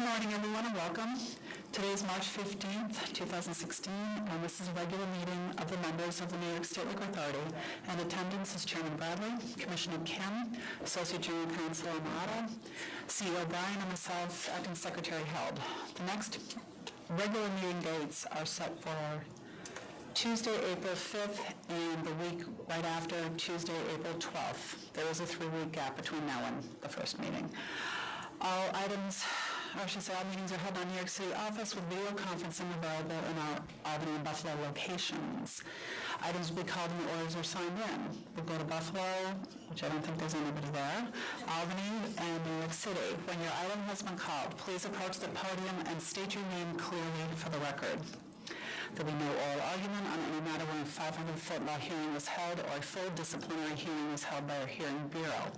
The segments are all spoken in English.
morning, everyone, and welcome. Today is March 15th, 2016, and this is a regular meeting of the members of the New York State Liquor Authority. And attendance is Chairman Bradley, Commissioner Kim, Associate General Counsel Amato, CEO Brian, and myself, Acting Secretary Held. The next regular meeting dates are set for Tuesday, April 5th, and the week right after, Tuesday, April 12th. There is a 3-week gap between now and the first meeting. All items, or I should say all meetings are held on New York City office with video conferencing available in our Albany and Buffalo locations. Items will be called when the orders are signed in. We'll go to Buffalo, which I don't think there's anybody there, Albany, and New York City. When your item has been called, please approach the podium and state your name clearly for the record. There will be no oral argument on any matter when a 500-foot law hearing is held or a full disciplinary hearing is held by a hearing bureau.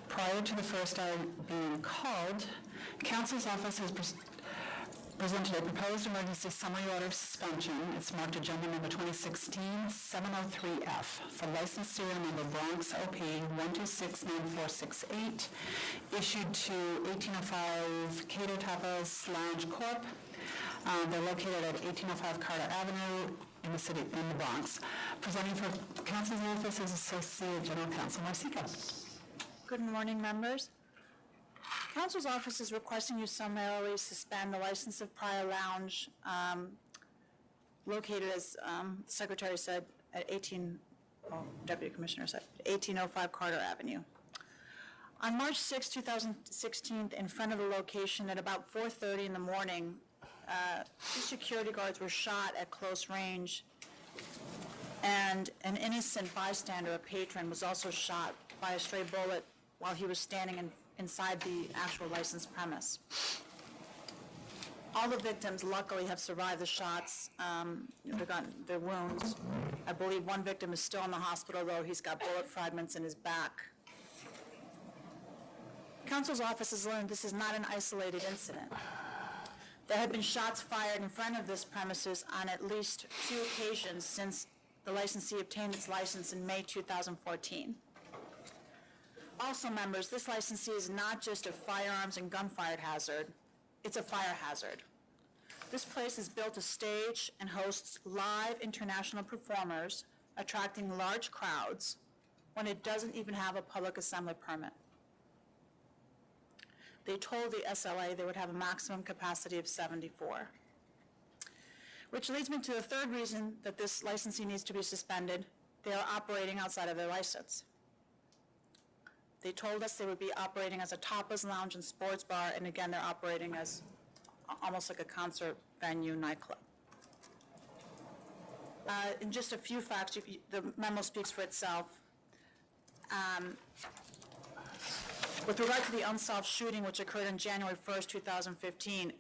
Prior to the first item being called, Counsel's Office has presented a proposed emergency summary order of suspension. It's marked agenda number 2016-703F for license serial number Bronx OP 1269468, issued to 1805 Cato Tapas Lounge Corp. They're located at 1805 Carter Avenue in the Bronx. Presenting for Counsel's Office is Associate General Counsel Marcica. Good morning, members. Counsel's Office is requesting you summarily suspend the license of Prior Lounge, located, as the Secretary said, at Deputy Commissioner said, 1805 Carter Avenue. On March 6, 2016, in front of the location at about 4:30 in the morning, 2 security guards were shot at close range, and an innocent bystander, a patron, was also shot by a stray bullet while he was standing inside the actual licensed premise. All the victims, luckily, have survived the shots. They've gotten their wounds. I believe one victim is still in the hospital, though. He's got bullet fragments in his back. Counsel's Office has learned this is not an isolated incident. There have been shots fired in front of this premises on at least 2 occasions since the licensee obtained its license in May 2014. Also, members, this licensee is not just a firearms and gunfire hazard, it's a fire hazard. This place is built to stage and hosts live international performers, attracting large crowds when it doesn't even have a public assembly permit. They told the SLA they would have a maximum capacity of 74. Which leads me to the third reason that this licensee needs to be suspended. They are operating outside of their license. They told us they would be operating as a tapas lounge and sports bar, and again, they're operating as almost like a concert venue nightclub. In just a few facts, the memo speaks for itself. With regard to the unsolved shooting, which occurred on January 1st, 2015,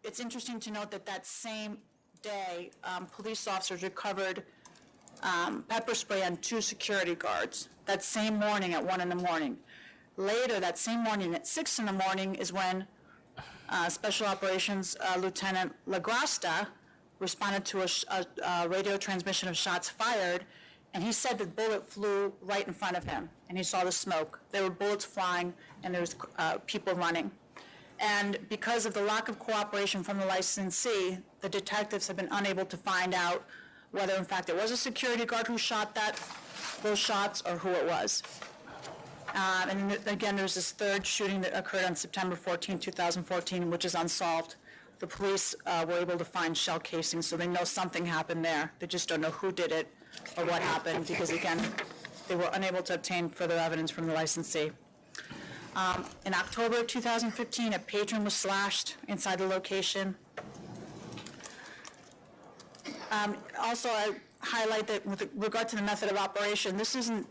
it's interesting to note that that same day, police officers recovered pepper spray on 2 security guards. That same morning at 1 in the morning. Later, that same morning at 6 in the morning is when Special Operations Lieutenant Lagrasta responded to a radio transmission of shots fired, and he said the bullet flew right in front of him, and he saw the smoke. There were bullets flying, and there was people running. And because of the lack of cooperation from the licensee, the detectives have been unable to find out whether, in fact, it was a security guard who shot those shots or who it was. And again, there's this third shooting that occurred on September 14, 2014, which is unsolved. The police were able to find shell casings, so they know something happened there. They just don't know who did it or what happened because, again, they were unable to obtain further evidence from the licensee. In October 2015, a patron was slashed inside the location. Also, I highlight that with regard to the method of operation, this isn't,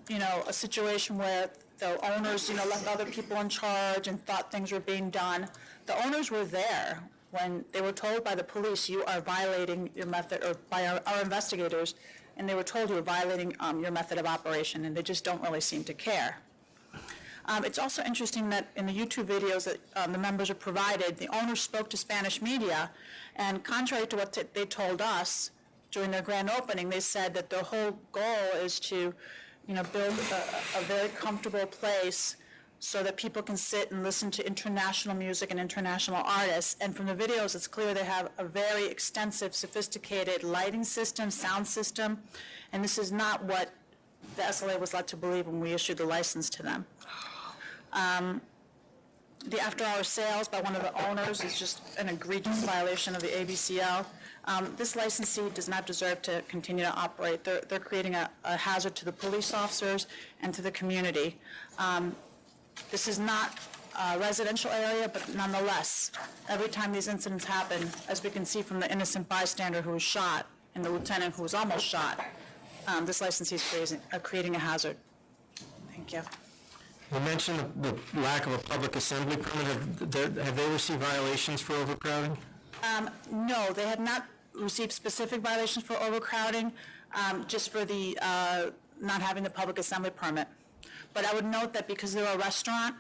a situation where the owners, left other people in charge and thought things were being done. The owners were there when they were told by the police, you are violating your method, or by our investigators, and they were told you were violating your method of operation, and they just don't really seem to care. It's also interesting that in the YouTube videos that the members are provided, the owners spoke to Spanish media, and contrary to what they told us during their grand opening, they said that their whole goal is to, build a very comfortable place so that people can sit and listen to international music and international artists. And from the videos, it's clear they have a very extensive, sophisticated lighting system, sound system, and this is not what the SLA was led to believe when we issued the license to them. The after-hour sales by one of the owners is just an egregious violation of the ABCL. This licensee does not deserve to continue to operate. They're creating a hazard to the police officers and to the community. This is not a residential area, but nonetheless, every time these incidents happen, as we can see from the innocent bystander who was shot and the lieutenant who was almost shot, this licensee is creating a hazard. Thank you. You mentioned the lack of a public assembly permit. Have they received violations for overcrowding? No, they have not received specific violations for overcrowding, just for the not having the public assembly permit. But I would note that because they're a restaurant,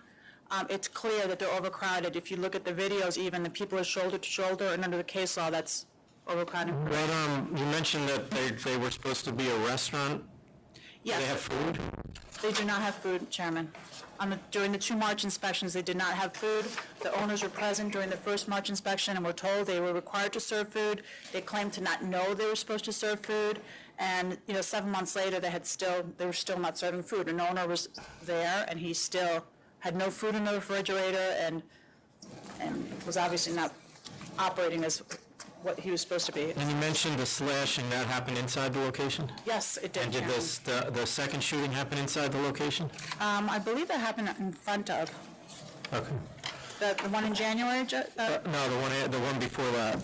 it's clear that they're overcrowded. If you look at the videos even, the people are shoulder to shoulder, and under the case law, that's overcrowding. But you mentioned that they were supposed to be a restaurant. Yes. Do they have food? They do not have food, Chairman. During the 2 March inspections, they did not have food. The owners were present during the first March inspection and were told they were required to serve food. They claimed to not know they were supposed to serve food. And 7 months later, they were still not serving food. An owner was there, and he still had no food in the refrigerator and was obviously not operating as what he was supposed to be. And you mentioned the slashing. That happened inside the location? Yes, it did. And did the second shooting happen inside the location? I believe that happened in front of. Okay. The one in January? No, the one before that.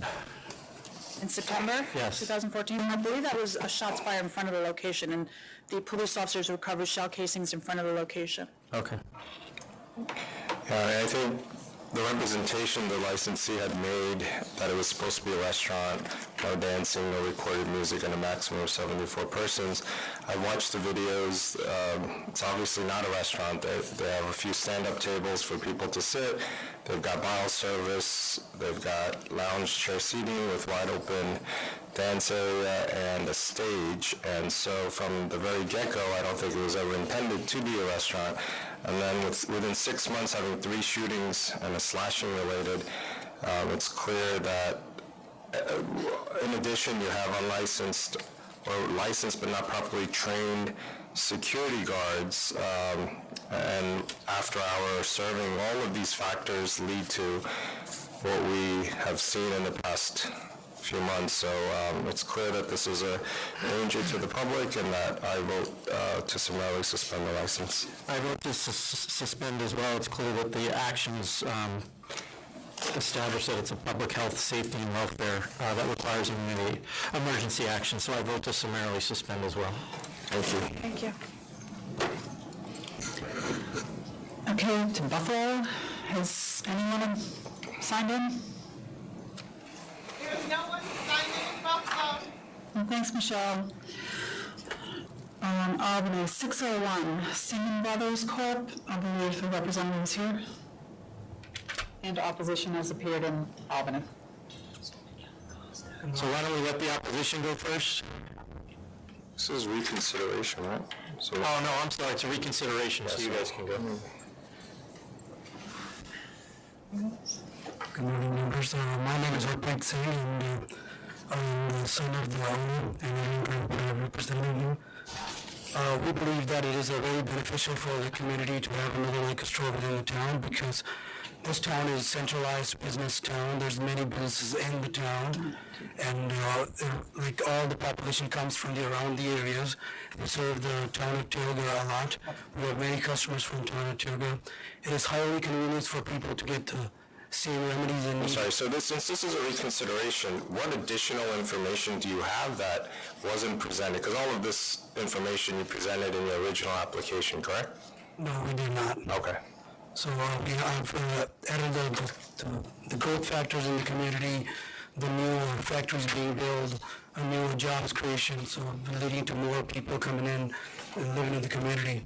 In September? Yes. 2014? I believe that was a shots fired in front of the location, and the police officers recovered shell casings in front of the location. Okay. I think the representation the licensee had made that it was supposed to be a restaurant, no dancing, no recorded music, and a maximum of 74 persons. I watched the videos. It's obviously not a restaurant. They have a few stand-up tables for people to sit. They've got bottle service. They've got lounge chair seating with wide open dance area and a stage. And so from the very get-go, I don't think it was ever intended to be a restaurant. And then within 6 months, having 3 shootings and a slashing related, it's clear that in addition, you have unlicensed or licensed but not properly trained security guards, and after-hour serving. All of these factors lead to what we have seen in the past few months. So it's clear that this is a danger to the public, and that I vote to summarily suspend the license. I vote to suspend as well. It's clear that the actions establish that it's a public health, safety, and welfare that requires emergency action. So I vote to summarily suspend as well. Thank you. Thank you. Okay, to Buffalo. Has anyone signed in? There's no one signed in Buffalo. Thanks, Michelle. Albany, 601, Seaman Brothers Corp. I believe the representative is here. And opposition has appeared in Albany. So why don't we let the opposition go first? This is reconsideration, right? So Oh, no, I'm sorry. It's a reconsideration, so you guys can go. Good morning, members. My name is Harpreet Singh, and I'm the son of the owner and I'm representing him. We believe that it is very beneficial for the community to have another liquor store within the town, because this town is a centralized business town. There's many businesses in the town, and like all the population comes from around the areas. We serve the town of Tioga a lot. We have many customers from town of Tioga. It is highly convenient for people to get the same remedies and needs. sorry, so since this is a reconsideration, what additional information do you have that wasn't presented? Because all of this information you presented in your original application, correct? No, we did not. Okay. So we have added the growth factors in the community, the new factories being built, a new jobs creation, so leading to more people coming in and living in the community.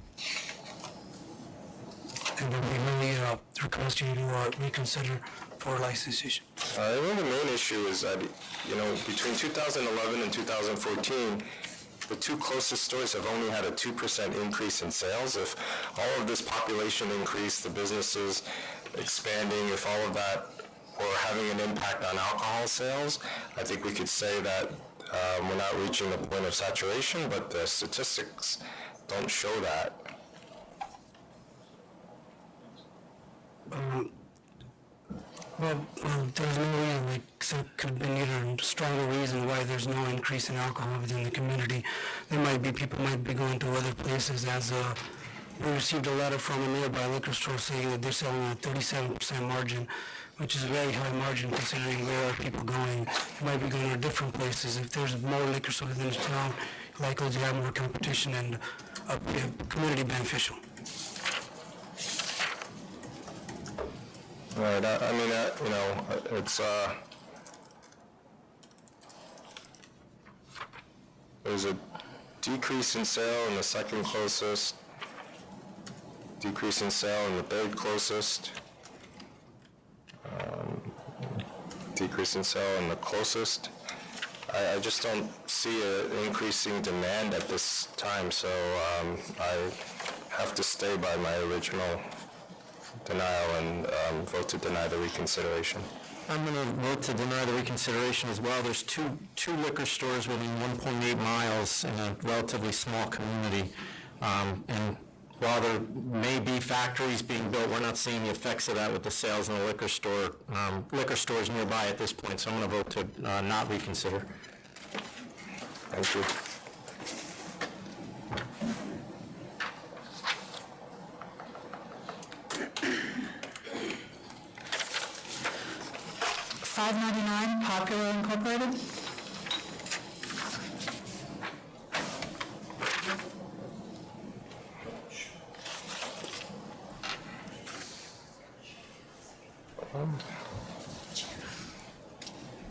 And we really request you to reconsider for licensing. I think the main issue is that, between 2011 and 2014, the two closest stores have only had a 2% increase in sales. If all of this population increase, the businesses expanding, if all of that were having an impact on alcohol sales, I think we could say that we're not reaching the point of saturation, but the statistics don't show that. Well, there's no reason, could have been either stronger reason why there's no increase in alcohol within the community. People might be going to other places as we received a letter from a nearby liquor store saying that they're selling a 37% margin, which is a very high margin considering where are people going. They might be going to different places. If there's more liquor stores within the town, likely to have more competition and community beneficial. Right, I mean, it's, there's a decrease in sale in the second closest, decrease in sale in the third closest, decrease in sale in the closest. I just don't see an increasing demand at this time, so I have to stay by my original denial and vote to deny the reconsideration. I'm going to vote to deny the reconsideration as well. There's two liquor stores within 1.8 miles in a relatively small community. And while there may be factories being built, we're not seeing the effects of that with the sales in the liquor stores nearby at this point. So I'm going to vote to not reconsider. Thank you. $5.99 Popular Incorporated.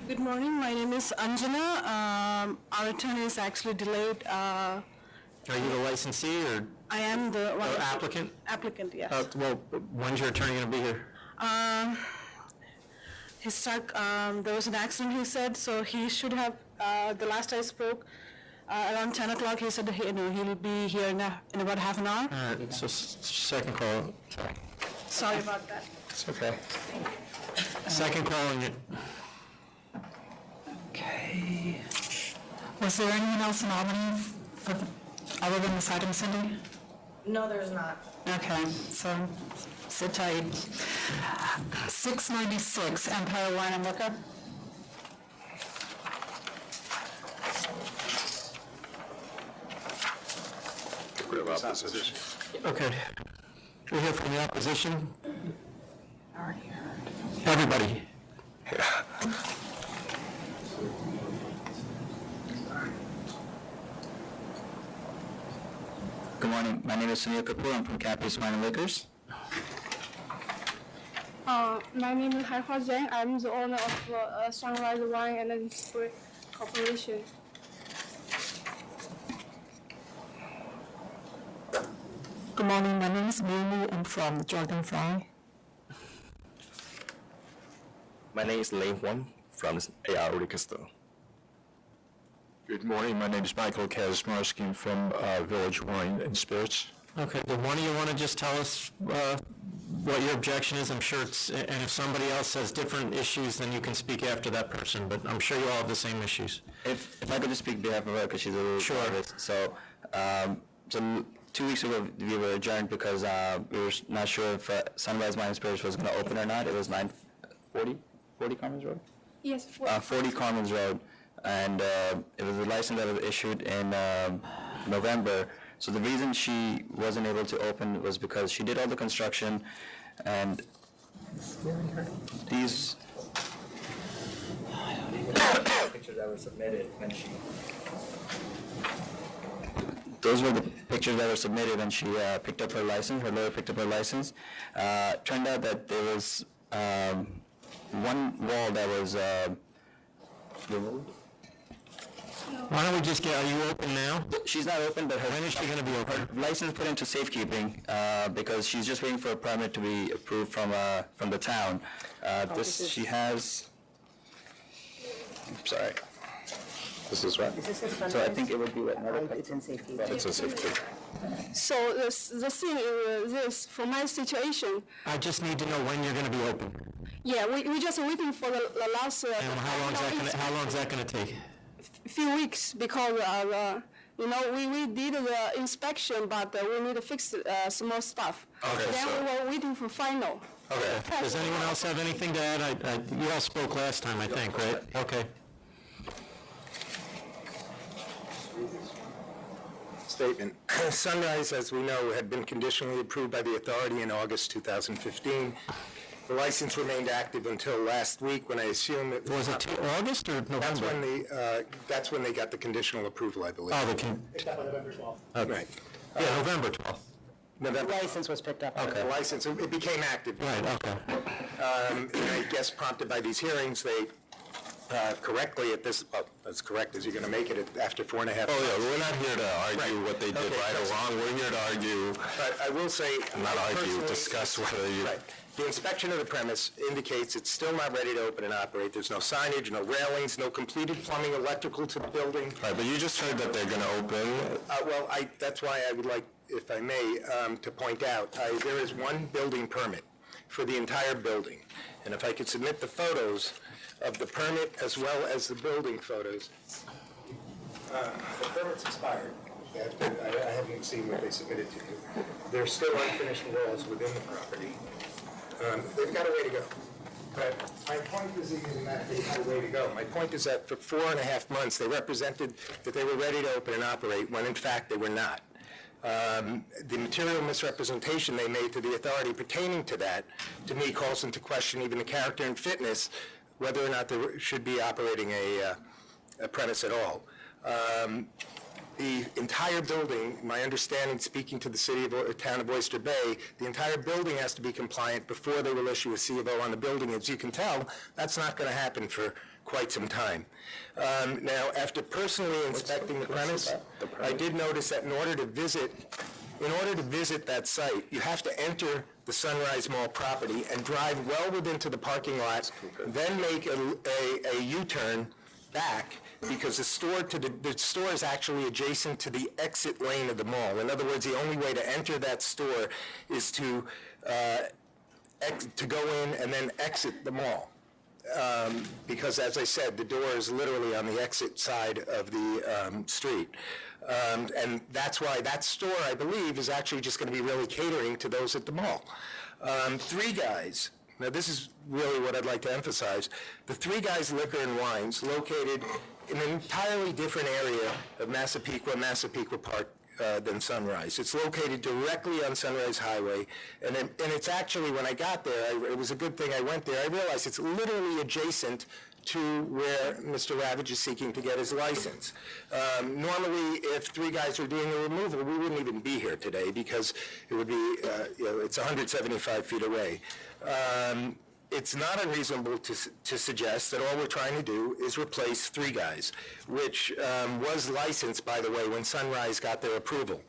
Good morning, my name is Anjana. Our return is actually delayed. Are you the licensee or I am the one. applicant? Applicant, yes. Well, when's your attorney going to be here? He's stuck, there was an accident, he said, so he should have, the last I spoke, around 10 o'clock, he said he'll be here in about half an hour. All right, so second call. Sorry. Sorry about that. It's okay. Second call on it. Okay. Was there anyone else in Albany other than this item, Cindy? No, there's not. Okay, so sit tight. 696 Empire Wine and Liquor. We have opposition. Okay. We hear from the opposition. Everybody. Good morning. My name is Sunil Kapoor. I'm from Capri's Wine and Liquors. My name is Haihua Zhang. I'm the owner of Sunrise Wine and Spirit Corporation. Good morning, my name is Mimi. I'm from Dragonfly. My name is Lei Huang from AR Liquor Store. Good morning. My name is Michael Kazmarsky from Village Wine and Spirits. Okay, do one of you want to just tell us what your objection is? I'm sure it's, and if somebody else has different issues, then you can speak after that person, but I'm sure you all have the same issues. If I could just speak on behalf of her, because she's a little Sure. nervous. So 2 weeks ago, we were adjourned because we were not sure if Sunrise Wine and Spirits was going to open or not. It was 40 Commons Road? Yes, 40 Commons Road. And it was a license that was issued in November. So the reason she wasn't able to open was because she did all the construction, and these pictures that were submitted when she. Those were the pictures that were submitted when she picked up her license. Her lawyer picked up her license. Turned out that there was one wall that was removed. Why don't we just get, are you open now? She's not open, but When is she going to be open? her license put into safekeeping because she's just waiting for a permit to be approved from the town. She has. Sorry. This is right. So I think it would be what, It's in safety. It's a safety. So the thing is this, for my situation, I just need to know when you're going to be open. yeah, we just waiting for the last And how long is that going to take? few weeks because we did the inspection, but we need to fix some more stuff. Okay, Then so- we were waiting for final. Okay. Does anyone else have anything to add? You all spoke last time, I think, right? Okay. Statement. Sunrise, as we know, had been conditionally approved by the authority in August 2015. The license remained active until last week, when I assume it Was it August or November? that's when they got the conditional approval, I believe. Oh, Right. yeah, November 12th. November. License was picked up. The license, it became active. Right, okay. And I guess prompted by these hearings, they correctly at this, well, as correct as you're going to make it after 4.5 months. Oh, yeah, we're not here to argue Right. what they did Okay, right or that's- wrong. We're here to argue, But I will say... not argue, personally- discuss whether you... Right. The inspection of the premise indicates it's still not ready to open and operate. There's no signage, no railings, no completed plumbing, electrical to the building. Right, but you just heard that they're going to open. Well, that's why I would like, if I may, to point out, there is one building permit for the entire building. And if I could submit the photos of the permit as well as the building photos. The permit's expired. I haven't seen what they submitted to you. There's still unfinished walls within the property. They've got a way to go. But my point is even that they had a way to go. My point is that for 4.5 months, they represented that they were ready to open and operate, when in fact they were not. The material misrepresentation they made to the authority pertaining to that, to me, calls into question even the character and fitness, whether or not they should be operating a premise at all. The entire building, my understanding, speaking to the town of Oyster Bay, the entire building has to be compliant before they will issue a C of O on the building. As you can tell, that's not going to happen for quite some time. Now, after personally inspecting the premise, I did notice that in order to visit that site, you have to enter the Sunrise Mall property and drive well within to the parking lot, then make a U-turn back, because the store is actually adjacent to the exit lane of the mall. In other words, the only way to enter that store is to go in and then exit the mall. Because, as I said, the door is literally on the exit side of the street. And that's why that store, I believe, is actually just going to be really catering to those at the mall. Three Guys, now this is really what I'd like to emphasize, the Three Guys Liquor and Wines, located in an entirely different area of Massapequa Park than Sunrise. It's located directly on Sunrise Highway, and it's actually, when I got there, it was a good thing I went there. I realized it's literally adjacent to where Mr. Ravage is seeking to get his license. Normally, if Three Guys were doing a removal, we wouldn't even be here today, because it would be, it's 175 feet away. It's not unreasonable to suggest that all we're trying to do is replace Three Guys, which was licensed, by the way, when Sunrise got their approval.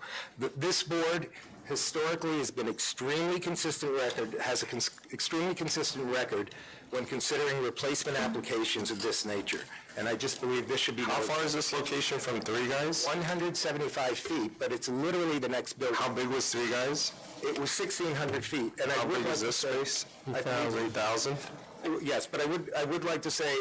This board historically has been extremely consistent record, has an extremely consistent record when considering replacement applications of this nature. And I just believe this should be... How far is this location from Three Guys? 175 feet, but it's literally the next building. How big was Three Guys? It was 1,600 feet. And How big is this space? 8,000? Yes, but I would like to say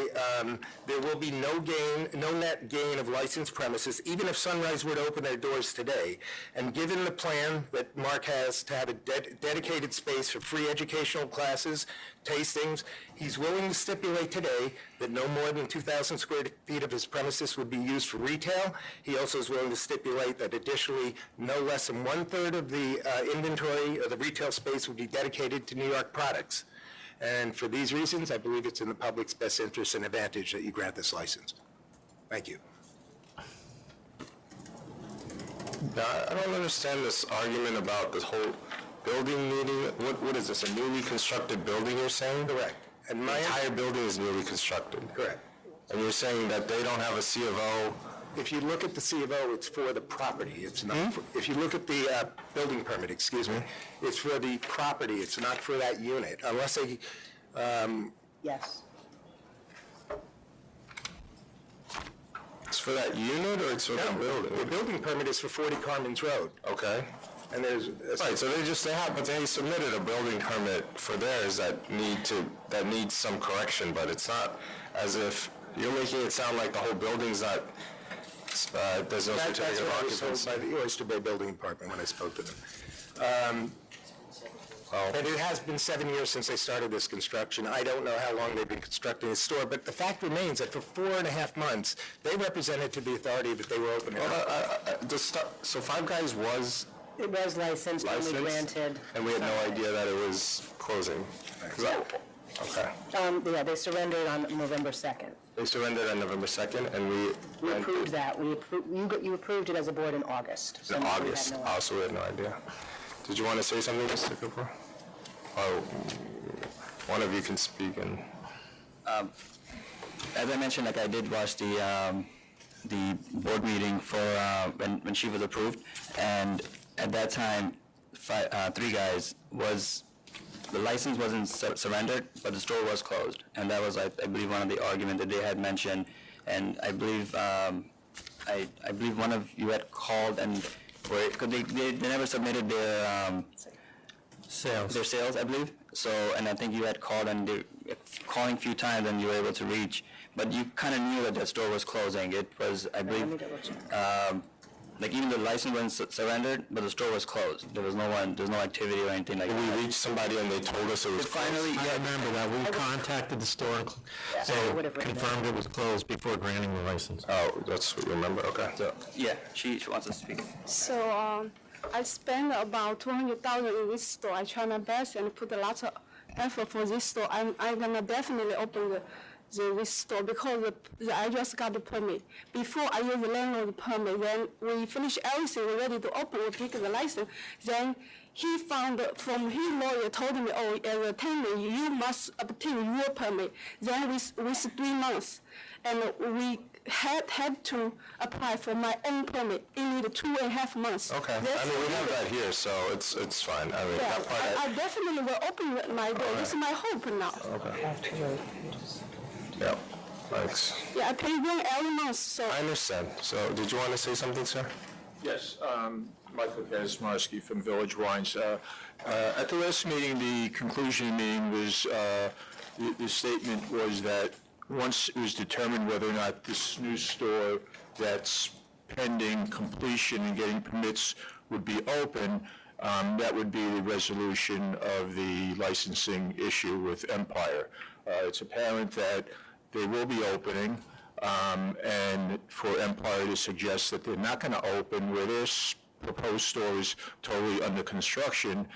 there will be no net gain of licensed premises, even if Sunrise were to open their doors today. And given the plan that Mark has to have a dedicated space for free educational classes, tastings, he's willing to stipulate today that no more than 2,000 square feet of his premises would be used for retail. He also is willing to stipulate that additionally no less than 1/3 of the inventory of the retail space would be dedicated to New York products. And for these reasons, I believe it's in the public's best interest and advantage that you grant this license. Thank you. I don't understand this argument about this whole building needing, what is this, a newly constructed building you're saying? Correct. And The entire building is newly constructed. Correct. And you're saying that they don't have a C of O? If you look at the C of O, it's for the property. It's not. If you look at the building permit, excuse me, it's for the property. It's not for that unit, unless they. Yes. As for that unit, or it's for the building? The building permit is for 40 Carmen's Road. Okay. And there's... Right, so they submitted a building permit for theirs that needs some correction, but it's not as if, you're making it sound like the whole building's not, there's no certificate That's of what I was told occupancy. by the Oyster Bay Building Department when I spoke to them. And it has been 7 years since they started this construction. I don't know how long they've been constructing this store, but the fact remains that for 4.5 months, they represented to the authority that they were open. So Five Guys was It was licensed, only licensed, granted. and we had no idea that it was closing? Okay. Yeah, they surrendered on November 2nd. They surrendered on November 2nd, and We approved that. You approved it as a board in August. So in we had August. no- Also, we had no idea. Did you want to say something, Mr. Cooper? Or one of you can speak and... As I mentioned, like I did watch the board meeting for when she was approved, and at that time, Three Guys the license wasn't surrendered, but the store was closed, and that was I believe one of the arguments that they had mentioned, and I believe I believe one of you had called and because they never submitted their sales, I believe. So, and I think you had called and calling a few times and you were able to reach, but you kind of knew that the store was closing. It was, I believe, like even the license wasn't surrendered, but the store was closed. There's no activity or anything like that. We reached somebody and they told us it was Finally, I remember that. We contacted the store and confirmed it was closed before granting the license. Oh, that's what you remember? Okay. So, yeah, she wants to speak. So I spent about $200,000 in this store. I try my best and put a lot of effort for this store. I'm gonna definitely open this store because I just got the permit. Before I use the landlord permit, then we finish everything, we're ready to open, we pick the license. Then he found from his lawyer told me, oh, as a tenant, you must obtain your permit. Then with 3 months, and we had to apply for my own permit. It needed 2.5 months. Okay. That's I mean, we have that here, so it's fine. I mean, yeah, that part... I definitely will open my door. This is my hope now. Okay. Yeah, thanks. Yeah, I pay rent every month, so. I understand. So, did you want to say something, sir? Yes, Michael Kazmarski from Village Wines. At the last meeting, the conclusion of the meeting was, the statement was that once it was determined whether or not this new store that's pending completion and getting permits would be open, that would be the resolution of the licensing issue with Empire. It's apparent that they will be opening, and for Empire to suggest that they're not going to open where this proposed store is totally under construction,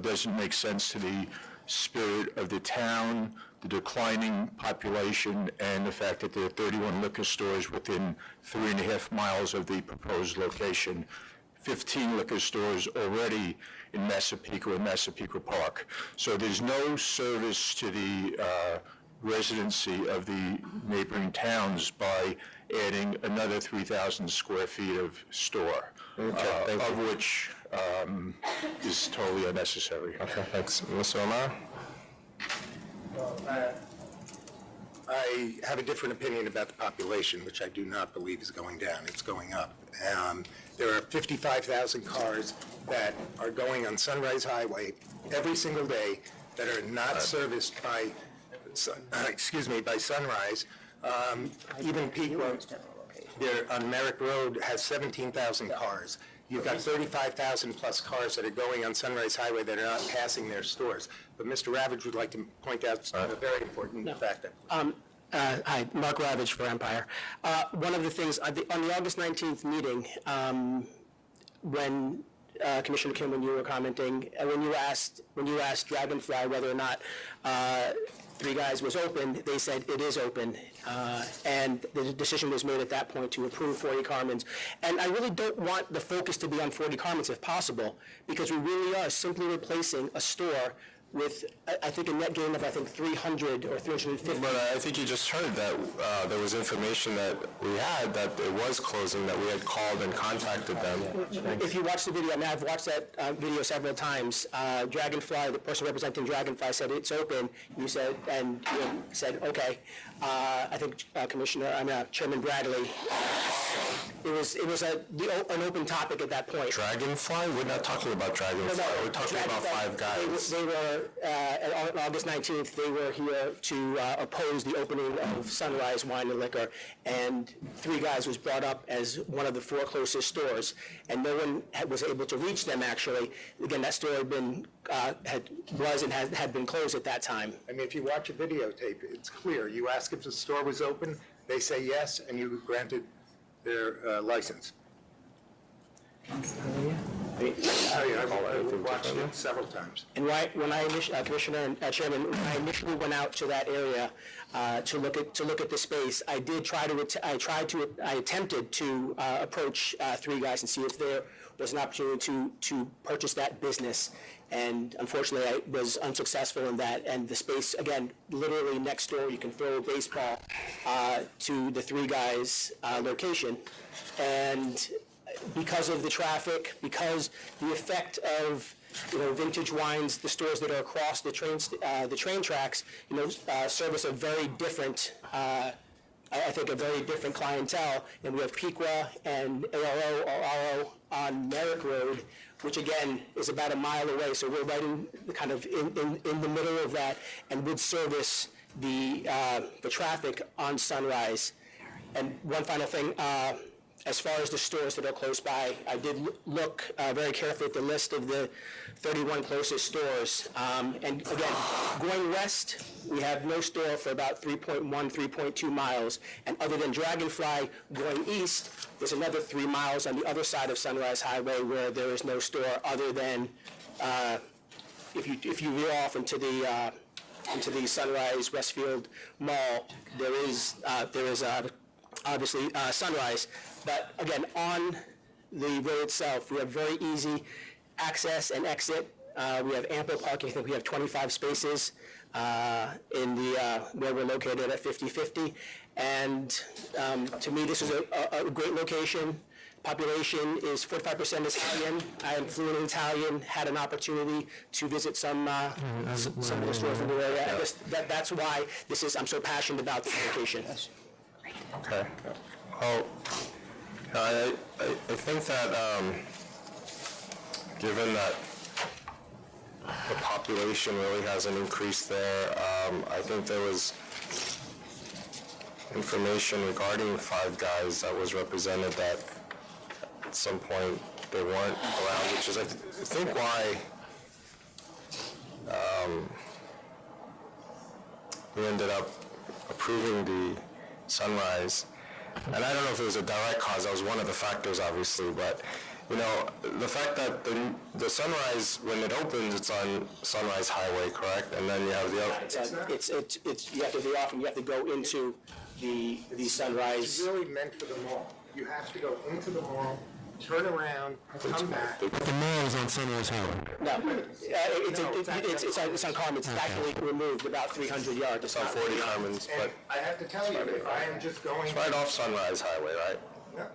doesn't make sense to the spirit of the town, the declining population, and the fact that there are 31 liquor stores within 3.5 miles of the proposed location. 15 liquor stores already in Massapequa and Massapequa Park. So there's no service to the residency of the neighboring towns by adding another 3,000 square feet of store, of which is totally unnecessary. Okay, thanks. Mr. Omar? I have a different opinion about the population, which I do not believe is going down. It's going up. There are 55,000 cars that are going on Sunrise Highway every single day that are not serviced by, by Sunrise. Even Pequot, there on Merrick Road has 17,000 cars. You've got 35,000 plus cars that are going on Sunrise Highway that are not passing their stores. But Mr. Ravage would like to point out a very important fact. Hi, Mark Ravage for Empire. One of the things, on the August 19th meeting, when Commissioner Kim, when you were commenting, when you asked Dragonfly whether or not Three Guys was open, they said it is open, and the decision was made at that point to approve 40 Carmen's. And I really don't want the focus to be on 40 Carmen's if possible, because we really are simply replacing a store with, I think, a net gain of, 300 or 350. But I think you just heard that there was information that we had that it was closing, that we had called and contacted them. If you watch the video, I mean, I've watched that video several times. Dragonfly, the person representing Dragonfly said it's open. You said, and you said, okay. I think Chairman Bradley, it was an open topic at that point. Dragonfly? We're not talking about Dragonfly. We're talking about Five Guys. They were, on August 19th, they were here to oppose the opening of Sunrise Wine and Liquor, and Three Guys was brought up as one of the 4 closest stores, and no one was able to reach them, actually. Again, that store had been, had been closed at that time. I mean, if you watch a videotape, it's clear. You ask if the store was open, they say yes, and you granted their license. I've watched it several times. And when I initially, Commissioner and Chairman, when I initially went out to that area to look at the space, I attempted to approach Three Guys and see if there was an opportunity to purchase that business. And unfortunately, I was unsuccessful in that. And the space, again, literally next door, you can throw a baseball to the Three Guys location. And because of the traffic, because the effect of Vintage Wines, the stores that are across the train tracks, service a very different, I think, a very different clientele. And we have Piqua and ARO or RO on Merrick Road, which again is about a mile away. So we're right in kind of in the middle of that, and would service the traffic on Sunrise. And one final thing. As far as the stores that are close by, I did look very carefully at the list of the 31 closest stores. And again, going west, we have no store for about 3.1, 3.2 miles. And other than Dragonfly, going east, there's another 3 miles on the other side of Sunrise Highway where there is no store other than if you veer off into the Sunrise Westfield Mall, there is obviously Sunrise. But again, on the road itself, we have very easy access and exit. We have ample parking. I think we have 25 spaces in the where we're located at 50/50. And to me, this is a great location. Population is 45% Italian. I am fluent in Italian. Had an opportunity to visit some of the stores in the area. I guess that's why I'm so passionate about this location. Okay. Well, I think that given that the population really hasn't increased there, I think there was information regarding Five Guys that was represented that at some point they weren't around, which is I think why we ended up approving the Sunrise. And I don't know if it was a direct cause. That was one of the factors, obviously. But, the fact that the Sunrise, when it opens, it's on Sunrise Highway, correct? And then you have the other... You have to be off and you have to go into the Sunrise. It's really meant for the mall. You have to go into the mall, turn around, come back. The mall is on Sunrise Highway. No, it's on Carmen. It's actually removed about 300 yards. It's on 40 Carmen's, but... I have to tell you, if I am just going... It's right off Sunrise Highway, right? No.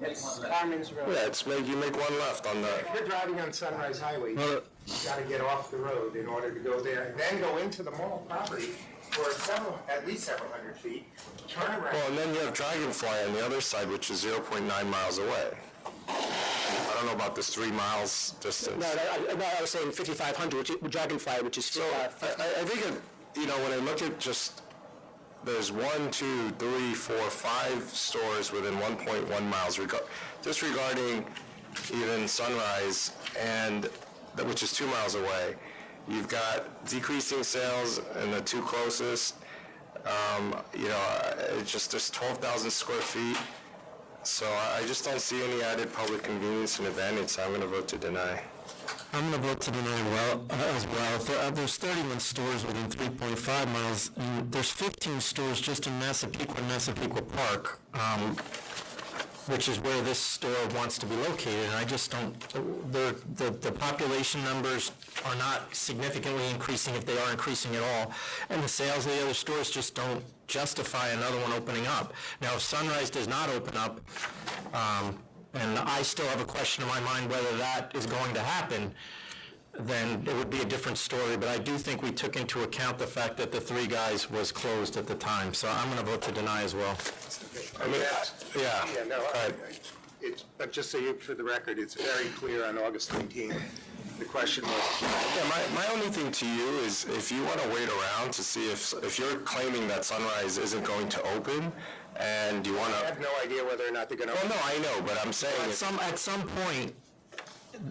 It's Carmen's Road. Yeah, you make one left on the... If you're driving on Sunrise Highway, you got to get off the road in order to go there, and then go into the mall property for at least several hundred feet, turn around... Well, and then you have Dragonfly on the other side, which is 0.9 miles away. I don't know about this 3 miles distance. No, I was saying 5,500, Dragonfly, which is... So, I think, when I look at just... There's 1, 2, 3, 4, 5 stores within 1.1 miles, disregarding even Sunrise, which is 2 miles away. You've got decreasing sales in the 2 closest. There's 12,000 square feet. So I just don't see any added public convenience and advantage, so I'm going to vote to deny. I'm going to vote to deny as well. There's 31 stores within 3.5 miles, and there's 15 stores just in Massapequa and Massapequa Park. which is where this store wants to be located, and I just don't, the population numbers are not significantly increasing if they are increasing at all, and the sales of the other stores just don't justify another one opening up. Now, if Sunrise does not open up, and I still have a question in my mind whether that is going to happen, then it would be a different story, but I do think we took into account the fact that the Three Guys was closed at the time, so I'm going to vote to deny as well. I mean, yeah, no, but just so you, for the record, it's very clear on August 19th. The question was... Yeah, my only thing to you is if you want to wait around to see if you're claiming that Sunrise isn't going to open, and you want to... I have no idea whether or not they're going to... Well, no, I know, but I'm saying... At some point,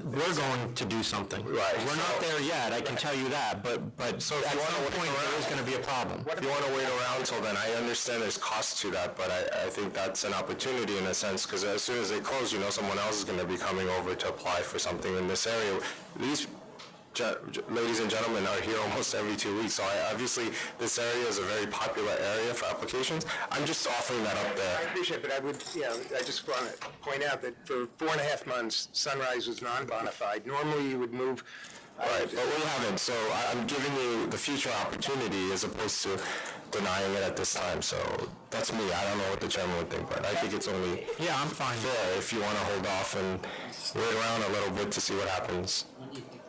we're going to do something. Right. We're not there yet, I can tell you that, but so at if you want some to point, there is going to be a problem. If you want to wait around till then, I understand there's cost to that, but I think that's an opportunity in a sense, because as soon as they close, someone else is going to be coming over to apply for something in this area. These ladies and gentlemen are here almost every 2 weeks, so obviously this area is a very popular area for applications. I'm just offering that up there. I appreciate it, but I just want to point out that for 4.5 months, Sunrise was non-bona fide. Normally, you would move... Right, but we haven't, so I'm giving you the future opportunity as opposed to denying it at this time, so that's me. I don't know what the chairman would think, but I think it's only I'm fine fair if you want to hold off and wait around a little bit to see what happens.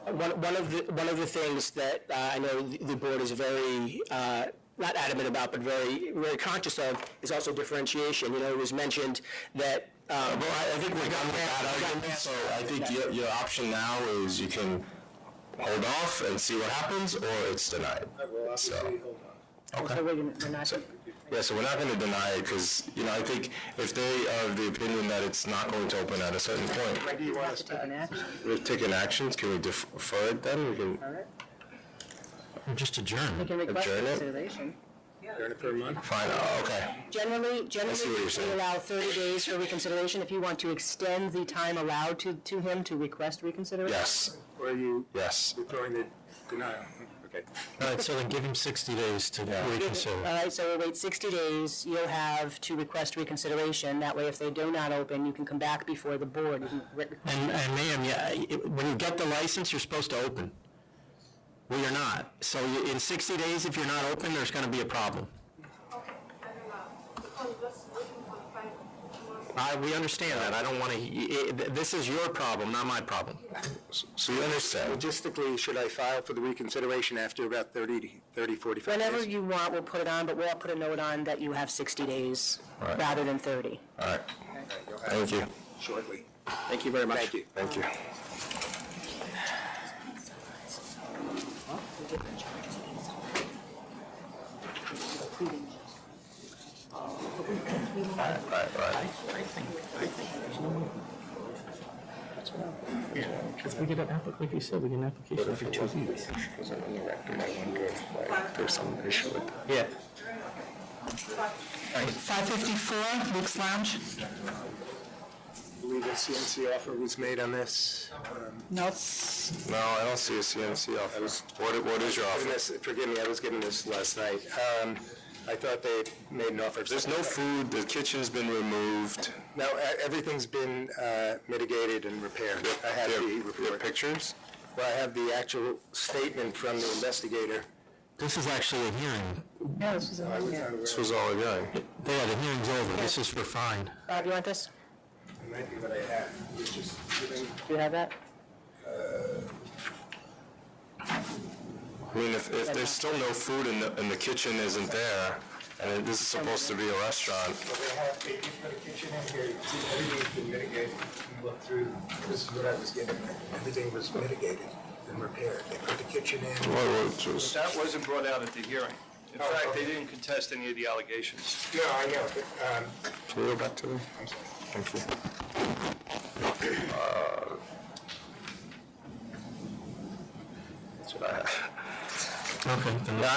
One of the things that I know the board is very not adamant about, but very very conscious of, is also differentiation. It was mentioned that. Well, I think we're done with that argument. So I think your option now is you can hold off and see what happens, or it's denied. So. Okay. So we're not... Yeah, so we're not going to deny it because, I think if they are of the opinion that it's not going to open at a certain point. When do you want us to take an action? We've taken actions. Can we defer it then? We can just adjourn. We can request Adjourn it? consideration. adjourn it for a month? Fine, okay. Generally, see what you're we saying. allow 30 days for reconsideration. If you want to extend the time allowed to him to request reconsideration? Yes. Or are you Yes. withdrawing the denial? Okay. All right, so then give him 60 days to reconsider. All right, so we'll wait 60 days. You'll have to request reconsideration. That way, if they do not open, you can come back before the board. You can And ma'am, when you get the license, you're supposed to open. Well, you're not. So in 60 days, if you're not open, there's going to be a problem. We understand that. I don't want to... This is your problem, not my problem. So you understand. Logistically, should I file for the reconsideration after about 30, 45 days? Whenever you want, we'll put it on, but we'll put a note on that you have 60 days Right. rather than 30. All right. Thank you. Shortly. Thank you very much. Thank you. Thank you. Right. If we get an application, like you said, we get an application every 2 weeks. There's some issue with that. Yeah. 554, Luke's Lounge. I believe a CNC offer was made on this. No, it's... No, I don't see a CNC offer. What is your offer? Forgive me, I was given this last night. I thought they made an offer. There's no food, the kitchen's been removed. No, everything's been mitigated and repaired. I have the You have report. pictures? Well, I have the actual statement from the investigator. This is actually a hearing. No, this is a This was all again. Yeah, the hearing's over. This is for fine. Bob, you want this? It might be what I have. It's just giving... Do you have that? I mean, if there's still no food and the kitchen isn't there, and this is supposed to be a restaurant. Well, they did put a kitchen in here. You can see everything's been mitigated. You can look through, this is what I was given. Everything was mitigated and repaired. They put the kitchen in. That wasn't brought out at the hearing. In fact, they didn't contest any of the allegations. No, I know, but, Can we go back to them? I'm sorry. Thank you. That's what I have. Okay. Yeah, I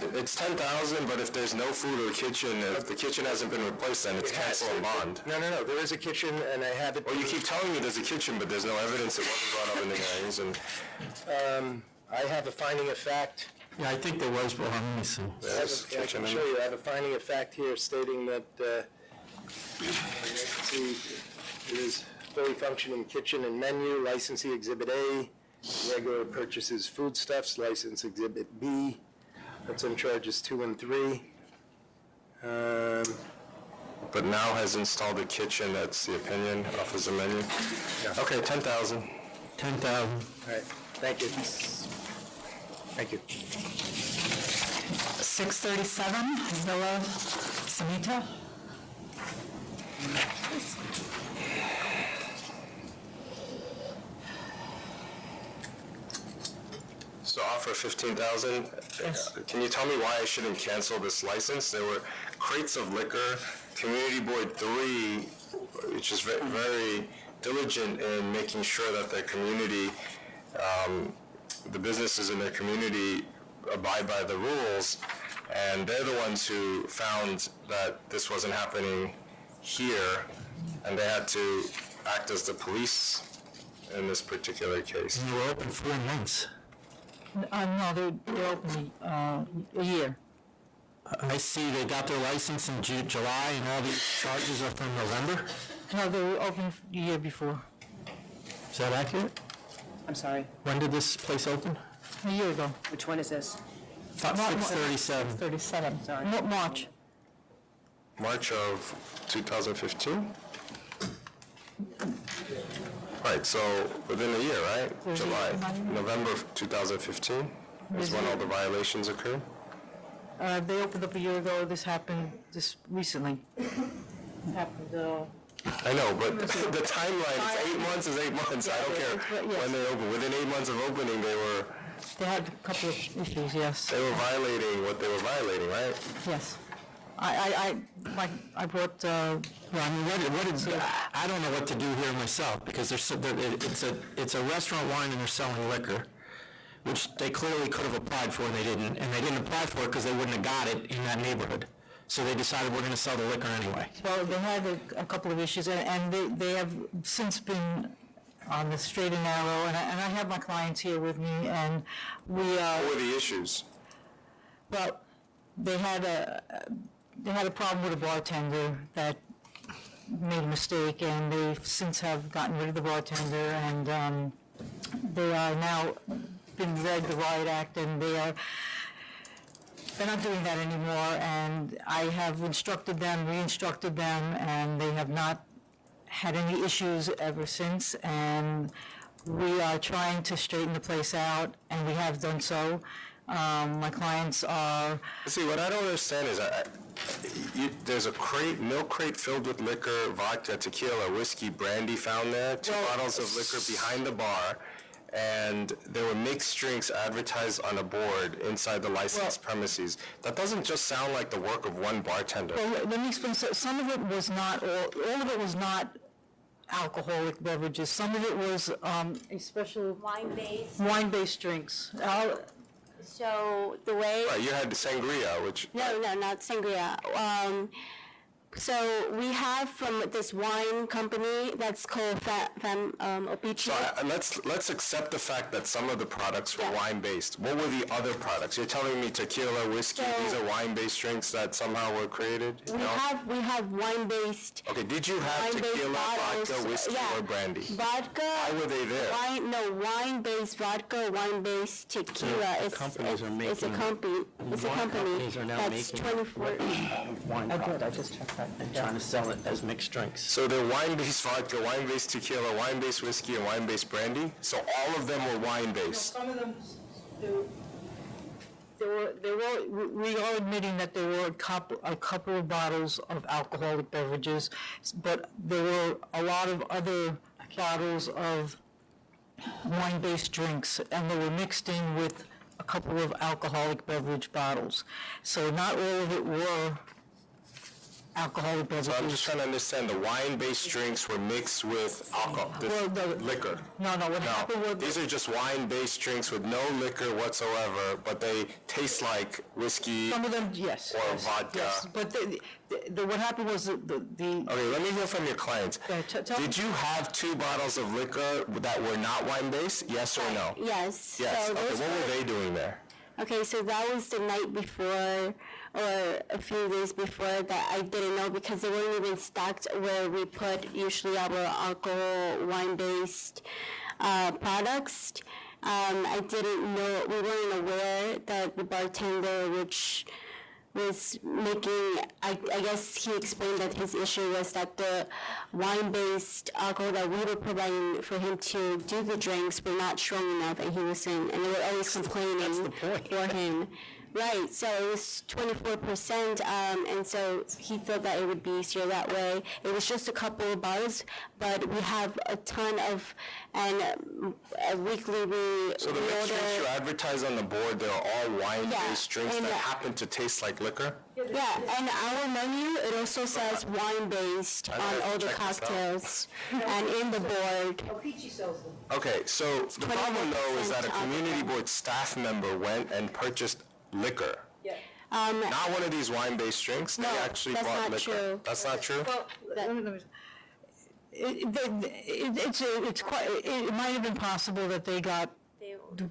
mean, it's 10,000, but if there's no food or kitchen, if the kitchen hasn't been replaced, then it's cancel a bond. No, there is a kitchen, and I have it. Well, you keep telling me there's a kitchen, but there's no evidence it wasn't brought up in the hearings, and... I have a finding of fact. Yeah, I think there was, well, let me see. I can show you, I have a finding of fact here stating that See, it is fully functioning kitchen and menu, licensee Exhibit A, regular purchases foodstuffs, license Exhibit B, what's in charges 2 and 3. But now has installed a kitchen, that's the opinion, offers a menu? Yeah. Okay, 10,000. 10,000. All right, thank you. Thank you. 637, Villa Samita. So offer 15,000? Can you tell me why I shouldn't cancel this license? There were crates of liquor, Community Board 3, which is very diligent in making sure that their community, the businesses in their community abide by the rules, and they're the ones who found that this wasn't happening here, and they had to act as the police in this particular case. And you were open 4 months. No, they're open a year. I see they got their license in July, and all these charges are from November? No, they were open a year before. Is that accurate? I'm sorry, When did this place open? a year ago. Which one is this? 637. 37, sorry. March. March of 2015? Right, so within a year, right? July, November of 2015 is when all the violations occurred? They opened up a year ago. This happened just recently. Happened, I know, but the timeline, it's 8 months is 8 months. I don't care yes. when they open. Within 8 months of opening, They had a couple of issues, yes. they were violating what they were violating, right? Yes. I brought, Well, I mean, I don't know what to do here myself, because it's a restaurant wine and they're selling liquor, which they clearly could have applied for and they didn't. And they didn't apply for it because they wouldn't have got it in that neighborhood. So they decided we're going to sell the liquor anyway. well, they had a couple of issues, and they have since been on the straight and narrow, and I have my clients here with me, and we What were the issues? well, they had a problem with a bartender that made a mistake, and they since have gotten rid of the bartender, and they are now been read the riot act, and they're not doing that anymore, and I have instructed them, re-instructed them, and they have not had any issues ever since, and we are trying to straighten the place out, and we have done so. My clients are... See, what I don't understand is there's a milk crate filled with liquor, vodka, tequila, whiskey, brandy found there, 2 bottles of liquor behind the bar, and there were mixed drinks advertised on a board inside the licensed premises. That doesn't just sound like the work of one bartender. Well, let me explain. So some of it was not, all of it was not alcoholic beverages. Some of it was a special... Wine-based. Wine-based drinks. So the way... Right, you had the sangria, which... No, not sangria. So we have from this wine company that's called Opici. So let's accept the fact that some of the products were wine-based. What were the other products? You're telling me tequila, whiskey, these are wine-based drinks that somehow were created? We have wine-based. Okay, did you have tequila, vodka, whiskey, or brandy? Vodka. Why were they there? Wine-based vodka, wine-based tequila. So companies are making... It's a company companies are now that's making 24. Wine products. I just checked that. And trying to sell it as mixed drinks. So they're wine-based vodka, wine-based tequila, wine-based whiskey, and wine-based brandy? So all of them were wine-based? Some of them, we are admitting that there were a couple of bottles of alcoholic beverages, but there were a lot of other bottles of wine-based drinks, and they were mixed in with a couple of alcoholic beverage bottles. So not all of it were alcoholic beverages. So I'm just trying to understand, the wine-based drinks were mixed with alcohol, liquor? No, what happened was... These are just wine-based drinks with no liquor whatsoever, but they taste like whiskey. Some of them, yes. Or vodka. Yes, but what happened was the Okay, let me hear from your clients. Did you have 2 bottles of liquor that were not wine-based? Yes or no? Yes. Yes. So okay, what were they doing there? Okay, so that was the night before, or a few days before, that I didn't know because they weren't even stacked where we put usually our alcohol, wine-based products. I didn't know, we weren't aware that the bartender, which was making, I guess he explained that his issue was that the wine-based alcohol that we were providing for him to do the drinks were not strong enough, and he was saying, and they were always complaining for him. Right, so it was 24%, and so he thought that it would be easier that way. It was just a couple of bottles, but we have a ton of, and weekly we So the mixed drinks you advertise on the board, they're all wine-based drinks and that happen to taste like liquor? Yeah, and our menu, it also says wine-based on all the cocktails and in the board. Okay, so the problem though is that a community board staff member went and purchased liquor. Not one of these wine-based drinks, they actually that's bought not liquor. true. That's not true? It's quite, it might have been possible that they got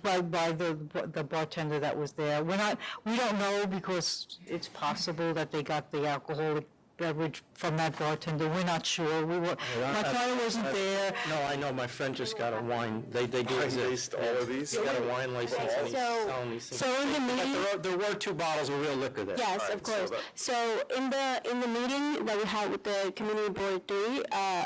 by the bartender that was there. We don't know because it's possible that they got the alcoholic beverage from that bartender. We're not sure. My client wasn't there. No, I know, my friend just got a wine, they do exist. All of these? He got a wine license and he's selling these things. So in the meeting, But there were 2 bottles of real liquor there. yes, of course. So in the meeting that we had with the community board 3,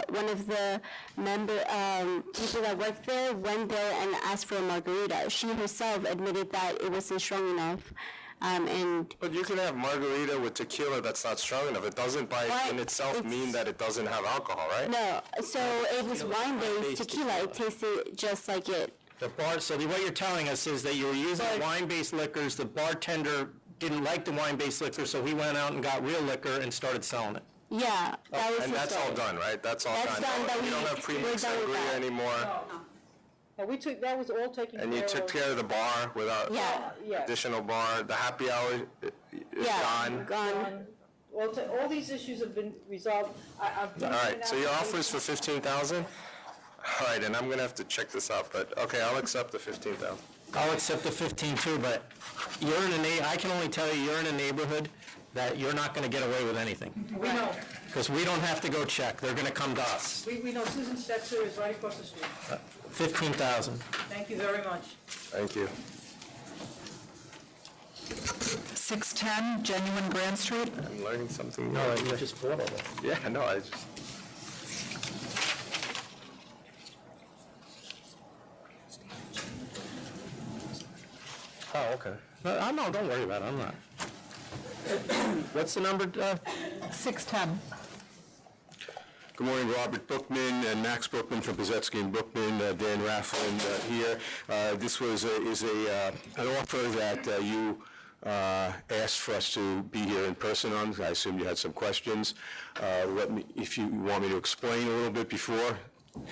one of the people that worked there went there and asked for a margarita. She herself admitted that it wasn't strong enough. And But you can have margarita with tequila that's not strong enough. It doesn't in itself mean that it doesn't have alcohol, right? no, so it was wine-based tequila. It tasted just like it. So what you're telling us is that you were using wine-based liquors, the bartender didn't like the wine-based liquor, so he went out and got real liquor and started selling it. Yeah, that was And the that's all story. done, right? That's all That's done. done, that You don't we- have premix we're done with sangria that. anymore? That was all taken care of. And you took care of the bar without Yeah. additional bar, the happy hour is Yeah, gone? gone. All these issues have been resolved. All right, so your offer is for 15,000? All right, and I'm gonna have to check this out, but, okay, I'll accept the 15,000. I'll accept the 15 too, but I can only tell you, you're in a neighborhood that you're not gonna get away with anything. We know. Because we don't have to go check, they're gonna come to us. We know Susan Stetzer is right across the street. 15,000. Thank you very much. Thank you. 610 Genuine Grand Street. I'm learning something new. No, you just bought all that. Yeah, no, I just... Oh, okay. No, don't worry about it, I'm not. What's the number? 610. Good morning, Robert Bookman and Max Bookman from Pazetsky and Bookman, Dan Rafflin here. This is an offer that you asked for us to be here in person on. I assume you had some questions. If you want me to explain a little bit before.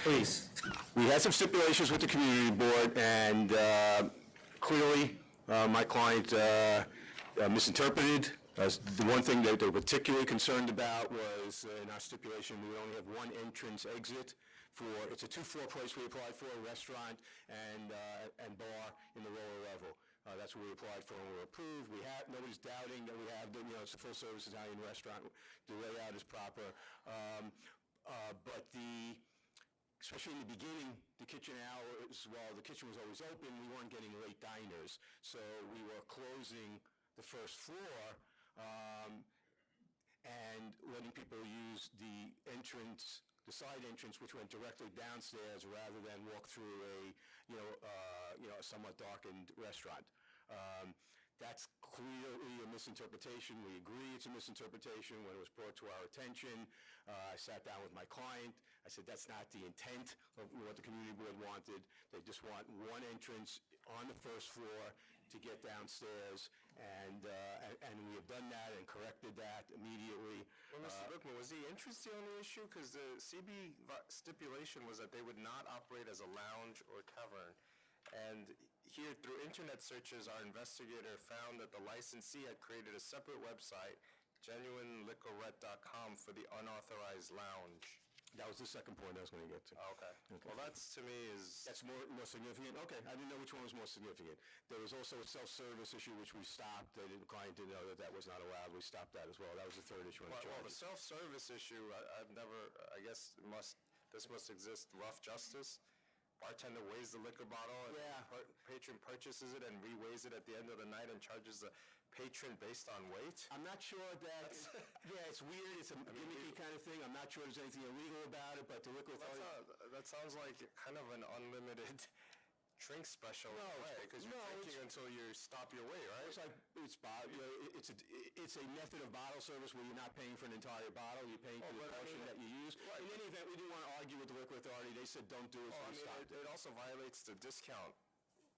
Please. We had some stipulations with the community board, and clearly my client misinterpreted. The one thing that they were particularly concerned about was in our stipulation, we only have one entrance exit it's a 2-floor place we applied for, a restaurant and bar in the lower level. That's what we applied for and we were approved. Nobody's doubting that we have, it's a full-service Italian restaurant. The layout is proper. But especially in the beginning, the kitchen hours, while the kitchen was always open, we weren't getting late diners. So we were closing the first floor and letting people use the side entrance, which went directly downstairs, rather than walk through a somewhat darkened restaurant. That's clearly a misinterpretation. We agree it's a misinterpretation. When it was brought to our attention, I sat down with my client. I said, that's not the intent of what the community board wanted. They just want one entrance on the first floor to get downstairs, and we have done that and corrected that immediately. Well, Mr. Bookman, was the entrance the only issue? Because the CB stipulation was that they would not operate as a lounge or tavern. And here, through internet searches, our investigator found that the licensee had created a separate website, genuineliquorette.com, for the unauthorized lounge. That was the second point I was going to get to. Okay. Well, that's, to me, is... That's more significant? Okay, I didn't know which one was more significant. There was also a self-service issue which we stopped. The client didn't know that that was not allowed. We stopped that as well. That was the third issue on the Well, the charges. self-service issue, I've never, I guess this must exist, rough justice. Bartender weighs the liquor bottle, and patron purchases it and re-weighs it at the end of the night and charges the patron based on weight? I'm not sure that, it's weird, it's a gimmicky kind of thing. I'm not sure there's anything illegal about it, but the liquor authority... That sounds like kind of an unlimited drink special because you're drinking until you stop your weight, right? It's like, it's a method of bottle service where you're not paying for an entire bottle, you're paying for the portion that you use. In any event, we didn't want to argue with the liquor authority. They said don't do it, so we stopped. It also violates the discount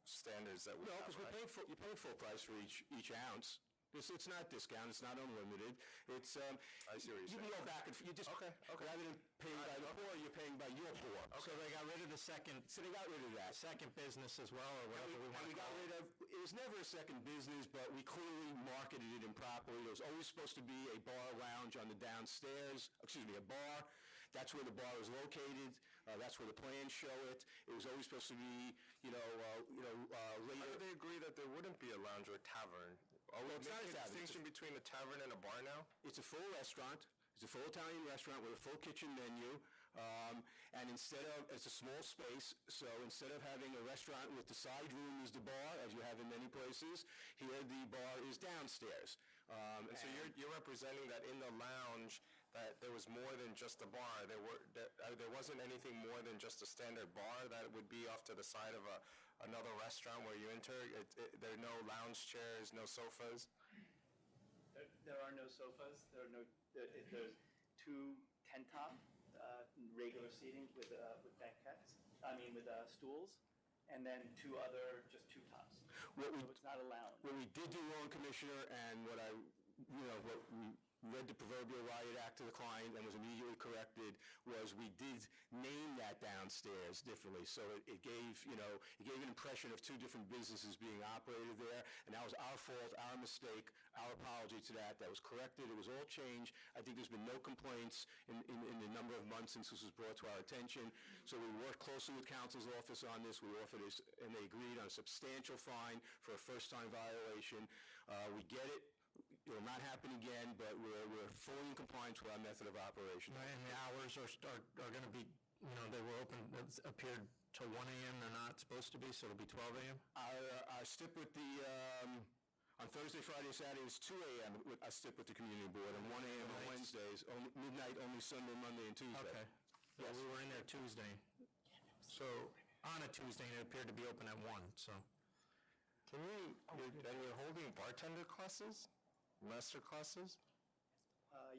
standards that we have, because you're paying full price for each ounce. It's not discount. It's not unlimited. It's I see what you're saying. You can go back and you just rather than paying by the poor, you're paying by your poor. So they got rid of the second. So they got rid of that Second business as well, or whatever we want to call it. It was never a second business, but we clearly marketed it improperly. There was always supposed to be a bar lounge on the downstairs. Excuse me, a bar. That's where the bar is located. That's where the plans show it. It was always supposed to be, later. How do they agree that there wouldn't be a lounge or a tavern? Are we making a distinction between a tavern and a bar now? It's a full restaurant. It's a full Italian restaurant with a full kitchen menu, and it's a small space, so instead of having a restaurant with the side room is the bar, as you have in many places, here the bar is downstairs. And so you're representing that in the lounge that there was more than just a bar. There wasn't anything more than just a standard bar that would be off to the side of another restaurant where you enter. There are no lounge chairs, no sofas. There are no sofas. There's two tent-top regular seating with banquettes. with stools, and then two tops. So it's not a lounge. What we did do wrong, Commissioner, and what we read the proverbial riot act to the client and was immediately corrected, was we did name that downstairs differently. So it gave an impression of two different businesses being operated there, and that was our fault, our mistake, our apology to that. That was corrected. It was all changed. I think there's been no complaints in the number of months since this was brought to our attention. So we worked closely with counsel's office on this. We offered this, and they agreed on a substantial fine for a first-time violation. We get it. It will not happen again, but we're fully in compliance with our method of operation. And the hours are going to be, they were open, it appeared till 1 a.m. They're not supposed to be, so it'll be 12 a.m.? I stick with on Thursday, Friday, Saturday, it's 2 a.m. I stick with the community board, and 1 a.m. on Wednesdays, midnight only Sunday, Monday, and Tuesday. Okay. Yes. We were in there Tuesday. So on a Tuesday, and it appeared to be open at 1, so. And you're holding bartender classes? Master classes?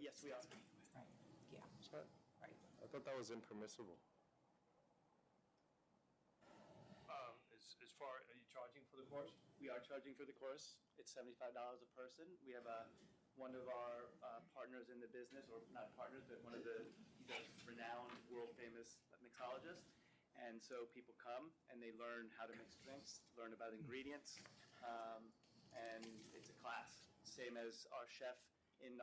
Yes, we are. Right, yeah. Right. I thought that was impermissible. As far, are you charging for the course? We are charging for the course. It's $75 a person. We have one of our partners in the business, or not partners, but one of the renowned, world-famous mixologists. And so people come and they learn how to mix drinks, learn about ingredients, and it's a class. Same as our chef in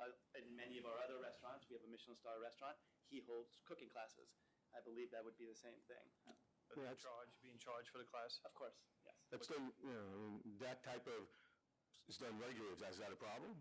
many of our other restaurants. We have a Michelin star restaurant. He holds cooking classes. I believe that would be the same thing. Being charged for the class? Of course, yes. That's done, that type of, is done regularly. Is that a problem?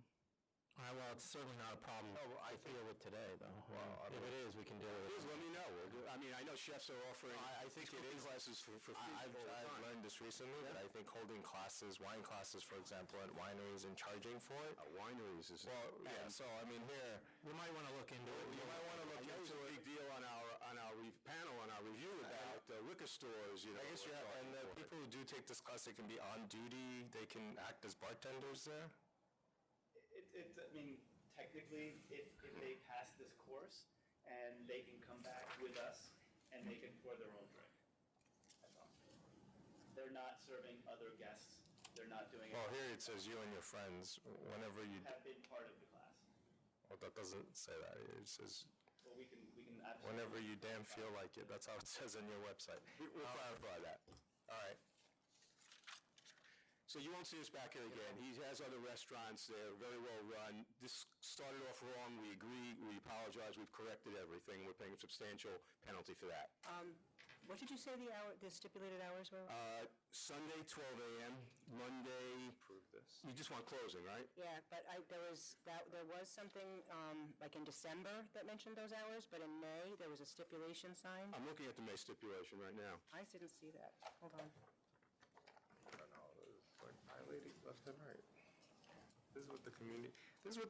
Well, it's certainly not a problem I deal with today, though. Well, if it is, we can deal with it. Please let me know. I know chefs are offering I think it is classes for free. I've learned this recently, that I think holding classes, wine classes, for example, at wineries and charging for it. Wineries is... Well, yeah, so, here... We might want to look into it. You might want to look into a big deal on our panel, on our review about liquor stores, I guess you have, and the people who do take this class, they can be on duty, they can act as bartenders there? Technically, if they pass this course, and they can come back with us, and they can pour their own drink. That's all. They're not serving other guests. They're not doing it. Well, here it says you and your friends, whenever you... Have been part of the class. Well, that doesn't say that. It says... Well, we can absolutely... Whenever you damn feel like it. That's how it says on your website. We'll clarify that. All right. So you won't see us back here again. He has other restaurants. They're very well run. This started off wrong. We agree. We apologize. We've corrected everything. We're paying a substantial penalty for that. What did you say the stipulated hours were? Sunday, 12 a.m., Monday... Approve this. You just want closing, right? Yeah, but there was something, like in December that mentioned those hours, but in May, there was a stipulation signed. I'm looking at the May stipulation right now. I didn't see that. Hold on. I don't know, it's like violating left and right. This is what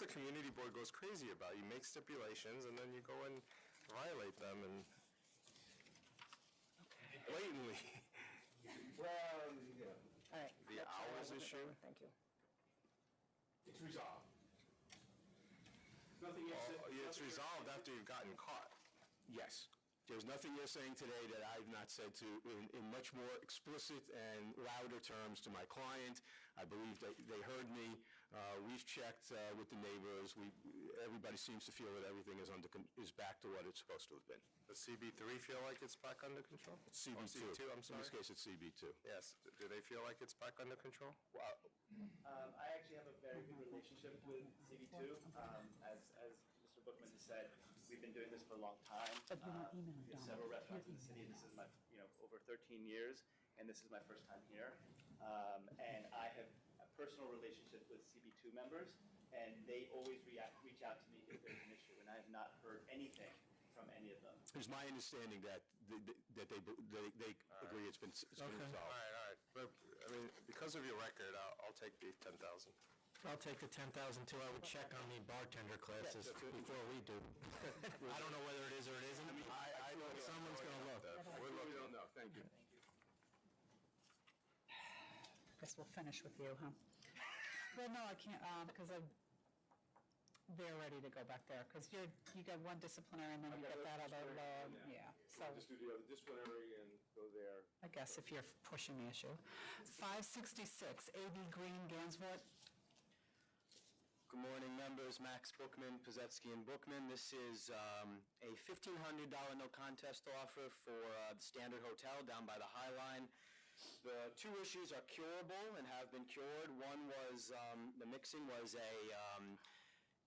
the community board goes crazy about. You make stipulations and then you go and violate them and blatantly. Well, yeah. All right. The That's all I hours wanted to issue? know. Thank you. It's resolved. Nothing else. It's resolved after you've gotten caught. Yes. There's nothing you're saying today that I've not said to in much more explicit and louder terms to my client. I believe that they heard me. We've checked with the neighbors. Everybody seems to feel that everything is back to what it's supposed to have been. Does CB3 feel like it's back under control? CB2. CB2, I'm sorry. In this case, it's CB2. Yes. Do they feel like it's back under control? I actually have a very good relationship with CB2. As Mr. Bookman has said, we've been doing this for a long time. We have several restaurants in the city. This is my, over 13 years, and this is my first time here. And I have a personal relationship with CB2 members, and they always reach out to me if there's an issue, and I have not heard anything from any of them. It's my understanding that they agree it's been resolved. All right. But, because of your record, I'll take the 10,000. I'll take the 10,000 too. I would check on the bartender classes before we do. I don't know whether it is or it isn't. I know Someone's going to look. We don't know. Thank you. Guess we'll finish with you, huh? Well, no, I can't, because they're ready to go back there, because you got one disciplinary and then you get that other, yeah. So Just do the other disciplinary and go there. I guess if you're pushing the issue. 566, A.B. Green, Gansford. Good morning, members. Max Bookman, Pazetsky and Bookman. This is a $1,500 no contest offer for the Standard Hotel down by the High Line. The two issues are curable and have been cured. One was the mixing was a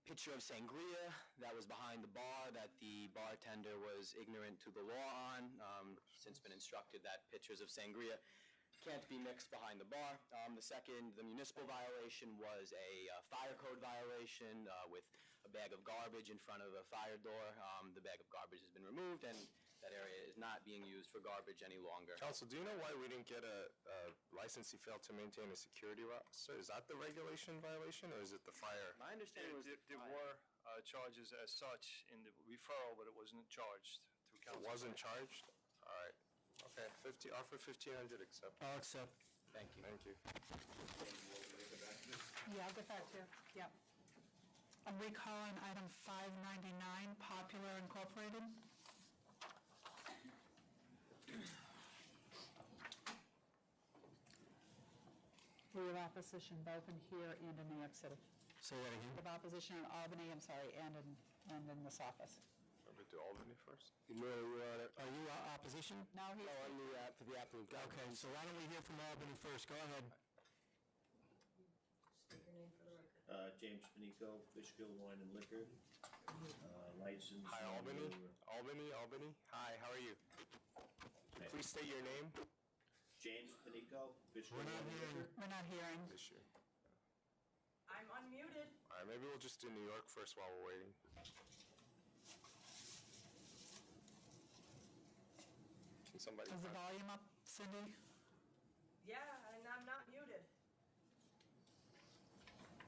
pitcher of sangria that was behind the bar that the bartender was ignorant to the law on. Since been instructed that pitchers of sangria can't be mixed behind the bar. The second, the municipal violation, was a fire code violation with a bag of garbage in front of a fire door. The bag of garbage has been removed, and that area is not being used for garbage any longer. Counsel, do you know why we didn't get a licensee failed to maintain a security roster? Is that the regulation violation, or is it the fire? My understanding was There were charges as such in the referral, but it wasn't charged through council. It wasn't charged? All right. Okay, offer 1,500, accept. I'll accept. Thank you. Thank you. Yeah, I'll get back to you. Yep. I'm recalling item 599, Popular Incorporated. We have opposition both in here and in New York City. Say that again. We have opposition in Albany, I'm sorry, and in this office. Want me to do Albany first? Are you opposition? No, he's, For the applicant. Okay, so why don't we hear from Albany first? Go ahead. James Panico, Fishkill Wine and Liquor, license. Hi, Albany. Hi, how are you? Please state your name. James Panico, Fishkill Wine and Liquor. we're not hearing. This year. I'm unmuted. All right, maybe we'll just do New York first while we're waiting. Can somebody? Is the volume up, Cindy? Yeah, and I'm not muted.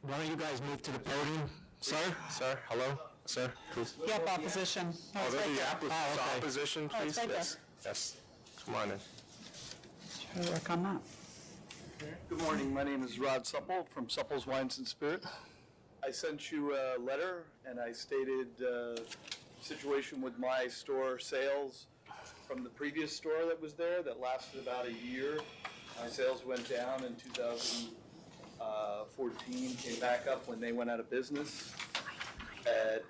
Why don't you guys move to the podium? Sir? Sir, hello? Sir, please. Yep, opposition. Oh, they're the applicants. okay. Opposition, Oh, it's please? right Yes. Yes. Come on in. Try to work on that. Good morning, my name is Rod Supple from Supple's Wines and Spirit. I sent you a letter and I stated situation with my store sales from the previous store that was there that lasted about a year. My sales went down in 2014, came back up when they went out of business at,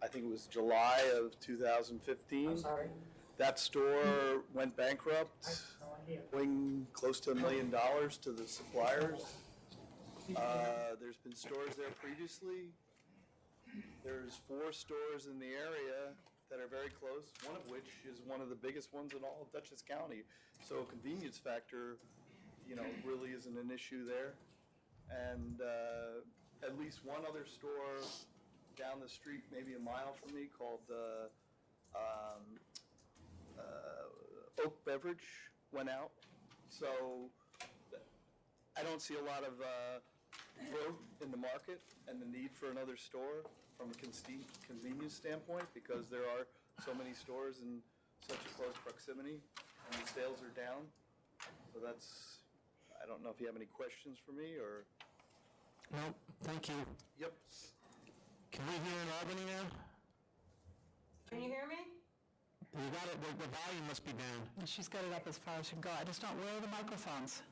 I think it was July of 2015. I'm sorry. That store went bankrupt, owing close to $1 million to the suppliers. There's been stores there previously. There's 4 stores in the area that are very close, one of which is one of the biggest ones in all of Dutchess County. So convenience factor, really isn't an issue there. And at least one other store down the street, maybe a mile from me, called Oak Beverage went out. So I don't see a lot of growth in the market and the need for another store from a convenience standpoint, because there are so many stores in such a close proximity and the sales are down. So I don't know if you have any questions for me or. No, thank you. Yep. Can we hear in Albany now? Can you hear me? You got it, the volume must be down. And she's got it up as far as she can go. I just don't, where are the microphones?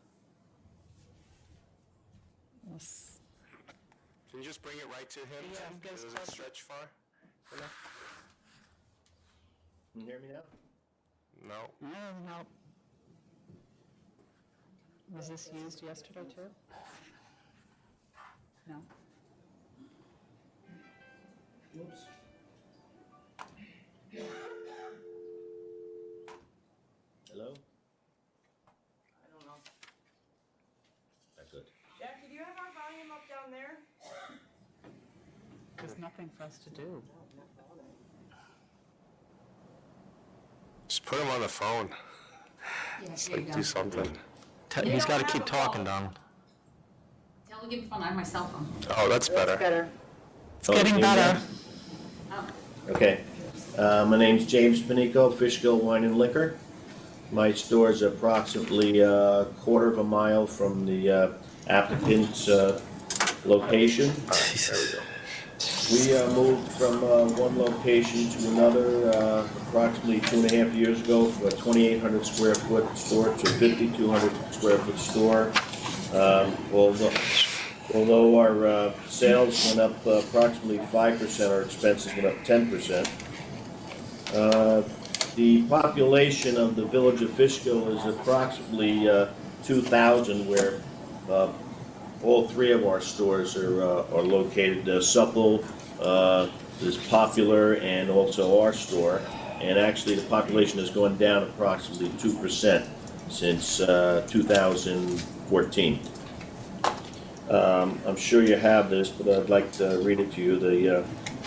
Yes. Can you just bring it right to him? Yeah, Tim? get as Does close. it stretch far enough? Can you hear me now? No. No. Was this used yesterday too? No. Whoops. Hello? I don't know. Not good. Jackie, do you have our volume up down there? There's nothing for us to do. Just put him on the phone. Just do something. He's got to keep talking, Donald. Tell him to give me the phone. I have my cell phone. Oh, that's better. It's getting better. Okay. My name's James Panico, Fishkill Wine and Liquor. My store is approximately a quarter of a mile from the applicant's location. There we go. We moved from one location to another approximately 2.5 years ago, from a 2,800 square foot store to a 5,200 square foot store. Although our sales went up approximately 5%, our expenses went up 10%. The population of the village of Fishkill is approximately 2,000, where all 3 of our stores are located. Supple is Popular, and also our store. And actually, the population has gone down approximately 2% since 2014. I'm sure you have this, but I'd like to read it to you.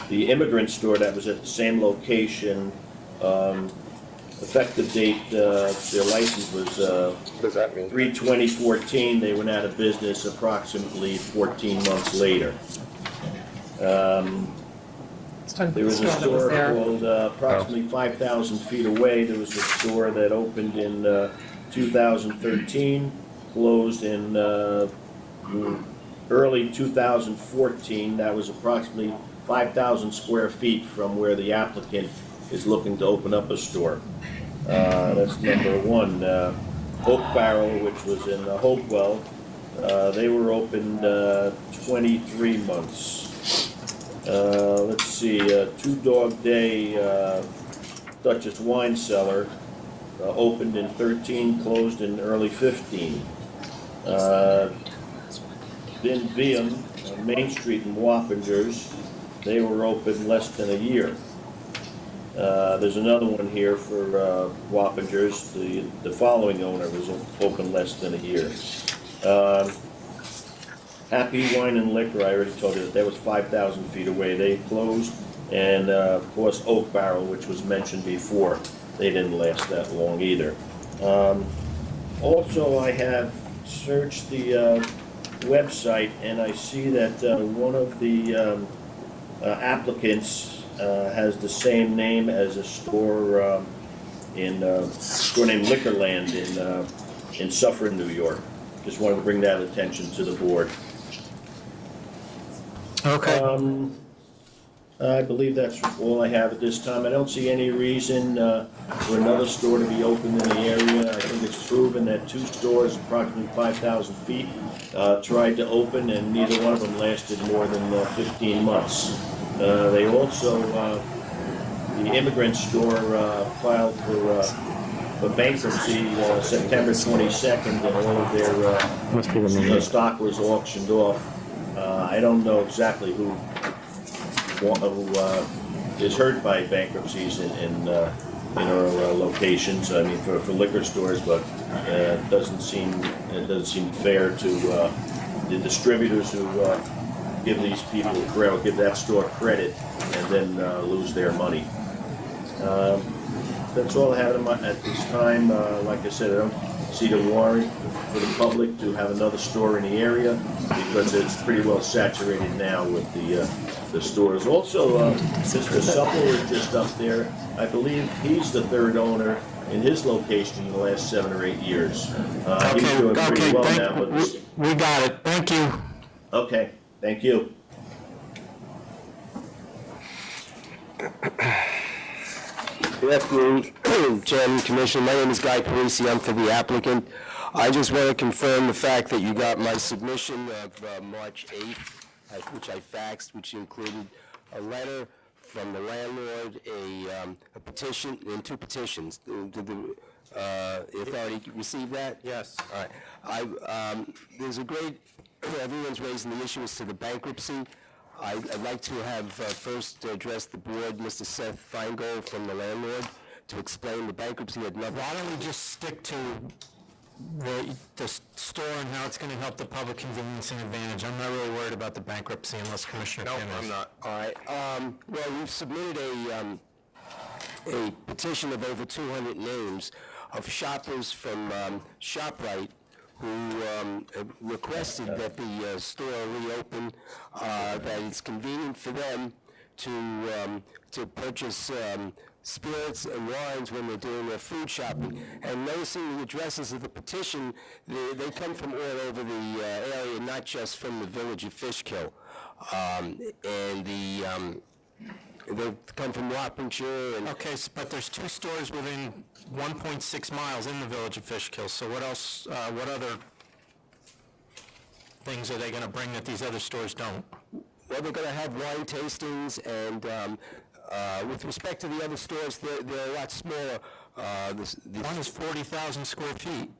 The immigrant store that was at the same location, effective date, their license was What does that mean? 3/20/14. They went out of business approximately 14 months later. There was a store called approximately 5,000 feet away. There was a store that opened in 2013, closed in early 2014. That was approximately 5,000 square feet from where the applicant is looking to open up a store. That's number 1. Oak Barrel, which was in Hopewell, they were opened 23 months. Let's see, Two Dog Day Dutchess Wine Cellar opened in 13, closed in early 15. Vin Viam, Main Street in Wappingers, they were open less than a year. There's another one here for Wappingers. The following owner was open less than a year. Happy Wine and Liquor, I already told you that was 5,000 feet away. They closed. And of course, Oak Barrel, which was mentioned before, they didn't last that long either. Also, I have searched the website, and I see that one of the applicants has the same name as a store store named Liquorland in Suffern, New York. Just wanted to bring that attention to the board. Okay. I believe that's all I have at this time. I don't see any reason for another store to be opened in the area. I think it's proven that 2 stores, approximately 5,000 feet, tried to open, and neither one of them lasted more than 15 months. They also the immigrant store filed for bankruptcy September 22nd, and all of their stock was auctioned off. I don't know exactly who is hurt by bankruptcies in our locations. I mean, for liquor stores, but it doesn't seem fair to the distributors who give these people credit, give that store credit, and then lose their money. That's all I have at this time. Like I said, I don't see the warrant for the public to have another store in the area because it's pretty well saturated now with the stores. Also, Mr. Supple is just up there. I believe he's the third owner in his location in the last 7 or 8 years. He's doing pretty well now. But we got it. Thank you. Okay, thank you. Good afternoon, Chairman, Commissioner. My name is Guy Parisi. I'm for the applicant. I just want to confirm the fact that you got my submission of March 8th, which I faxed, which included a letter from the landlord, a petition, and 2 petitions. Did the authority receive that? Yes. All right. There's a great, everyone's raising the issue as to the bankruptcy. I'd like to have first address the board, Mr. Seth Feingold from the landlord, to explain the bankruptcy. Why don't we just stick to the store and how it's going to help the public convenience and advantage? I'm not really worried about the bankruptcy unless Commissioner Kim is. I'm not. All right. Well, we've submitted a petition of over 200 names of shoppers from ShopRite who requested that the store reopen, that it's convenient for them to purchase spirits and wines when they're doing their food shopping. And noticing the addresses of the petition, they come from all over the area, not just from the village of Fishkill. They come from Wappingshire. Okay, but there's 2 stores within 1.6 miles in the village of Fishkill. So what else? What other things are they going to bring that these other stores don't? Well, they're going to have wine tastings, and with respect to the other stores, they're a lot smaller. One is 40,000 square feet.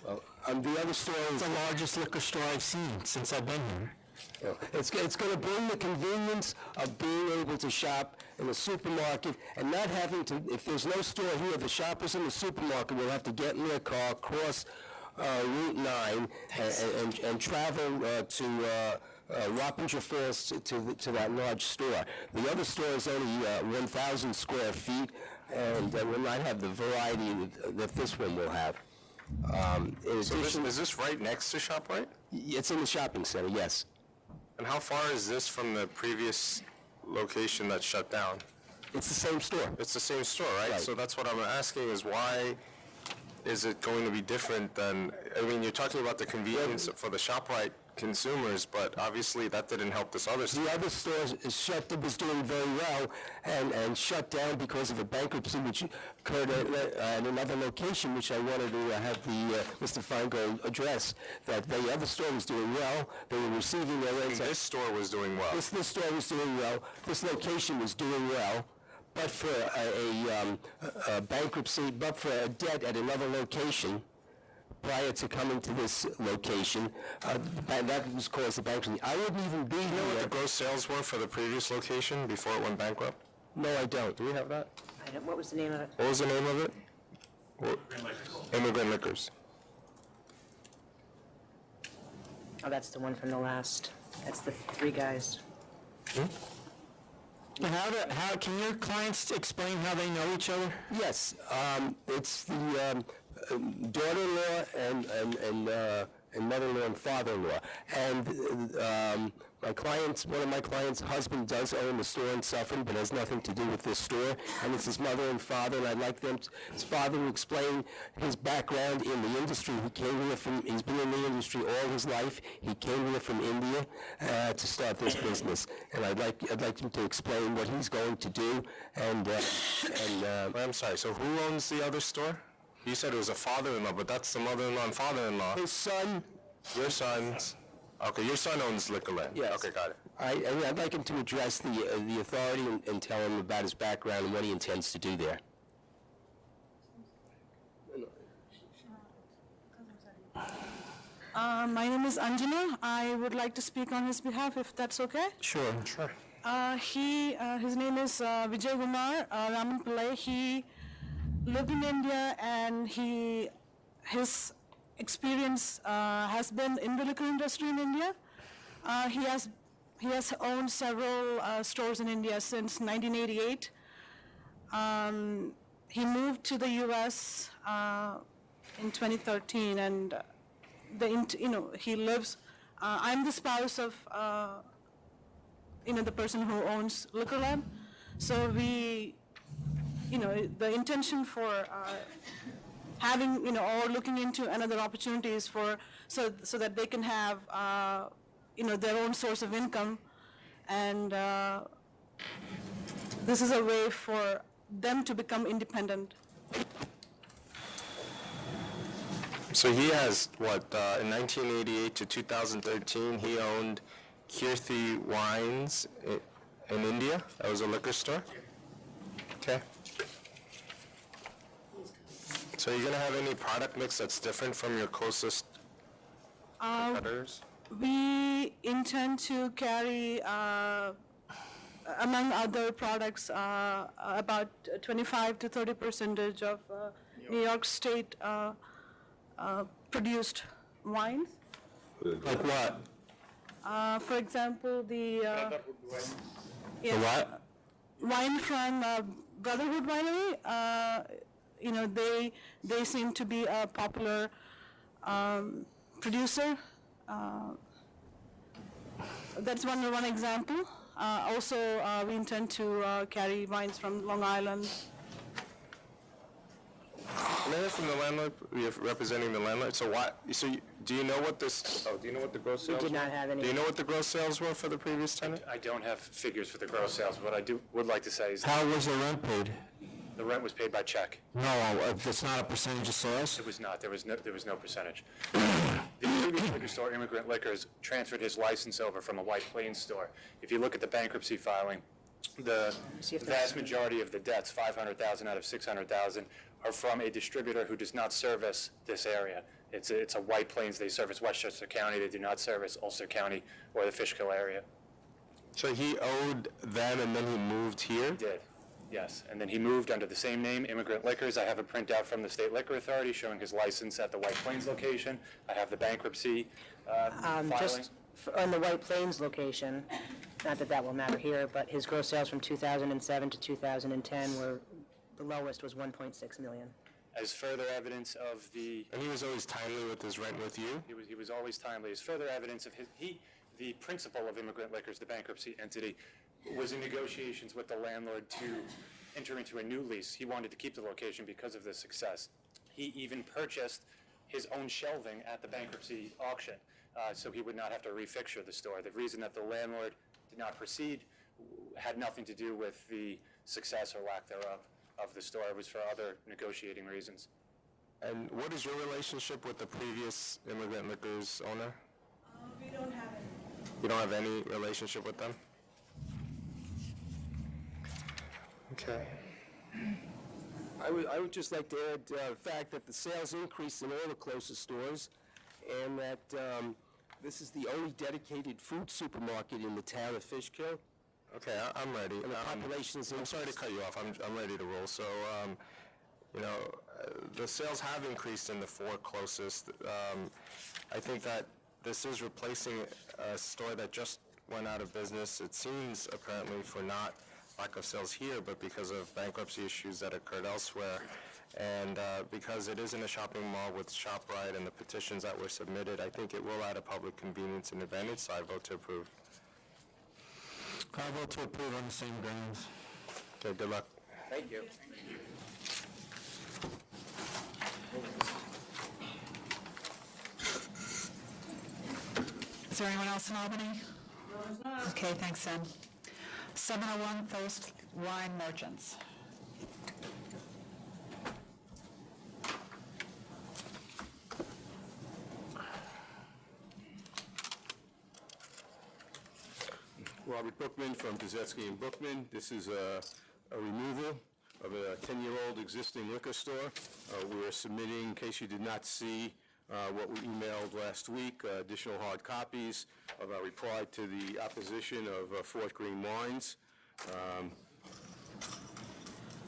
The other store is the largest liquor store I've seen since I've been here. It's going to bring the convenience of being able to shop in a supermarket and not having to, if there's no store here, the shoppers in the supermarket will have to get in their car, cross Route 9, and travel to Wappingshire Falls to that large store. The other store is only 1,000 square feet and will not have the variety that this one will have. Is this right next to ShopRite? It's in the shopping center, yes. And how far is this from the previous location that shut down? It's the same store. It's the same store, right? So that's what I'm asking is why is it going to be different than, I mean, you're talking about the convenience for the ShopRite consumers, but obviously that didn't help this other store. The other store was doing very well and shut down because of a bankruptcy which occurred at another location, which I wanted to have Mr. Feingold address, that the other store was doing well, they were receiving their rents. This store was doing well. This store was doing well, this location was doing well, but for a bankruptcy, but for a debt at another location, prior to coming to this location, that was caused the bankruptcy. I wouldn't even be here. You know what the gross sales were for the previous location before it went bankrupt? No, I don't. Do we have that? I don't, what was the name of it? What was the name of it? Immigrant Liquors. Oh, that's the one from the last, that's the 3 guys. How can your clients explain how they know each other? Yes, it's the daughter-in-law and mother-in-law and father-in-law. And one of my clients' husband does own the store in Suffolk, but has nothing to do with this store. And it's his mother and father, and I'd like his father to explain his background in the industry. He's been in the industry all his life. He came here from India to start this business. And I'd like him to explain what he's going to do. I'm sorry, so who owns the other store? You said it was a father-in-law, but that's the mother-in-law and father-in-law. His son. Your sons. Okay, your son owns Liquorland? Yes. Okay, got it. I'd like him to address the authority and tell him about his background and what he intends to do there. My name is Anjana. I would like to speak on his behalf, if that's okay. Sure. Sure. His name is Vijay Kumar Raman Pillai. He lived in India, and his experience has been in the liquor industry in India. He has owned several stores in India since 1988. He moved to the U.S. In 2013, and he lives. I'm the spouse of the person who owns Liquorland. So we, the intention for having, or looking into another opportunities so that they can have, their own source of income, and this is a way for them to become independent. So he has, in 1988 to 2013, he owned Kirthi Wines in India? That was a liquor store? Okay. So are you going to have any product mix that's different from your closest competitors? We intend to carry, among other products, about 25 to 30% of New York State produced wines. Like what? For example, the what? wine from Brotherhood Winery. They seem to be a popular producer. That's one example. Also, we intend to carry wines from Long Island. Can I hear from the landlord? You're representing the landlord. So do you know what this? Oh, do you know what the gross sales? We did not have any. Do you know what the gross sales were for the previous tenant? I don't have figures for the gross sales, but what I would like to say is How was the rent paid? the rent was paid by check. No, it's not a percentage of sales? It was not. There was no percentage. The previous liquor store, Immigrant Liquors, transferred his license over from a White Plains store. If you look at the bankruptcy filing, the vast majority of the debts, $500,000 out of $600,000, are from a distributor who does not service this area. It's a White Plains. They service Westchester County. They do not service Ulster County or the Fishkill area. So he owed them and then he moved here? He did, yes. And then he moved under the same name, Immigrant Liquors. I have a printout from the State Liquor Authority showing his license at the White Plains location. I have the bankruptcy filing. Just on the White Plains location, not that will matter here, but his gross sales from 2007 to 2010 were, the lowest was 1.6 million. As further evidence of the... And he was always timely with his rent with you? He was always timely. As further evidence of the principal of Immigrant Liquors, the bankruptcy entity, was in negotiations with the landlord to enter into a new lease. He wanted to keep the location because of the success. He even purchased his own shelving at the bankruptcy auction, so he would not have to refixture the store. The reason that the landlord did not proceed had nothing to do with the success or lack thereof of the store. It was for other negotiating reasons. And what is your relationship with the previous Immigrant Liquors owner? We don't have any. You don't have any relationship with them? Okay. I would just like to add the fact that the sales increased in all the closest stores, and that this is the only dedicated food supermarket in the town of Fishkill. Okay, I'm ready. And the population is I'm sorry to cut you off. I'm ready to roll. So, the sales have increased in the four closest. I think that this is replacing a store that just went out of business. It seems apparently for not lack of sales here, but because of bankruptcy issues that occurred elsewhere. And because it is in a shopping mall with ShopRite and the petitions that were submitted, I think it will add a public convenience and advantage, so I vote to approve. I vote to approve on the same grounds. Okay, good luck. Thank you. Is there anyone else in Albany? Okay, thanks, Sam. 701 Thirst Wine Merchants. Robert Bookman from Dezetsky and Bookman. This is a removal of a 10-year-old existing liquor store. We are submitting, in case you did not see what we emailed last week, additional hard copies of our reply to the opposition of Fort Greene Wines.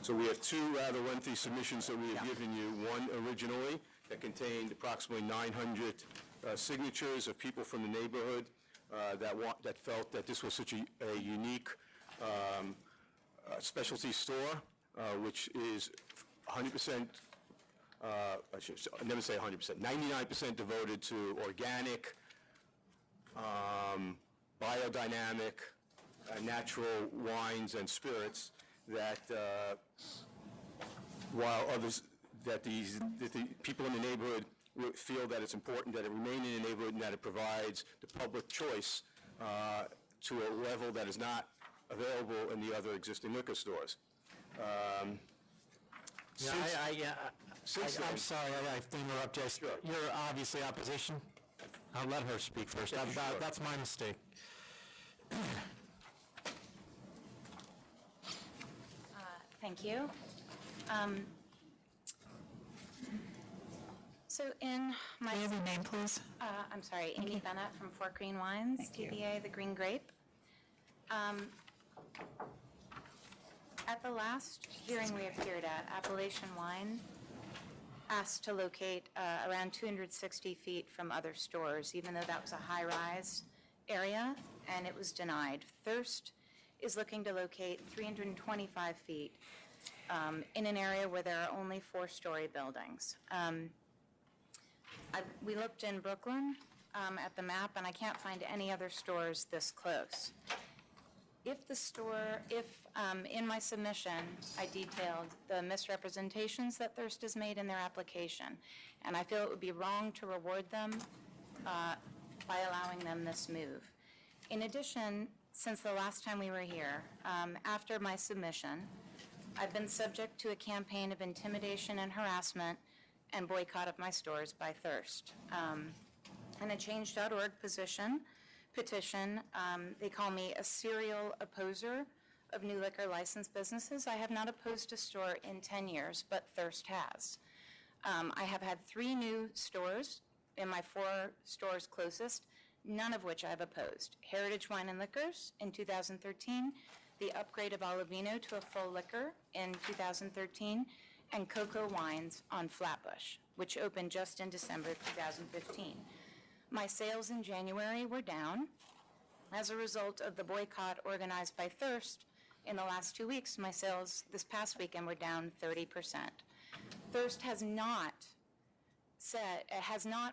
So we have two rather lengthy submissions that we have given you. One originally that contained approximately 900 signatures of people from the neighborhood that felt that this was such a unique specialty store, which is 100%, I never say 100%, 99% devoted to organic, biodynamic, natural wines and spirits that while others, that the people in the neighborhood feel that it's important that it remain in the neighborhood and that it provides the public choice to a level that is not available in the other existing liquor stores. I'm sorry, I have to interrupt you. Sure. You're obviously opposition. I'll let her speak first. That's my mistake. Thank you. So in my... May I have your name, please? I'm sorry, Amy Bennett from Fort Greene Wines, DBA The Green Grape. At the last hearing we appeared at, Appalachian Wine asked to locate around 260 feet from other stores, even though that was a high-rise area, and it was denied. Thirst is looking to locate 325 feet in an area where there are only 4-story buildings. We looked in Brooklyn at the map, and I can't find any other stores this close. If in my submission I detailed the misrepresentations that Thirst has made in their application, and I feel it would be wrong to reward them by allowing them this move. In addition, since the last time we were here, after my submission, I've been subject to a campaign of intimidation and harassment and boycott of my stores by Thirst. In a Change.org petition, they call me a serial opposer of new liquor license businesses. I have not opposed a store in 10 years, but Thirst has. I have had 3 new stores in my 4 stores closest, none of which I've opposed. Heritage Wine and Liquors in 2013, the upgrade of Olivino to a full liquor in 2013, and Cocoa Wines on Flatbush, which opened just in December 2015. My sales in January were down. As a result of the boycott organized by Thirst, in the last 2 weeks, my sales this past weekend were down 30%. Thirst has not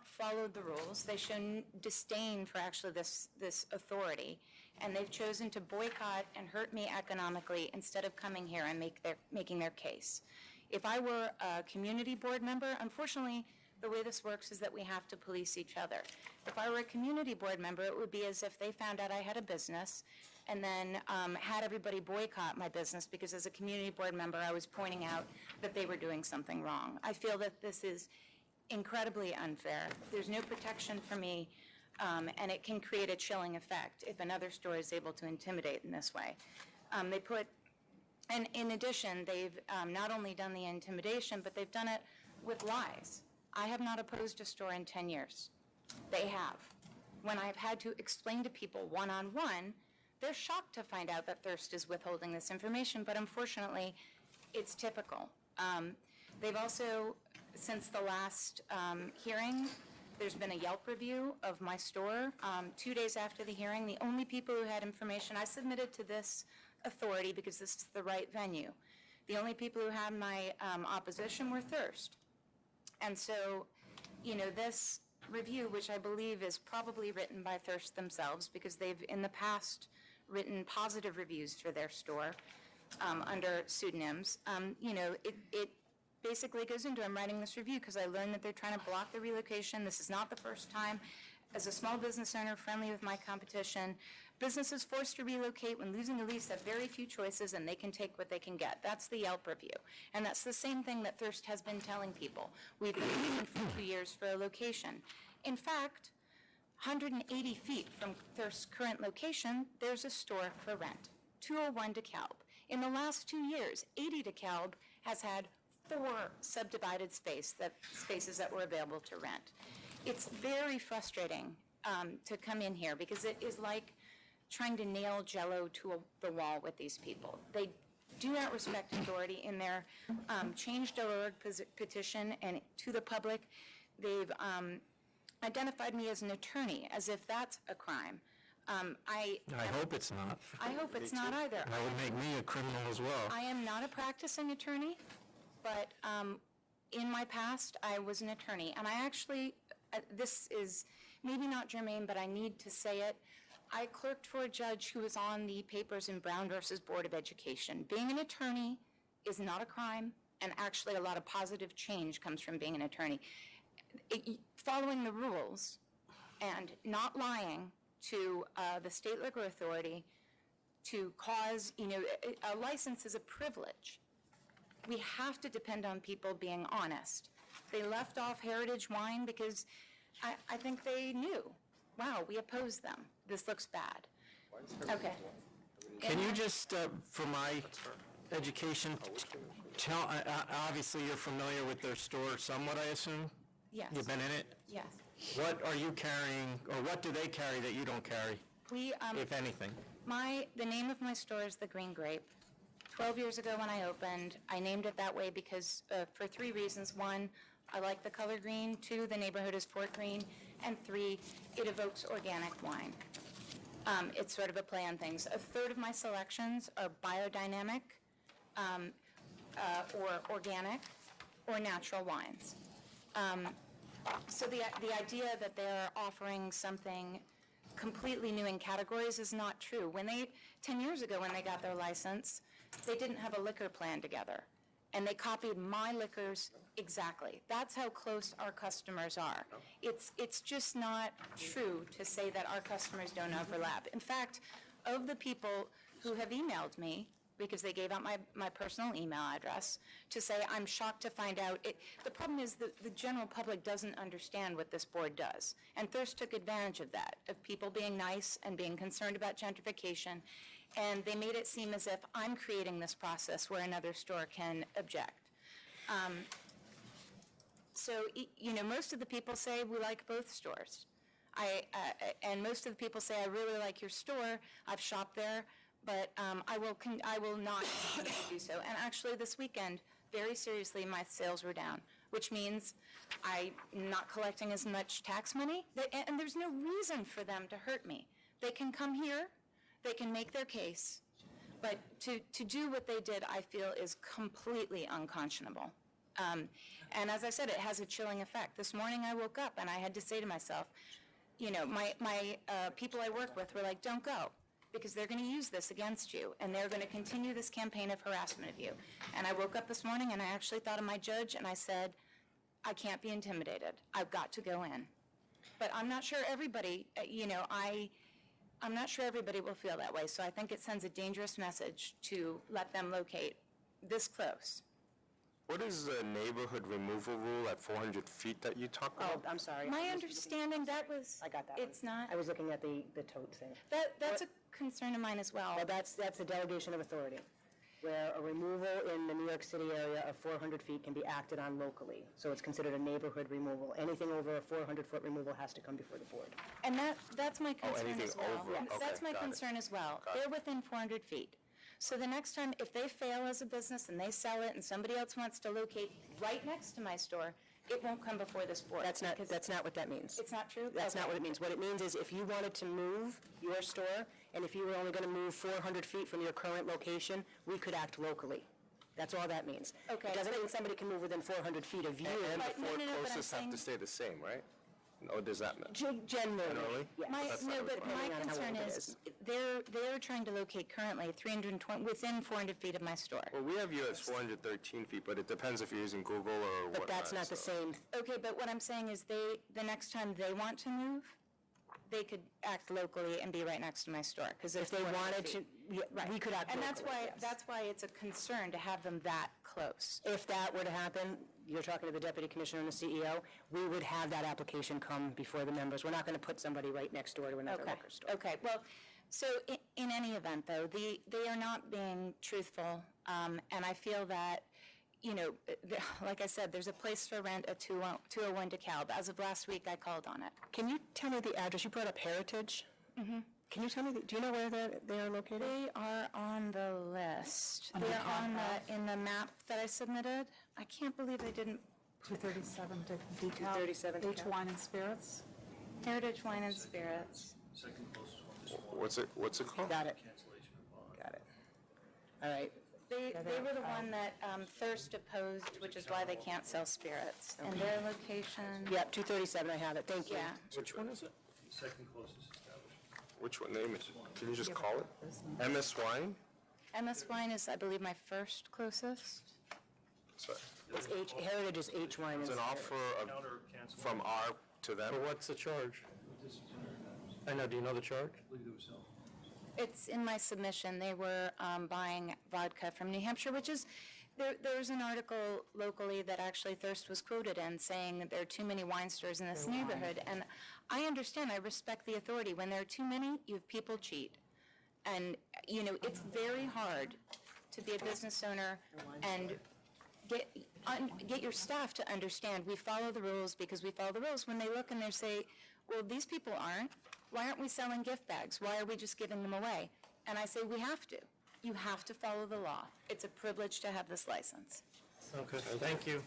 followed the rules. They show disdain for actually this authority, and they've chosen to boycott and hurt me economically instead of coming here and making their case. If I were a community board member, unfortunately, the way this works is that we have to police each other. If I were a community board member, it would be as if they found out I had a business and then had everybody boycott my business because as a community board member, I was pointing out that they were doing something wrong. I feel that this is incredibly unfair. There's no protection for me, and it can create a chilling effect if another store is able to intimidate in this way. And in addition, they've not only done the intimidation, but they've done it with lies. I have not opposed a store in 10 years. They have. When I've had to explain to people one-on-one, they're shocked to find out that Thirst is withholding this information, but unfortunately, it's typical. They've also, since the last hearing, there's been a Yelp review of my store. 2 days after the hearing, the only people who had information, I submitted to this authority because this is the right venue. The only people who had my opposition were Thirst. And so, this review, which I believe is probably written by Thirst themselves because they've in the past written positive reviews for their store under pseudonyms, it basically goes into, I'm writing this review because I learned that they're trying to block the relocation. This is not the first time. As a small business owner friendly with my competition, businesses forced to relocate when losing a lease have very few choices and they can take what they can get. That's the Yelp review. And that's the same thing that Thirst has been telling people. We've been waiting for 2 years for a location. In fact, 180 feet from current location, there's a store for rent, 201 DeKalb. In the last 2 years, 80 DeKalb has had 4 subdivided spaces that were available to rent. It's very frustrating to come in here because it is like trying to nail Jell-O to the wall with these people. They do not respect authority in their change.org petition, and to the public, they've identified me as an attorney, as if that's a crime. I hope it's not. I hope it's not either. That would make me a criminal as well. I am not a practicing attorney, but in my past, I was an attorney. And I actually, this is maybe not germane, but I need to say it. I clerked for a judge who was on the papers in Brown versus Board of Education. Being an attorney is not a crime, and actually a lot of positive change comes from being an attorney. Following the rules and not lying to the state liquor authority to cause, a license is a privilege. We have to depend on people being honest. They left off Heritage Wine because I think they knew, wow, we oppose them. This looks bad. Okay. Can you just, for my education, tell, obviously you're familiar with their store somewhat, I assume? Yes. You've been in it? Yes. What are you carrying, or what do they carry that you don't carry, if anything? The name of my store is The Green Grape. 12 years ago when I opened, I named it that way because for 3 reasons. 1, I like the color green. 2, the neighborhood is Fort Greene. And 3, it evokes organic wine. It's sort of a play on things. A third of my selections are biodynamic or organic or natural wines. So the idea that they're offering something completely new in categories is not true. 10 years ago when they got their license, they didn't have a liquor plan together. And they copied my liquors exactly. That's how close our customers are. It's just not true to say that our customers don't overlap. In fact, of the people who have emailed me, because they gave out my personal email address, to say, I'm shocked to find out. The problem is that the general public doesn't understand what this board does. And Thirst took advantage of that, of people being nice and being concerned about gentrification. And they made it seem as if I'm creating this process where another store can object. So, most of the people say we like both stores. And most of the people say, I really like your store. I've shopped there. But I will not continue to do so. And actually this weekend, very seriously, my sales were down, which means I'm not collecting as much tax money. And there's no reason for them to hurt me. They can come here, they can make their case. But to do what they did, I feel, is completely unconscionable. And as I said, it has a chilling effect. This morning I woke up and I had to say to myself, my people I work with were like, don't go, because they're going to use this against you, and they're going to continue this campaign of harassment of you. And I woke up this morning, and I actually thought of my judge, and I said, I can't be intimidated. I've got to go in. But I'm not sure everybody, I'm not sure everybody will feel that way, so I think it sends a dangerous message to let them locate this close. What is the neighborhood removal rule at 400 feet that you talked about? Oh, I'm sorry. My understanding, that was... I got that It's one. not... I was looking at the tote thing. That's a concern of mine as well. Well, that's the delegation of authority, where a removal in the New York City area of 400 feet can be acted on locally. So it's considered a neighborhood removal. Anything over a 400-foot removal has to come before the board. And that's my concern anything as well. over. Yes. Okay, That's my got it. concern as well. Got it. They're within 400 feet. So the next time, if they fail as a business and they sell it and somebody else wants to locate right next to my store, it won't come before this board. That's not what that means. It's not true? That's Okay. not what it means. What it means is if you wanted to move your store, and if you were only going to move 400 feet from your current location, we could act locally. That's all that means. Okay. It doesn't mean somebody can move within 400 feet of you. And But the no, four no, no, but I'm closest have saying- to stay the same, right? Or does that matter? Generally. Yes. That's not But my Depending on how concern old it is, they're trying to locate currently 320, within 400 feet of my store. Well, we have you as 413 feet, but it depends if you're using Google or whatnot. But that's not the so- same. Okay, but what I'm saying is the next time they want to move, they could act locally and be right next to my store. Because If they wanted to, we could act And locally, yes. that's why it's a concern to have them that close. If that were to happen, you're talking to the deputy commissioner and the CEO, we would have that application come before the members. We're not going to put somebody right next door to another liquor store. Okay, well, so in any event, though, they are not being truthful, and I feel that, you know, like I said, there's a place for rent at 201 DeKalb. As of last week, I called on it. Can you tell me the address? You brought up Heritage. Mm-hmm. Can you tell me, do you know where they are located? They are on the list. They are in the map that I submitted. I can't believe they didn't. 237 DeKalb. 237 H Wine and Spirits. Heritage Wine and Spirits. What's it called? Got it. Got it. All right. They were the one that Thirst opposed, which is why they can't sell spirits. And their location. Yep, 237, I have it. Thank you. Yeah. Which one is it? Second closest establishment. Which one? Name it. Can you just call it? MS Wine? MS Wine is, I believe, my first closest. Sorry. It's Heritage is H Wine. It's an offer from R to them. But what's the charge? I know, do you know the charge? It's in my submission. They were buying vodka from New Hampshire, which is, there's an article locally that actually Thirst was quoted in saying that there are too many wine stores in this neighborhood. And I understand, I respect the authority. When there are too many, you have people cheat. And, you know, it's very hard to be a business owner and get your staff to understand we follow the rules because we follow the rules. When they look and they say, well, these people aren't. Why aren't we selling gift bags? Why are we just giving them away? And I say, we have to. You have to follow the law. It's a privilege to have this license. Okay, thank you.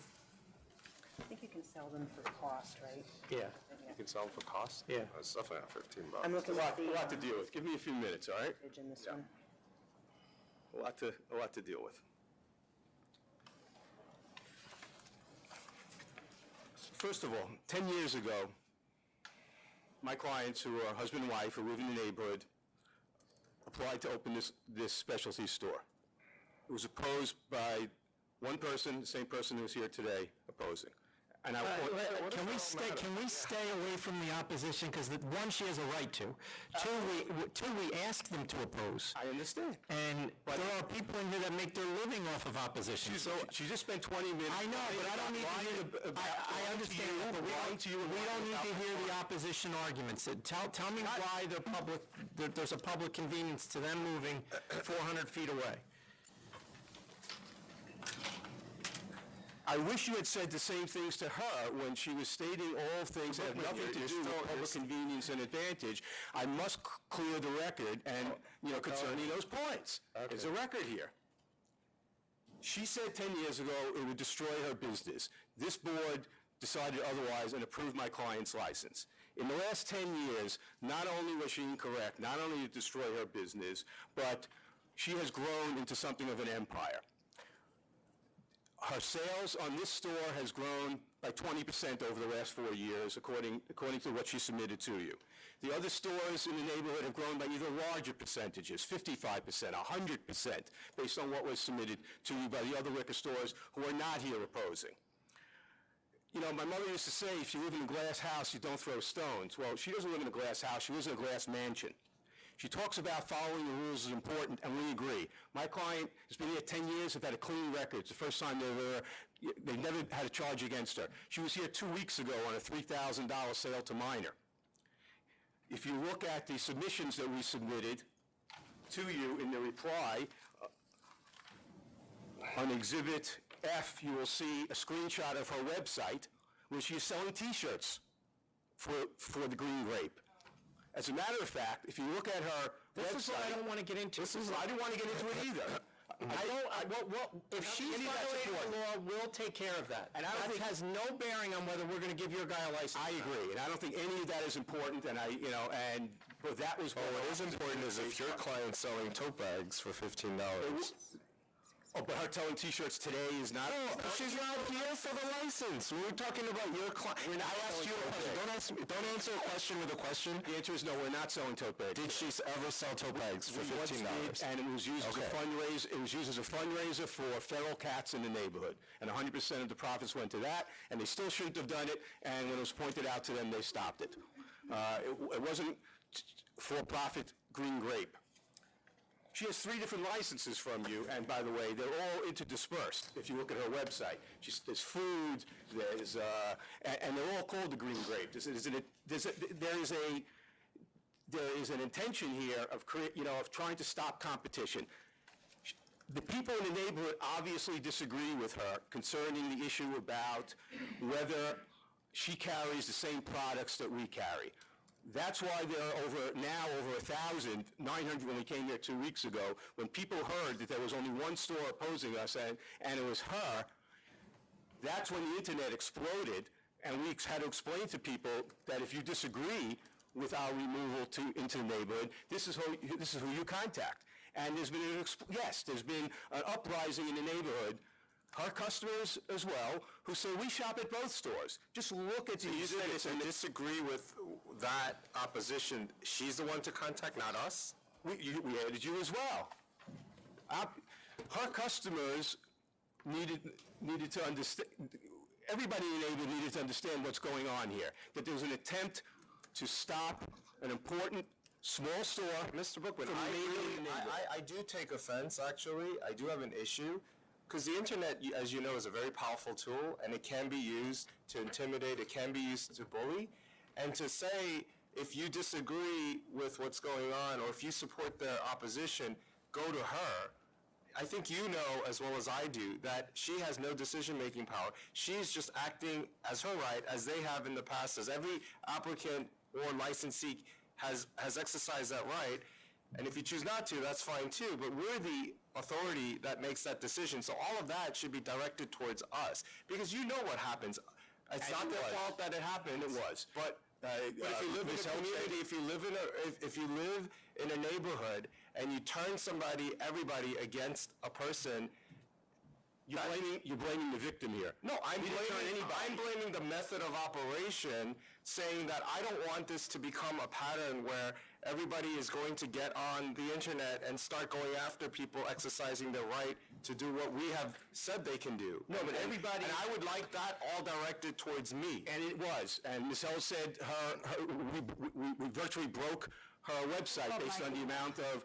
I think you can sell them for cost, right? Yeah. You can sell them for cost? Yeah. That's definitely not $15. I'm looking at the A lot to deal with. Give me a few minutes, all right? in this one. A lot to deal with. First of all, 10 years ago, my clients who are husband and wife who live in the neighborhood applied to open this specialty store. It was opposed by one person, the same person who is here today opposing. And I Can we stay away from the opposition? Because one, she has a right to. Two, we asked them to oppose. I understand. And there are people in here that make their living off of opposition. She just spent 20 minutes. I know, but I don't need to hear I understand that, but we don't need to hear the opposition arguments. Tell me why there's a public convenience to them moving 400 feet away. I wish you had said the same things to her when she was stating all things that have nothing to do with public convenience and advantage. I must clear the record and, concerning those points. There's a record here. She said 10 years ago it would destroy her business. This board decided otherwise and approved my client's license. In the last 10 years, not only was she incorrect, not only did it destroy her business, but she has grown into something of an empire. Her sales on this store has grown by 20% over the last 4 years, according to what she submitted to you. The other stores in the neighborhood have grown by even larger percentages, 55%, 100%, based on what was submitted to you by the other liquor stores who are not here opposing. You know, my mother used to say, if you live in a glass house, you don't throw stones. Well, she doesn't live in a glass house, she lives in a glass mansion. She talks about following the rules is important, and we agree. My client has been here 10 years, have had a clean record. It's the first time they've never had a charge against her. She was here 2 weeks ago on a $3,000 sale to minor. If you look at the submissions that we submitted to you in the reply, on Exhibit F, you will see a screenshot of her website where she is selling T-shirts for the Green Grape. As a matter of fact, if you look at her website... This is what I don't want to get into. I don't want to get into it either. If she's violating the law, we'll take care of that. And that has no bearing on whether we're going to give your guy a license. I agree, and I don't think any of that is important, but that was... what is important is if your client's selling tote bags for $15. Oh, but her telling T-shirts today is not... No, she's not here for the license. We were talking about your client. I asked you a question. Don't answer a question with a question. The answer is no, we're not selling tote bags. Did she ever sell tote bags for $15? And it was used as a fundraiser. It was used as a fundraiser for feral cats in the neighborhood. And 100% of the profits went to that, and they still shouldn't have done it, and when it was pointed out to them, they stopped it. It wasn't for-profit Green Grape. She has 3 different licenses from you, and by the way, they're all interdispersed. If you look at her website, there's food, there's and they're all called the Green Grape. There is an intention here of of trying to stop competition. The people in the neighborhood obviously disagree with her concerning the issue about whether she carries the same products that we carry. That's why there are over 1,000, 900 when we came here 2 weeks ago, when people heard that there was only one store opposing us and it was her. That's when the internet exploded, and we had to explain to people that if you disagree with our removal into the neighborhood, this is who you contact. And there's been there's been an uprising in the neighborhood, our customers as well, who say we shop at both stores. Just look at the You said if you disagree with that opposition, she's the one to contact, not us? We added you as well. Her customers needed to understand, everybody in the neighborhood needed to understand what's going on here, that there was an attempt to stop an important small store. Mr. Bookman, from remaining in the neighborhood. I do take offense, actually. I do have an issue. Because the internet, as you know, is a very powerful tool, and it can be used to intimidate, it can be used to bully. And to say, if you disagree with what's going on, or if you support their opposition, go to her. I think you know, as well as I do, that she has no decision-making power. She's just acting as her right, as they have in the past, as every applicant or licensee has exercised that right. And if you choose not to, that's fine too, but we're the authority that makes that decision. So all of that should be directed towards us, because you know what happens. It's not their fault that it happened. It was. But if you live in a community, if you live in a neighborhood and you turn everybody against a person, you're blaming the victim here. No, I'm blaming the method of operation, saying that I don't want this to become a pattern where everybody is going to get on the internet and start going after people exercising their right to do what we have said they can do. No, but everybody... And I would like that all directed towards me. And it was. And Ms. Ellis said we virtually broke her website based on the amount of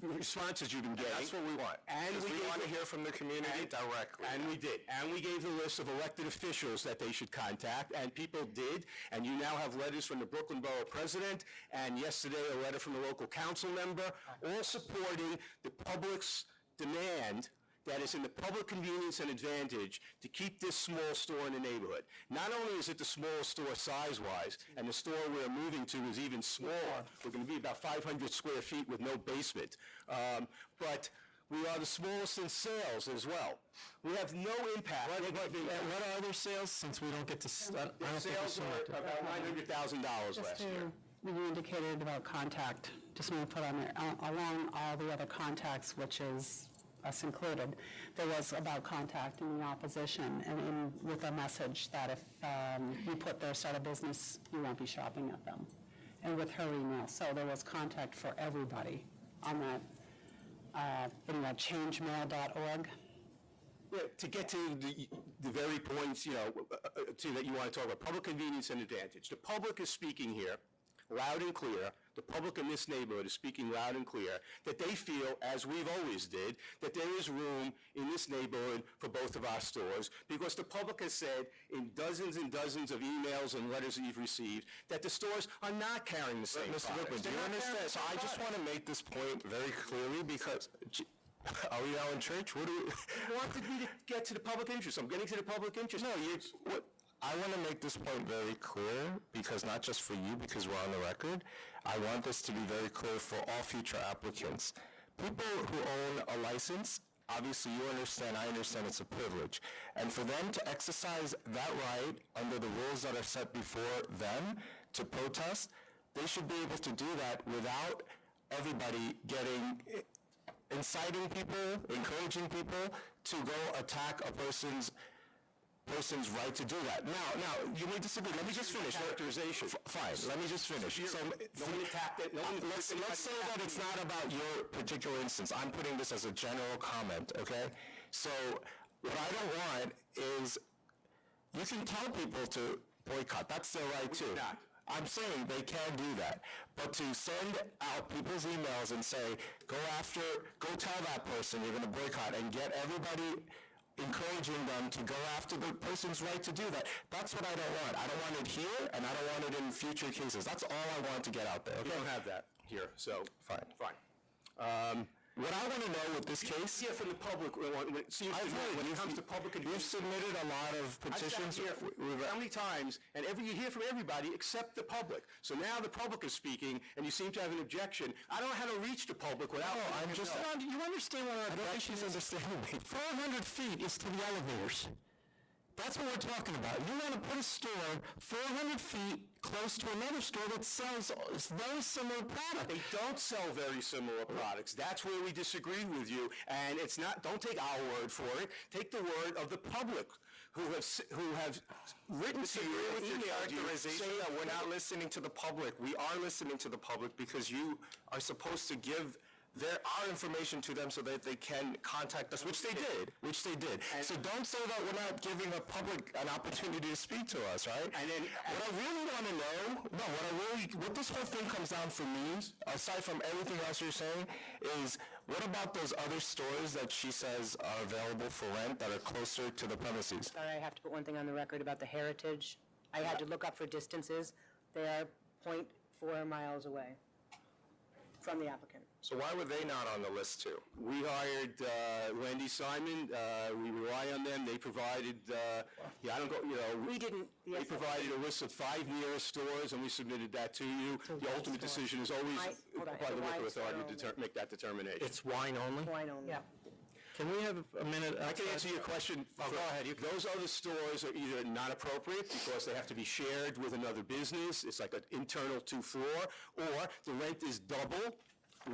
responses you've been getting. That's what we want. And we want to hear from the community directly. And we did. And we gave the list of elected officials that they should contact, and people did. And you now have letters from the Brooklyn Borough President, and yesterday a letter from the local council member, all supporting the public's demand that is in the public convenience and advantage to keep this small store in the neighborhood. Not only is it the smallest store size-wise, and the store we're moving to is even smaller. We're going to be about 500 square feet with no basement. But we are the smallest in sales as well. We have no impact. What are their sales, since we don't get to... Their sales are about $900,000 last year. When you indicated about contact, just want to put on there, along all the other contacts, which is us included, there was about contacting the opposition and with a message that if you put their start a business, you won't be shopping at them. And with her email. So there was contact for everybody on that, changemail.org. Yeah, to get to the very points, that you want to talk about, public convenience and advantage. The public is speaking here loud and clear. The public in this neighborhood is speaking loud and clear that they feel, as we've always did, that there is room in this neighborhood for both of our stores, because the public has said in dozens and dozens of emails and letters that you've received that the stores are not carrying the same Mr. products. Bookman, do you understand? So I just want to make this point very clearly, because... Are we now in church? What do we... You wanted me to get to the public interest. I'm getting to the public interest. No, I want to make this point very clear, because not just for you, because we're on the record. I want this to be very clear for all future applicants. People who own a license, obviously you understand, I understand it's a privilege. And for them to exercise that right under the rules that are set before them to protest, they should be able to do that without everybody inciting people, encouraging people to go attack a person's right to do that. Now, you may disagree. Let me just finish. Characterization. Fine. Let me just finish. So, let's say that it's not about your particular instance. I'm putting this as a general comment, okay? So, what I don't want is, you can tell people to boycott. That's their right too. I'm saying they can do that. But to send out people's emails and say, go tell that person you're going to boycott and get everybody encouraging them to go after the person's right to do that, that's what I don't want. I don't want it here, and I don't want it in future cases. That's all I want to get out there. We don't have that here, so. Fine. Fine. What I want to know with this case... Yeah, from the public, when it comes to public... We've submitted a lot of petitions. I've sat here how many times, and you hear from everybody except the public. So now the public is speaking, and you seem to have an objection. I don't know how to reach the public without... No, I'm just... You understand what our objection is? 400 feet is to the elevators. That's what we're talking about. You want to put a store 400 feet close to another store that sells very similar products. They don't sell very similar products. That's where we disagree with you. And it's not, don't take our word for it. Take the word of the public who have written to you in the characterization that we're not listening to the public. We are listening to the public because you are supposed to give our information to them so that they can contact us, which they did. So don't say that we're not giving the public an opportunity to speak to us, right? And then what I really want to know, what this whole thing comes down for me, aside from everything else you're saying, is what about those other stores that she says are available for rent that are closer to the premises? Sorry, I have to put one thing on the record about the Heritage. I had to look up for distances. They are 0.4 miles away from the applicant. So why were they not on the list too? We hired Randy Simon. We rely on them. They provided, We didn't. They provided a list of 5 nearest stores, and we submitted that to you. The ultimate decision is always by the liquor authority to make that determination. It's wine only? Wine only. Yeah. Can we have a minute? I can answer your question. Oh, go ahead. Those other stores are either not appropriate because they have to be shared with another business. It's like an internal 2-floor, or the rent is double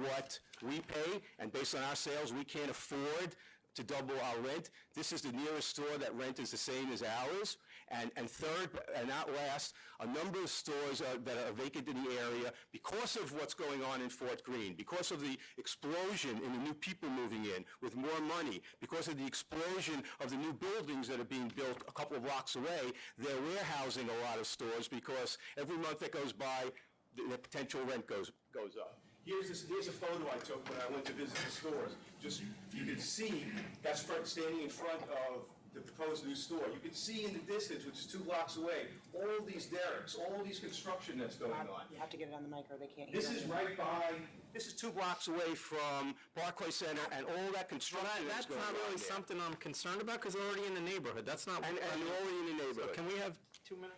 what we pay, and based on our sales, we can't afford to double our rent. This is the nearest store that rent is the same as ours. And third, and not last, a number of stores that are vacant in the area because of what's going on in Fort Greene, because of the explosion in the new people moving in with more money, because of the explosion of the new buildings that are being built a couple of blocks away. They're warehousing a lot of stores because every month that goes by, the potential rent goes up. Here's a photo I took when I went to visit the stores. Just, you can see, that's standing in front of the proposed new store. You can see in the distance, which is 2 blocks away, all these derricks, all these construction that's going on. You have to get it on the mic or they can't hear This is right by, this is 2 blocks away from Barclay Center and all that construction that's going on. That's not really something I'm concerned about because they're already in the neighborhood. That's not. And they're already in the neighborhood. So can we have 2 minutes?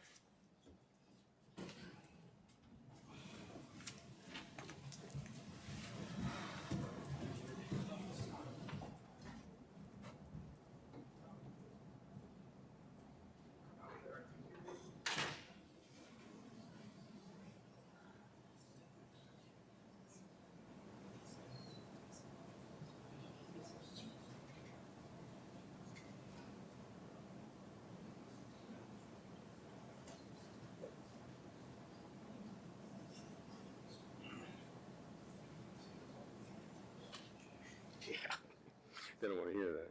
Yeah, they don't want to hear that.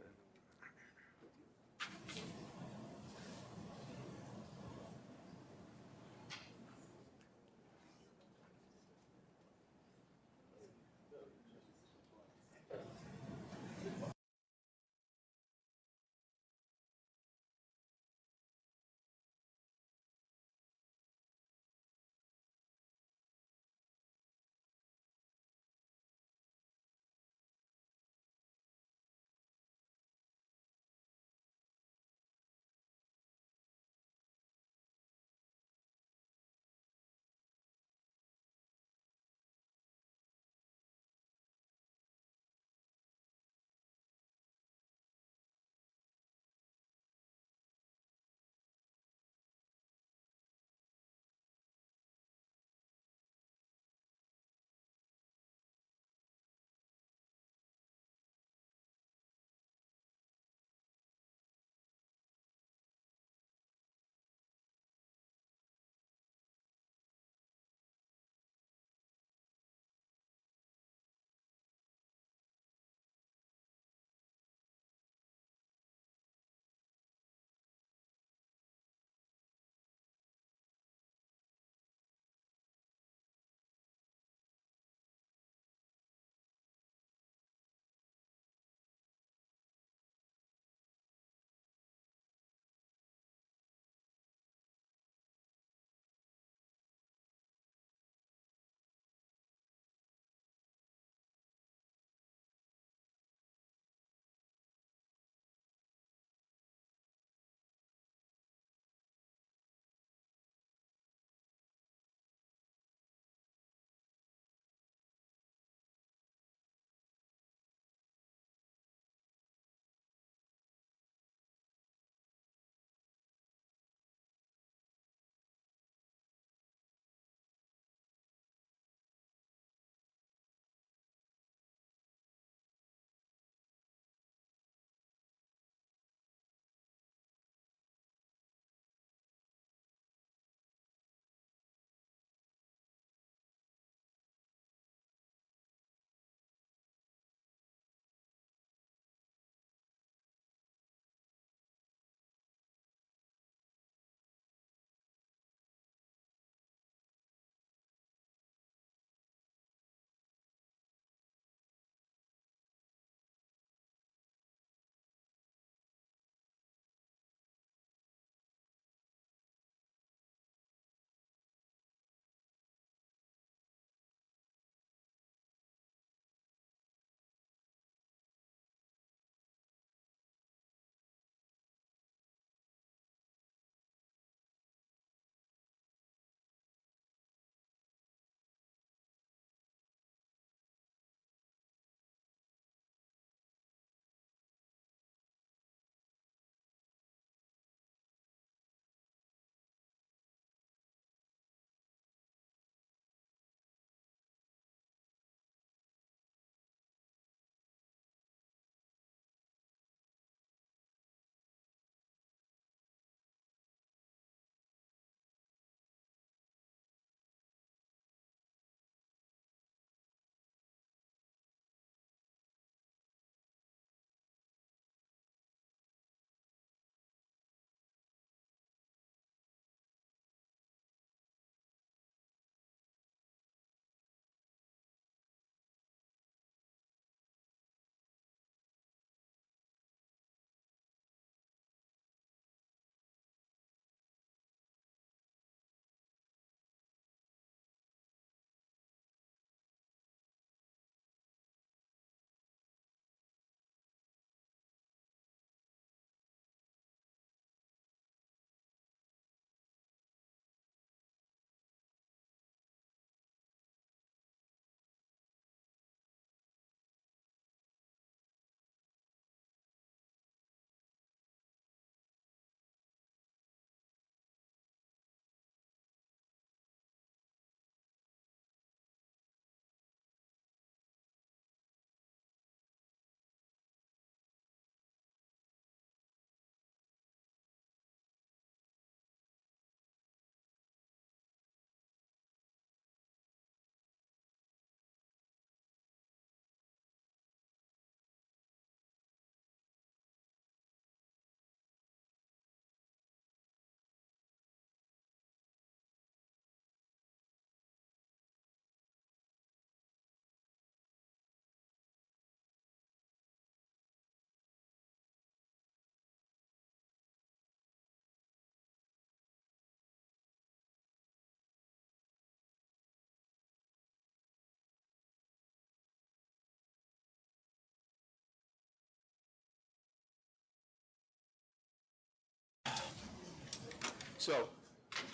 So,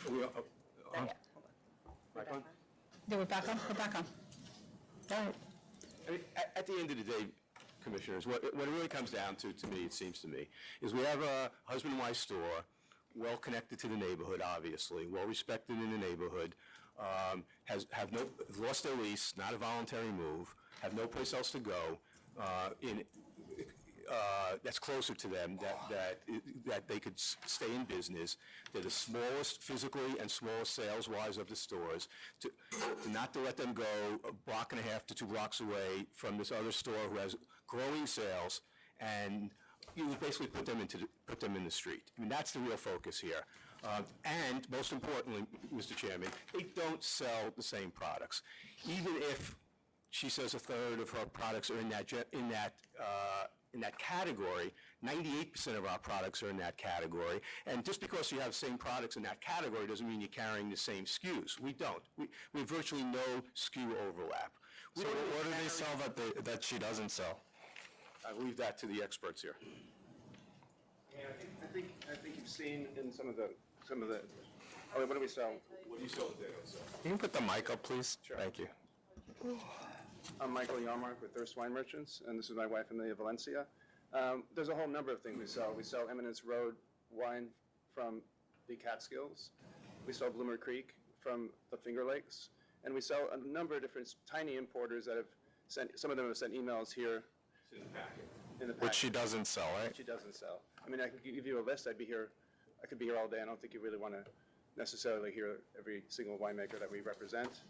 we, mic on? Yeah, we're back on, we're back on. All right. I mean, at the end of the day, Commissioners, what it really comes down to me, it seems to me, is we have a husband and wife store, well connected to the neighborhood, obviously, well respected in the neighborhood, lost their lease, not a voluntary move, have no place else to go, that's closer to them, that they could stay in business. They're the smallest physically and smallest sales-wise of the stores. To not to let them go a block and a half to 2 blocks away from this other store who has growing sales, and you basically put them in the street. I mean, that's the real focus here. And most importantly, Mr. Chairman, they don't sell the same products. Even if she says a third of her products are in that category, 98% of our products are in that category. And just because you have the same products in that category doesn't mean you're carrying the same SKUs. We don't. We have virtually no SKU overlap. So what do they sell that she doesn't sell? I leave that to the experts here. Yeah, I think you've seen in some of the. Oh, what do we sell? What do you sell today? Can you put the mic up, please? Sure. Thank you. I'm Michael Yarmark with Thirst Wine Merchants, and this is my wife, Amelia Valencia. There's a whole number of things we sell. We sell Eminence Road wine from the Catskills. We sell Bloomer Creek from the Finger Lakes. And we sell a number of different tiny importers that have sent, some of them have sent emails here. It's in the packet. Which she doesn't sell, right? She doesn't sell. I mean, I could give you a list. I could be here all day. I don't think you really want to necessarily hear every single winemaker that we represent,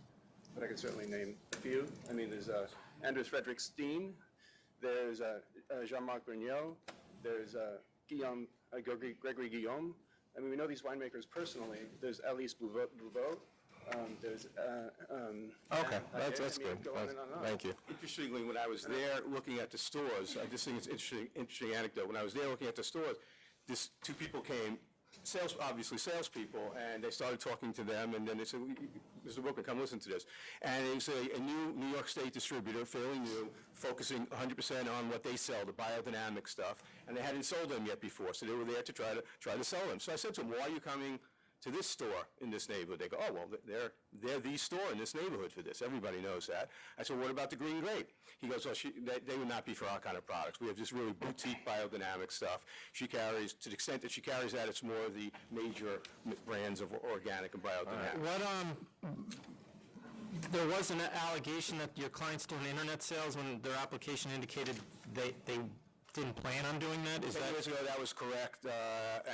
but I can certainly name a few. I mean, there's Anders Fredrik Steen, there's Jean-Marc Brignot, there's Gregory Guillaume. I mean, we know these winemakers personally. There's Alice Bouveau. There's okay, that's good. Thank you. Interestingly, when I was there looking at the stores, I just think it's interesting anecdote. When I was there looking at the stores, two people came, obviously salespeople, and they started talking to them, and then they said, Mr. Booker, come listen to this. And it was a new New York State distributor, fairly new, focusing 100% on what they sell, the biodynamic stuff, and they hadn't sold them yet before, so they were there to try to sell them. So I said to them, why are you coming to this store in this neighborhood? They go, oh, well, they're the store in this neighborhood for this. Everybody knows that. I said, what about the green grape? He goes, well, they would not be for our kind of products. We have just really boutique biodynamic stuff. She carries, to the extent that she carries that, it's more of the major brands of organic and biodynamic. There was an allegation that your clients doing internet sales when their application indicated they didn't plan on doing that? 10 years ago, that was correct,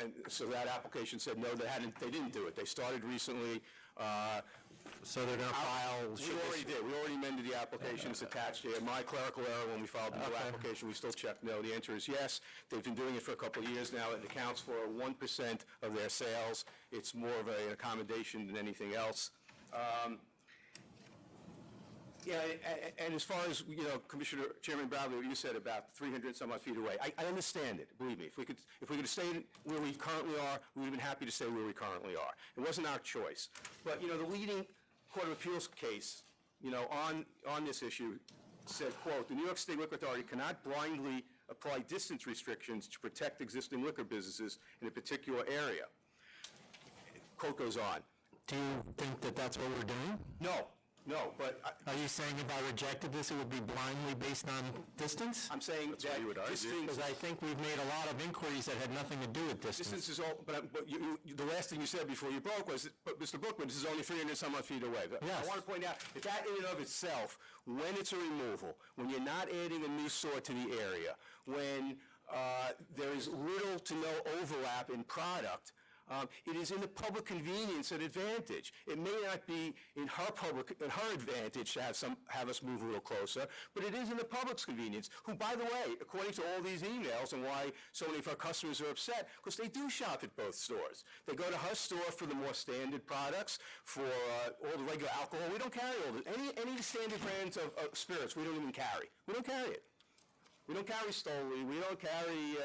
and so that application said no, they didn't do it. They started recently. So they're going to file. We already did. We already amended the application. It's attached here. My clerical error when we filed the new application, we still checked no. The answer is yes. They've been doing it for a couple of years now. It accounts for 1% of their sales. It's more of an accommodation than anything else. Yeah, and as far as, Commissioner Chairman Bradley, what you said about 300 some odd feet away, I understand it, believe me. If we could have stayed where we currently are, we would have been happy to stay where we currently are. It wasn't our choice. But, the leading Court of Appeals case, on this issue said, quote, the New York State Liquor Authority cannot blindly apply distance restrictions to protect existing liquor businesses in a particular area. Quote goes on. Do you think that that's what we're doing? No, but... Are you saying if I rejected this, it would be blindly based on distance? I'm saying that's what you would argue. Because I think we've made a lot of inquiries that had nothing to do with distance. Distance is all... But the last thing you said before you broke was, but Mr. Bookman, this is only 300 some odd feet away. Yes. I want to point out that that in and of itself, when it's a removal, when you're not adding a new store to the area, when there is little to no overlap in product, it is in the public convenience and advantage. It may not be in her advantage to have us move a little closer, but it is in the public's convenience, who, by the way, according to all these emails and why so many of our customers are upset, because they do shop at both stores. They go to her store for the more standard products, for all the regular alcohol. We don't carry all any standard brands of spirits. We don't even carry. We don't carry it. We don't carry Stoli, we don't carry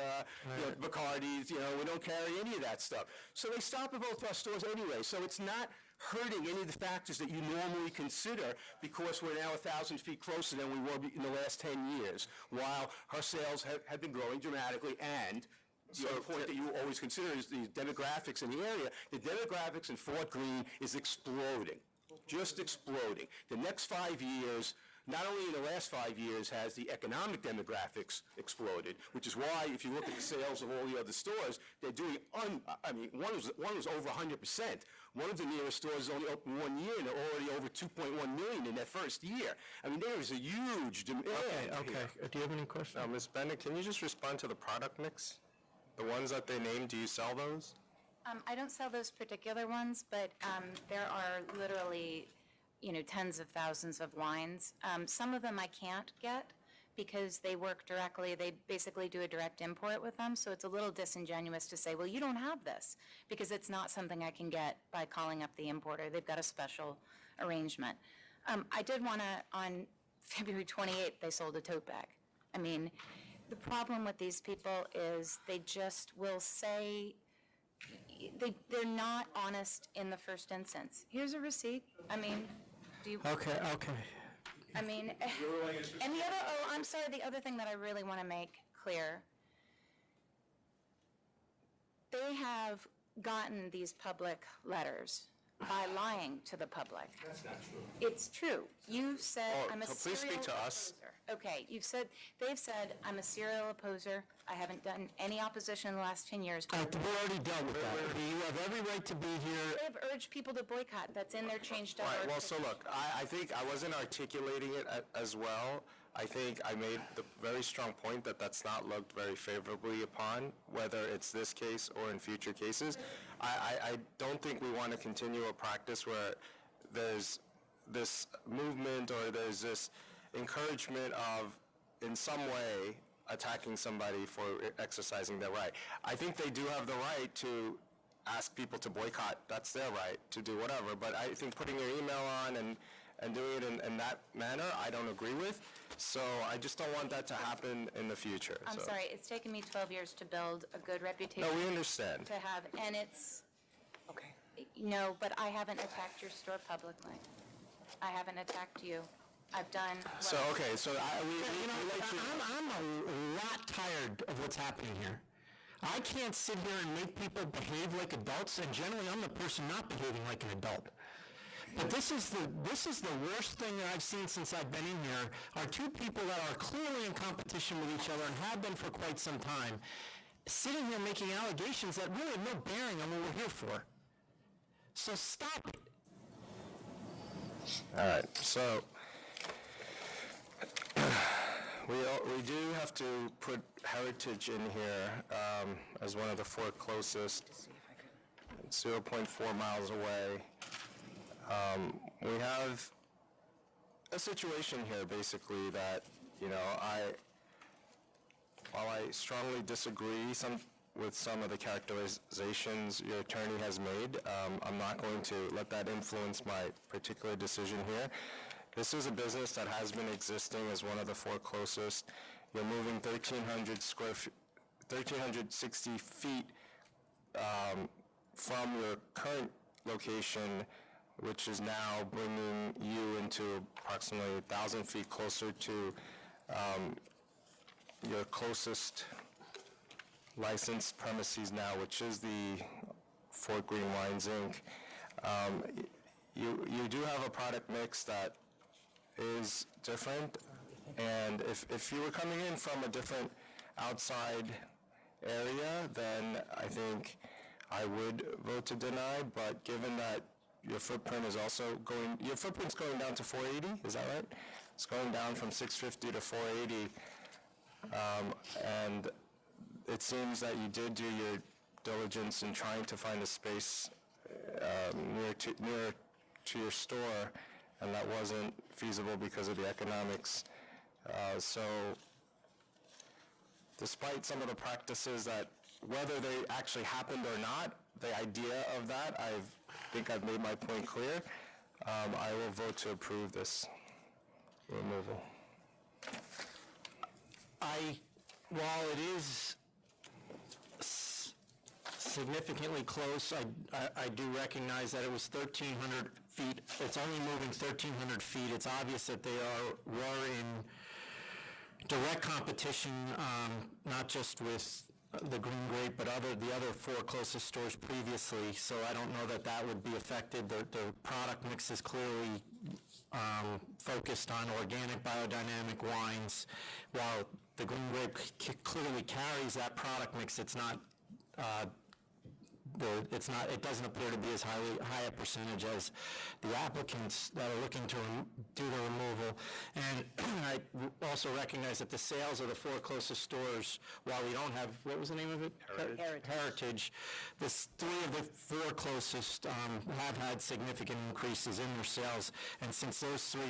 Bacardis, we don't carry any of that stuff. So they stop at both our stores anyway, so it's not hurting any of the factors that you normally consider because we're now 1,000 feet closer than we were in the last 10 years, while her sales have been growing dramatically and the other point that you always consider is the demographics in the area. The demographics in Fort Greene is exploding, just exploding. The next 5 years, not only in the last 5 years has the economic demographics exploded, which is why if you look at the sales of all the other stores, they're doing, one was over 100%. One of the nearest stores is only open 1 year, and they're already over 2.1 million in that first year. I mean, there is a huge demand. Okay. Do you have any questions? Ms. Bennett, can you just respond to the product mix? The ones that they named, do you sell those? I don't sell those particular ones, but there are literally, tens of thousands of wines. Some of them I can't get because they work directly. They basically do a direct import with them, so it's a little disingenuous to say, well, you don't have this, because it's not something I can get by calling up the importer. They've got a special arrangement. I did want to, on February 28th, they sold a tote bag. I mean, the problem with these people is they just will say, they're not honest in the first instance. Here's a receipt. I mean, do you... Okay. I mean, and I'm sorry, the other thing that I really want to make clear, they have gotten these public letters by lying to the public. That's not true. It's true. You've said I'm a so please serial speak to us. opposer. Okay, they've said I'm a serial opposer. I haven't done any opposition in the last 10 years. We already dealt with that. You have every right to be here. They've urged people to boycott. That's in their change.org. Right, well, so look, I think I wasn't articulating it as well. I think I made the very strong point that that's not looked very favorably upon, whether it's this case or in future cases. I don't think we want to continue a practice where there's this movement or there's this encouragement of, in some way, attacking somebody for exercising their right. I think they do have the right to ask people to boycott. That's their right to do whatever. But I think putting your email on and doing it in that manner, I don't agree with. So I just don't want that to happen in the future. I'm sorry, it's taken me 12 years to build a good reputation. No, we understand. To have, and it's, okay. No, but I haven't attacked your store publicly. I haven't attacked you. I've done. So, okay, so I'm a lot tired of what's happening here. I can't sit here and make people behave like adults, and generally I'm the person not behaving like an adult. But this is the worst thing that I've seen since I've been in here, are two people that are clearly in competition with each other and have been for quite some time, sitting here making allegations that really have no bearing on what we're here for. So stop it. All right, so we do have to put Heritage in here as one of the four closest. It's 0.4 miles away. We have a situation here, basically, that, while I strongly disagree with some of the characterizations your attorney has made, I'm not going to let that influence my particular decision here. This is a business that has been existing as one of the four closest. You're moving 1,360 feet from your current location, which is now bringing you into approximately 1,000 feet closer to your closest licensed premises now, which is the Fort Greene Wines, Inc. You do have a product mix that is different, and if you were coming in from a different outside area, then I think I would vote to deny, but given that your footprint is also your footprint's going down to 480, is that right? It's going down from 650 to 480, and it seems that you did do your diligence in trying to find a space near to your store, and that wasn't feasible because of the economics. So despite some of the practices that, whether they actually happened or not, the idea of that, I think I've made my point clear. I will vote to approve this removal. While it is significantly close, I do recognize that it was 1,300 feet. It's only moving 1,300 feet. It's obvious that they were in direct competition, not just with the Green Grape, but the other 4 closest stores previously, so I don't know that that would be affected. The product mix is clearly focused on organic biodynamic wines. While the Green Grape clearly carries that product mix, it's not it doesn't appear to be as high a percentage as the applicants that are looking to do the removal. And I also recognize that the sales of the 4 closest stores, while we don't have, what was the name of it? Heritage. The 3 of the 4 closest have had significant increases in their sales, and since those 3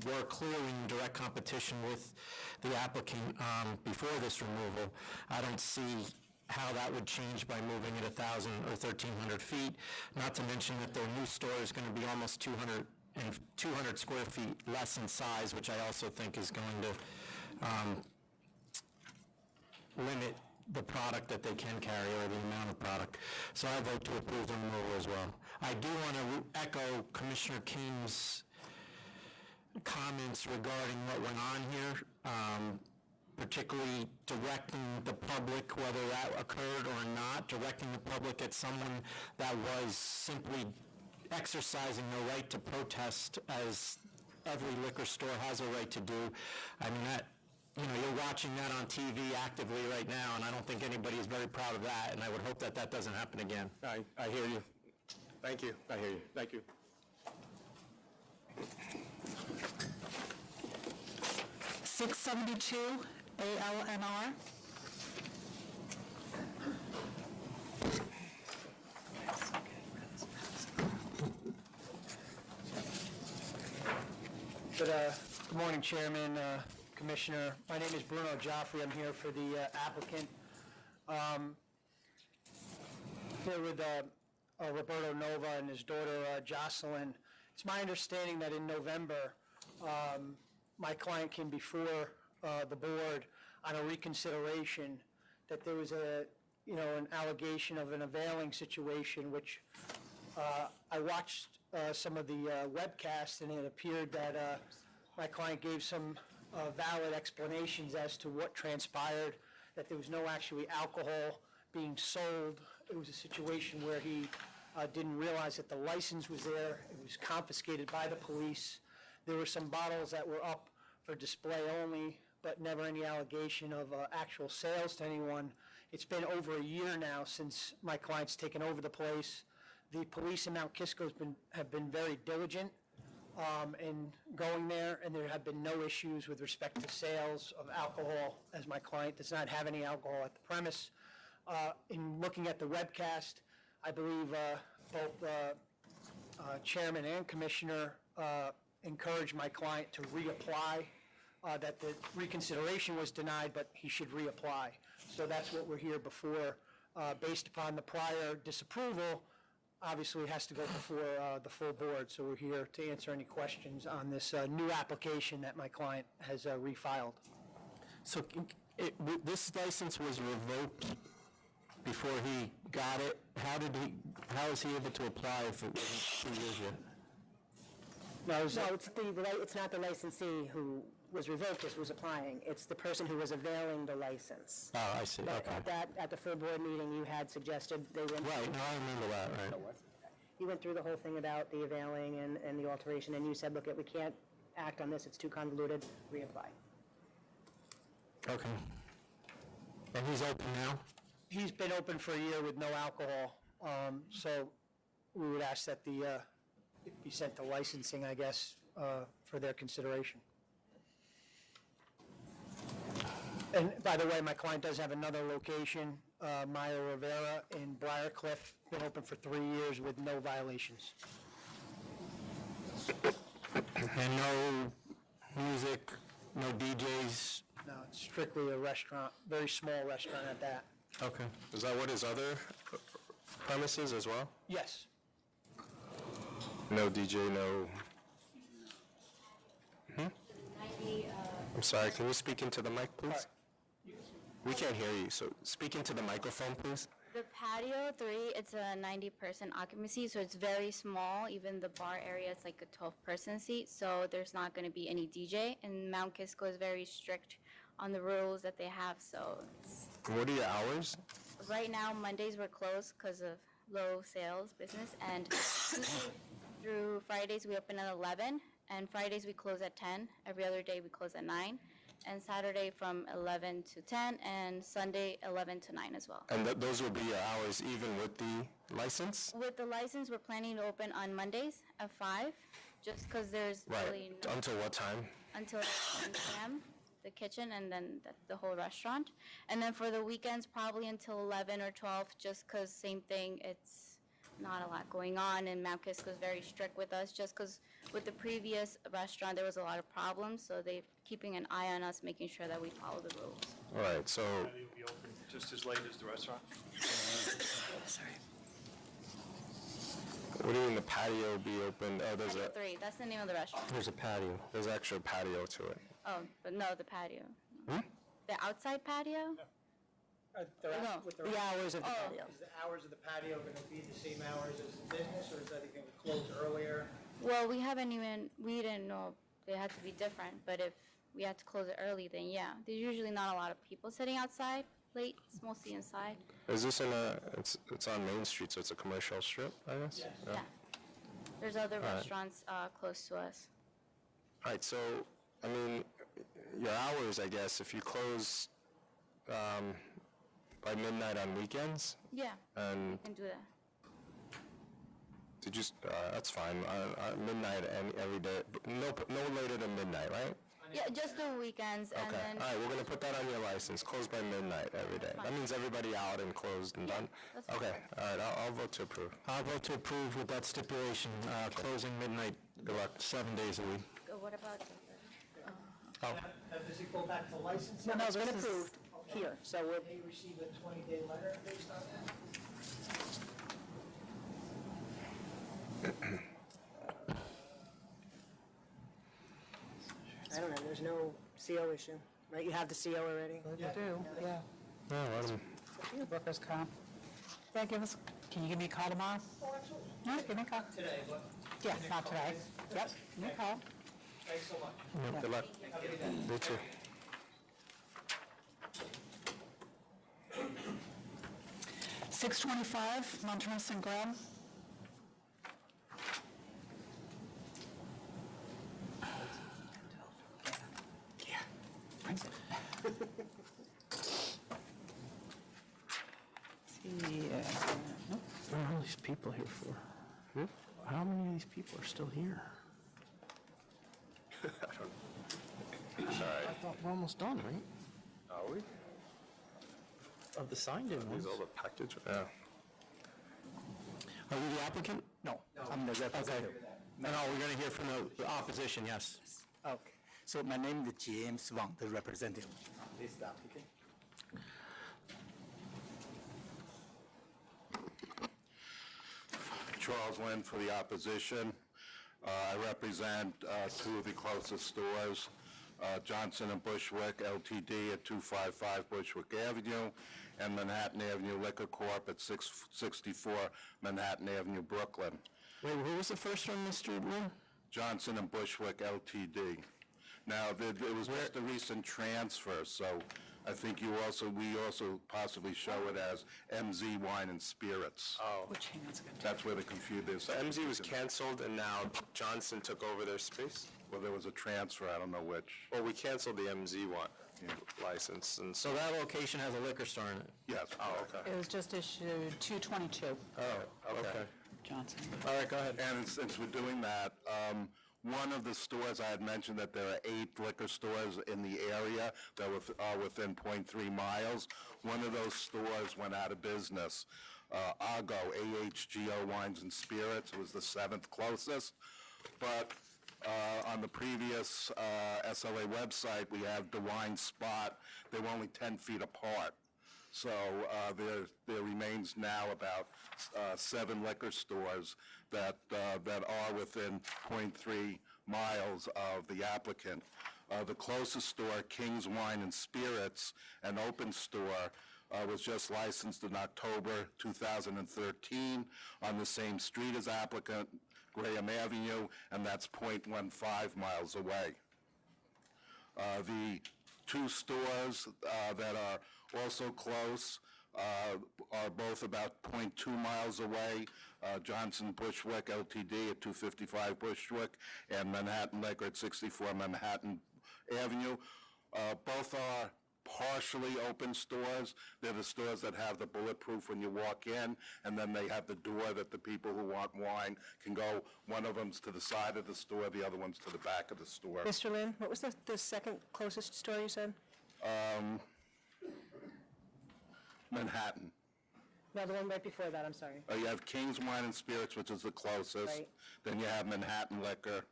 were clearly in direct competition with the applicant before this removal, I don't see how that would change by moving it 1,000 or 1,300 feet, not to mention that their new store is going to be almost 200 square feet less in size, which I also think is going to limit the product that they can carry or the amount of product. So I vote to approve the removal as well. I do want to echo Commissioner King's comments regarding what went on here. Particularly directing the public, whether that occurred or not, directing the public at someone that was simply exercising their right to protest, as every liquor store has a right to do. I mean, that, you're watching that on TV actively right now, and I don't think anybody is very proud of that, and I would hope that that doesn't happen again. I hear you. Thank you. I hear you. Thank you. $672 ALNR. Good morning, Chairman, Commissioner. My name is Bruno Joffrey. I'm here for the applicant. Here with Roberto Nova and his daughter Jocelyn. It's my understanding that in November, my client came before the board on a reconsideration, that there was an allegation of an availing situation, which I watched some of the webcasts, and it appeared that my client gave some valid explanations as to what transpired, that there was no actually alcohol being sold. It was a situation where he didn't realize that the license was there. It was confiscated by the police. There were some bottles that were up for display only, but never any allegation of actual sales to anyone. It's been over a year now since my client's taken over the place. The police in Mount Kisco have been very diligent in going there, and there have been no issues with respect to sales of alcohol, as my client does not have any alcohol at the premise. In looking at the webcast, I believe both Chairman and Commissioner encouraged my client to reapply, that the reconsideration was denied, but he should reapply. So that's what we're here before. Based upon the prior disapproval, obviously it has to go before the full board, so we're here to answer any questions on this new application that my client has refiled. So this license was revoked before he got it. How is he able to apply if it wasn't 2 years yet? No, it's not the licensee who was revoked, this was applying. It's the person who was availing the license. Oh, I see, okay. At the full board meeting, you had suggested they went. Right, no, I remember that, right. You went through the whole thing about the availing and the alteration, and you said, look, we can't act on this, it's too convoluted, reapply. Okay. And he's open now? He's been open for a year with no alcohol, so we would ask that it be sent to licensing, I guess, for their consideration. And by the way, my client does have another location, Maya Rivera in Briarcliff, been open for 3 years with no violations. And no music, no DJs? No, it's strictly a restaurant, very small restaurant at that. Okay. Is that what his other premises as well? Yes. No DJ, no... I'm sorry, can you speak into the mic, please? We can't hear you, so speak into the microphone, please. The patio 3, it's a 90% occupancy, so it's very small. Even the bar area is like a 12-person seat, so there's not going to be any DJ. And Mount Kisco is very strict on the rules that they have, so it's, What are your hours? right now, Mondays we're closed because of low sales business, and Tuesday through Fridays we open at 11, and Fridays we close at 10. Every other day we close at 9, and Saturday from 11 to 10, and Sunday 11 to 9 as well. And those will be your hours even with the license? With the license, we're planning to open on Mondays at 5, just because there's really Right. Until what time? until 10 p.m., the kitchen, and then the whole restaurant. And then for the weekends, probably until 11 or 12, just because same thing, it's not a lot going on, and Mount Kisco is very strict with us, just because with the previous restaurant, there was a lot of problems, so they're keeping an eye on us, making sure that we follow the rules. All right, so Patio will be open just as late as the restaurant? Sorry. what do you mean the patio will be open? Oh, there's Patio a 3, that's the name of the restaurant. there's a patio. There's actually a patio to it. Oh, but no, the patio. Hmm? The outside patio? No. The hours of the Oh. patio. Is the hours of the patio going to be the same hours as the business, or is anything to close earlier? Well, we didn't know they had to be different, but if we had to close it early, then yeah. There's usually not a lot of people sitting outside late, it's mostly inside. Is this it's on Main Street, so it's a commercial strip, I guess? Yes. Yeah. There's other All right. restaurants close to us. All right, so, I mean, your hours, I guess, if you close by midnight on weekends, Yeah, and we can do that. did you, that's fine, midnight every day, but no later than midnight, right? Yeah, just the weekends, and Okay, then all right, we're gonna put that on your license, closed by midnight every day. That means everybody out and closed and done? that's fine. Okay, all right, I'll vote to approve. I'll vote to approve with that stipulation, closing midnight, 7 days a week. what about Oh. Does it go back to licensing? No, it's been This is- approved here, so we'll. They receive a 20-day letter based on that? I don't know, there's no CO issue, right? You have the CO already? You do, yeah. No, let them. Workers' comp. Yeah, can you give me a call tomorrow? No, give me a call. Today, but Yeah, not today. Yep, give me a call. thanks so much. Good luck. Have a good day. You too. $6.25, Montrose and Graham. Yeah, brings it. What are all these people here for? How many of these people are still here? Sorry. I thought we're almost done, right? Are we? Of the signed-in ones. These all the package, yeah. Are you the applicant? No, I'm the representative. No, we're going to hear from the opposition, yes. Okay, so my name is James Wang, the representative. This is the applicant. Charles Lynn for the opposition. I represent two of the closest stores, Johnson and Bushwick LTD at 255 Bushwick Avenue, and Manhattan Avenue Liquor Corp. at 664 Manhattan Avenue, Brooklyn. Wait, who was the first one, Mr. Lynn? Johnson and Bushwick LTD. Now, it was just a recent transfer, so I think we also possibly show it as MZ Wine and Spirits. Oh. Which hands good? That's where the confusion is. So MZ was canceled and now Johnson took over their space? Well, there was a transfer, I don't know which. Well, we canceled the MZ one license, and So that location has a liquor store in it? Yes. Oh, okay. It was just issued 222, Oh, okay. Johnson. All right, go ahead. And since we're doing that, one of the stores, I had mentioned that there are 8 liquor stores in the area that are within 0.3 miles. One of those stores went out of business. AGO, AHGO Wines and Spirits, was the 7th closest. But on the previous SLA website, we have the Wine Spot. They were only 10 feet apart. So there remains now about 7 liquor stores that are within 0.3 miles of the applicant. The closest store, King's Wine and Spirits, an open store, was just licensed in October 2013 on the same street as applicant, Graham Avenue, and that's 0.15 miles away. The two stores that are also close are both about 0.2 miles away. Johnson Bushwick Ltd. at 255 Bushwick and Manhattan Liquor at 64 Manhattan Avenue. Both are partially open stores. They're the stores that have the bulletproof when you walk in, and then they have the door that the people who want wine can go. One of them's to the side of the store, the other one's to the back of the store. Mr. Lin, what was the second closest store you said? Manhattan. No, the one right before that, I'm sorry. You have King's Wine and Spirits, which is the closest. Right. Then you have Manhattan Liquor.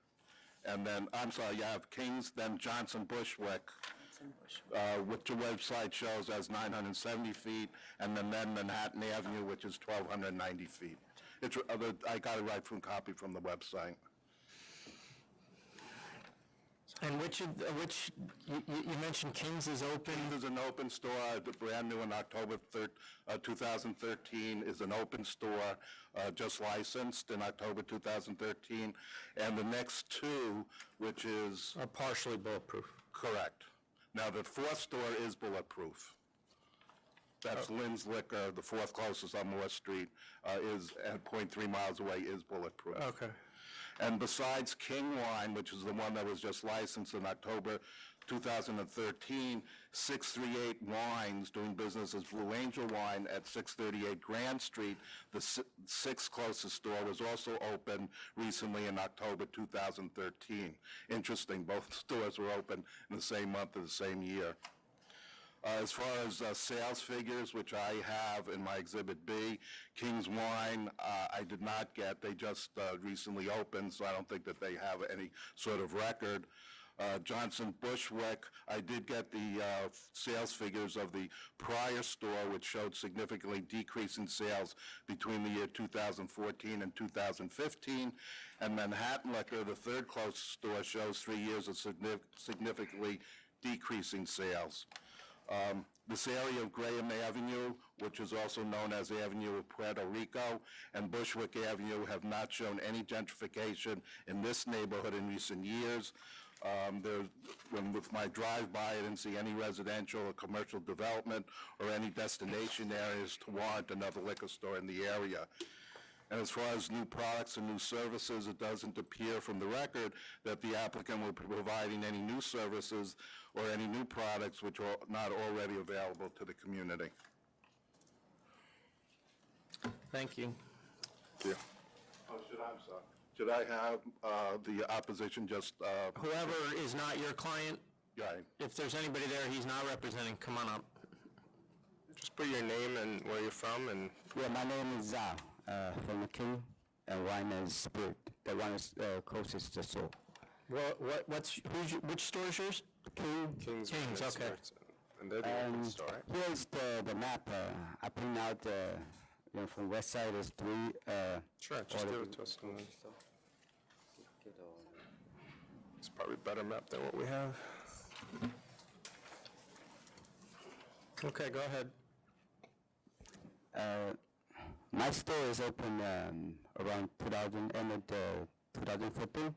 And then, I'm sorry, you have King's, then Johnson Bushwick, which the website shows as 970 feet, and then Manhattan Avenue, which is 1,290 feet. I got it right from copy from the website. And you mentioned King's is open? King's is an open store, brand new in October 2013, is an open store, just licensed in October 2013. And the next two, which is... Are partially bulletproof. Correct. Now, the fourth store is bulletproof. That's Lynn's Liquor, the fourth closest on Moore Street, is at 0.3 miles away, is bulletproof. Okay. And besides King Wine, which is the one that was just licensed in October 2013, 638 Wines, doing business as Blue Angel Wine at 638 Grand Street, the sixth closest store, was also open recently in October 2013. Interesting, both stores were open in the same month of the same year. As far as sales figures, which I have in my Exhibit B, King's Wine, I did not get. They just recently opened, so I don't think that they have any sort of record. Johnson Bushwick, I did get the sales figures of the prior store, which showed significantly decreasing sales between the year 2014 and 2015. And Manhattan Liquor, the third closest store, shows 3 years of significantly decreasing sales. This area of Graham Avenue, which is also known as the Avenue of Puerto Rico, and Bushwick Avenue have not shown any gentrification in this neighborhood in recent years. With my drive-by, I didn't see any residential or commercial development or any destination areas to warrant another liquor store in the area. And as far as new products and new services, it doesn't appear from the record that the applicant will be providing any new services or any new products which are not already available to the community. Thank you. Yeah. Should I have the opposition just... Whoever is not your client, Right. if there's anybody there he's not representing, come on up. Just put your name and where you're from and... Yeah, my name is Zhao, from the King and Wine and Spirit. The one is closest to Seoul. Which store is yours? King's, okay. And they're the open store, right? Here's the map. I print out, from west side is 3. Sure, just give it to us. It's probably a better map than what we have. Okay, go ahead. My store is open around 2014.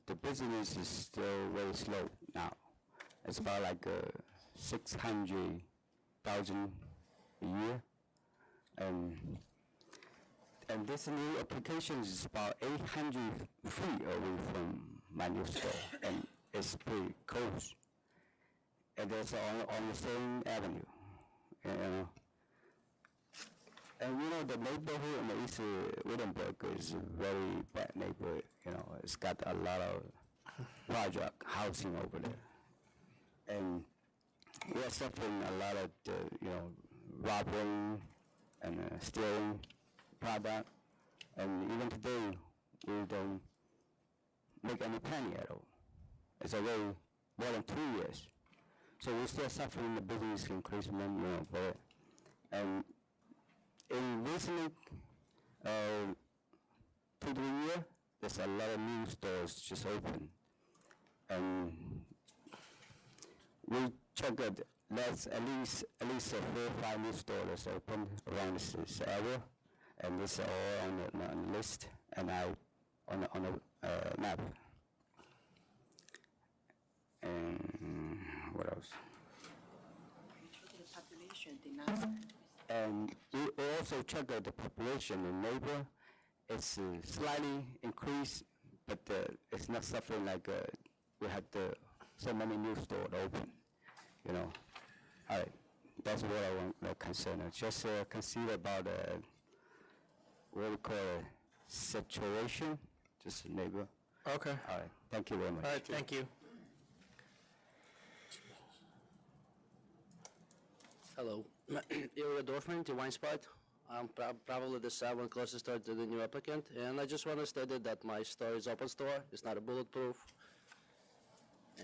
The business is still very slow now. It's about like 600,000 a year. And this new application is about 800 feet away from my new store, and it's pretty close. And it's on the same avenue, And the neighborhood in the East Wittenberg is a very bad neighborhood. It's got a lot of project housing over there, and we're suffering a lot of robbery and stealing product. And even today, we don't make any penny at all. It's already more than 2 years. So we're still suffering the business increasement, for it. And in recent 2 to 3 years, there's a lot of new stores just open. And we checked that there's at least 4 or 5 new stores open around this area. And this is all on the list and on the map. And sales. And we also check out the population in neighbor. It's slightly increased, but it's not something like we have so many new stores open, you know. All right, that's what I want concern. Just consider about what we call a situation, just a neighbor. Okay. All right, thank you very much. All right, thank you. Hello, Ilya Dorfman, the Wine Spot. I'm probably the seventh closest store to the new applicant, and I just want to state that my store is open store. It's not a bulletproof,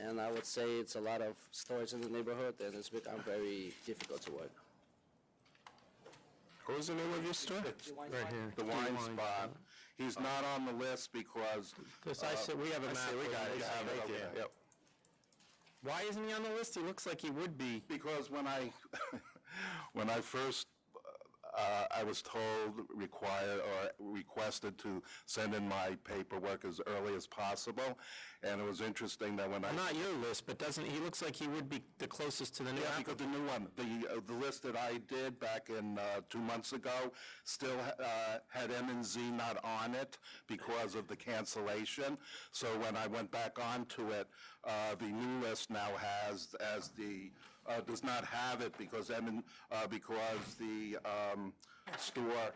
and I would say it's a lot of stores in the neighborhood, and it's become very difficult to work. What was the name of your store? Right here. The Wine Spot. He's not on the list because. We have a I map. see, we got it. You have it, Okay, okay. yep. Why isn't he on the list? He looks like he would be. Because when I, when I first, I was told, requested to send in my paperwork as early as possible, and it was interesting that when I. Not your list, but doesn't, he looks like he would be the closest to the new Yeah, applicant. because the new one, the list that I did back in 2 months ago still had M&Z not on it because of the cancellation. So when I went back onto it, the new list now has as the does not have it because the store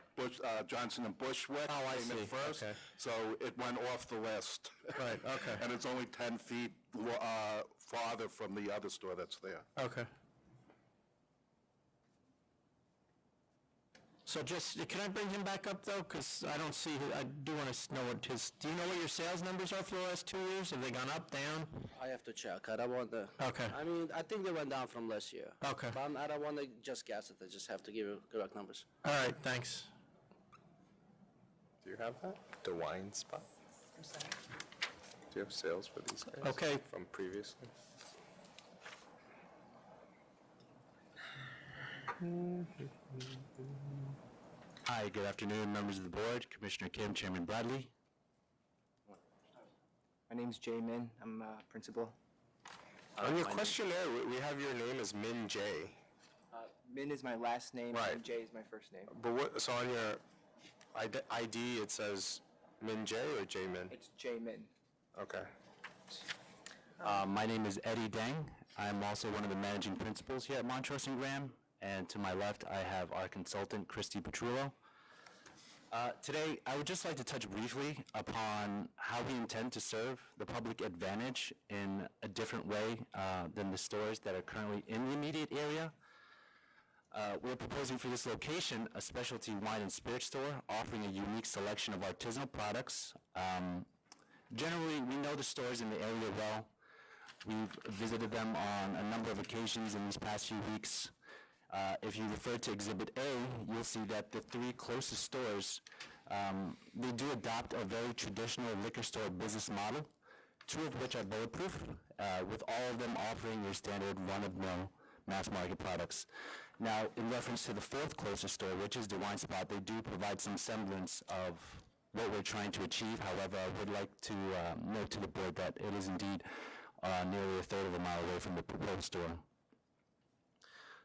Johnson and Bushwick came in first. Okay. So it went off the list. Right. Okay. And it's only 10 feet farther from the other store that's there. Okay. So just, can I bring him back up though? Because I don't see, I do want to know what his, do you know what your sales numbers are for the last 2 years? Have they gone up, down? I have to check. I don't want to. Okay. I mean, I think they went down from last year. Okay. But I don't want to just guess it. I just have to give you correct numbers. All right, thanks. Do you have that? The Wine Spot? Do you have sales for these guys? Okay. From previously? Hi, good afternoon, members of the board, Commissioner Kim, Chairman Bradley. My name's Jay Min. I'm principal. On your questionnaire, we have your name as Min J. Min is my last name, Right. and Jay is my first name. But so on your ID, it says Min J or J Min? It's Jay Min. Okay. My name is Eddie Deng. I'm also one of the managing principals here at Montrose & Graham. And to my left, I have our consultant, Christy Petrullo. Today, I would just like to touch briefly upon how we intend to serve the public advantage in a different way than the stores that are currently in the immediate area. We're proposing for this location a specialty wine and spirit store offering a unique selection of artisanal products. Generally, we know the stores in the area well. We've visited them on a number of occasions in these past few weeks. If you refer to Exhibit A, you'll see that the three closest stores, they do adopt a very traditional liquor store business model, two of which are bulletproof, with all of them offering your standard run-of-the-mill mass market products. Now, in reference to the fourth closest store, which is the Wine Spot, they do provide some semblance of what we're trying to achieve. However, I would like to note to the board that it is indeed nearly a third of a mile away from the proposed store.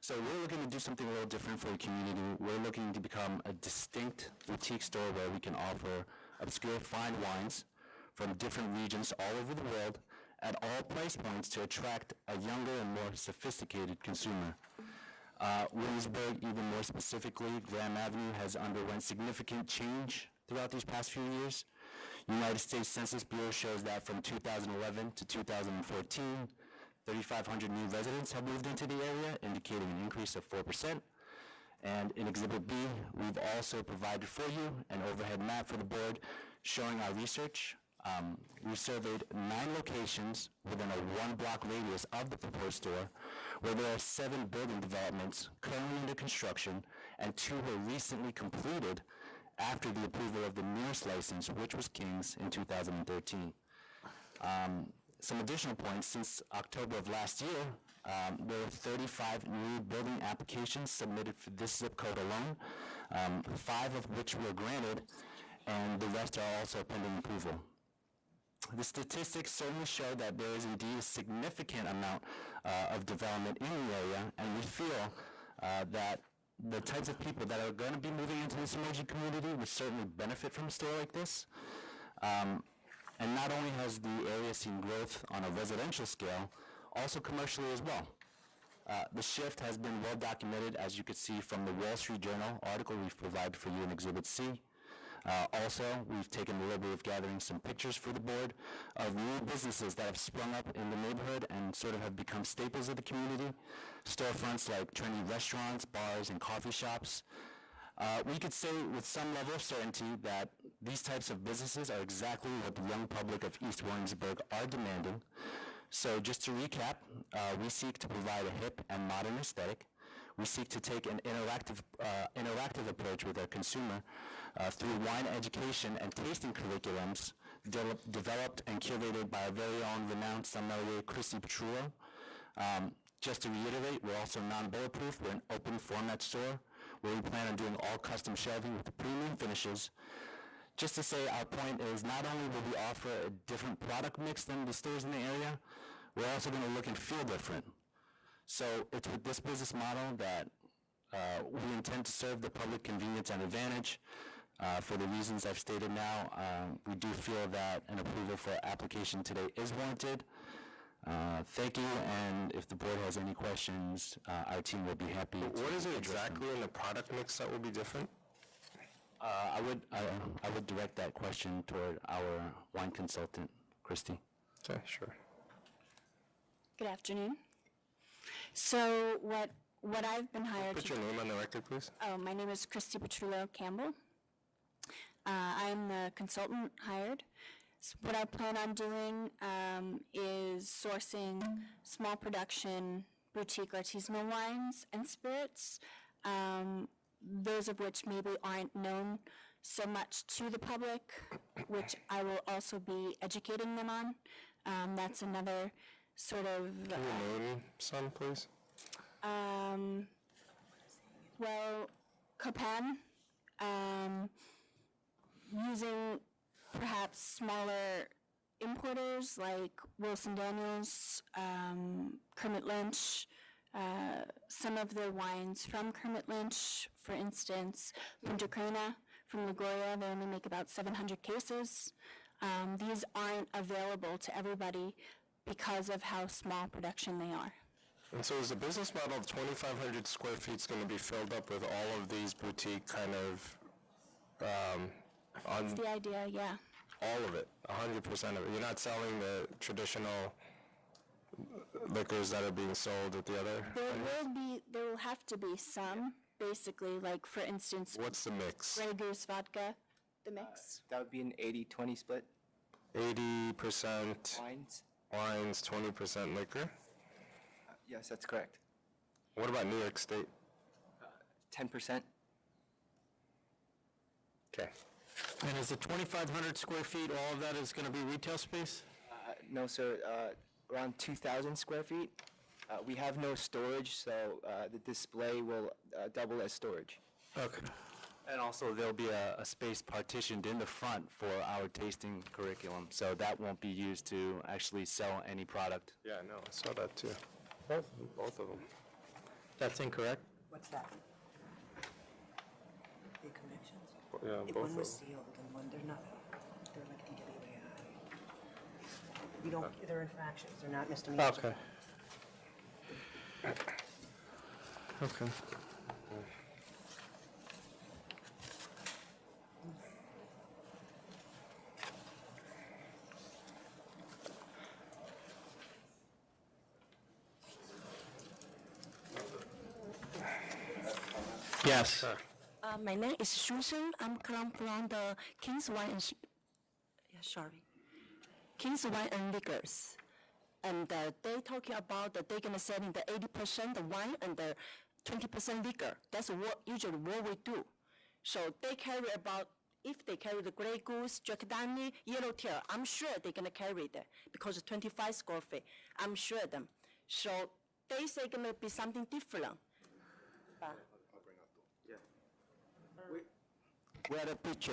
So we're looking to do something a little different for the community. We're looking to become a distinct boutique store where we can offer obscure fine wines from different regions all over the world at all price points to attract a younger and more sophisticated consumer. Williamsburg, even more specifically, Graham Avenue has underwent significant change throughout these past few years. United States Census Bureau shows that from 2011 to 2014, 3,500 new residents have moved into the area, indicating an increase of 4%. And in Exhibit B, we've also provided for you an overhead map for the board showing our research. We surveyed 9 locations within a 1-block radius of the proposed store, where there are 7 building developments currently under construction, and 2 were recently completed after the approval of the nearest license, which was King's in 2013. Some additional points, since October of last year, there were 35 new building applications submitted for this zip code alone, 5 of which were granted, and the rest are also pending approval. The statistics certainly show that there is indeed a significant amount of development in the area, and we feel that the types of people that are going to be moving into this emerging community would certainly benefit from a store like this. And not only has the area seen growth on a residential scale, also commercially as well. The shift has been well documented, as you could see from the Wall Street Journal article we've provided for you in Exhibit C. Also, we've taken the liberty of gathering some pictures for the board of new businesses that have sprung up in the neighborhood and sort of have become staples of the community. Storefronts like trendy restaurants, bars, and coffee shops. We could say with some level of certainty that these types of businesses are exactly what the young public of East Williamsburg are demanding. So just to recap, we seek to provide a hip and modern aesthetic. We seek to take an interactive approach with our consumer through wine education and tasting curriculums developed and curated by our very own renowned sommelier, Christy Petrullo. Just to reiterate, we're also non-bulletproof. We're an open format store where we plan on doing all custom shelving with the premium finishes. Just to say, our point is not only will we offer a different product mix than the stores in the area, we're also going to look and feel different. So it's with this business model that we intend to serve the public convenience and advantage. For the reasons I've stated now, we do feel that an approval for application today is warranted. Thank you, and if the board has any questions, our team will be happy to What is it address them. exactly in the product mix that will be different? I would direct that question toward our wine consultant, Christy. Okay, sure. Good afternoon. So what I've been hired Put to your name on the record, please. Oh, my name is Christy Petrullo Campbell. I'm the consultant hired. So what I plan on doing is sourcing small production boutique artisanal wines and spirits, those of which maybe aren't known so much to the public, which I will also be educating them on. That's another sort of... Can you name some, please? Well, Copan, using perhaps smaller importers like Wilson Daniels, Kermit Lynch, some of the wines from Kermit Lynch, for instance, Punta Cana from Liguria, they only make about 700 cases. These aren't available to everybody because of how small production they are. And so is the business model of 2,500 square feet is going to be filled up with all of these boutique kind of... That's the idea, yeah. All of it, 100% of it. You're not selling the traditional liquors that are being sold at the other... There will have to be some, basically, like for instance... What's the mix? Grey Goose vodka, the mix. That would be an 80-20 split. 80% wines, 20% liquor? Yes, that's correct. What about New York State? 10%. Okay. And is the 2,500 square feet, all of that is going to be retail space? No, sir. Around 2,000 square feet. We have no storage, so the display will double as storage. Okay. And also, there'll be a space partitioned in the front for our tasting curriculum, so that won't be used to actually sell any product. Yeah, no, I saw that too. Both of them. That's incorrect? What's that? The convictions? Yeah, If both one of was them. sealed and one, they're not, they're like DWAI. You don't, they're infractions, they're not misdemeanors. Okay. Okay. Yes. My name is Susan. I'm come from the King's Wine and King's Wine and Liquors. And they talking about that they're gonna selling the 80% the wine and the 20% liquor. That's usually what we do. So they carry about, if they carry the Grey Goose, Jack Daniel, Yellowtail, I'm sure they're gonna carry that because it's 25 square feet. I'm sure them. So they say gonna be something different. We had a picture.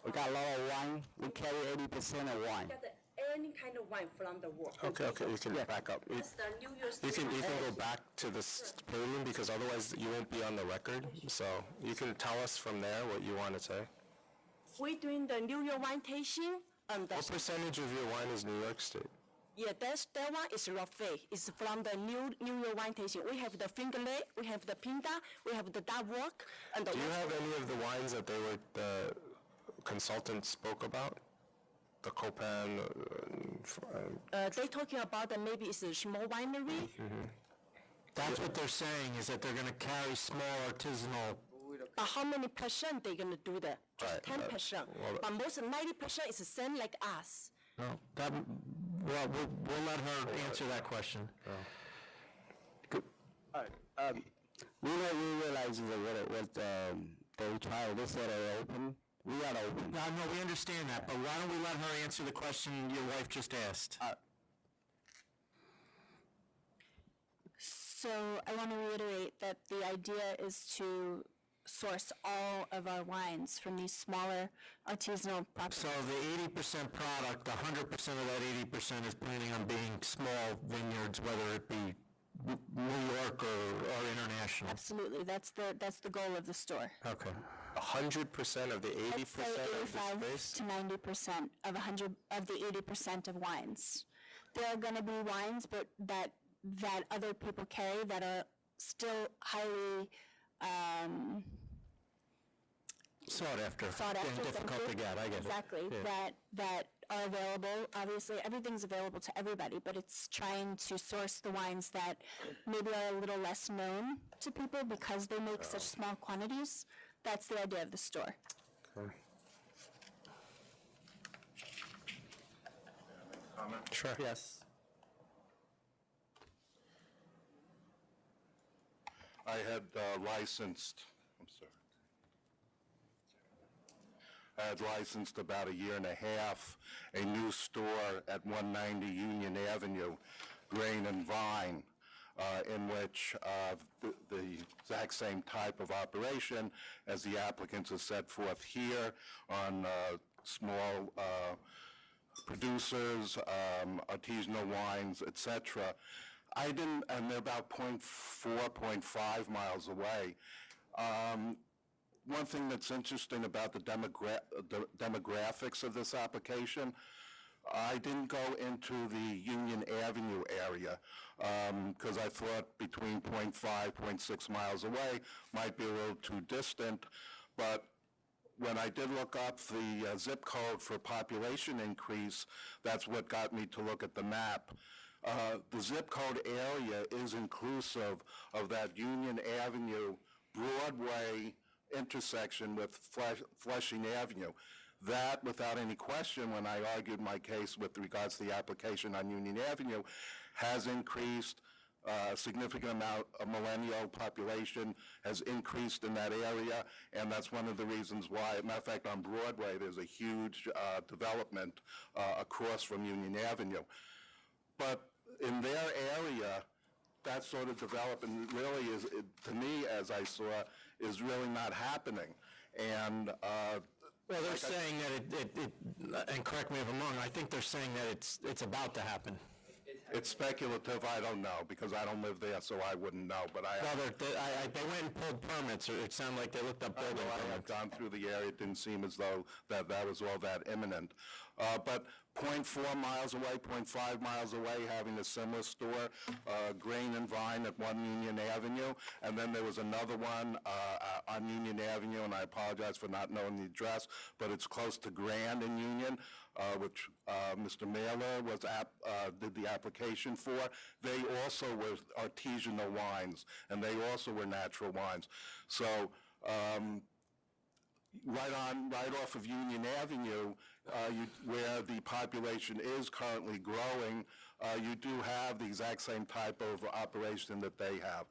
We got a lot of wine. We carry 80% of wine. Get any kind of wine from the world. Okay, you can back up. That's the New Year's You can Day. go back to this podium because otherwise you won't be on the record. So you can tell us from there what you want to say. We're doing the New Year wine tasting. What percentage of your wine is New York State? Yeah, that one is Rafé. It's from the New Year wine tasting. We have the Finger Lake, we have the Pinta, we have the Dark Walk, and the. Do you have any of the wines that the consultant spoke about? The Copan? They're talking about that maybe it's a small winery. That's what they're saying, is that they're going to carry small artisanal. But how many percent they're gonna do that? Just 10%. But most 90% is the same like us. No, we'll let her answer that question. We realize that what they try. They said they're open. We are open. No, we understand that, but why don't we let her answer the question your wife just asked? So I want to reiterate that the idea is to source all of our wines from these smaller artisanal properties. So the 80% product, 100% of that 80% is planning on being small vineyards, whether it be New York or international. Absolutely, that's the goal of the store. Okay. 100% of the 80% I'd say of the 85 space? to 90% of the 80% of wines. There are going to be wines, but that other people carry that are still highly sought after. And difficult to get. I get exactly. it. Yeah. That are available. Obviously, everything's available to everybody, but it's trying to source the wines that maybe are a little less known to people because they make such small quantities. That's the idea of the store. Okay. Sure. Yes. I had licensed, I had licensed about a year and a half a new store at 190 Union Avenue, Grain and Vine, in which the exact same type of operation as the applicants have set forth here on small producers, artisanal wines, etc. I didn't, and they're about 0.4, 0.5 miles away. One thing that's interesting about the demographics of this application, I didn't go into the Union Avenue area because I thought between 0.5, 0.6 miles away might be a little too distant, but when I did look up the zip code for population increase, that's what got me to look at the map. The zip code area is inclusive of that Union Avenue, Broadway intersection with Flushing Avenue. That, without any question, when I argued my case with regards to the application on Union Avenue, has increased. A significant amount of millennial population has increased in that area, and that's one of the reasons why, matter of fact, on Broadway, there's a huge development across from Union Avenue. But in their area, that sort of development really is, to me, as I saw, is really not happening. And well, they're saying that and correct me if I'm wrong, I think they're saying that it's about to happen. It's speculative. I don't know because I don't live there, so I wouldn't know. But they went and pulled permits, or it sounded like they looked up building permits. I had gone through the area. It didn't seem as though that was all that imminent. But 0.4 miles away, 0.5 miles away, having a similar store, Grain and Vine at 1 Union Avenue, and then there was another one on Union Avenue, and I apologize for not knowing the address, but it's close to Grand and Union, which Mr. Mailer did the application for. They also were artisanal wines, and they also were natural wines. So right off of Union Avenue, where the population is currently growing, you do have the exact same type of operation that they have.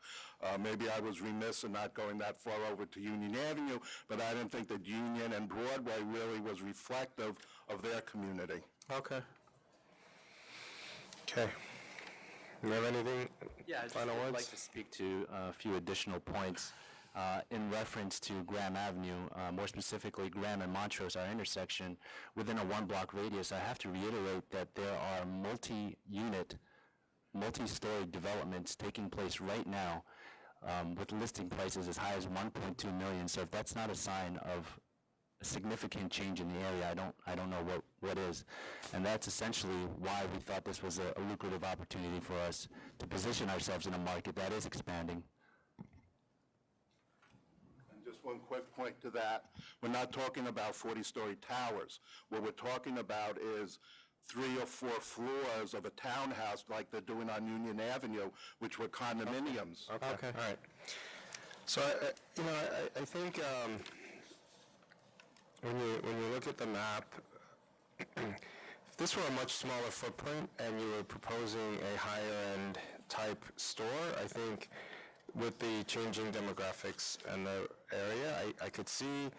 Maybe I was remiss in not going that far over to Union Avenue, but I didn't think that Union and Broadway really was reflective of their community. Okay. Okay. You have anything? Yeah, I'd like to speak to a few additional points. in reference to Graham Avenue, more specifically Graham and Montrose, our intersection, within a one-block radius. I have to reiterate that there are multi-unit, multi-story developments taking place right now with listing prices as high as $1.2 million. So if that's not a sign of a significant change in the area, I don't know what is. And that's essentially why we thought this was a lucrative opportunity for us to position ourselves in a market that is expanding. And just one quick point to that, we're not talking about 40-story towers. What we're talking about is 3 or 4 floors of a townhouse like they're doing on Union Avenue, which were condominiums. Okay. All right. So, I think when you look at the map, if this were a much smaller footprint and you were proposing a higher-end type store, I think with the changing demographics and the area, I could see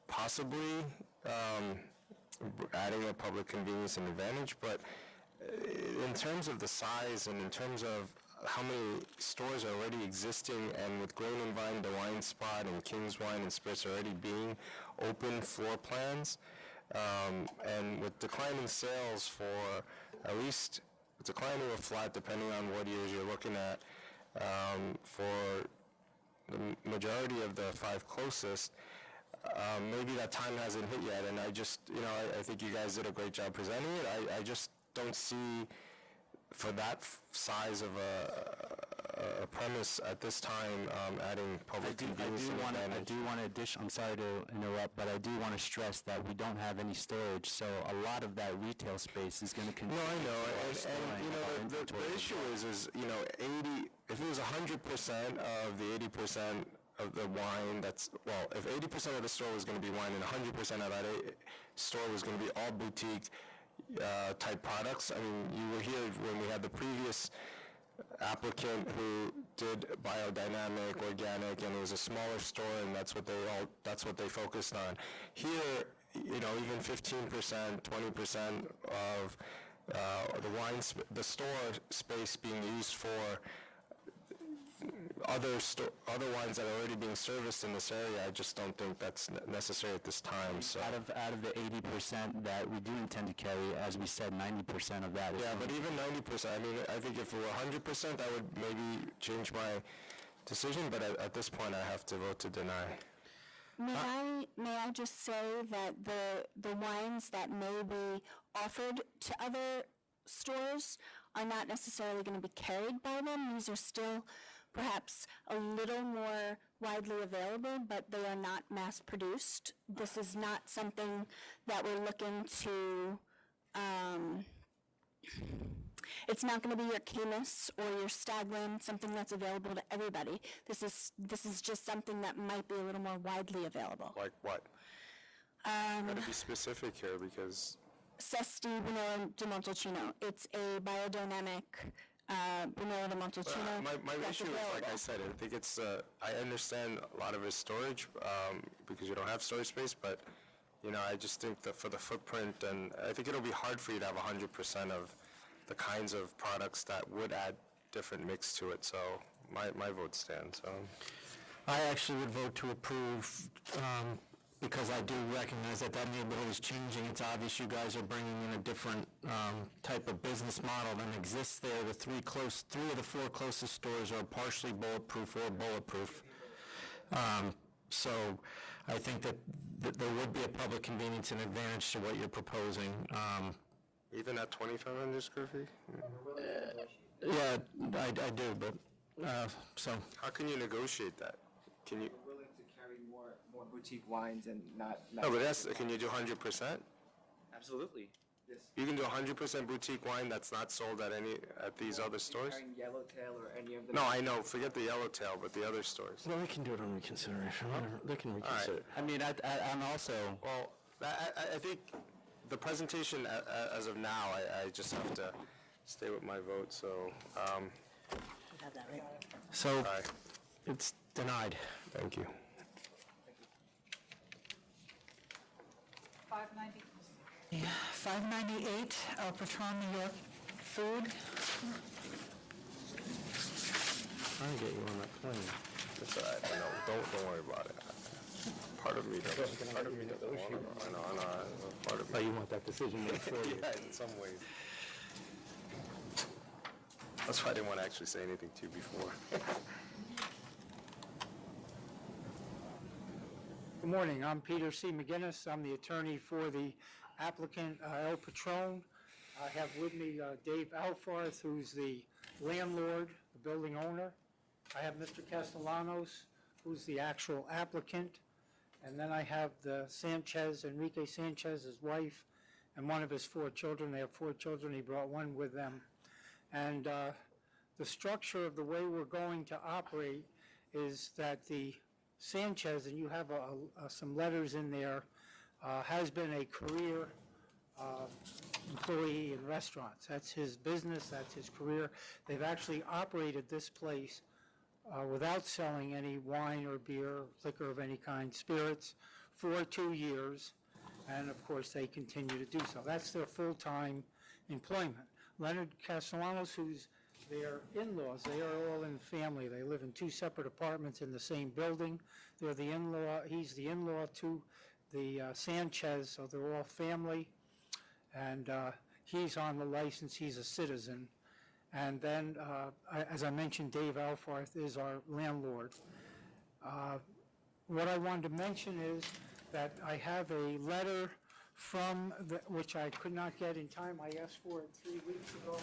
possibly adding a public convenience and advantage, but in terms of the size and in terms of how many stores are already existing, and with Grain and Vine, the Wine Spot, and King's Wine and Spirits already being open floor plans, and with declining sales for at least declining or flat, depending on what years you're looking at, for the majority of the 5 closest, maybe that time hasn't hit yet, and I just, I think you guys did a great job presenting it. I just don't see, for that size of a premise at this time, adding public convenience and advantage. I'm sorry to interrupt, but I do want to stress that we don't have any storage, so a lot of that retail space is going to continue. No, I know, and the issue is 80, if it was 100% of the 80% of the wine if 80% of the store was going to be wine and 100% of that store was going to be all boutique type products. I mean, you were here when we had the previous applicant who did biodynamic, organic, and it was a smaller store, and that's what they focused on. Here, even 15%, 20% of the store space being used for other wines that are already being serviced in this area, I just don't think that's necessary at this time. So out of the 80% that we do intend to carry, as we said, 90% of that is... Yeah, but even 90%, I mean, I think if it were 100%, that would maybe change my decision, but at this point, I have to vote to deny. May I just say that the wines that may be offered to other stores are not necessarily going to be carried by them. These are still perhaps a little more widely available, but they are not mass-produced. This is not something that we're looking to, it's not going to be your Caymus or your Staglin, something that's available to everybody. This is just something that might be a little more widely available. Like what? Got to be specific here, because... Sesti Brunello di Montalcino. It's a biodynamic Brunello di Montalcino. My issue is, like I said, I think it's, I understand a lot of his storage because you don't have storage space, but, I just think that for the footprint, and I think it'll be hard for you to have 100% of the kinds of products that would add different mix to it, so my vote stands. So. I actually would vote to approve because I do recognize that neighborhood is changing. It's obvious you guys are bringing in a different type of business model than exists there. The 3 of the 4 closest stores are partially bulletproof or bulletproof. So I think that there would be a public convenience and advantage to what you're proposing. Even at 2,500 square feet? Yeah, I do, but so. How can you negotiate that? Can you? We're willing to carry more boutique wines and not. No, but can you do 100%? Absolutely. Yes. You can do 100% boutique wine that's not sold at these other stores? Carrying Yellowtail or any of them. No, I know. Forget the Yellowtail, but the other stores. No, they can do it on reconsideration. They can reconsider. Right. I mean, I'm also... Well, I think the presentation as of now, I just have to stay with my vote, so... Have that right. So, it's denied. Thank you. 590. Yeah, 598, El Patron, New York Food. Trying to get you on that plane. It's all right. I know. Don't worry about it. Part of me doesn't. Part of me doesn't want to. I know. Part of me. Oh, you want that decision made for you? Yeah, in some ways. That's why I didn't want to actually say anything to you before. Good morning, I'm Peter C. McGinnis. I'm the attorney for the applicant El Patron. I have with me Dave Alfarth, who's the landlord, the building owner. I have Mr. Castellanos, who's the actual applicant. And then I have the Sanchez, Enrique Sanchez, his wife, and one of his 4 children. They have 4 children. He brought one with them. And the structure of the way we're going to operate is that the Sanchez, and you have some letters in there, has been a career employee in restaurants. That's his business, that's his career. They've actually operated this place without selling any wine or beer, liquor of any kind, spirits, for 2 years, and of course they continue to do so. That's their full-time employment. Leonard Castellanos, who's their in-laws, they are all in family. They live in 2 separate apartments in the same building. They're the in-law, he's the in-law to the Sanchez, so they're all family. And he's on the license, he's a citizen. And then, as I mentioned, Dave Alfarth is our landlord. What I wanted to mention is that I have a letter from, which I could not get in time. I asked for it 3 weeks ago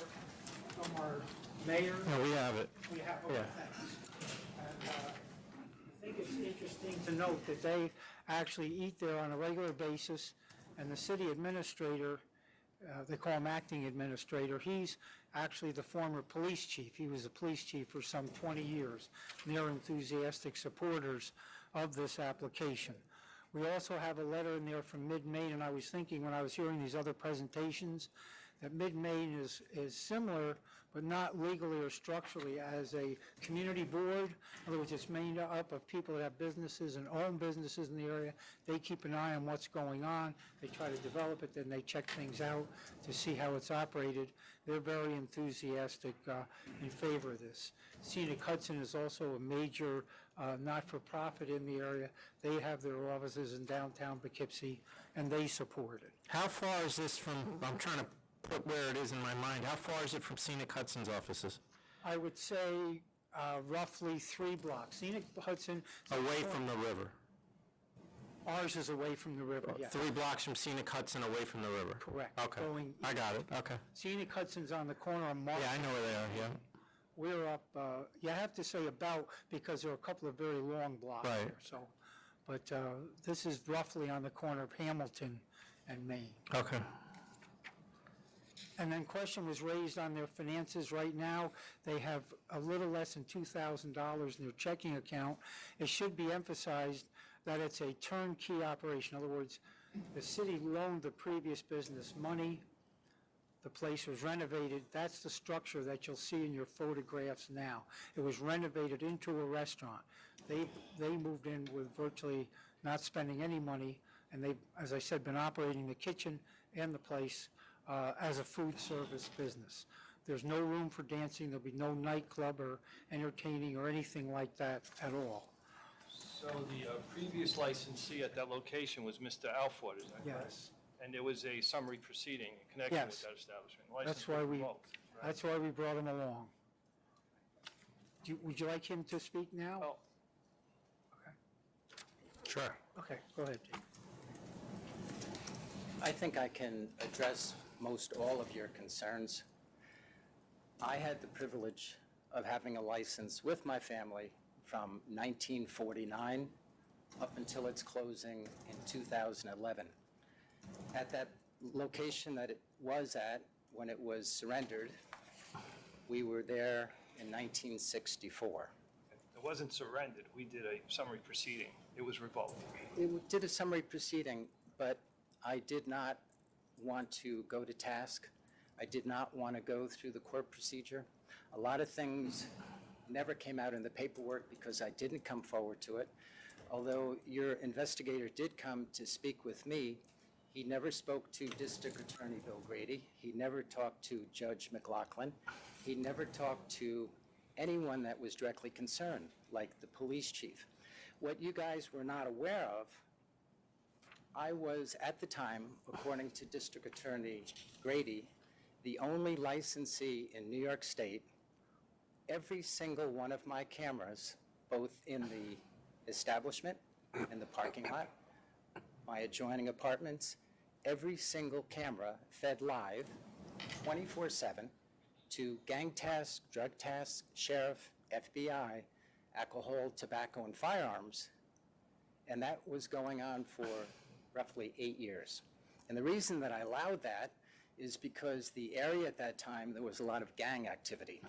from our mayor. No, we have it. We have, okay, thanks. And I think it's interesting to note that they actually eat there on a regular basis, and the city administrator, they call him acting administrator, he's actually the former police chief. He was the police chief for some 20 years. And they're enthusiastic supporters of this application. We also have a letter in there from Mid-Maine, and I was thinking when I was hearing these other presentations that Mid-Maine is similar, but not legally or structurally, as a community board. In other words, it's made up of people that have businesses and own businesses in the area. They keep an eye on what's going on. They try to develop it, then they check things out to see how it's operated. They're very enthusiastic in favor of this. Scenic Hudson is also a major not-for-profit in the area. They have their offices in downtown Poughkeepsie, and they support it. How far is this from, I'm trying to put where it is in my mind, how far is it from Scenic Hudson's offices? I would say roughly 3 blocks. Scenic Hudson... Away from the river? Ours is away from the river, yes. 3 blocks from Scenic Hudson away from the river? Correct. Okay, I got it, okay. Scenic Hudson's on the corner of Market. Yeah, I know where they are, yeah. We're up, you have to say about, because there are a couple of very long blocks Right. there, so. But this is roughly on the corner of Hamilton and Maine. Okay. And then question was raised on their finances. Right now, they have a little less than $2,000 in their checking account. It should be emphasized that it's a turnkey operation. In other words, the city loaned the previous business money. The place was renovated. That's the structure that you'll see in your photographs now. It was renovated into a restaurant. They moved in with virtually not spending any money, and they've, as I said, been operating the kitchen and the place as a food service business. There's no room for dancing. There'll be no nightclub or entertaining or anything like that at all. So the previous licensee at that location was Mr. Alford, is that correct? Yes. And there was a summary proceeding in connection with Yes. that establishment. License That's why was we, revoked, right? that's why we brought him along. Would you like him to speak now? Oh. Sure. Okay, go ahead, Jake. I think I can address most all of your concerns. I had the privilege of having a license with my family from 1949 up until its closing in 2011. At that location that it was at when it was surrendered, we were there in 1964. It wasn't surrendered. We did a summary proceeding. It was revoked. It did a summary proceeding, but I did not want to go to task. I did not want to go through the court procedure. A lot of things never came out in the paperwork because I didn't come forward to it. Although your investigator did come to speak with me, he never spoke to District Attorney Bill Grady. He never talked to Judge McLaughlin. He never talked to anyone that was directly concerned, like the police chief. What you guys were not aware of, I was, at the time, according to District Attorney Grady, the only licensee in New York State. Every single one of my cameras, both in the establishment, in the parking lot, my adjoining apartments, every single camera fed live 24/7 to gang tasks, drug tasks, sheriff, FBI, alcohol, tobacco, and firearms. And that was going on for roughly 8 years. And the reason that I allowed that is because the area at that time, there was a lot of gang activity.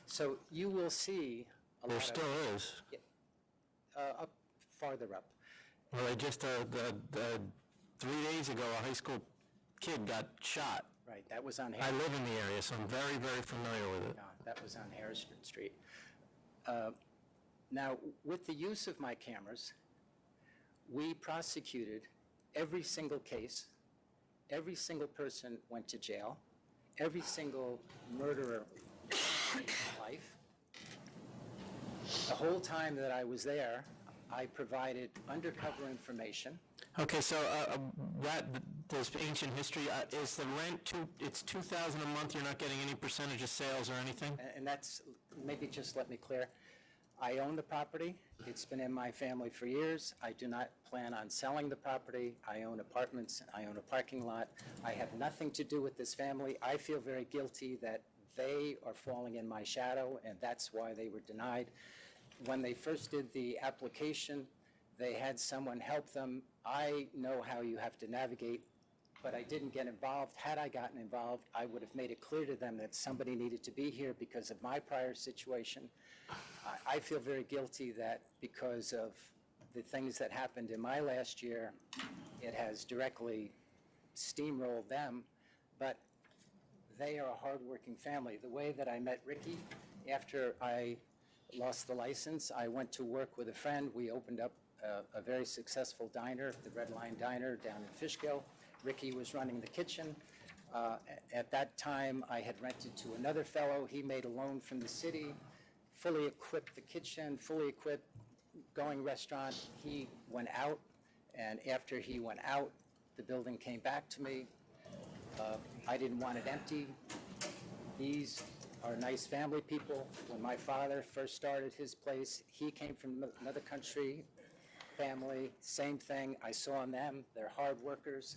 So you will see a There lot still of... is. Up farther up. Well, I just, 3 days ago, a high school kid got shot. Right, that was on I Harrison. live in the area, so I'm very, very familiar with it. No, that was on Harrison Street. Now, with the use of my cameras, we prosecuted every single case. Every single person went to jail. Every single murderer in life. The whole time that I was there, I provided undercover information. Okay, so there's ancient history. Is the rent, it's $2,000 a month, you're not getting any percentage of sales or anything? And that's, maybe just let me clear. I own the property. It's been in my family for years. I do not plan on selling the property. I own apartments. I own a parking lot. I have nothing to do with this family. I feel very guilty that they are falling in my shadow, and that's why they were denied. When they first did the application, they had someone help them. I know how you have to navigate, but I didn't get involved. Had I gotten involved, I would have made it clear to them that somebody needed to be here because of my prior situation. I feel very guilty that because of the things that happened in my last year, it has directly steamrolled them, but they are a hardworking family. The way that I met Ricky after I lost the license, I went to work with a friend. We opened up a very successful diner, the Red Line Diner down in Fishkill. Ricky was running the kitchen. At that time, I had rented to another fellow. He made a loan from the city, fully equipped the kitchen, fully equipped going restaurant. He went out, and after he went out, the building came back to me. I didn't want it empty. These are nice family people. When my father first started his place, he came from another country, family, same thing. I saw in them, they're hard workers.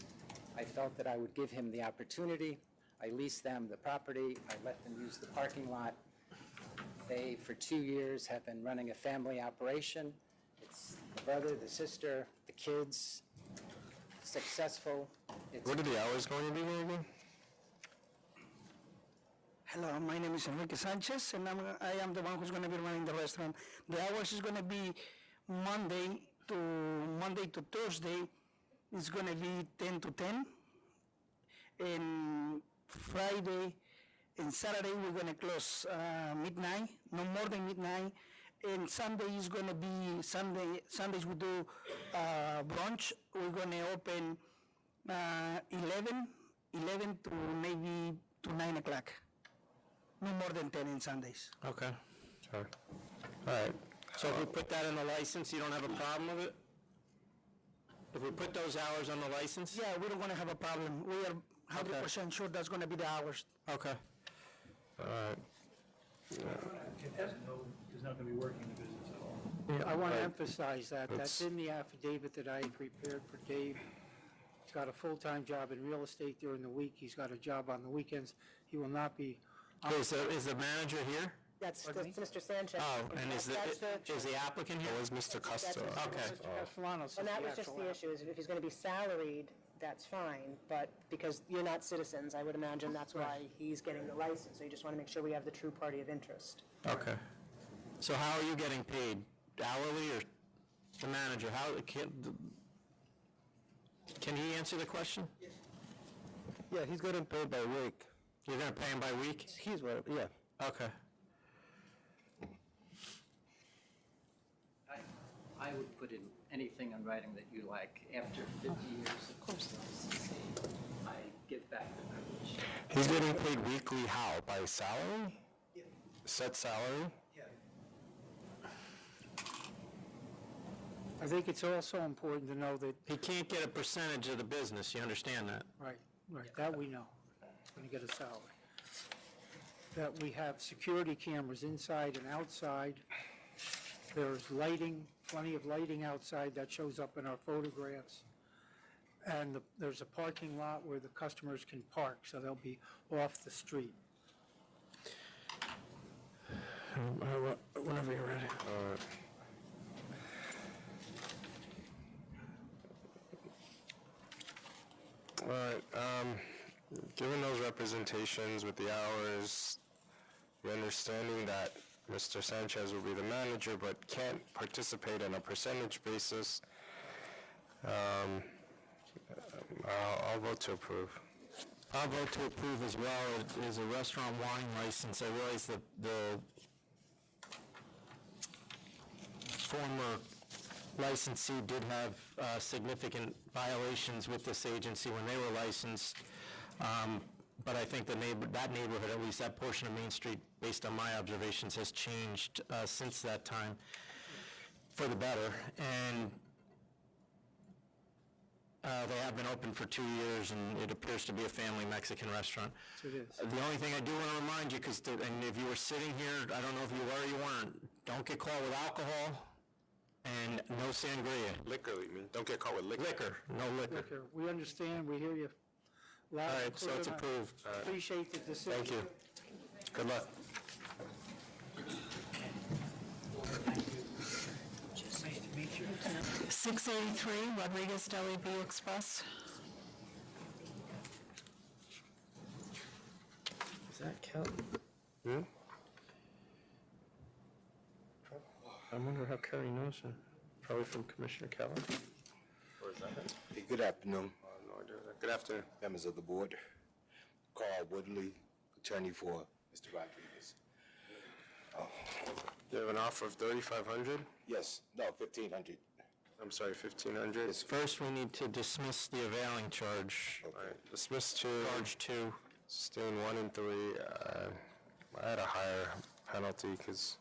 I felt that I would give him the opportunity. I leased them the property. I let them use the parking lot. They, for 2 years, have been running a family operation. It's the brother, the sister, the kids, successful. What are the hours going to be there again? Hello, my name is Enrique Sanchez, and I am the one who's going to be running the restaurant. The hours is going to be Monday to Thursday. It's going to be 10 to 10. And Friday and Saturday, we're going to close midnight, no more than midnight. And Sunday is going to be, Sundays we do brunch. We're going to open 11 to maybe to 9 o'clock. No more than 10 on Sundays. Okay. Sorry. All right. So if we put that in the license, you don't have a problem with it? If we put those hours on the license? Yeah, we don't want to have a problem. We are 100% sure that's going to be the hours. Okay. All right. Is not going to be working the business at all. I want to emphasize that. That's in the affidavit that I prepared for Dave. He's got a full-time job in real estate during the week. He's got a job on the weekends. He will not be. Is the manager here? That's Mr. Sanchez. Oh, and is the applicant here? Was Mr. Costa? Okay. Castellanos And is that the was just actual the issue, is if he's going to be salaried, that's fine, but because you're not citizens, I would imagine that's why he's getting the license. So you just want to make sure we have the true party of interest. Okay. So how are you getting paid? Hourly or the manager? How can he answer the question? Yeah, he's getting paid by week. You're going to pay him by week? He's what? Yeah. Okay. I would put in anything in writing that you like. After 50 years of consistency, I give back the privilege. He's getting paid weekly how? By salary? set salary? I think it's also important to know that, He can't get a percentage of the business, you understand that? right, that we know, going to get a salary. That we have security cameras inside and outside. There's lighting, plenty of lighting outside that shows up in our photographs. And there's a parking lot where the customers can park, so they'll be off the street. Whenever you're ready. All right, given those representations with the hours, the understanding that Mr. Sanchez will be the manager but can't participate on a percentage basis, I'll vote to approve. I'll vote to approve as well. It is a restaurant wine license. I realize that the former licensee did have significant violations with this agency when they were licensed, but I think that neighborhood, at least that portion of Main Street, based on my observations, has changed since that time for the better, and they have been open for 2 years, and it appears to be a family Mexican restaurant. It is. The only thing I do want to remind you, and if you were sitting here, I don't know if you were or you weren't, don't get caught with alcohol and no sangria. Liquor, you mean? Don't get caught with liquor. Liquor, no liquor. Liquor. We understand, we hear you. Loud All and right, so clear, it's and I approved. Appreciate the decision. Thank you. Good luck. Nice to meet you. 683 Rodriguez Deli B Express. Is that Kelly? Hmm? I wonder how Kelly knows him. Probably from Commissioner Keller. Or is that him? Hey, good afternoon, No idea. Good afternoon. members of the board. Carl Woodley, attorney for Mr. Rodriguez. You have an offer of $3,500? Yes, no, 1,500. I'm sorry, 1,500? First, we need to dismiss the availing charge. All right, dismiss 2. Charge 2. Sustain 1 and 3. I had a higher penalty because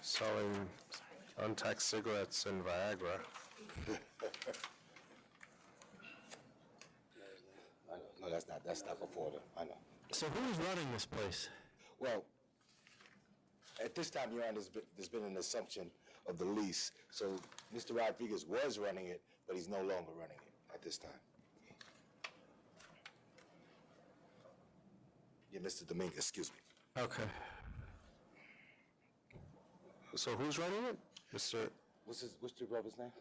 selling untaxed cigarettes and Viagra. No, that's not before the, I know. So who is running this place? Well, at this time, Your Honor, there's been an assumption of the lease. So Mr. Rodriguez was running it, but he's no longer running it at this time. Yeah, Mr. Dominguez, excuse me. Okay. So who's running it? What's your brother's name?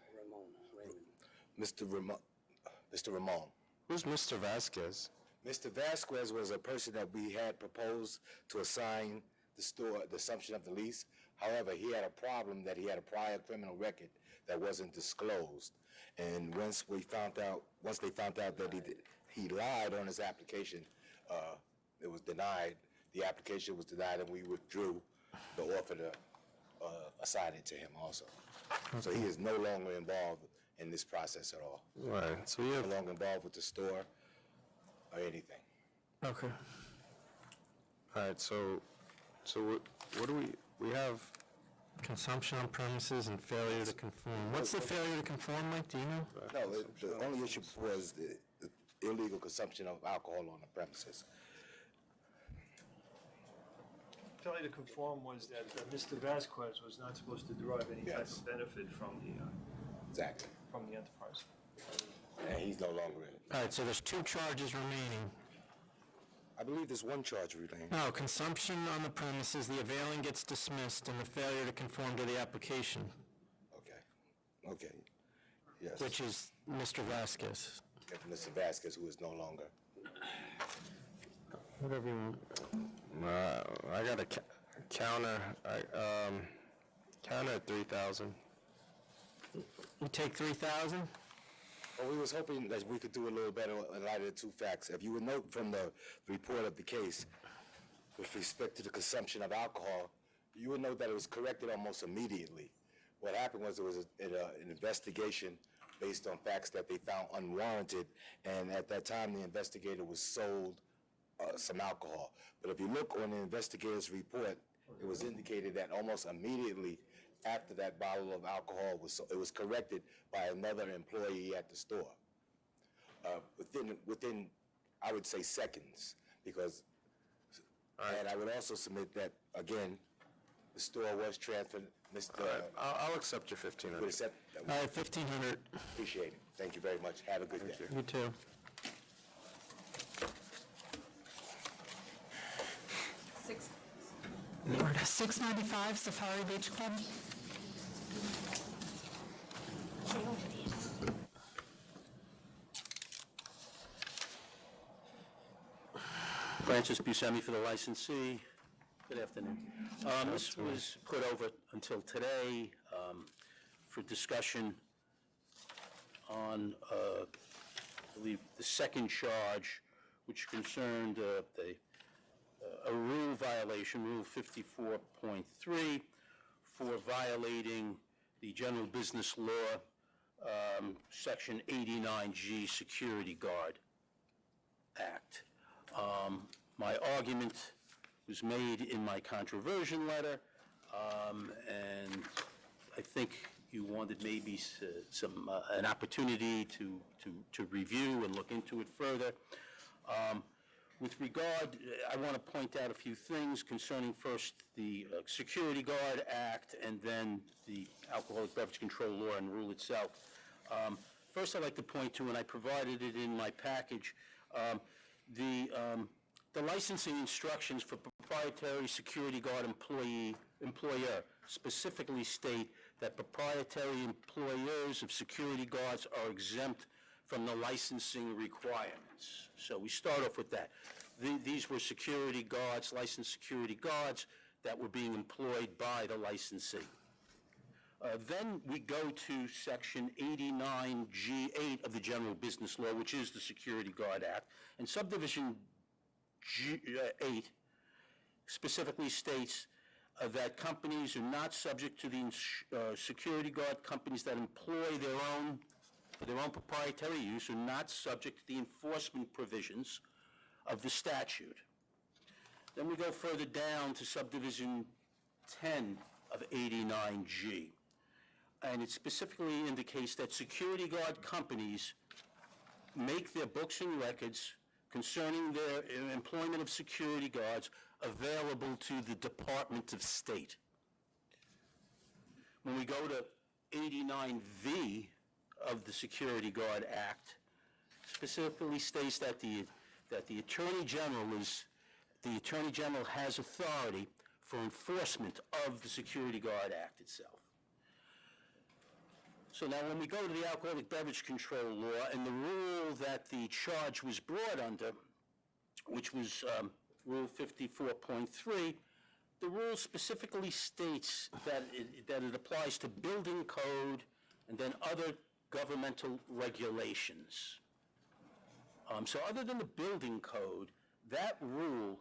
Mr. Ramon. Who's Mr. Vasquez? Mr. Vasquez was a person that we had proposed to assign the store, the assumption of the lease. However, he had a problem that he had a prior criminal record that wasn't disclosed. And once they found out that he lied on his application, it was denied. The application was denied, and we withdrew the offer to assign it to him also. So he is no longer involved in this process at all. Right. So you have No longer involved with the store or anything. Okay. All right. So what do we have? Consumption on premises and failure to conform. What's the failure to conform like? Do you know? No, the only issue was the illegal consumption of alcohol on the premises. Failure to conform was that Mr. Vasquez was not supposed to derive any type Yes. of benefit from Exactly. the enterprise. And he's no longer in it. All right, so there's 2 charges remaining. I believe there's one charge remaining. No, consumption on the premises, the availing gets dismissed, and the failure to conform to the application, Okay. Yes. which is Mr. Vasquez. And Mr. Vasquez, who is no longer. Whatever you want. I got a counter. Counter at 3,000. You take 3,000? Well, we was hoping that we could do a little better in light of the 2 facts. If you would note from the report of the case, with respect to the consumption of alcohol, you would note that it was corrected almost immediately. What happened was there was an investigation based on facts that they found unwarranted, and at that time the investigator was sold some alcohol. But if you look on the investigator's report, it was indicated that almost immediately after that bottle of alcohol it was corrected by another employee at the store. Within, I would say, seconds, because, and I would also submit that, again, the store was transferred. Mr. I'll accept your 1,500. Would accept? 1,500. Appreciate it. Thank you very much. Have a good day. You too. Order 695 Safari Beach Club. Francis Buscemi for the licensee. Good afternoon. This was put over until today for discussion on, I believe, the second charge, which concerned a rule violation, Rule 54.3, for violating the General Business Law, Section 89G Security Guard Act. My argument was made in my controversion letter, and I think you wanted maybe an opportunity to review and look into it further. With regard, I want to point out a few things concerning first the Security Guard Act and then the Alcoholic Beverage Control Law and rule itself. First, I'd like to point to, and I provided it in my package, the licensing instructions for proprietary security guard employer specifically state that proprietary employers of security guards are exempt from the licensing requirements. So we start off with that. These were security guards, licensed security guards, that were being employed by the licensee. Then we go to Section 89G8 of the General Business Law, which is the Security Guard Act, and Subdivision 8 specifically states that companies are not subject to the security guard companies that employ for their own proprietary use are not subject to the enforcement provisions of the statute. Then we go further down to Subdivision 10 of 89G, and it specifically indicates that security guard companies make their books and records concerning their employment of security guards available to the Department of State. When we go to 89V of the Security Guard Act, specifically states that the Attorney General has authority for enforcement of the Security Guard Act itself. So now when we go to the Alcoholic Beverage Control Law and the rule that the charge was brought under, which was Rule 54.3, the rule specifically states that it applies to building code and then other governmental regulations. So other than the building code, that rule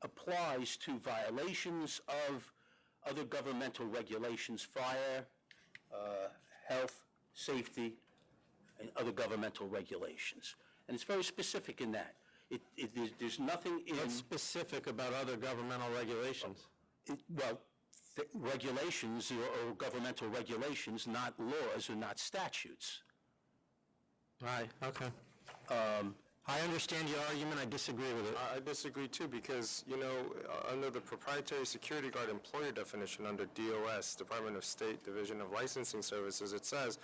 applies to violations of other governmental regulations, fire, health, safety, and other governmental regulations. And it's very specific in that. There's nothing in... What's specific about other governmental regulations? Regulations or governmental regulations, not laws or not statutes. Right, okay. I understand your argument. I disagree with it. I disagree too because, under the Proprietary Security Guard employer definition under DOS, Department of State Division of Licensing Services, it says,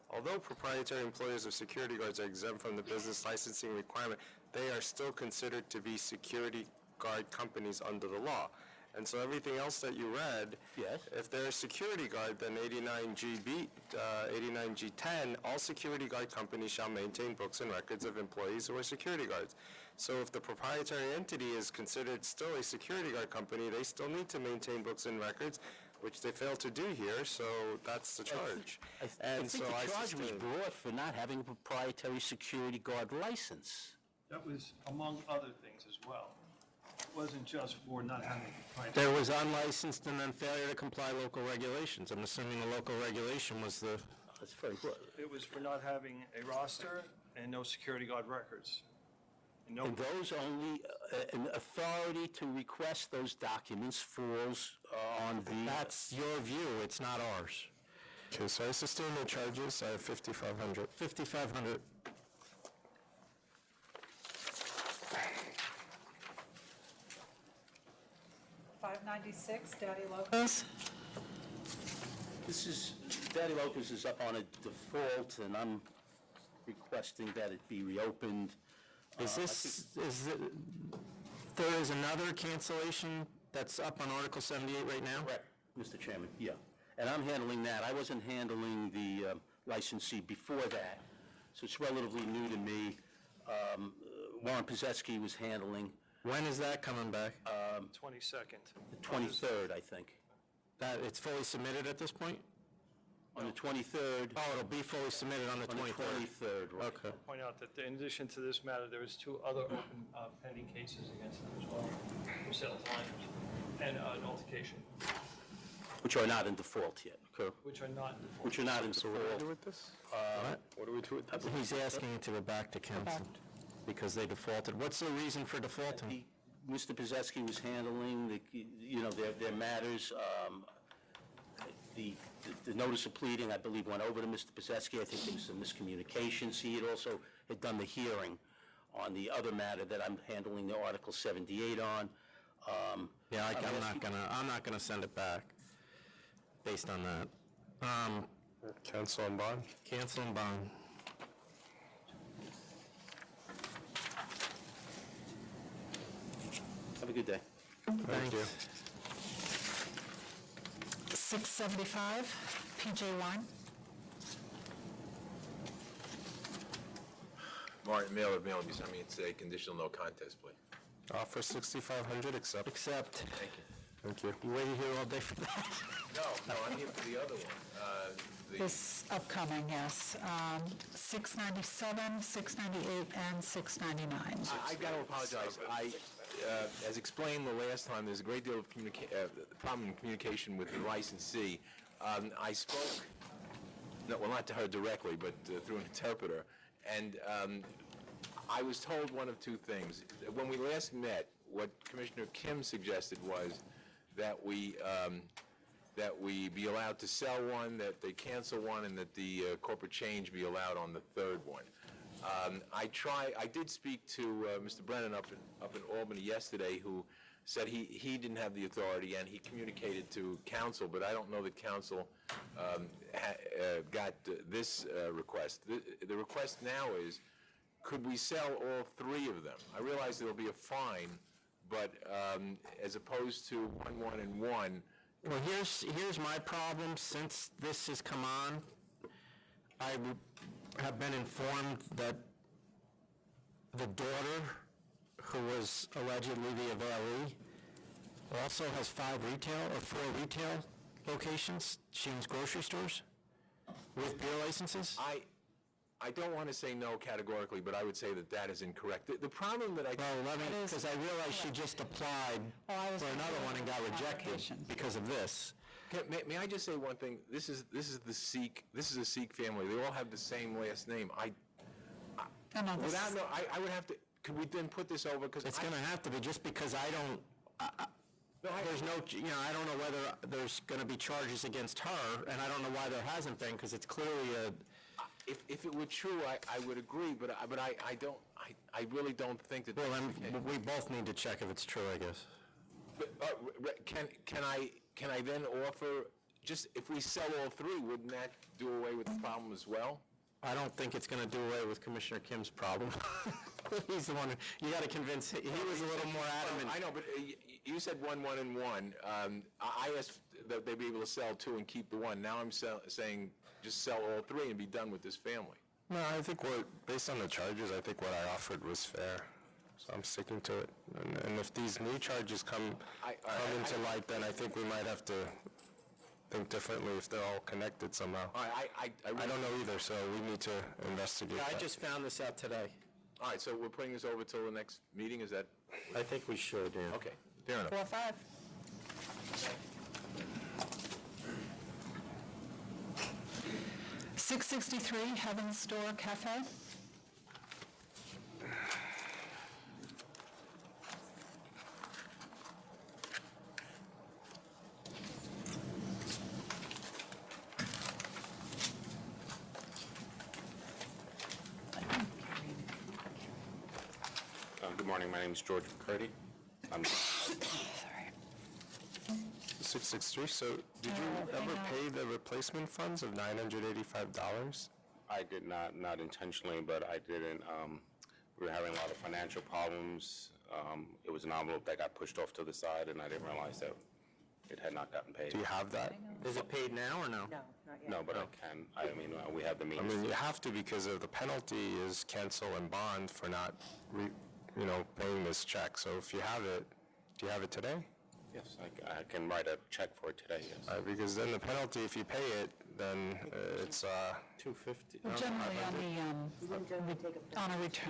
although proprietary employers of security guards are exempt from the business licensing requirement, they are still considered to be security guard companies under the law. And so everything else that you read, yes, if they're a security guard, then 89G10, all security guard companies shall maintain books and records of employees who are security guards. So if the proprietary entity is considered still a security guard company, they still need to maintain books and records, which they fail to do here, so that's the charge. I think the charge was brought for not having a proprietary security guard license. That was among other things as well. It wasn't just for not having There was unlicensed and then failure to comply local regulations. I'm assuming the local regulation was the... That's very good. It was for not having a roster and no security guard records. And those only, an authority to request those documents falls on the... That's your view, it's not ours. Okay, so I sustain the charges. I have 5,500. 5,500. $596, Daddy Locos. This is, Daddy Locos is up on a default, and I'm requesting that it be reopened. There is another cancellation that's up on Article 78 right now? Correct, Mr. Chairman, yeah. And I'm handling that. I wasn't handling the licensee before that, so it's relatively new to me. Warren Pazetsky was handling. When is that coming back? 22nd. The 23rd, I think. That, it's fully submitted at this point? On the 23rd. Oh, it'll be fully submitted on the 23rd? On the 23rd, right. Okay. I'll point out that in addition to this matter, there is 2 other open pending cases against them as well, for sale time and an altercation, Which are not in default yet, okay? which are not in default. Which are not in So what do we do default. with this? What do we do with this? He's asking it to go back to council because they defaulted. What's the reason for defaulting? Mr. Pazetsky was handling their matters. The notice of pleading, I believe, went over to Mr. Pazetsky. I think there was some miscommunications. He had also had done the hearing on the other matter that I'm handling the Article 78 on. Yeah, I'm not gonna send it back based on that. Cancel and bond? Cancel and bond. Have a good day. Thank you. 675, PJ Wine. Martin Mailer, mailing me something, it's a conditional no contest plea. Offer 6,500, accept. Accept. Thank you. Thank you. You waited here all day for that? No, I'm here for the other one. This upcoming, yes. 697, 698, and 699. I've got to apologize. As explained the last time, there's a great deal of problem in communication with the licensee. I spoke, not to her directly, but through an interpreter, and I was told one of 2 things. When we last met, what Commissioner Kim suggested was that we be allowed to sell one, that they cancel one, and that the corporate change be allowed on the 3rd one. I did speak to Mr. Brennan up in Albany yesterday, who said he didn't have the authority, and he communicated to council, but I don't know that council got this request. The request now is, could we sell all 3 of them? I realize there'll be a fine, but as opposed to 1, and 1. Well, here's my problem. Since this has come on, I have been informed that the daughter, who was allegedly the availee, also has 4 retail locations. She owns grocery stores with beer licenses. I don't want to say no categorically, but I would say that is incorrect. The problem that because I realized she just applied for another one and got rejected because of this. May I just say one thing? This is a Sikh family. They all have the same last name. I would have to. Could we then put this over? Because it's going to have to be, just because I don't. There's no, I don't know whether there's going to be charges against her, and I don't know why there hasn't been, because it's clearly a. If it were true, I would agree, but I don't. I really don't think that. Well, then we both need to check if it's true, I guess. But, can I then offer, just if we sell all 3, wouldn't that do away with the problem as well? I don't think it's going to do away with Commissioner Kim's problem. He's the one you got to convince. He was a little more adamant. I know, but you said 1, and 1. I asked that they be able to sell 2 and keep the 1. Now I'm saying just sell all 3 and be done with this family. No, I think based on the charges, I think what I offered was fair. So I'm sticking to it. And if these new charges come into light, then I think we might have to think differently if they're all connected somehow. I don't know either, so we need to investigate I that. just found this out today. All right, so we're putting this over till the next meeting, is that? I think we should, yeah. Okay, fair enough. 4-5. $663 Heaven's Store Cafe. morning. My name is George McCurdy. I'm 663, so did you ever pay the replacement funds of $985? I did not intentionally, but I didn't. We were having a lot of financial problems. It was an envelope that got pushed off to the side, and I didn't realize that it had not gotten paid. Do you have that? Is it paid now or no? No, not yet. No, but I can. I mean, we have the I means. mean, you have to because of the penalty is cancel and bond for not, paying this check. So if you have it, do you have it today? Yes, I can write a check for it today, yes. Because then the penalty, if you pay it, then it's $250. Well, generally,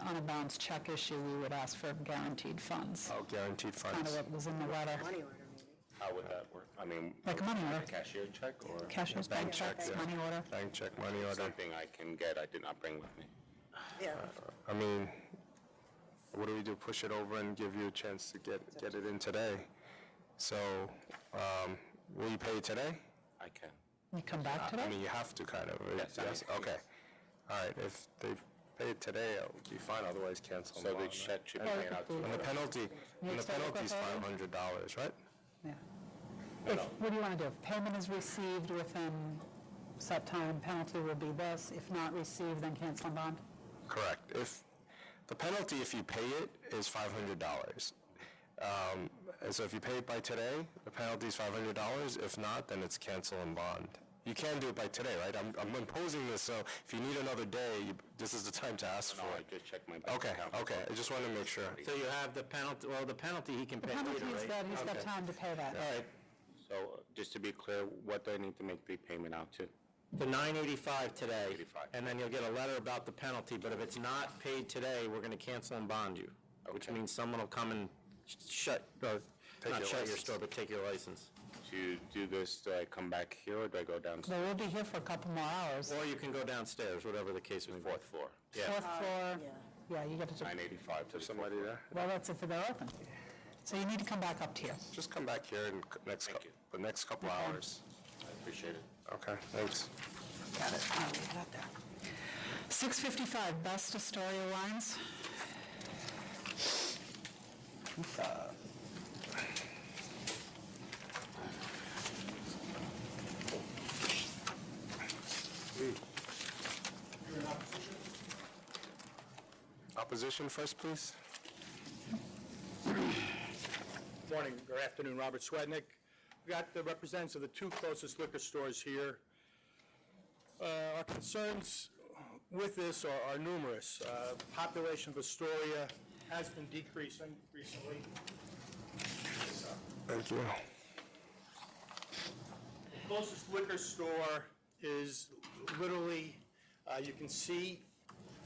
on a bounce check issue, we would ask for guaranteed funds. Oh, guaranteed funds. Kind of what was in the letter. Money order, maybe. How would that work? I mean, Like a money order. a cashier check or? Cashier's bank checks, money order. Bank check, money order. Something I can get, I did not bring with me. Yeah. I mean, what do we do? Push it over and give you a chance to get it in today. So, will you pay it today? I can. You come back today? I mean, you have to kind of. Yes. Okay. All right. If they pay it today, it'll be fine. Otherwise, cancel. So the check should be made out to And the penalty, You expect it is to go $500, right? Yeah. What do you want to do? If payment is received within set time, penalty will be this. If not received, then cancel and bond? Correct. If the penalty, if you pay it, is $500. And so if you pay it by today, the penalty is $500. If not, then it's cancel and bond. You can do it by today, right? I'm imposing this, so if you need another day, this is the time to ask for I it. just checked my bank account. Okay. I just want to make sure. So you have the penalty, the penalty he can The pay later, penalty is right? that he's got time to pay that. All right. So just to be clear, what do I need to make the payment out to? The $985 today. $985. And then you'll get a letter about the penalty, but if it's not paid today, we're going to cancel and bond you, which means someone will come and not your shut your license. store, but take your license. To do this, do I come back here or do I go downstairs? They will be here for a couple more hours. Or you can go downstairs, whatever the case may be. Fourth floor. Yeah. Fourth floor, yeah, you get to, 985 to Somebody there? well, that's if they're open. So you need to come back up here. Just come back here in the next couple hours. I appreciate it. Okay, thanks. Got it. I'll leave that there. 655, Best Astoria Wines. Opposition first, please. Morning or afternoon, Robert Swednick. We got the representatives of the two closest liquor stores here. Our concerns with this are numerous. Population of Astoria has been decreasing recently. Thank you. The closest liquor store is literally, you can see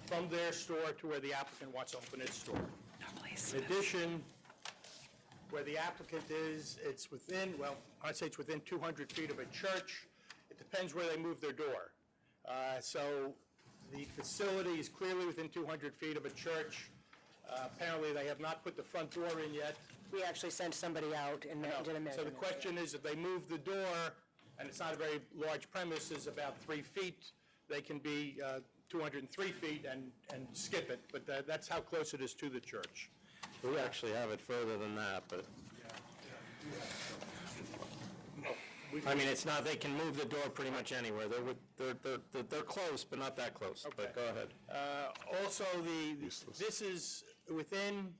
from their store to where the applicant wants to open its store. In addition, where the applicant is, it's within, well, I'd say it's within 200 feet of a church. It depends where they move their door. So the facility is clearly within 200 feet of a church. Apparently, they have not put the front door in yet. We actually sent somebody out and did a measurement. So the question is, if they move the door, and it's not a very large premise, is about 3 feet, they can be 203 feet and skip it, but that's how close it is to the church. We actually have it further than that, but, I mean, it's not, they can move the door pretty much anywhere. They're close, but not that close, but go ahead. Also, this is within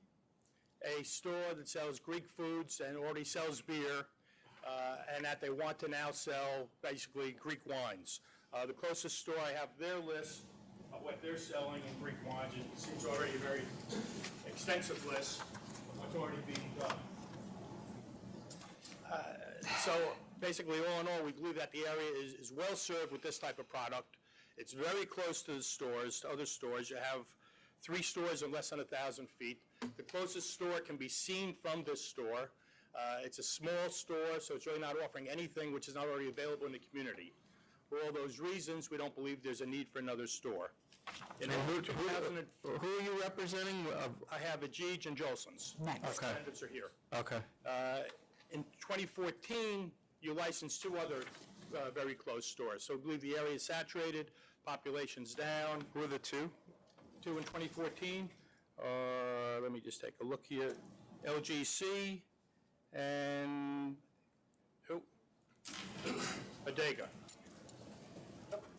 a store that sells Greek foods and already sells beer, and that they want to now sell basically Greek wines. The closest store, I have their list of what they're selling in Greek wines. It seems already a very extensive list of what's already being done. So basically, all in all, we believe that the area is well served with this type of product. It's very close to the stores, to other stores. You have 3 stores in less than 1,000 feet. The closest store can be seen from this store. It's a small store, so it's really not offering anything which is not already available in the community. For all those reasons, we don't believe there's a need for another store. Who are you representing? I have Ajij and Jolson's. Next. Our candidates are here. Okay. In 2014, you licensed 2 other very close stores. So we believe the area is saturated, population's down. Who are the 2? 2 in 2014. Let me just take a look here. LGC and, who? Adega.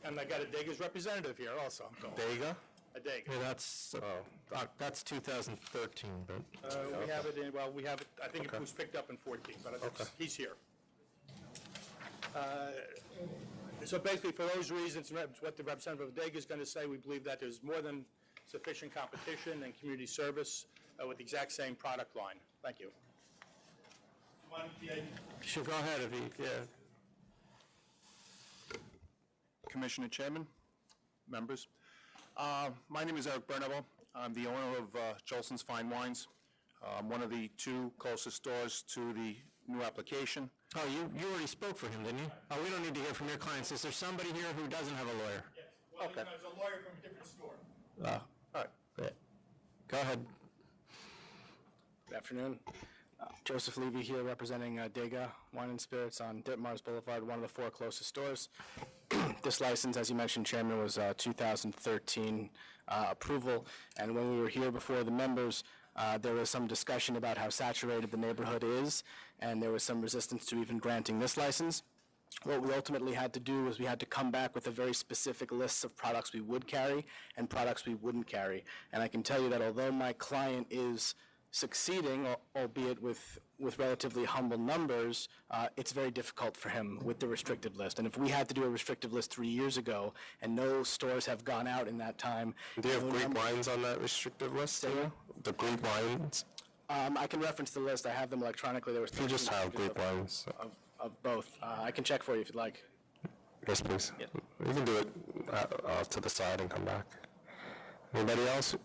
And I got Adega's representative here also, I'm told. Dega? Adega. Yeah, that's 2013, but. We have it in, well, we have it, I think it was picked up in 14, but he's here. So basically, for those reasons, what the representative of Adega is going to say, we believe that there's more than sufficient competition and community service with the exact same product line. Thank you. Sure, go ahead if you, yeah. Commissioner Chairman, members. My name is Eric Bernabel. I'm the owner of Jolson's Fine Wines. I'm one of the two closest stores to the new application. Oh, you already spoke for him, didn't you? Oh, we don't need to hear from your clients. Is there somebody here who doesn't have a lawyer? Yes. Well, Okay. there's a lawyer from a different store. All right. Go ahead. Good afternoon. Joseph Levy here representing Dega Wine and Spirits on Ditmars Boulevard, one of the four closest stores. This license, as you mentioned, Chairman, was 2013 approval, and when we were here before the members, there was some discussion about how saturated the neighborhood is, and there was some resistance to even granting this license. What we ultimately had to do was we had to come back with a very specific list of products we would carry and products we wouldn't carry. And I can tell you that although my client is succeeding, albeit with relatively humble numbers, it's very difficult for him with the restricted list. And if we had to do a restrictive list 3 years ago, and no stores have gone out in that time. Do you have Greek wines on that restrictive list? The Greek wines? I can reference the list. I have them electronically. There was You just have Greek wines. of both. I can check for you if you'd like. Yes, please. You can do it off to the side and come back. Anybody else?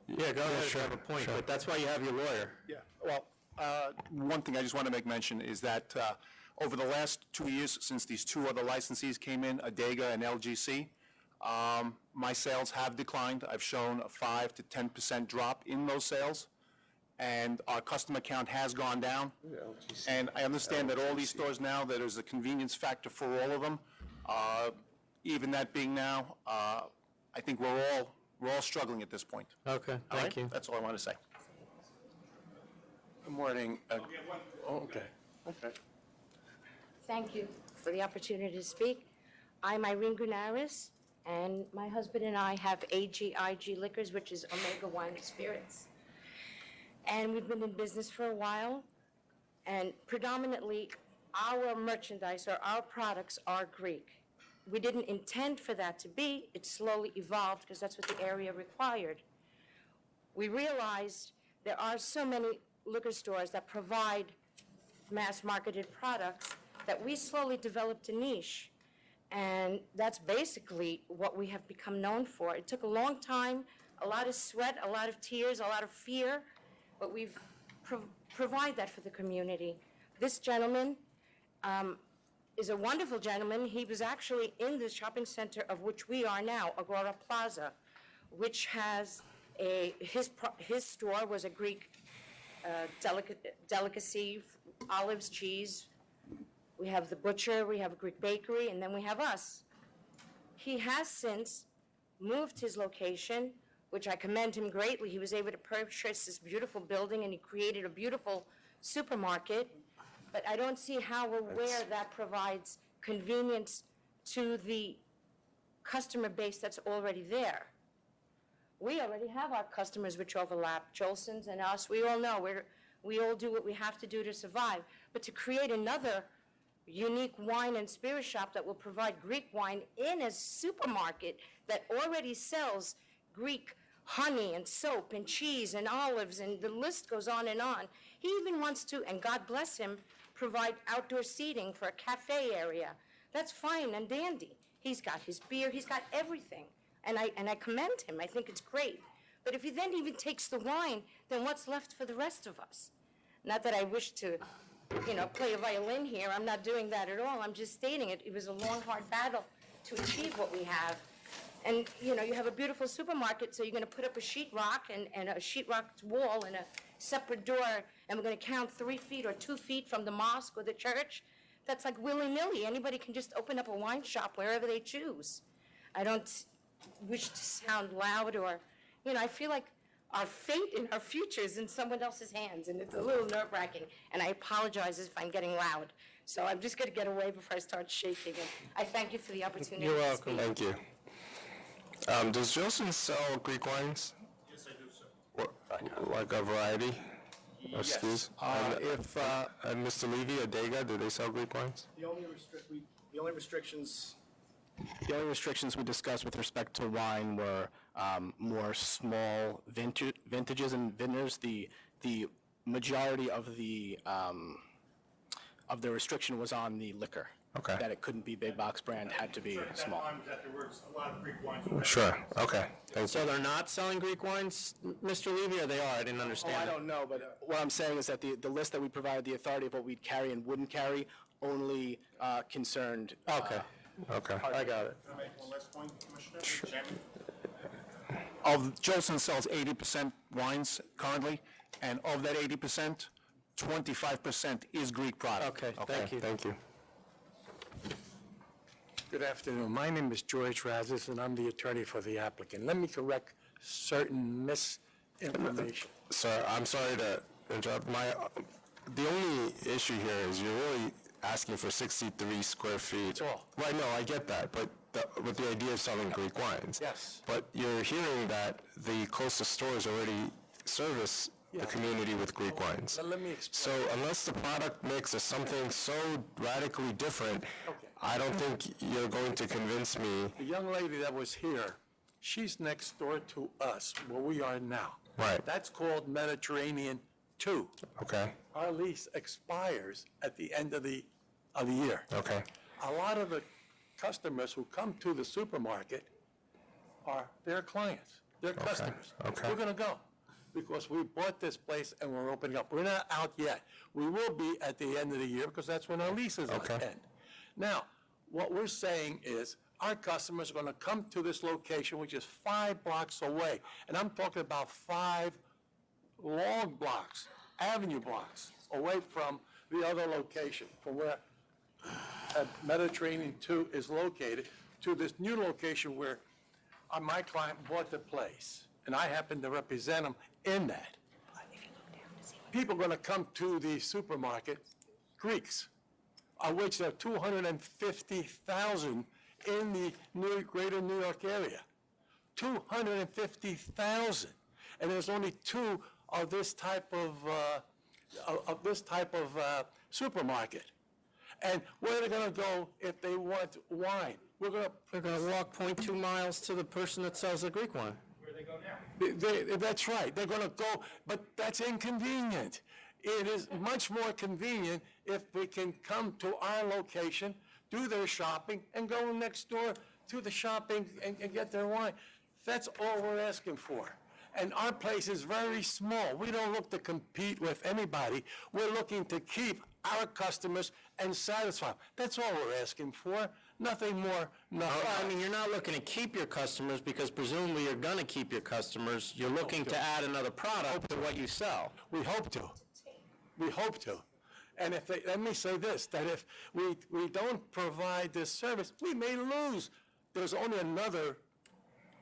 Yeah, go ahead. Sure, have a point, sure. but that's why you have your lawyer. Yeah, well, one thing I just want to make mention is that over the last 2 years, since these two other licensees came in, Adega and LGC, my sales have declined. I've shown a 5 to 10% drop in those sales, and our customer count has gone down. And I understand that all these stores now, that there's a convenience factor for all of them. Even that being now, I think we're all struggling at this point. Okay, All thank right? you. That's all I want to say. Good morning. Okay. Okay. Thank you for the opportunity to speak. I'm Irene Gunaris, and my husband and I have AGIG Liquors, which is Omega Wine and Spirits. And we've been in business for a while, and predominantly our merchandise or our products are Greek. We didn't intend for that to be. It slowly evolved because that's what the area required. We realized there are so many liquor stores that provide mass-marketed products that we slowly developed a niche. And that's basically what we have become known for. It took a long time, a lot of sweat, a lot of tears, a lot of fear, but we've provide that for the community. This gentleman is a wonderful gentleman. He was actually in the shopping center of which we are now, Agora Plaza, which has his store was a Greek delicacy, olives, cheese. We have the butcher, we have a Greek bakery, and then we have us. He has since moved his location, which I commend him greatly. He was able to purchase this beautiful building, and he created a beautiful supermarket. But I don't see how or where that provides convenience to the customer base that's already there. We already have our customers which overlap, Jolson's and us. We all know we all do what we have to do to survive. But to create another unique wine and spirit shop that will provide Greek wine in a supermarket that already sells Greek honey and soap and cheese and olives, and the list goes on and on. He even wants to, and God bless him, provide outdoor seating for a cafe area. That's fine and dandy. He's got his beer, he's got everything. And I commend him, I think it's great. But if he then even takes the wine, then what's left for the rest of us? Not that I wish to, play a violin here, I'm not doing that at all, I'm just stating it. It was a long, hard battle to achieve what we have. And, you have a beautiful supermarket, so you're gonna put up a sheetrock and a sheetrock wall and a separate door, and we're gonna count 3 feet or 2 feet from the mosque or the church. That's like willy-nilly. Anybody can just open up a wine shop wherever they choose. I don't wish to sound loud or, I feel like our fate and our future is in someone else's hands, and it's a little nerve-wracking. And I apologize if I'm getting loud. So I'm just going to get away before I start shaking. And I thank you for the opportunity You're to welcome. speak. Thank you. Does Jolson sell Greek wines? Yes, I do, sir. Like a variety of Yes. SKUs? And Mr. Levy, Adega, do they sell Greek wines? The only restrictions we discussed with respect to wine were more small vintages and vintners. The majority of the restriction was on the liquor. Okay. That it couldn't be big box brand, had to be small. At that time, that there were a lot of Greek wines. Sure, okay. Thank So you. they're not selling Greek wines, Mr. Levy, or they are? I didn't Oh, understand. I don't know, but what I'm saying is that the list that we provided the authority of what we'd carry and wouldn't carry only concerned. Okay. Okay. I got it. Can I make one last point, Commissioner? Chairman? Jolson sells 80% wines currently, and of that 80%, 25% is Greek product. Okay, thank you. Thank you. Good afternoon. My name is George Razis, and I'm the attorney for the applicant. Let me correct certain misinformation. Sir, I'm sorry to interrupt. The only issue here is you're really asking for 63 square feet. That's all. Right, no, I get that, but with the idea of selling Greek wines. Yes. But you're hearing that the closest stores already service the community with Greek wines. Let me So explain. unless the product mix is something so radically different, I don't think you're going to convince me. The young lady that was here, she's next door to us, where we are now. Right. That's called Mediterranean 2. Okay, Our lease expires at the end of the year. okay. A lot of the customers who come to the supermarket are their clients, their customers. okay. We're going to go because we bought this place and we're opening up. We're not out yet. We will be at the end of the year because that's when our leases end. Now, what we're saying is our customers are going to come to this location, which is 5 blocks away. And I'm talking about 5 long blocks, avenue blocks, away from the other location, from where Mediterranean 2 is located, to this new location where my client bought the place, and I happen to represent him in that. People are going to come to the supermarket, Greeks, of which there are 250,000 in the greater New York area. 250,000. And there's only 2 of this type of supermarket. And where are they going to go if they want wine? They're going to walk 0.2 miles to the person that sells the Greek wine. Where they go now? That's right. They're going to go, but that's inconvenient. It is much more convenient if they can come to our location, do their shopping, and go next door to the shopping and get their wine. That's all we're asking for. And our place is very small. We don't look to compete with anybody. We're looking to keep our customers and satisfy them. That's all we're asking for. Nothing more, nothing Well, I less. mean, you're not looking to keep your customers because presumably you're going to keep your customers. You're looking to add another product to what you sell. We hope to. We hope to. And let me say this, that if we don't provide this service, we may lose. There's only another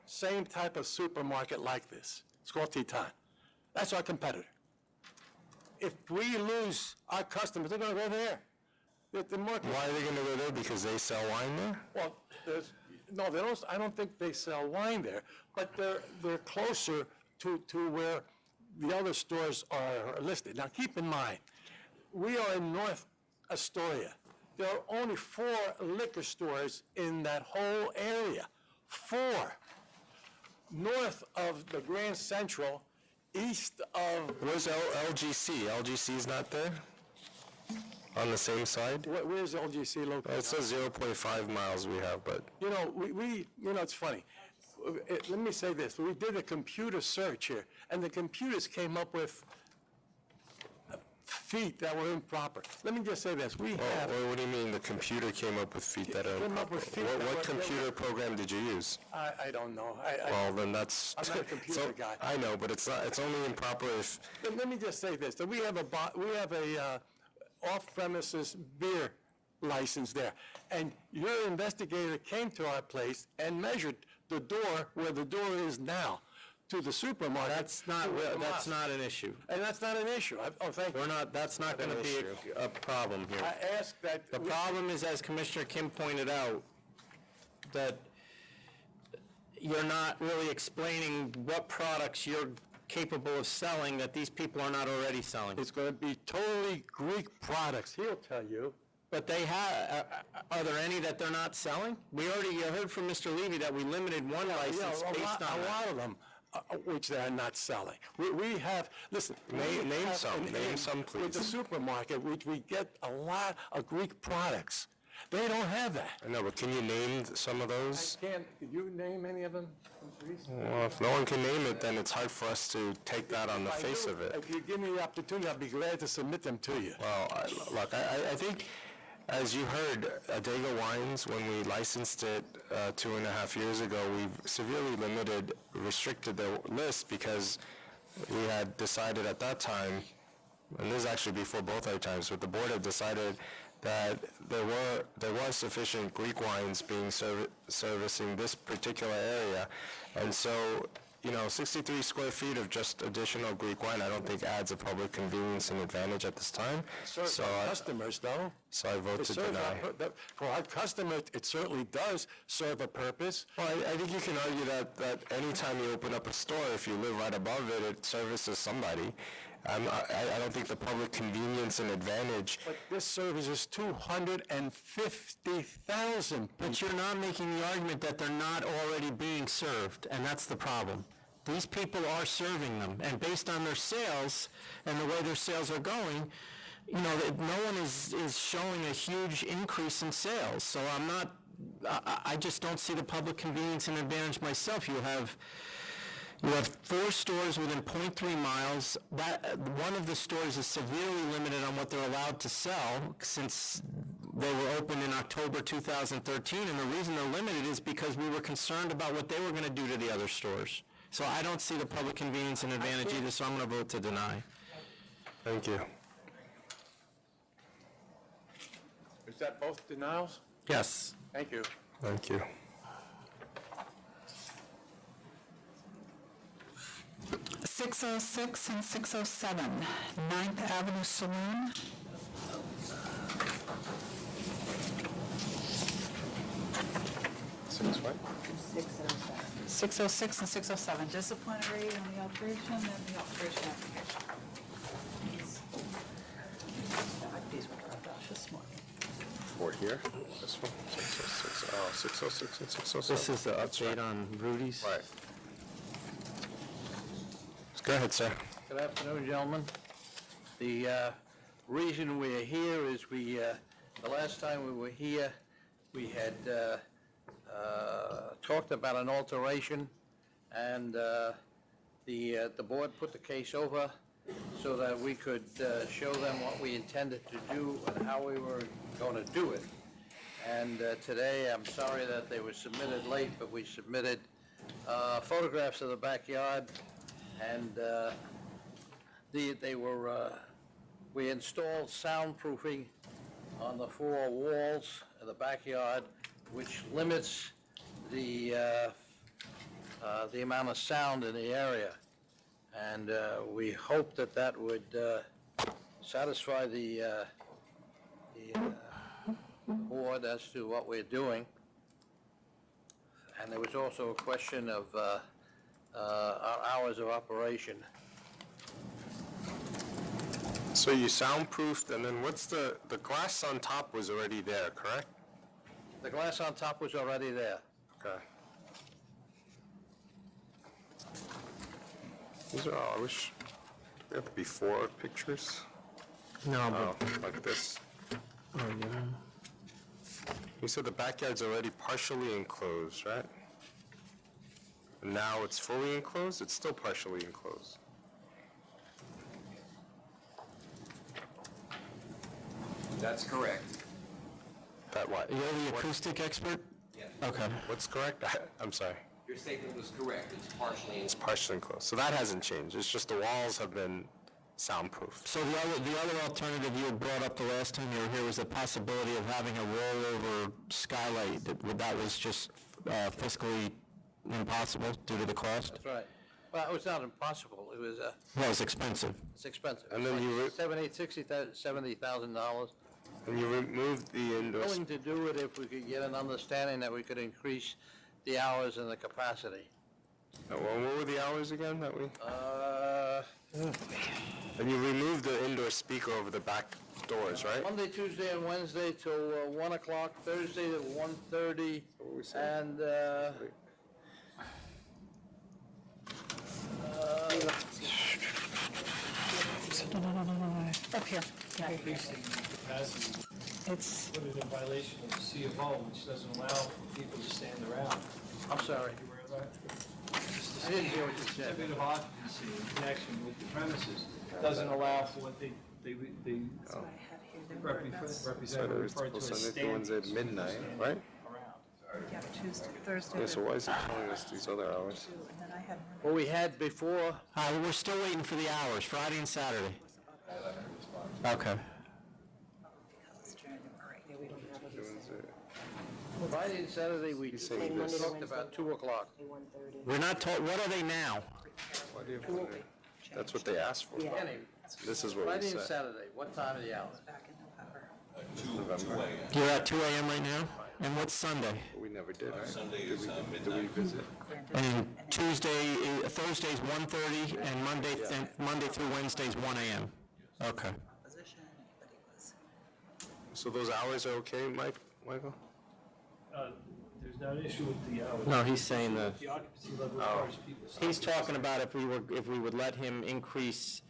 same type of supermarket like this. It's called Titan. That's our competitor. If we lose our customers, they're going to go there. The market. Why are they going to go there? Because they sell wine there? Well, no, they don't. I don't think they sell wine there, but they're closer to where the other stores are listed. Now, keep in mind, we are in North Astoria. There are only 4 liquor stores in that whole area. 4. North of the Grand Central, east of... Where's LGC? LGC's not there? On the same side? Where's LGC located? It says 0.5 miles we have, but... You know, it's funny. Let me say this. We did a computer search here, and the computers came up with feet that were improper. Let me just say this. We have... What do you mean the computer came up with feet that are Came up improper? with feet that What were- computer program did you use? I don't know. Well, then that's... I'm not a computer guy. I know, but it's only improper if... Let me just say this, that we have a off-premises beer license there. And your investigator came to our place and measured the door where the door is now to the supermarket. That's not an issue. And that's not an issue. Oh, thank you. That's not going to be a problem here. I asked that. The problem is, as Commissioner Kim pointed out, that you're not really explaining what products you're capable of selling that these people are not already selling. It's going to be totally Greek products, he'll tell you. But they have, are there any that they're not selling? We already heard from Mr. Levy that we limited one license based on a lot of them, which they are not selling. We have, listen. Name some, please. With the supermarket, we get a lot of Greek products. They don't have that. I know, but can you name some of those? Can you name any of them? Well, if no one can name it, then it's hard for us to take that on the face of it. If you give me the opportunity, I'll be glad to submit them to you. Well, look, I think, as you heard, Adega Wines, when we licensed it 2.5 years ago, we've severely restricted the list because we had decided at that time, and this is actually before both our times, but the board had decided that there was sufficient Greek wines being servicing this particular area, and so 63 square feet of just additional Greek wine, I don't think adds a public convenience and advantage at this time. So customers, though. So I vote to deny. For our customers, it certainly does serve a purpose. Well, I think you can argue that any time you open up a store, if you live right above it, it services somebody. I don't think the public convenience and advantage. But this services 250,000 people. But you're not making the argument that they're not already being served, and that's the problem. These people are serving them, and based on their sales and the way their sales are going, no one is showing a huge increase in sales. So I just don't see the public convenience and advantage myself. You have 4 stores within 0.3 miles. One of the stores is severely limited on what they're allowed to sell since they were opened in October 2013, and the reason they're limited is because we were concerned about what they were going to do to the other stores. So I don't see the public convenience and advantage either, so I'm going to vote to deny. Thank you. Is that both denials? Yes. Thank you. Thank you. .606 and 607, 9th Avenue Saloon. Six what? 606 and 607, disciplinary on the alteration and the alteration application. These were dropped off this morning. For here? This one? 606. Oh, 606 and 607. This is the update on Rudy's. Right. Go ahead, sir. Good afternoon, gentlemen. The reason we're here is the last time we were here, we had talked about an alteration, and the board put the case over so that we could show them what we intended to do and how we were going to do it. And today, I'm sorry that they were submitted late, but we submitted photographs of the backyard, and we installed soundproofing on the 4 walls of the backyard, which limits the amount of sound in the area. And we hope that would satisfy the board as to what we're doing. And there was also a question of our hours of operation. So you soundproofed, and then what's the glass on top was already there, correct? The glass on top was already there. Okay. These are, I wish, do we have before pictures? No, but like this. Oh, yeah. You said the backyard's already partially enclosed, right? And now it's fully enclosed? It's still partially enclosed. That's correct. That what? You're the acoustic expert? Yes. Okay. What's correct? I'm sorry. Your statement was correct. It's partially It's partially enclosed. So that hasn't changed. It's just the walls have been soundproofed. So the other alternative you had brought up the last time you were here was the possibility of having a rollover skylight. That was just fiscally impossible due to the cost? That's right. Well, it was not impossible. It was, Well, it's expensive. it's expensive. And then you $70,000. And you removed the indoor... Willing to do it if we could get an understanding that we could increase the hours and the capacity. Well, what were the hours again that we... And you removed the indoor speaker over the back doors, right? Monday, Tuesday, and Wednesday till 1 o'clock, Thursday till 1:30, and, Up here. Increasing capacity It's, put it in violation of the C of O, which doesn't allow for people to stand around. I'm sorry. You aware of that? I didn't hear what you said. Certificate of occupancy in connection with the premises doesn't allow for what they represent, referred to as standing. Wednesday at midnight, right? yeah, Tuesday, Thursday. Yeah, so why is it telling us these other hours? And then I had What we had before, We're still waiting for the hours, Friday and Saturday. Okay. Friday and Saturday, we saying this. talked about 2 o'clock. We're not told, what are they now? Why do you have to- That's what they asked for. Kenny, This is what we Friday and said. Saturday, what time of the hour? November. You're at 2 a.m. right now? And what's Sunday? We never did, right? Did we visit? And Thursday's 1:30, and Monday through Wednesday's 1 a.m. Okay. So those hours are okay, Michael? There's not an issue with the hours. No, he's saying that. The occupancy level requires people. He's talking about if we would let him increase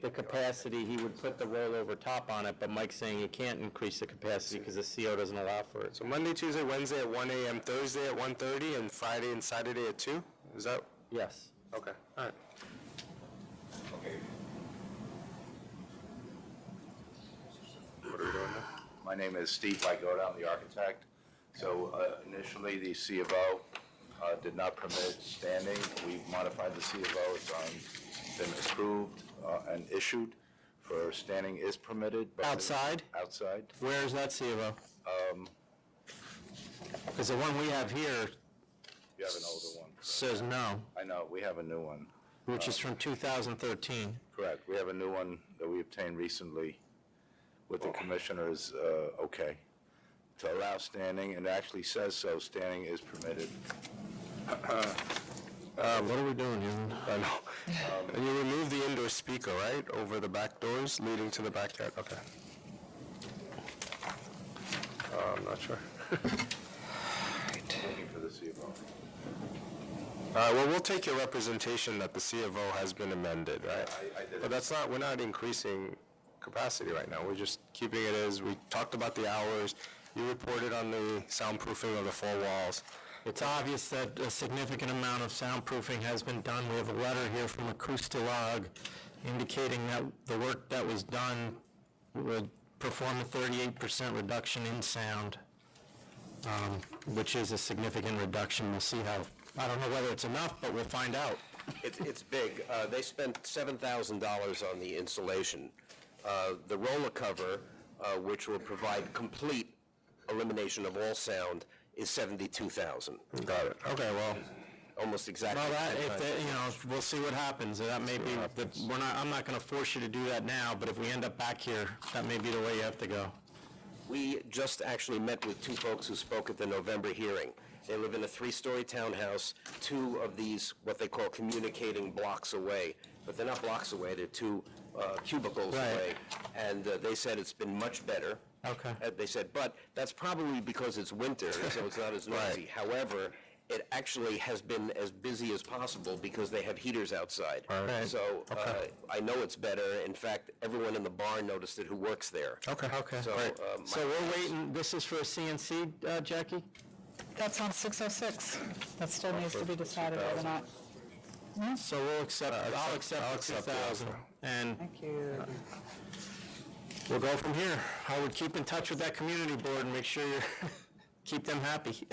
the capacity, he would put the rollover top on it, but Mike's saying you can't increase the capacity because the CO doesn't allow for it. So Monday, Tuesday, Wednesday at 1 a.m., Thursday at 1:30, and Friday and Saturday at 2? Is that? Yes. Okay, all right. What are we doing now? My name is Steve Lygoda, I'm the architect. So initially, the C of O did not permit standing. We've modified the C of O, it's been approved and issued for standing is permitted. but- Outside? Outside. Where is that C of O? Because the one we have here You have an older one. says no, I know, we have a new one. which is from 2013. Correct, we have a new one that we obtained recently with the commissioners, okay, to allow standing, and it actually says so, standing is permitted. What are we doing here? I know. And you removed the indoor speaker, right, over the back doors leading to the backyard? Okay. I'm not sure. Looking for the C of O. All right, well, we'll take your representation that the C of O has been amended, right? I did. But that's not, we're not increasing capacity right now. We're just keeping it as, we talked about the hours. You reported on the soundproofing of the 4 walls. It's obvious that a significant amount of soundproofing has been done. We have a letter here from Acoustilog indicating that the work that was done would perform a 38% reduction in sound, which is a significant reduction. We'll see how, I don't know whether it's enough, but we'll find out. It's big. They spent $7,000 on the installation. The roller cover, which will provide complete elimination of all sound, is $72,000. Got it. Okay, well. Almost exactly. Well, we'll see what happens. That may be, I'm not going to force you to do that now, but if we end up back here, that may be the way you have to go. We just actually met with 2 folks who spoke at the November hearing. They live in a 3-story townhouse, 2 of these, what they call communicating blocks away. But they're not blocks away, they're 2 cubicles away. And they said it's been much better. Okay. They said, but that's probably because it's winter, so it's not as noisy. However, it actually has been as busy as possible because they have heaters outside. Right. So I know it's better. In fact, everyone in the barn noticed it who works there. Okay. So, Right. So we're waiting, this is for a CNC, Jackie? That's on 606. That still needs to be decided whether or not. So we'll accept, I'll accept the 2,000. And Thank you. we'll go from here. I would keep in touch with that community board and make sure you keep them happy.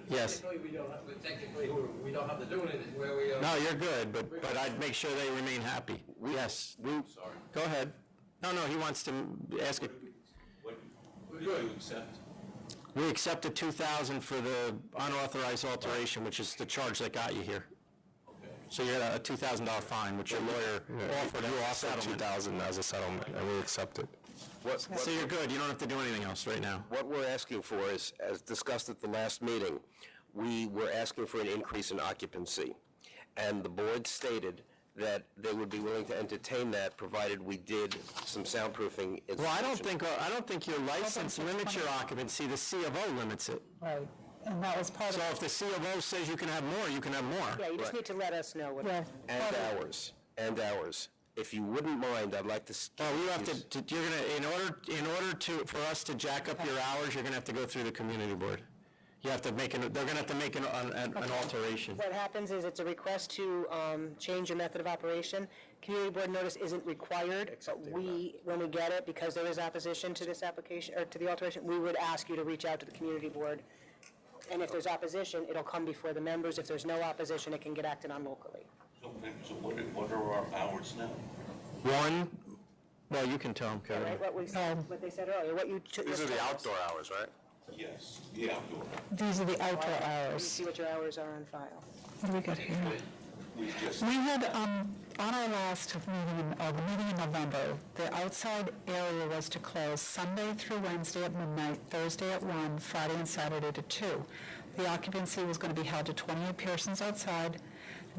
Yes. Technically, we don't have to do anything where we are. No, you're good, but I'd make sure they remain happy. Yes. Go ahead. No, he wants to ask it. We're good. Accept. We accept the 2,000 for the unauthorized alteration, which is the charge that got you here. So you had a $2,000 fine, which your lawyer offered You as a offered settlement. $2,000 as a settlement, and we accepted. So you're good, you don't have to do anything else right now. What we're asking for is, as discussed at the last meeting, we were asking for an increase in occupancy. And the board stated that they would be willing to entertain that, provided we did some soundproofing. Well, I don't think your license limits your occupancy, the C of O limits it. Right, and that was part of. So if the C of O says you can have more, you can have more. Yeah, you just need to let us know what. And hours. If you wouldn't mind, I'd like to. Well, you have to, you're gonna, in order for us to jack up your hours, you're gonna have to go through the community board. You have to they're gonna have to make an alteration. What happens is it's a request to change your method of operation. Community board notice isn't required, but when we get it, because there is opposition to this application, or to the alteration, we would ask you to reach out to the community board. And if there's opposition, it'll come before the members. If there's no opposition, it can get acted on locally. So what are our hours now? Well, you can tell them, Kevin. Right, what they said earlier, what you. These are the outdoor hours, right? Yes, the outdoor. These are the outdoor Let me hours. see what your hours are on file. What do we got here? We had, on our last meeting, or the meeting in November, the outside area was to close Sunday through Wednesday at midnight, Thursday at 1, Friday and Saturday to 2. The occupancy was going to be held to 28 persons outside.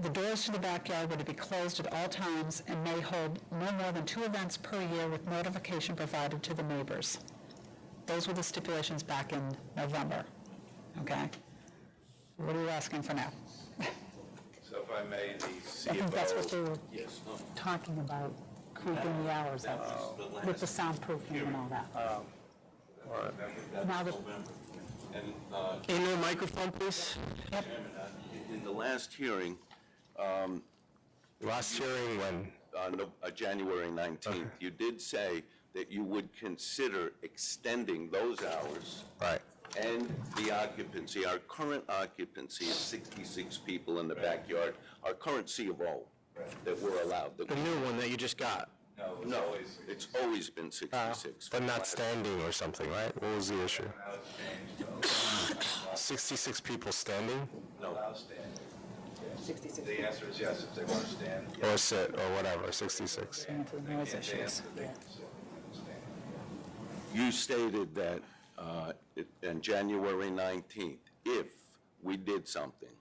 The doors to the backyard were to be closed at all times and may hold no more than 2 events per year with notification provided to the neighbors. Those were the stipulations back in November. Okay? What are you asking for now? So if I may, the CFO. I think that's what they were Yes, no. talking about, creeping the hours up with the soundproofing and all that. Now the- In your microphone, please. Chairman, in the last hearing, when? January 19th, you did say that you would consider extending those hours. Right. And the occupancy. Our current occupancy is 66 people in the backyard. Our current C of O that we're allowed. The new one that you just got. No, it's always been 66. But not standing or something, right? What was the issue? 66 people standing? No. 66. The answer is yes, if they want to stand. Or sit, or whatever, 66. You stated that on January 19th, if we did something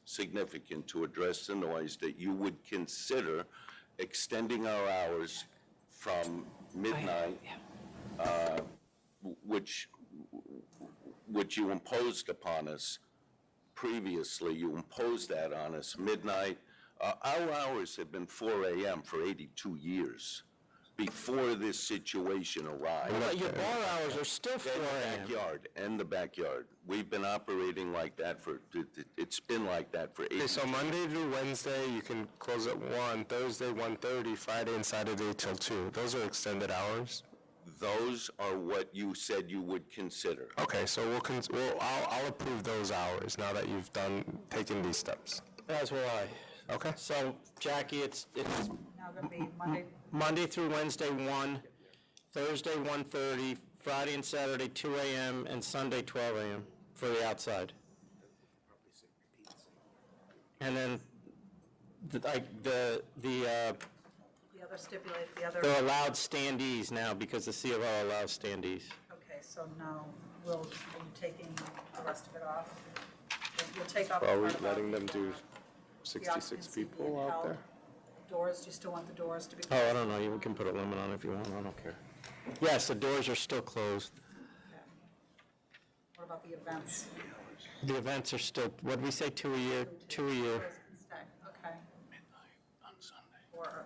significant to address the noise, that you would consider extending our hours from midnight, which you imposed upon us previously. You imposed that on us, midnight. Our hours have been 4 a.m. for 82 years before this situation arrived. But your bar hours are still 4 a.m. And the backyard. We've been operating like that it's been like that for 8 Okay, so Monday through Wednesday, you can close at 1, Thursday 1:30, Friday and Saturday till 2. Those are extended hours? Those are what you said you would consider. Okay, so I'll approve those hours now that you've taken these steps. As will I. Okay. So, Jackie, it's Now going to be Monday. Monday through Wednesday, 1, Thursday, 1:30, Friday and Saturday, 2 a.m., and Sunday, 12 a.m. for the outside. And then, The other stipulate, they're allowed standees now because the C of O allows standees. Okay, so now are you taking the rest of it off? You'll take off. Are we letting them do 66 people out there? Doors, do you still want the doors to be? Oh, I don't know, you can put a limit on it if you want, I don't care. Yes, the doors are still closed. What about the events? The events are still, what did we say, 2 a year? 2 a year. Okay. On Sunday. Or,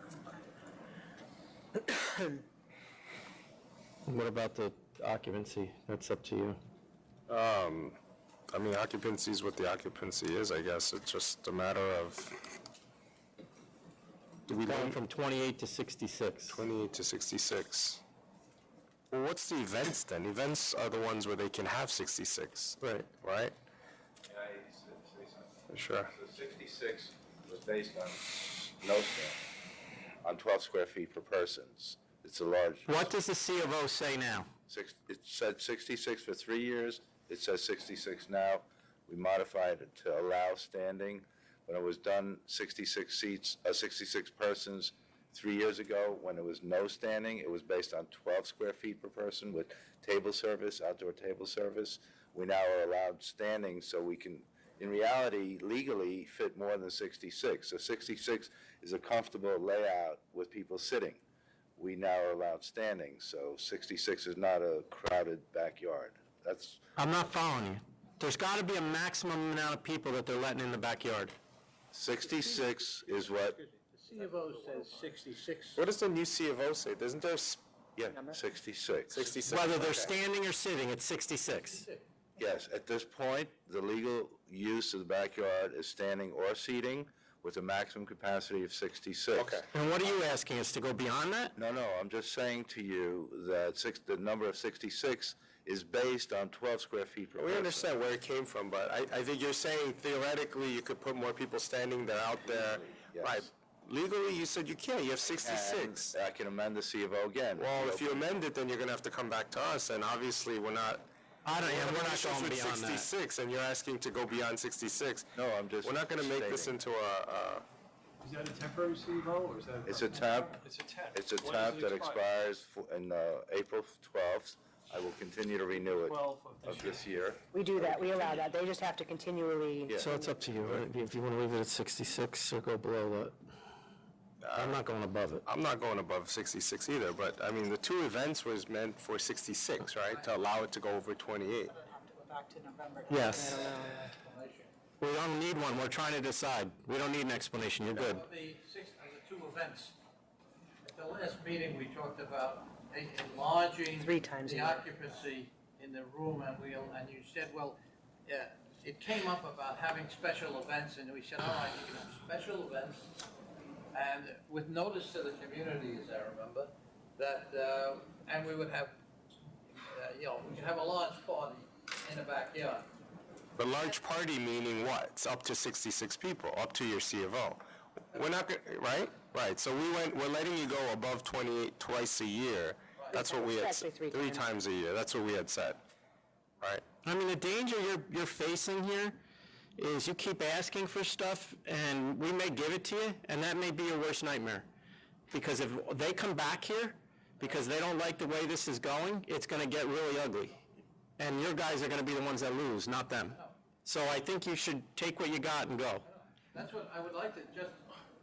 What about the occupancy? That's up to you. I mean, occupancy is what the occupancy is, I guess. It's just a matter of... Going from 28 to 66. 28 to 66. Well, what's the events then? Events are the ones where they can have 66. Right. Right? Can I say something? Sure. So 66 was based on no stand, on 12 square feet per person. It's a large... What does the C of O say now? It said 66 for 3 years. It says 66 now. We modified it to allow standing. When it was done, 66 seats, 66 persons 3 years ago, when there was no standing, it was based on 12 square feet per person with table service, outdoor table service. We now are allowed standing, so we can, in reality, legally fit more than 66. So 66 is a comfortable layout with people sitting. We now are allowed standing, so 66 is not a crowded backyard. That's. I'm not following you. There's got to be a maximum amount of people that they're letting in the backyard. 66 is what. The C of O says 66. What does the new C of O say? Doesn't there, Yeah, 66. 66? Whether they're Okay. standing or sitting, it's 66. Yes, at this point, the legal use of the backyard is standing or seating with a maximum capacity of 66. Okay. And what are you asking us to go beyond that? No, I'm just saying to you that the number of 66 is based on 12 square feet per We person. understand where it came from, but I think you're saying theoretically you could put more people standing there out there. Yes. Right. Legally, you said you can't. You have 66. And I can amend the C of O again. Well, if you amend it, then you're going to have to come back to us, and obviously we're not. We're not issues going with beyond that. 66, and you're asking to go beyond 66. No, I'm just. We're not going to make this stating. into a. Is that a temporary C of O, or is that? It's a temp. It's a temp. It's a When temp does that it expire? expires in April 12th. I will continue to renew it 12th of this year. We do that, we allow that. They just have to continually. Yeah. So it's up to you, right? If you want to leave it at 66 or go below that. I'm not going above it. I'm not going above 66 either, but I mean, the two events was meant for 66, right? To allow it to go over 28. Yes. We don't need one. We're trying to decide. We don't need an explanation. You're good. The two events, at the last meeting, we talked about enlarging 3 times a the year. occupancy in the room, and you said, well, yeah, it came up about having special events, and we said, all right, you can have special events, and with notice to the community, as I remember, that, and we would have, we could have a large party in the backyard. But large party meaning what? It's up to 66 people, up to your C of O. We're not, right? Right, so we're letting you go above 28 twice a year. That's what we had, Actually, 3 3 times. times a year, that's what we had said, right? I mean, the danger you're facing here is you keep asking for stuff, and we may give it to you, and that may be your worst nightmare. Because if they come back here, because they don't like the way this is going, it's going to get really ugly. And your guys are going to be the ones that lose, not them. So I think you should take what you got and go. That's what I would like to just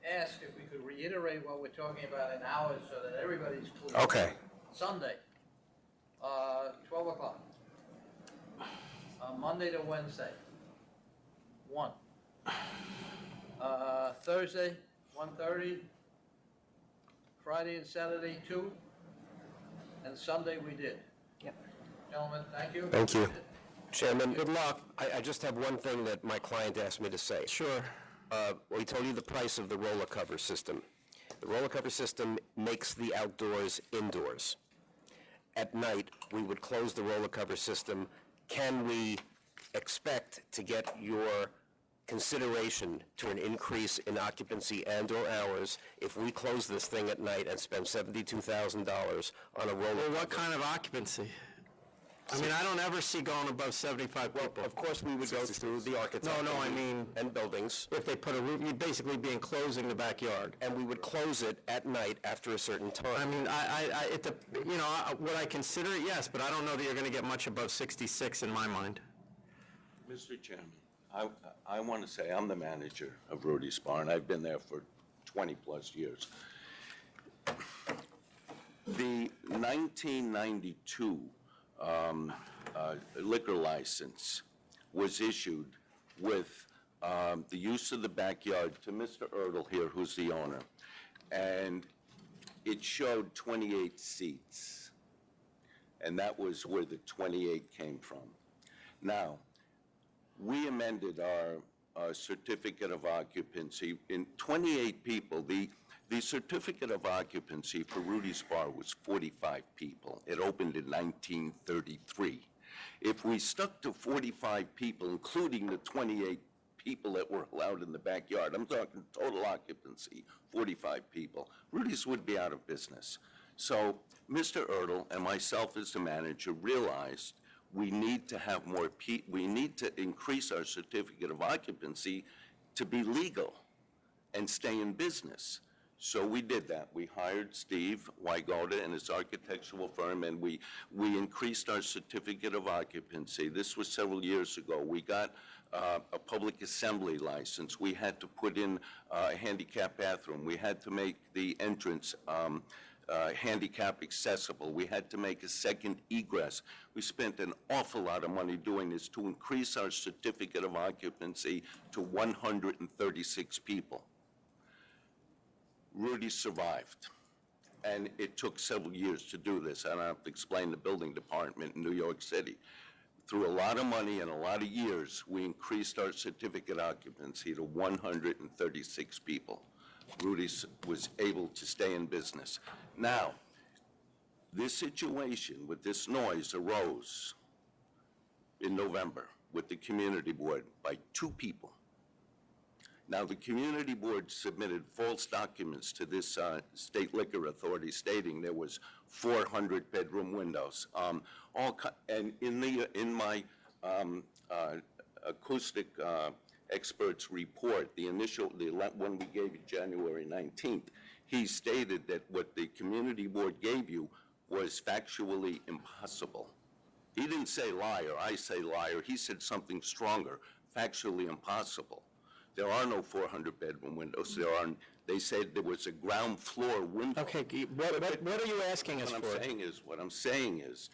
ask if we could reiterate what we're talking about in hours so that everybody's clear. Okay. Sunday, 12 o'clock. Monday to Wednesday, 1. Thursday, 1:30. Friday and Saturday, 2. And Sunday we did. Yep. Gentlemen, thank you. Thank you. Chairman, good luck. I just have one thing that my client asked me to say. Sure. We told you the price of the roller cover system. The roller cover system makes the outdoors indoors. At night, we would close the roller cover system. Can we expect to get your consideration to an increase in occupancy and/or hours if we close this thing at night and spend $72,000 on a roller Well, cover? what kind of occupancy? I mean, I don't ever see going above 75 people. Of course, we would go through the architect. No, I mean, and buildings. if they put a roof, you'd basically be enclosing the backyard. And we would close it at night after a certain time. I mean, would I consider it? Yes, but I don't know that you're going to get much above 66 in my mind. Mr. Chairman, I want to say I'm the manager of Rudy's Bar, and I've been there for 20-plus years. The 1992 liquor license was issued with the use of the backyard to Mr. Erdl here, who's the owner, and it showed 28 seats, and that was where the 28 came from. Now, we amended our certificate of occupancy in 28 people. The certificate of occupancy for Rudy's Bar was 45 people. It opened in 1933. If we stuck to 45 people, including the 28 people that were allowed in the backyard, I'm talking total occupancy, 45 people, Rudy's would be out of business. So Mr. Erdl and myself as the manager realized we need to have more we need to increase our certificate of occupancy to be legal and stay in business. So we did that. We hired Steve Wygoda and his architectural firm, and we increased our certificate of occupancy. This was several years ago. We got a public assembly license. We had to put in a handicap bathroom. We had to make the entrance handicap accessible. We had to make a second egress. We spent an awful lot of money doing this to increase our certificate of occupancy to 136 people. Rudy survived, and it took several years to do this. I don't have to explain the building department in New York City. Through a lot of money and a lot of years, we increased our certificate occupancy to 136 people. Rudy was able to stay in business. Now, this situation with this noise arose in November with the community board by 2 people. Now, the community board submitted false documents to this state liquor authority stating there was 400 bedroom windows. And in my acoustic experts report, the one we gave you January 19th, he stated that what the community board gave you was factually impossible. He didn't say liar, I say liar. He said something stronger, factually impossible. There are no 400 bedroom windows. They said there was a ground floor window. Okay, what are you asking us for? What I'm saying is,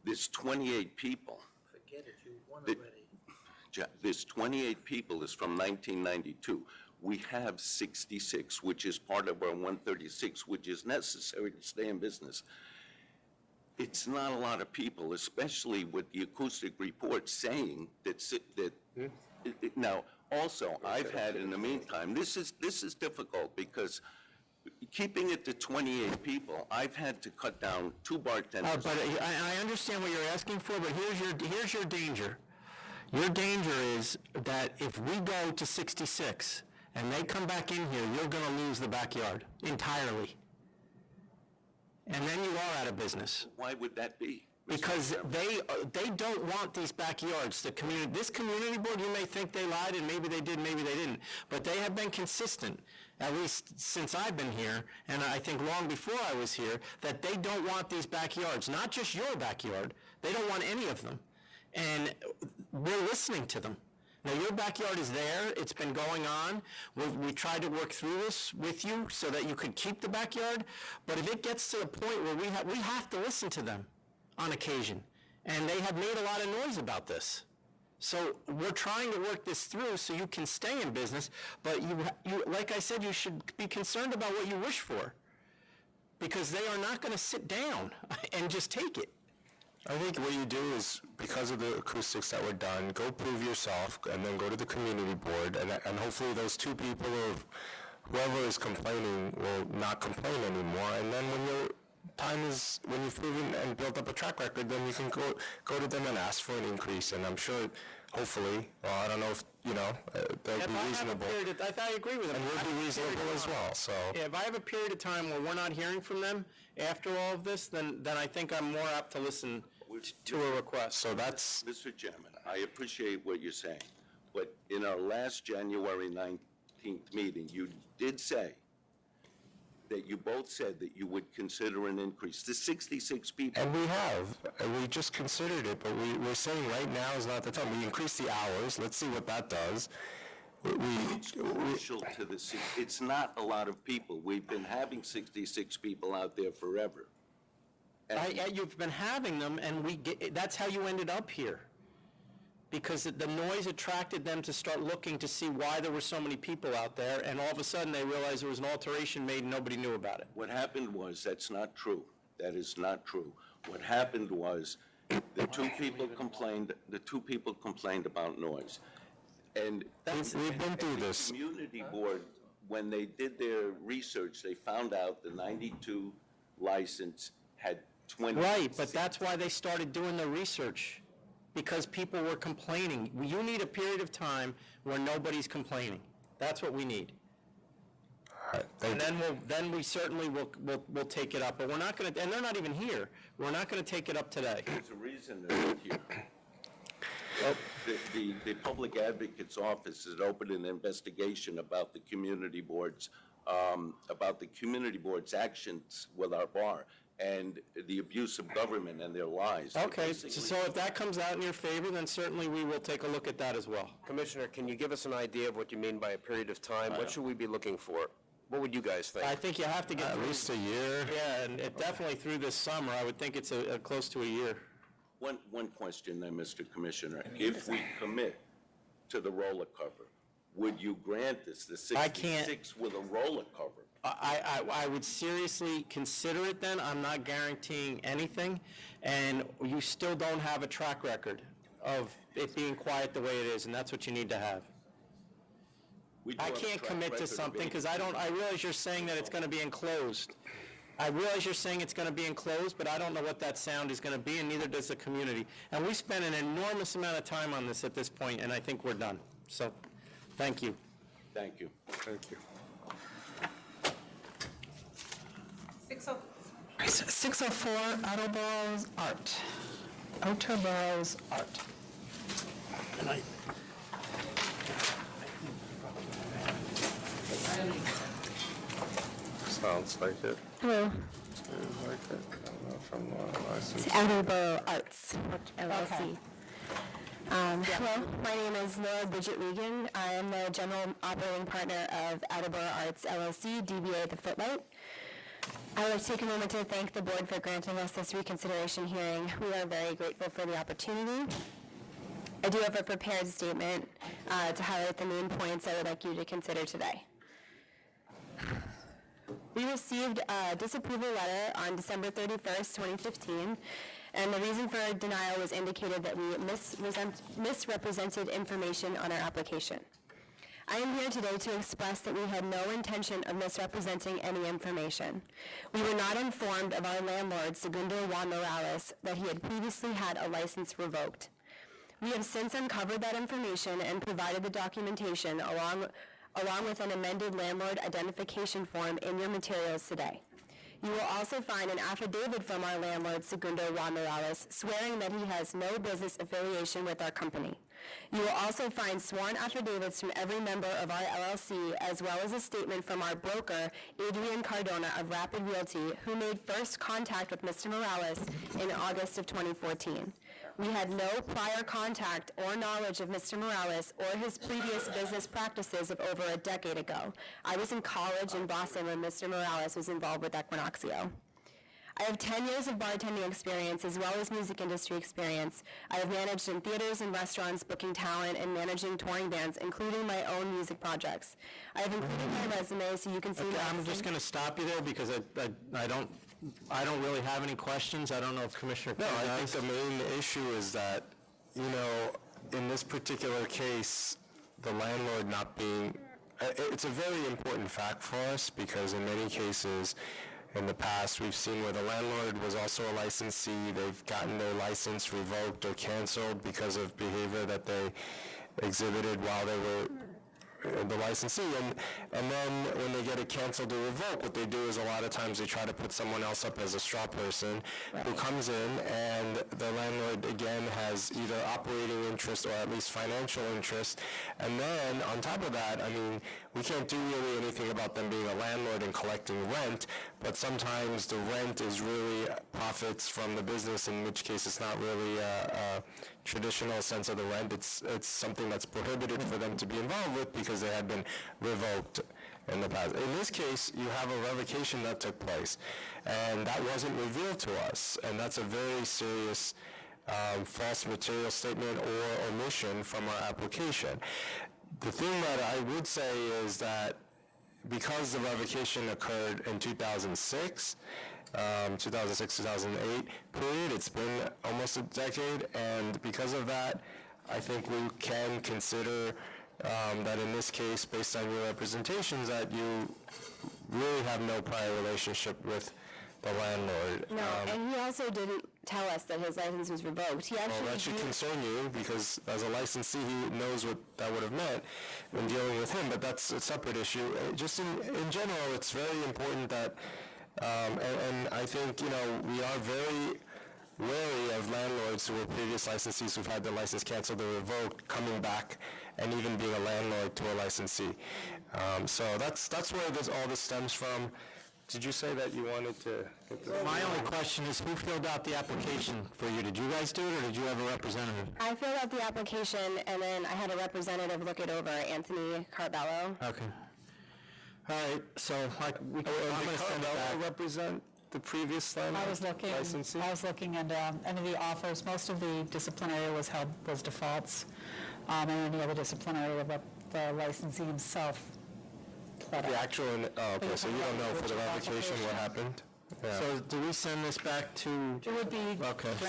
there's 28 people. Forget it, you won already. This 28 people is from 1992. We have 66, which is part of our 136, which is necessary to stay in business. It's not a lot of people, especially with the acoustic report saying that now, also, I've had, in the meantime, this is difficult because keeping it to 28 people, I've had to cut down 2 bartenders. But I understand what you're asking for, but here's your danger. Your danger is that if we go to 66 and they come back in here, you're going to lose the backyard entirely. And then you are out of business. Why would that be? Because they don't want these backyards. This community board, you may think they lied, and maybe they did, maybe they didn't. But they have been consistent, at least since I've been here, and I think long before I was here, that they don't want these backyards. Not just your backyard. They don't want any of them. And we're listening to them. Now, your backyard is there. It's been going on. We tried to work through this with you so that you could keep the backyard. But if it gets to a point where we have to listen to them on occasion, and they have made a lot of noise about this. So we're trying to work this through so you can stay in business, but you like I said, you should be concerned about what you wish for, because they are not going to sit down and just take it. I think what you do is, because of the acoustics that were done, go prove yourself, and then go to the community board, and hopefully those 2 people or whoever is complaining will not complain anymore, and then when you've proven and built up a track record, then you can go to them and ask for an increase. And I'm sure, hopefully, I don't know if, they'll be reasonable. I agree with them. And we'll be reasonable as well, so. Yeah, if I have a period of time where we're not hearing from them after all of this, then I think I'm more apt to listen to a request. So that's... Mr. Chairman, I appreciate what you're saying, but in our last January 19th meeting, you did say that you both said that you would consider an increase to 66 people. And we have. And we just considered it, but we're saying right now is not the time. We increased the hours. Let's see what that does. It's crucial to the city. It's not a lot of people. We've been having 66 people out there forever. You've been having them, and that's how you ended up here. Because the noise attracted them to start looking to see why there were so many people out there, and all of a sudden they realized there was an alteration made and nobody knew about it. What happened was, that's not true. That is not true. What happened was, the 2 people complained about noise. And we've been through this. The community board, when they did their research, they found out the 92 license had 20. Right, but that's why they started doing the research. Because people were complaining. You need a period of time where nobody's complaining. That's what we need. All right, and then we certainly will take it up. But we're not going to, and they're not even here. We're not going to take it up today. There's a reason they're not here. The public advocate's office has opened an investigation about the community board's actions with our bar and the abuse of government and their lies. Okay, so if that comes out in your favor, then certainly we will take a look at that as well. Commissioner, can you give us an idea of what you mean by a period of time? What should we be looking for? What would you guys think? I think you have to get At least a year. Yeah, and it definitely through this summer. I would think it's close to a year. One question then, Mr. Commissioner. If we commit to the roller cover, would you grant this, the 66 with a roller cover? I would seriously consider it then. I'm not guaranteeing anything. And you still don't have a track record of it being quiet the way it is, and that's what you need to have. I can't commit to something because I realize you're saying that it's going to be enclosed. I realize you're saying it's going to be enclosed, but I don't know what that sound is going to be, and neither does the community. And we spent an enormous amount of time on this at this point, and I think we're done. So, thank you. Thank you. Thank you. 604 Attleboro's Art. Attleboro's Art. Good night. Sounds like it. Hello. Sounds like it. I don't know from license. It's Attleboro Arts, LLC. Hello, my name is Laura Bridget Regan. I am the general operating partner of Attleboro Arts, LLC, DBA The Footlight. I would like to take a moment to thank the board for granting us this reconsideration hearing. We are very grateful for the opportunity. I do have a prepared statement to highlight the main points I would like you to consider today. We received a disapproval letter on December 31st, 2015, and the reason for our denial was indicated that we misrepresented information on our application. I am here today to express that we had no intention of misrepresenting any information. We were not informed of our landlord, Segundo Juan Morales, that he had previously had a license revoked. We have since uncovered that information and provided the documentation along with an amended landlord identification form in your materials today. You will also find an affidavit from our landlord, Segundo Juan Morales, swearing that he has no business affiliation with our company. You will also find sworn affidavits from every member of our LLC, as well as a statement from our broker, Adrian Cardona of Rapid Realty, who made first contact with Mr. Morales in August of 2014. We had no prior contact or knowledge of Mr. Morales or his previous business practices of over a decade ago. I was in college in Boston when Mr. Morales was involved with Equinoxio. I have 10 years of bartending experience as well as music industry experience. I have managed in theaters and restaurants, booking talent, and managing touring bands, including my own music projects. I have included my resume so you can see I'm just going to stop you there because I don't really have any questions. I don't know if Commissioner No, I think the main issue is that, in this particular case, the landlord not being, it's a very important fact for us because in many cases in the past we've seen where the landlord was also a licensee, they've gotten their license revoked or canceled because of behavior that they exhibited while they were the licensee, and then when they get it canceled or revoked, what they do is a lot of times they try to put someone else up as a straw person who comes in, and the landlord again has either operating interest or at least financial interest, and then on top of that, I mean, we can't do really anything about them being a landlord and collecting rent, but sometimes the rent is really profits from the business, in which case it's not really a traditional sense of the rent. It's something that's prohibited for them to be involved with because they had been revoked in the past. In this case, you have a revocation that took place, and that wasn't revealed to us, and that's a very serious false material statement or omission from our application. The thing that I would say is that because the revocation occurred in 2006, 2006-2008 period, it's been almost a decade, and because of that, I think we can consider that in this case, based on your representations, that you really have no prior relationship with the landlord. No, and he also didn't tell us that his license was revoked. He actually well, that should concern you because as a licensee, he knows what that would have meant when dealing with him, but that's a separate issue. Just in general, it's very important that, and I think, we are very wary of landlords who were previous licensees who've had their license canceled or revoked, coming back and even being a landlord to a licensee. So that's where all this stems from. Did you say that you wanted to get the... My only question is, who filled out the application for you? Did you guys do it, or did you have a representative? I filled out the application, and then I had a representative look it over, Anthony Carbello. Okay. All right, so I'm going to send it back. Represent the previous licensee? I was looking at any of the offers. Most of the disciplinary was defaults, and any other disciplinary of the licensee himself. The actual, okay, so you don't know for the revocation what happened? Yeah. So do we send this back to? It would be Okay, so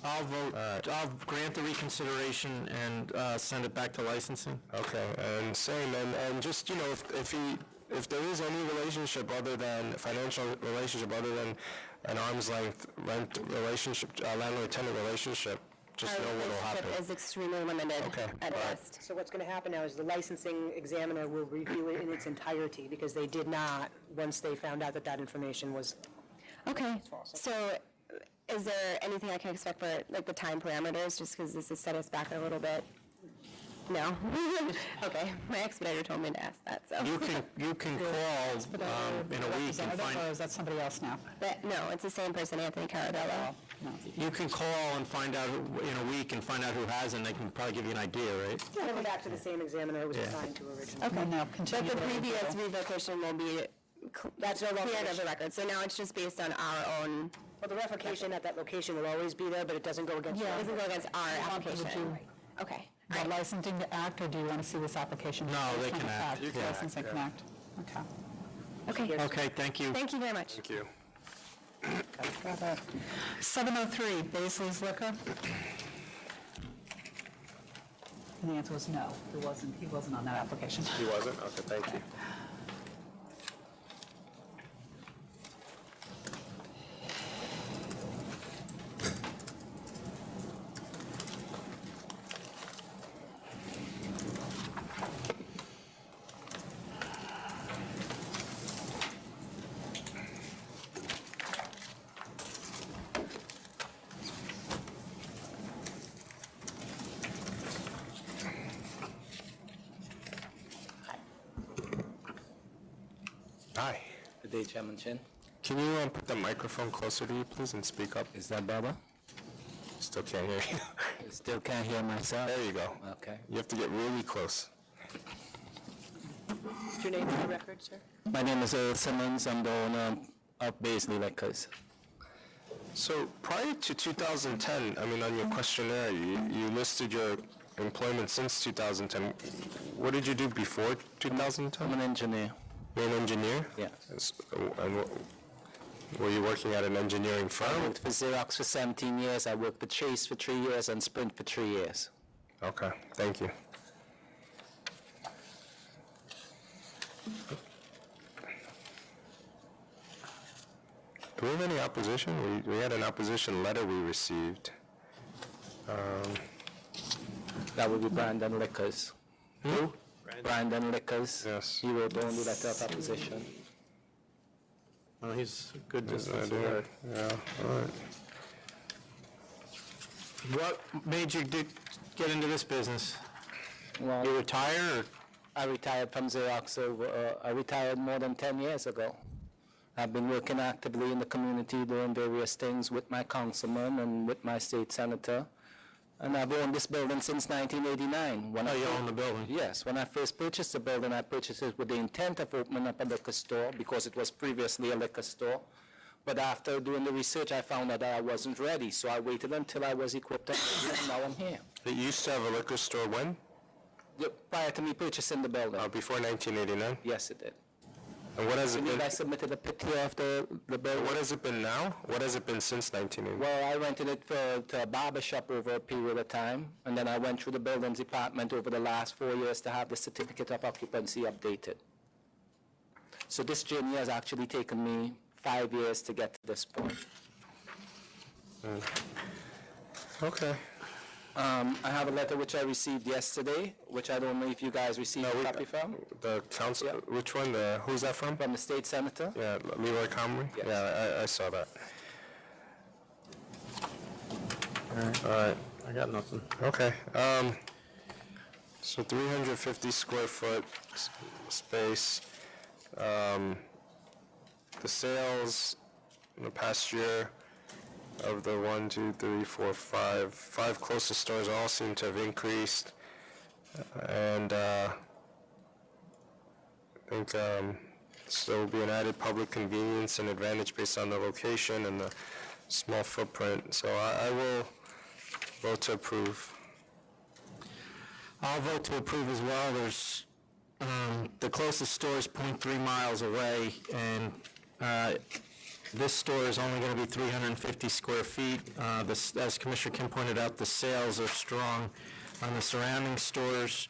I'll grant the reconsideration and send it back to licensing. Okay, and same, and just, if there is any relationship other than, financial relationship other than an arm's length rent relationship, landlord-tenant relationship, just know what will happen. Is extremely limited at best. So what's going to happen now is the licensing examiner will review it in its entirety, because they did not, once they found out that information was... Okay, so is there anything I can expect for, the time parameters, just because this has set us back a little bit? No? Okay, my expediter told me to ask that, so. You can call in a week and find... Or is that somebody else now? No, it's the same person, Anthony Carbello. You can call and find out in a week and find out who has, and they can probably give you an idea, right? It'll go back to the same examiner it was assigned to originally. Okay, now but continue. the previous revocation will be That's no longer cleared of the record, so now it's just based on our own... Well, the revocation at that location will always be there, but it doesn't go against... It doesn't go against our application. Okay. The licensing to act, or do you want to see this application? No, they can act. You can act, Licensing can act. Okay. Okay, thank you. Thank you very much. Thank you. 703, Baisley's Liquor. And the answer was no. He wasn't on that application. He wasn't? Okay, thank you. Hi. Good day, Chairman Chin. Can you put the microphone closer to you, please, and speak up? Is that better? Still can't hear you. Still can't hear myself? There you go. Okay. You have to get really close. What's your name for the record, sir? My name is Earl Simmons. I'm the owner of Baisley Liquors. So prior to 2010, on your questionnaire, you listed your employment since 2010. What did you do before 2010? I'm an engineer. You're an engineer? Yeah. And were you working at an engineering firm? I worked for Xerox for 17 years. I worked for Chase for 3 years and Sprint for 3 years. Okay, thank you. Do we have any opposition? We had an opposition letter we received. That would be Brandon Liquors. Who? Brandon Liquors. Yes. He wrote the only letter of opposition. Well, he's a good Yes, distance I do. away. Yeah, all right. What made you get into this business? Well, You retire, or? I retired from Xerox I retired more than 10 years ago. I've been working actively in the community doing various things with my councilman and with my state senator. And I've owned this building since 1989. When you own the building? Yes. When I first purchased the building, I purchased it with the intent of opening up a liquor store because it was previously a liquor store. But after doing the research, I found out that I wasn't ready. So I waited until I was equipped and ready, and now I'm here. It used to have a liquor store when? Prior to me purchasing the building. Before 1989? Yes, it did. And what has it been? I submitted a picture of the building. What has it been now? What has it been since 1989? Well, I rented it to a barber shop over a period of time, and then I went through the buildings department over the last 4 years to have the certificate of occupancy updated. So this journey has actually taken me 5 years to get to this point. Okay. I have a letter which I received yesterday, which I don't know if you guys received a copy from. The council, which one? Who's that from? From the state senator. Yeah, Leroy Comrie? Yes. Yeah, I saw that. All right, I got nothing. Okay. So 350 square foot space. The sales in the past year of the 5 closest stores all seem to have increased. And I think so there will be an added public convenience and advantage based on the location and the small footprint. So I will vote to approve. I'll vote to approve as well. There's, the closest store is 0.3 miles away, and this store is only going to be 350 square feet. As Commissioner Kim pointed out, the sales are strong on the surrounding stores.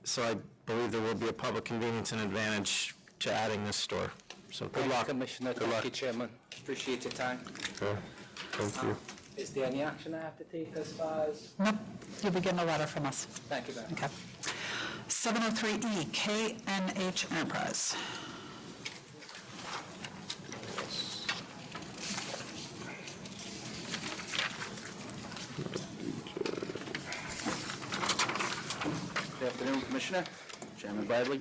So I believe there will be a public convenience and advantage to adding this store. So good luck. Commissioner, thank you, Chairman. Appreciate your time. Okay. Thank you. Is there any action I have to take as far as? Nope, you'll be getting a letter from us. Thank you very much. Okay. 703E, KNH Enterprise. Good afternoon, Commissioner. Chairman Bradley.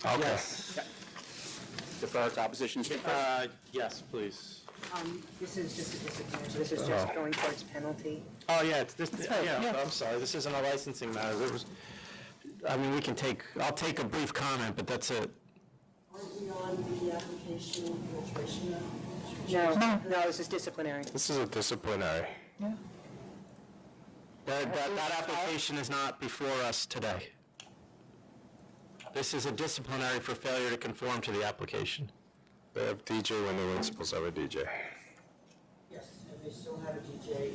Okay. Yes. Defer to opposition speakers. Yes, please. This is just a disciplinary, so this is just going towards penalty. Oh, yeah, it's this, right, yeah, yeah. I'm sorry, this isn't a licensing matter. There was, I mean, I'll take a brief comment, but that's it. Aren't we on the application filtration now? No, this is disciplinary. This is a disciplinary. Yeah. That application is not before us today. This is a disciplinary for failure to conform to the application. They have DJ when they weren't supposed to have a DJ. Yes, and they still have a DJ.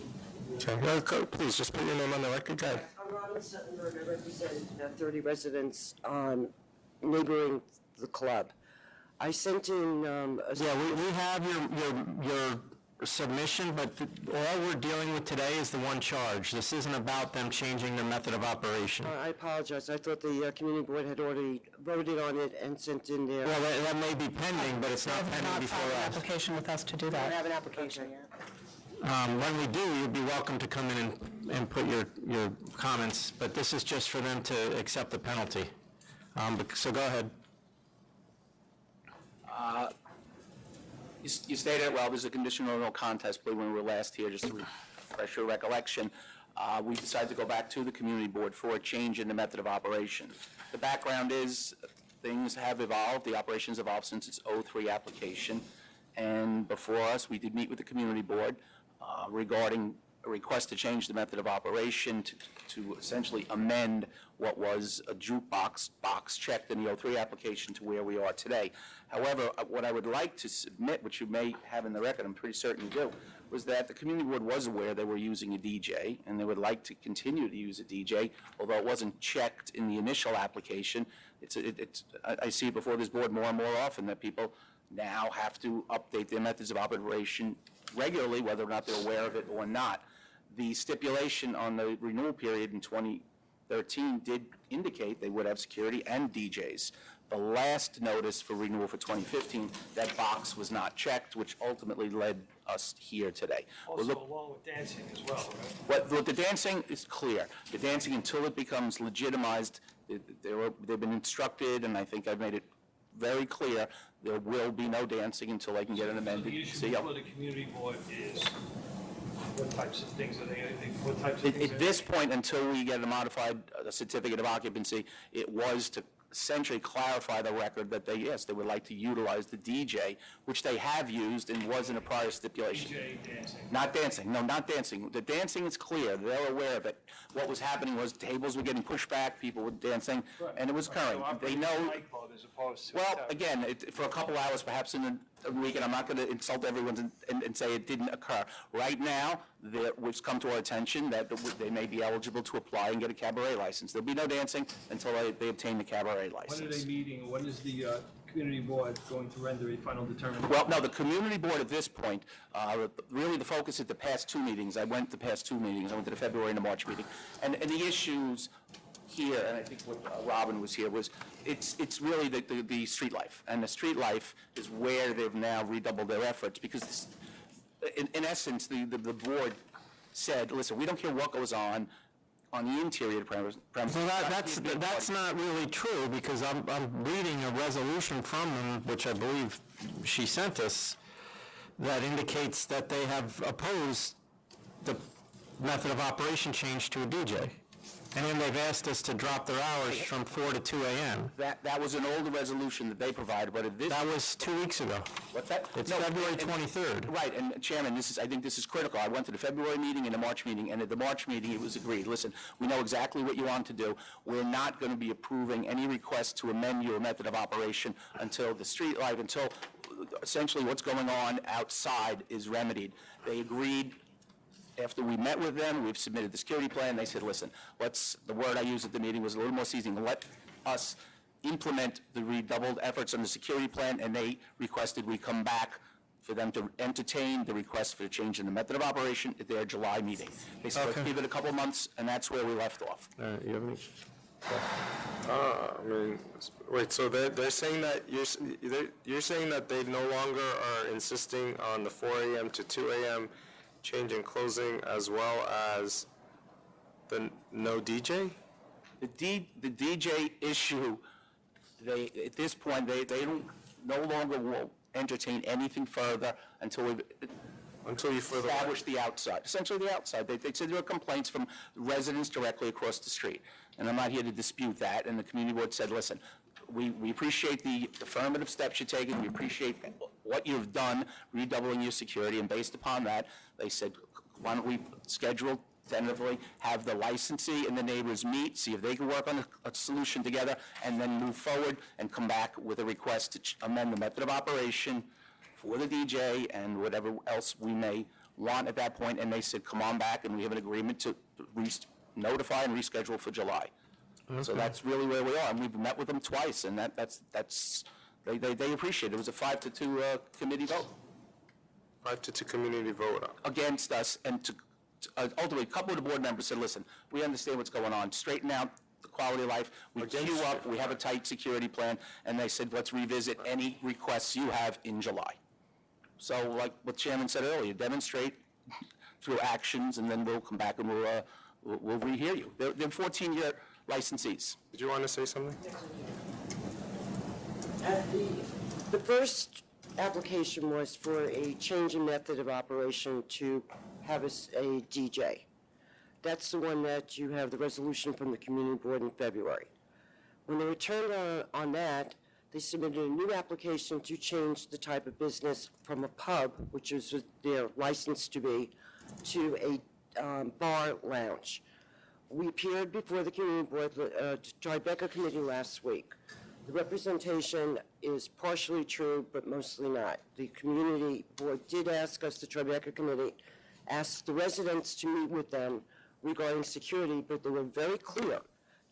Okay. No, please, just put your name on the record. Go ahead. I'm Robin Suttenberg. I represent 30 residents neighboring the club. I sent in Yeah, we have your submission, but all we're dealing with today is the one charge. This isn't about them changing their method of operation. I apologize. I thought the community board had already voted on it and sent in their... Well, that may be pending, but it's not They have pending not before filed an us. application with us to do I don't that. have an application yet. When we do, you'd be welcome to come in and put your comments, but this is just for them to accept the penalty. So go ahead. You stated it well, there's a conditional no contest plea when we were last here, just to refresh your recollection. We decided to go back to the community board for a change in the method of operation. The background is things have evolved, the operations evolved since its 03 application, and before us, we did meet with the community board regarding a request to change the method of operation to essentially amend what was a jukebox box checked in the 03 application to where we are today. However, what I would like to submit, which you may have in the record, I'm pretty certain you do, was that the community board was aware they were using a DJ, and they would like to continue to use a DJ, although it wasn't checked in the initial application. I see it before this board more and more often that people now have to update their methods of operation regularly, whether or not they're aware of it or not. The stipulation on the renewal period in 2013 did indicate they would have security and DJs. The last notice for renewal for 2015, that box was not checked, which ultimately led us here today. Also along with dancing as well, right? Well, the dancing is clear. The dancing, until it becomes legitimized, they've been instructed, and I think I've made it very clear, there will be no dancing until I can get an amended The issue CO. before the community board is what types of things are what types of things At this point, until we get a modified certificate of occupancy, it was to essentially clarify the record that they would like to utilize the DJ, which they have used and was in a prior stipulation. DJ dancing. Not dancing, no, not dancing. The dancing is clear, they're aware of it. What was happening was tables were getting pushed back, people were dancing, and it was occurring. They know, As opposed to. well, again, for a couple hours, perhaps in a week, and I'm not going to insult everyone and say it didn't occur. Right now, it's come to our attention that they may be eligible to apply and get a cabaret license. There'll be no dancing until they obtain the cabaret license. When are they meeting, when is the community board going to render a final determination? Well, no, the community board at this point, really the focus at the past two meetings, I went to the past two meetings, I went to the February and the March meeting, and the issues here, and I think what Robin was here, was it's really the street life. And the street life is where they've now redoubled their efforts, because in essence, the board said, listen, we don't care what goes on the interior premises. Well, that's not really true, because I'm reading a resolution from them, which I believe she sent us, that indicates that they have opposed the method of operation change to a DJ. And then they've asked us to drop their hours from 4 to 2 a.m. That was an older resolution that they provided, but that was 2 weeks ago. What's that? It's February 23rd. Right, and Chairman, I think this is critical. I went to the February meeting and the March meeting, and at the March meeting, it was agreed, listen, we know exactly what you want to do. We're not going to be approving any request to amend your method of operation until the street light, until essentially what's going on outside is remedied. They agreed. After we met with them, we've submitted the security plan. They said, listen, the word I used at the meeting was a little more seasoning. Let us implement the redoubled efforts on the security plan, and they requested we come back for them to entertain the request for a change in the method of operation at their July meeting. They said, let's give it a couple of months, and that's where we left off. You have any? Wait, so they're saying that you're saying that they no longer are insisting on the 4 a.m. to 2 a.m. change in closing, as well as the no DJ? The DJ issue, at this point, they don't no longer will entertain anything further until you further establish the outside. Essentially the outside. They said there were complaints from residents directly across the street. And I'm not here to dispute that. And the community board said, listen, we appreciate the affirmative steps you're taking. We appreciate what you've done, redoubling your security. And based upon that, they said, why don't we schedule tentatively, have the licensee and the neighbors meet, see if they can work on a solution together, and then move forward and come back with a request to amend the method of operation for the DJ and whatever else we may want at that point. And they said, come on back, and we have an agreement to notify and reschedule for July. Okay. So that's really where we are. And we've met with them twice, and they appreciate it. It was a 5-2 committee vote. 5-2 community vote. Against us, and ultimately, a couple of the board members said, listen, we understand what's going on. Straighten out the quality of life. We queue up. We have a tight security plan. And they said, let's revisit any requests you have in July. So like what Chairman said earlier, demonstrate through actions, and then we'll come back and we'll rehear you. They're 14-year licensees. Did you want to say something? The first application was for a change in method of operation to have a DJ. That's the one that you have the resolution from the community board in February. When they returned on that, they submitted a new application to change the type of business from a pub, which is their license to be, to a bar lounge. We appeared before the community board, Tribeca committee last week. The representation is partially true, but mostly not. The community board did ask us, the Tribeca committee, asked the residents to meet with them regarding security, but they were very clear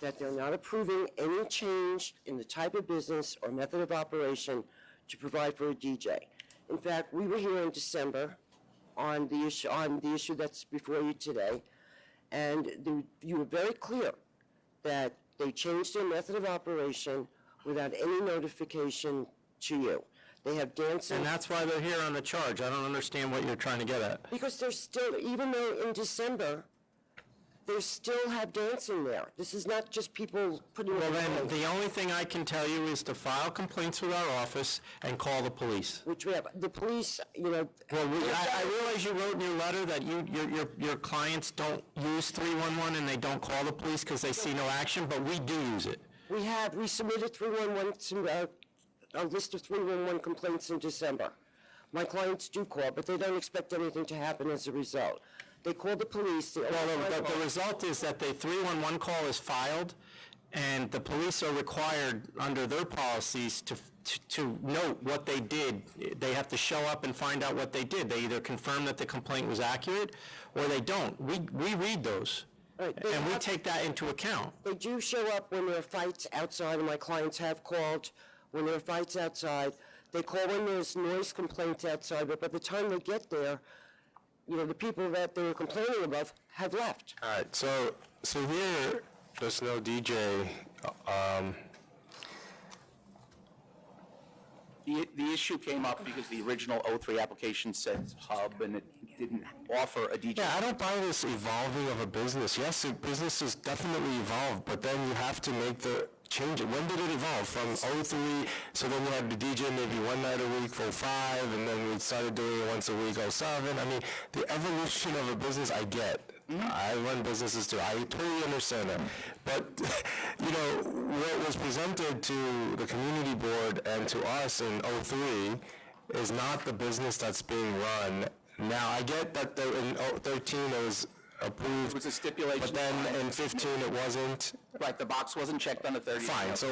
that they're not approving any change in the type of business or method of operation to provide for a DJ. In fact, we were here in December on the issue that's before you today, and you were very clear that they changed their method of operation without any notification to you. They have dancing. And that's why they're here on the charge. I don't understand what you're trying to get at. Because they're still, even though in December, they still have dancing there. This is not just people putting. Well, then the only thing I can tell you is to file complaints with our office and call the police. Which we have. The police, you know. Well, I realize you wrote in your letter that your clients don't use 311 and they don't call the police because they see no action, but we do use it. We submitted 311 a list of 311 complaints in December. My clients do call, but they don't expect anything to happen as a result. They call the police. The result is that the 311 call is filed, and the police are required under their policies to note what they did. They have to show up and find out what they did. They either confirm that the complaint was accurate, or they don't. We read those. Right, and we take that into account. They do show up when there are fights outside, and my clients have called when there are fights outside. They call when there's noise complaints outside, but by the time they get there, you know, the people that they were complaining about have left. All right, so here, there's no DJ. The issue came up because the original O3 application said hub, and it didn't offer a DJ. Yeah, I don't buy this evolving of a business. Yes, businesses definitely evolve, but then you have to make the change. When did it evolve? From 03, so then you had the DJ maybe one night a week, 05, and then we started doing it once a week, 07. I mean, the evolution of a business, I get. I run businesses too. I totally understand that. But, you know, what was presented to the community board and to us in 03 is not the business that's being run. Now, I get that in 13 it was approved. It was a stipulation. But then in 15 it wasn't. Right, the box wasn't checked on the 30. Fine, so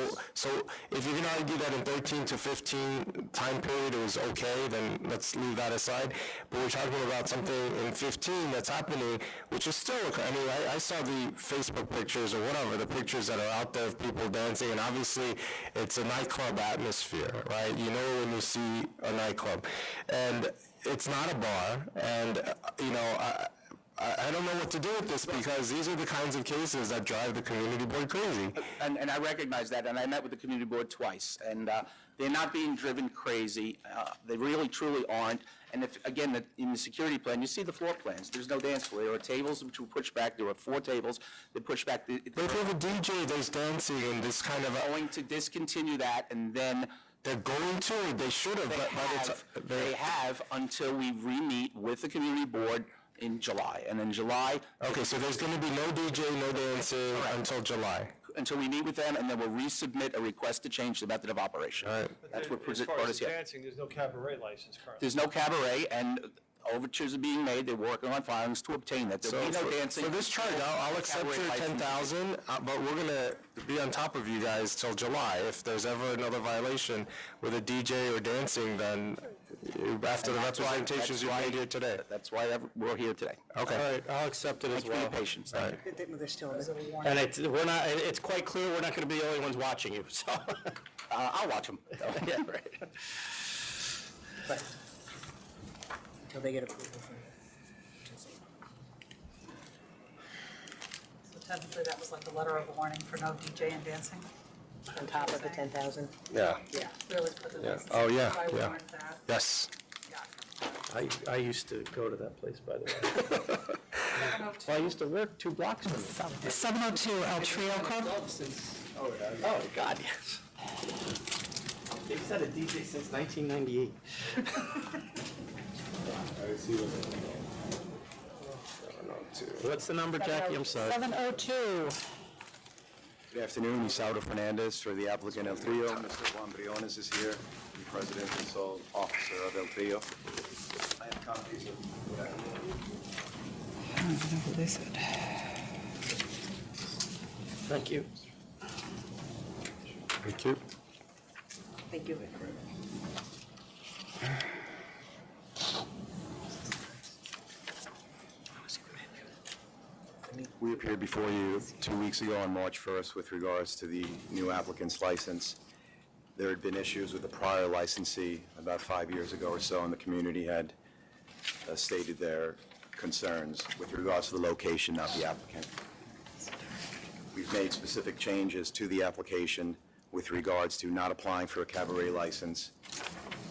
if you can argue that in 13 to 15 time period it was okay, then let's leave that aside. But we're talking about something in 15 that's happening, which is still, I mean, I saw the Facebook pictures or whatever, the pictures that are out there of people dancing, and obviously it's a nightclub atmosphere, right? You know when you see a nightclub. And it's not a bar, and, you know, I don't know what to do with this because these are the kinds of cases that drive the community board crazy. And I recognize that, and I met with the community board twice, and they're not being driven crazy. They really, truly aren't. And if, again, in the security plan, you see the floor plans. There's no dance floor. There are tables which were pushed back. There were 4 tables that pushed back. But if you have a DJ, there's dancing and this kind of... Going to discontinue that, and then... They're going to, or they should have, They have until we re-meet with the community board in July, and in July... Okay, so there's going to be no DJ, no dancing until July. Until we meet with them, and then we'll resubmit a request to change the method of operation. All right. That's what As far as yet. dancing, there's no cabaret license currently. There's no cabaret, and overtures are being made. They're working on filings to obtain that. There'll be no dancing. For this charge, I'll accept your 10,000, but we're going to be on top of you guys till July. If there's ever another violation with a DJ or dancing, then after the representations you made here today. That's why we're here today. Okay. All right, I'll accept it as well. Thank you for your patience. All right. There's still a And it's quite clear we're not going to be the only ones watching you, so. I'll watch them. Yeah, right. Until they get approval from So technically, that was like a letter of warning for no DJ and dancing? on top of the 10,000. Yeah. Yeah. Really for the Yeah. license. Oh, yeah, I yeah. warned that. Yes. I used to go to that place, by the way. Well, I used to work 2 blocks from it. 702 El Trio Club? Oh, God, yes. They've had a DJ since 1998. What's the number, Jackie? I'm sorry. 702. Good afternoon, Isauro Fernandez for the applicant El Trio. Mr. Juan Briones is here, the President and sole officer of El Trio. I have copies of what I don't know what they said. Thank you. Thank you. Thank you. We appeared before you 2 weeks ago on March 1st with regards to the new applicant's license. There had been issues with the prior licensee about 5 years ago or so, and the community had stated their concerns with regards to the location, not the applicant. We've made specific changes to the application with regards to not applying for a cabaret license.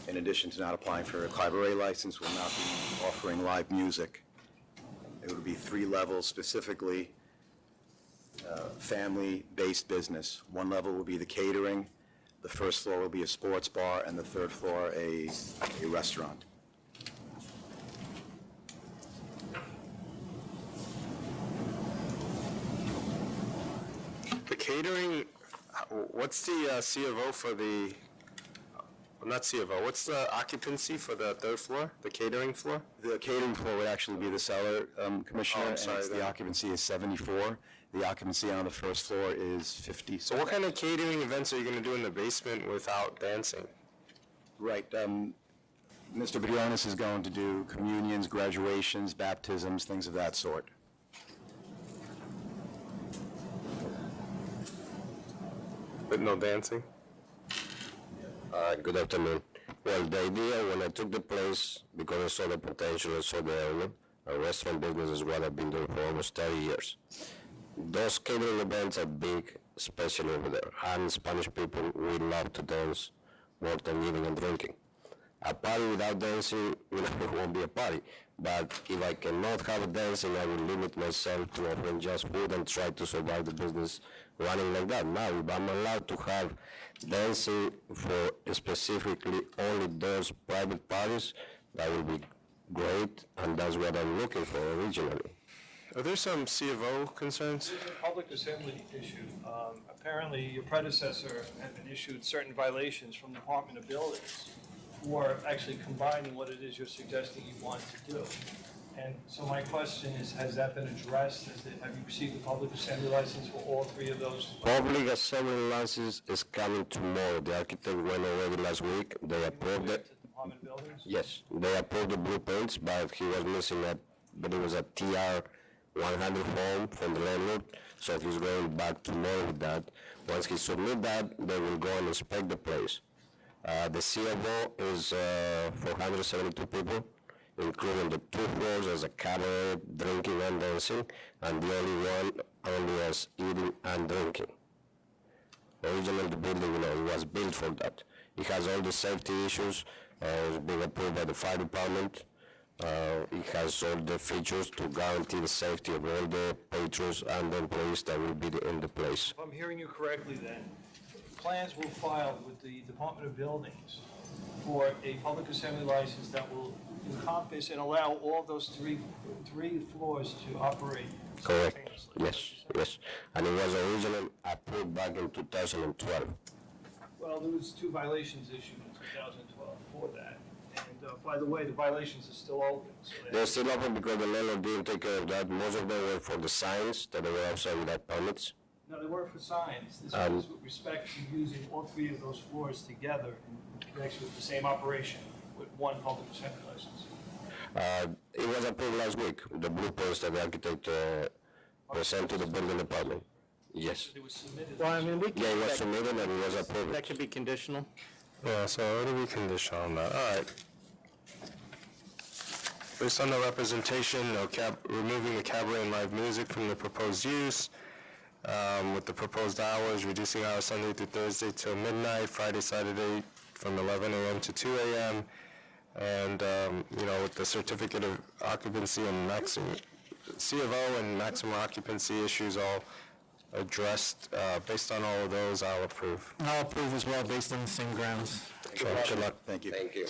In addition to not applying for a cabaret license, we'll not be offering live music. It would be 3 levels, specifically family-based business. 1 level will be the catering, the 1st floor will be a sports bar, and the 3rd floor a restaurant. The catering, what's the C of O for the, not C of O, what's the occupancy for the 3rd floor, the catering floor? The catering floor would actually be the cellar, Commissioner. Oh, I'm sorry, and the occupancy is 74. The occupancy on the 1st floor is 50. So what kind of catering events are you going to do in the basement without dancing? Right. Mr. Briones is going to do communions, graduations, baptisms, things of that sort. But no dancing? Good afternoon. Well, the idea when I took the place, because I saw the potential, I saw the element, a restaurant business is what I've been doing for almost 30 years. Those catering events are big, especially over there. And Spanish people, we love to dance. more than eating and drinking. A party without dancing, it won't be a party. But if I cannot have a dancing, I will limit myself to offering just food and try to survive the business running like that. Now, if I'm allowed to have dancing for specifically only those private parties, that will be great, and that's what I'm looking for originally. Are there some C of O concerns? There's a public assembly issue. Apparently, your predecessor had been issued certain violations from the Department of Buildings for actually combining what it is you're suggesting you want to do. And so my question is, has that been addressed? Have you received the public assembly license for all three of those? Public assembly license is coming tomorrow. The architect went already last week. They approved it. Department of Buildings? Yes, they approved the blueprints, but he was missing but it was a TR 100 form from the landlord, so he's going back tomorrow with that. Once he submit that, they will go and inspect the place. The CFO is 472 people, including the 2 floors as a cabaret, drinking and dancing, and the only one only as eating and drinking. Originally, the building, it was built for that. It has all the safety issues. It's been approved by the fire department. It has all the features to guarantee the safety of all the patrons and the employees that will be in the place. If I'm hearing you correctly then, plans will file with the Department of Buildings for a public assembly license that will encompass and allow all of those three floors to operate. Correct. Yes. And it was originally approved back in 2012. Well, there was 2 violations issued in 2012 for that. And by the way, the violations are still open. So They're still open because the landlord didn't take care of that. Most of them were for the signs that they were outside without permits. No, they were for signs. This was with respect to using all 3 of those floors together in connection with the same operation with one public assembly license. It was approved last week, the blueprints that the architect sent to the building department. Yes. It was submitted. Well, I mean, Yeah, it was submitted and it was approved. That could be conditional. Yeah, so what do we condition on that? All right. Based on the representation, removing the cabaret and live music from the proposed use, with the proposed hours, reducing hours Sunday through Thursday till midnight, Friday, Saturday from 11 a.m. to 2 a.m., and, with the certificate of occupancy and maximum, C of O and maximum occupancy issues all addressed. Based on all of those, I'll approve. I'll approve as well, based on the same grounds. Good luck. Thank you. Thank you.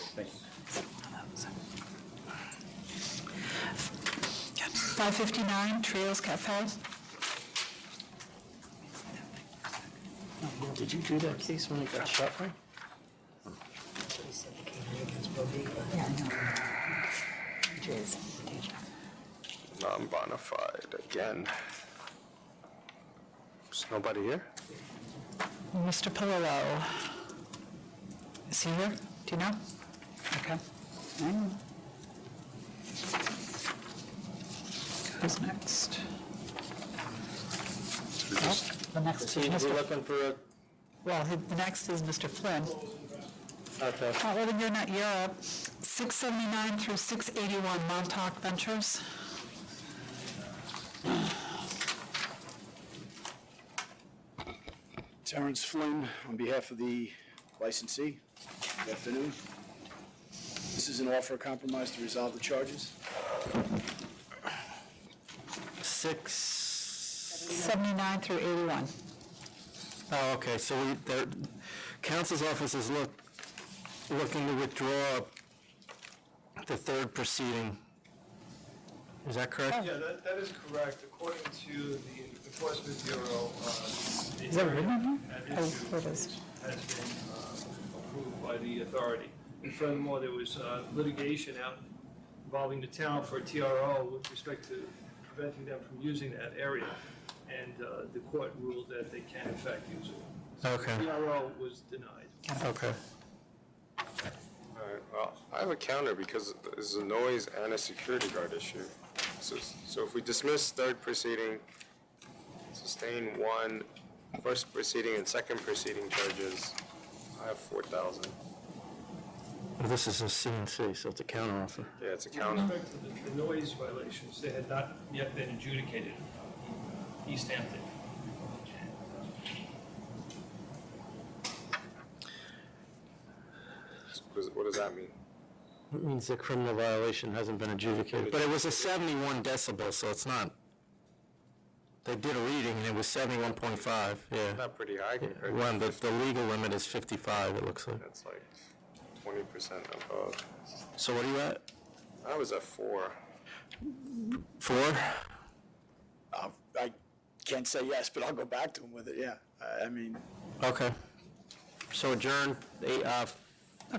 559 Trios Cafe. Did you do that case when it got shut, right? Yeah, I know. Jeez. Non-bona fide again. There's nobody here? Mr. Pillolo. Is he here? Do you know? Okay. Who's next? The next is We're Mr. looking for a... Well, the next is Mr. Flynn. Okay. Well, you're up. 679 through 681 Montauk Ventures. Terrence Flynn, on behalf of the licensee. Good afternoon. This is an offer of compromise to resolve the charges. 679 through 81. Oh, okay, so council's office is looking to withdraw the 3rd proceeding. Is that correct? Yeah, that is correct. According to the Enforcement Bureau, the Is that written hearing in at here? Oh, issue there it is. has been approved by the authority. And furthermore, there was litigation out involving the town for a TRO with respect to preventing them from using that area. And the court ruled that they can in fact use it. So Okay. the TRO was denied. Okay. All right, well, I have a counter because there's a noise and a security guard issue. So if we dismiss 3rd proceeding, sustain 1 first proceeding and 2nd proceeding charges, I have 4,000. Well, this is a C&C, so it's a counteroffer. Yeah, it's a With counter. respect to the noise violations, they had not yet been adjudicated in East Hampton. does that mean? It means the criminal violation hasn't been adjudicated. But it was a 71 decibel, so it's not. They did a reading, and it was 71.5, yeah. Not pretty high compared When the legal limit is 55, it looks like. That's like 20% above. So what are you at? I was at 4. 4? I can't say yes, but I'll go back to him with it, yeah. I mean, Okay. So adjourn,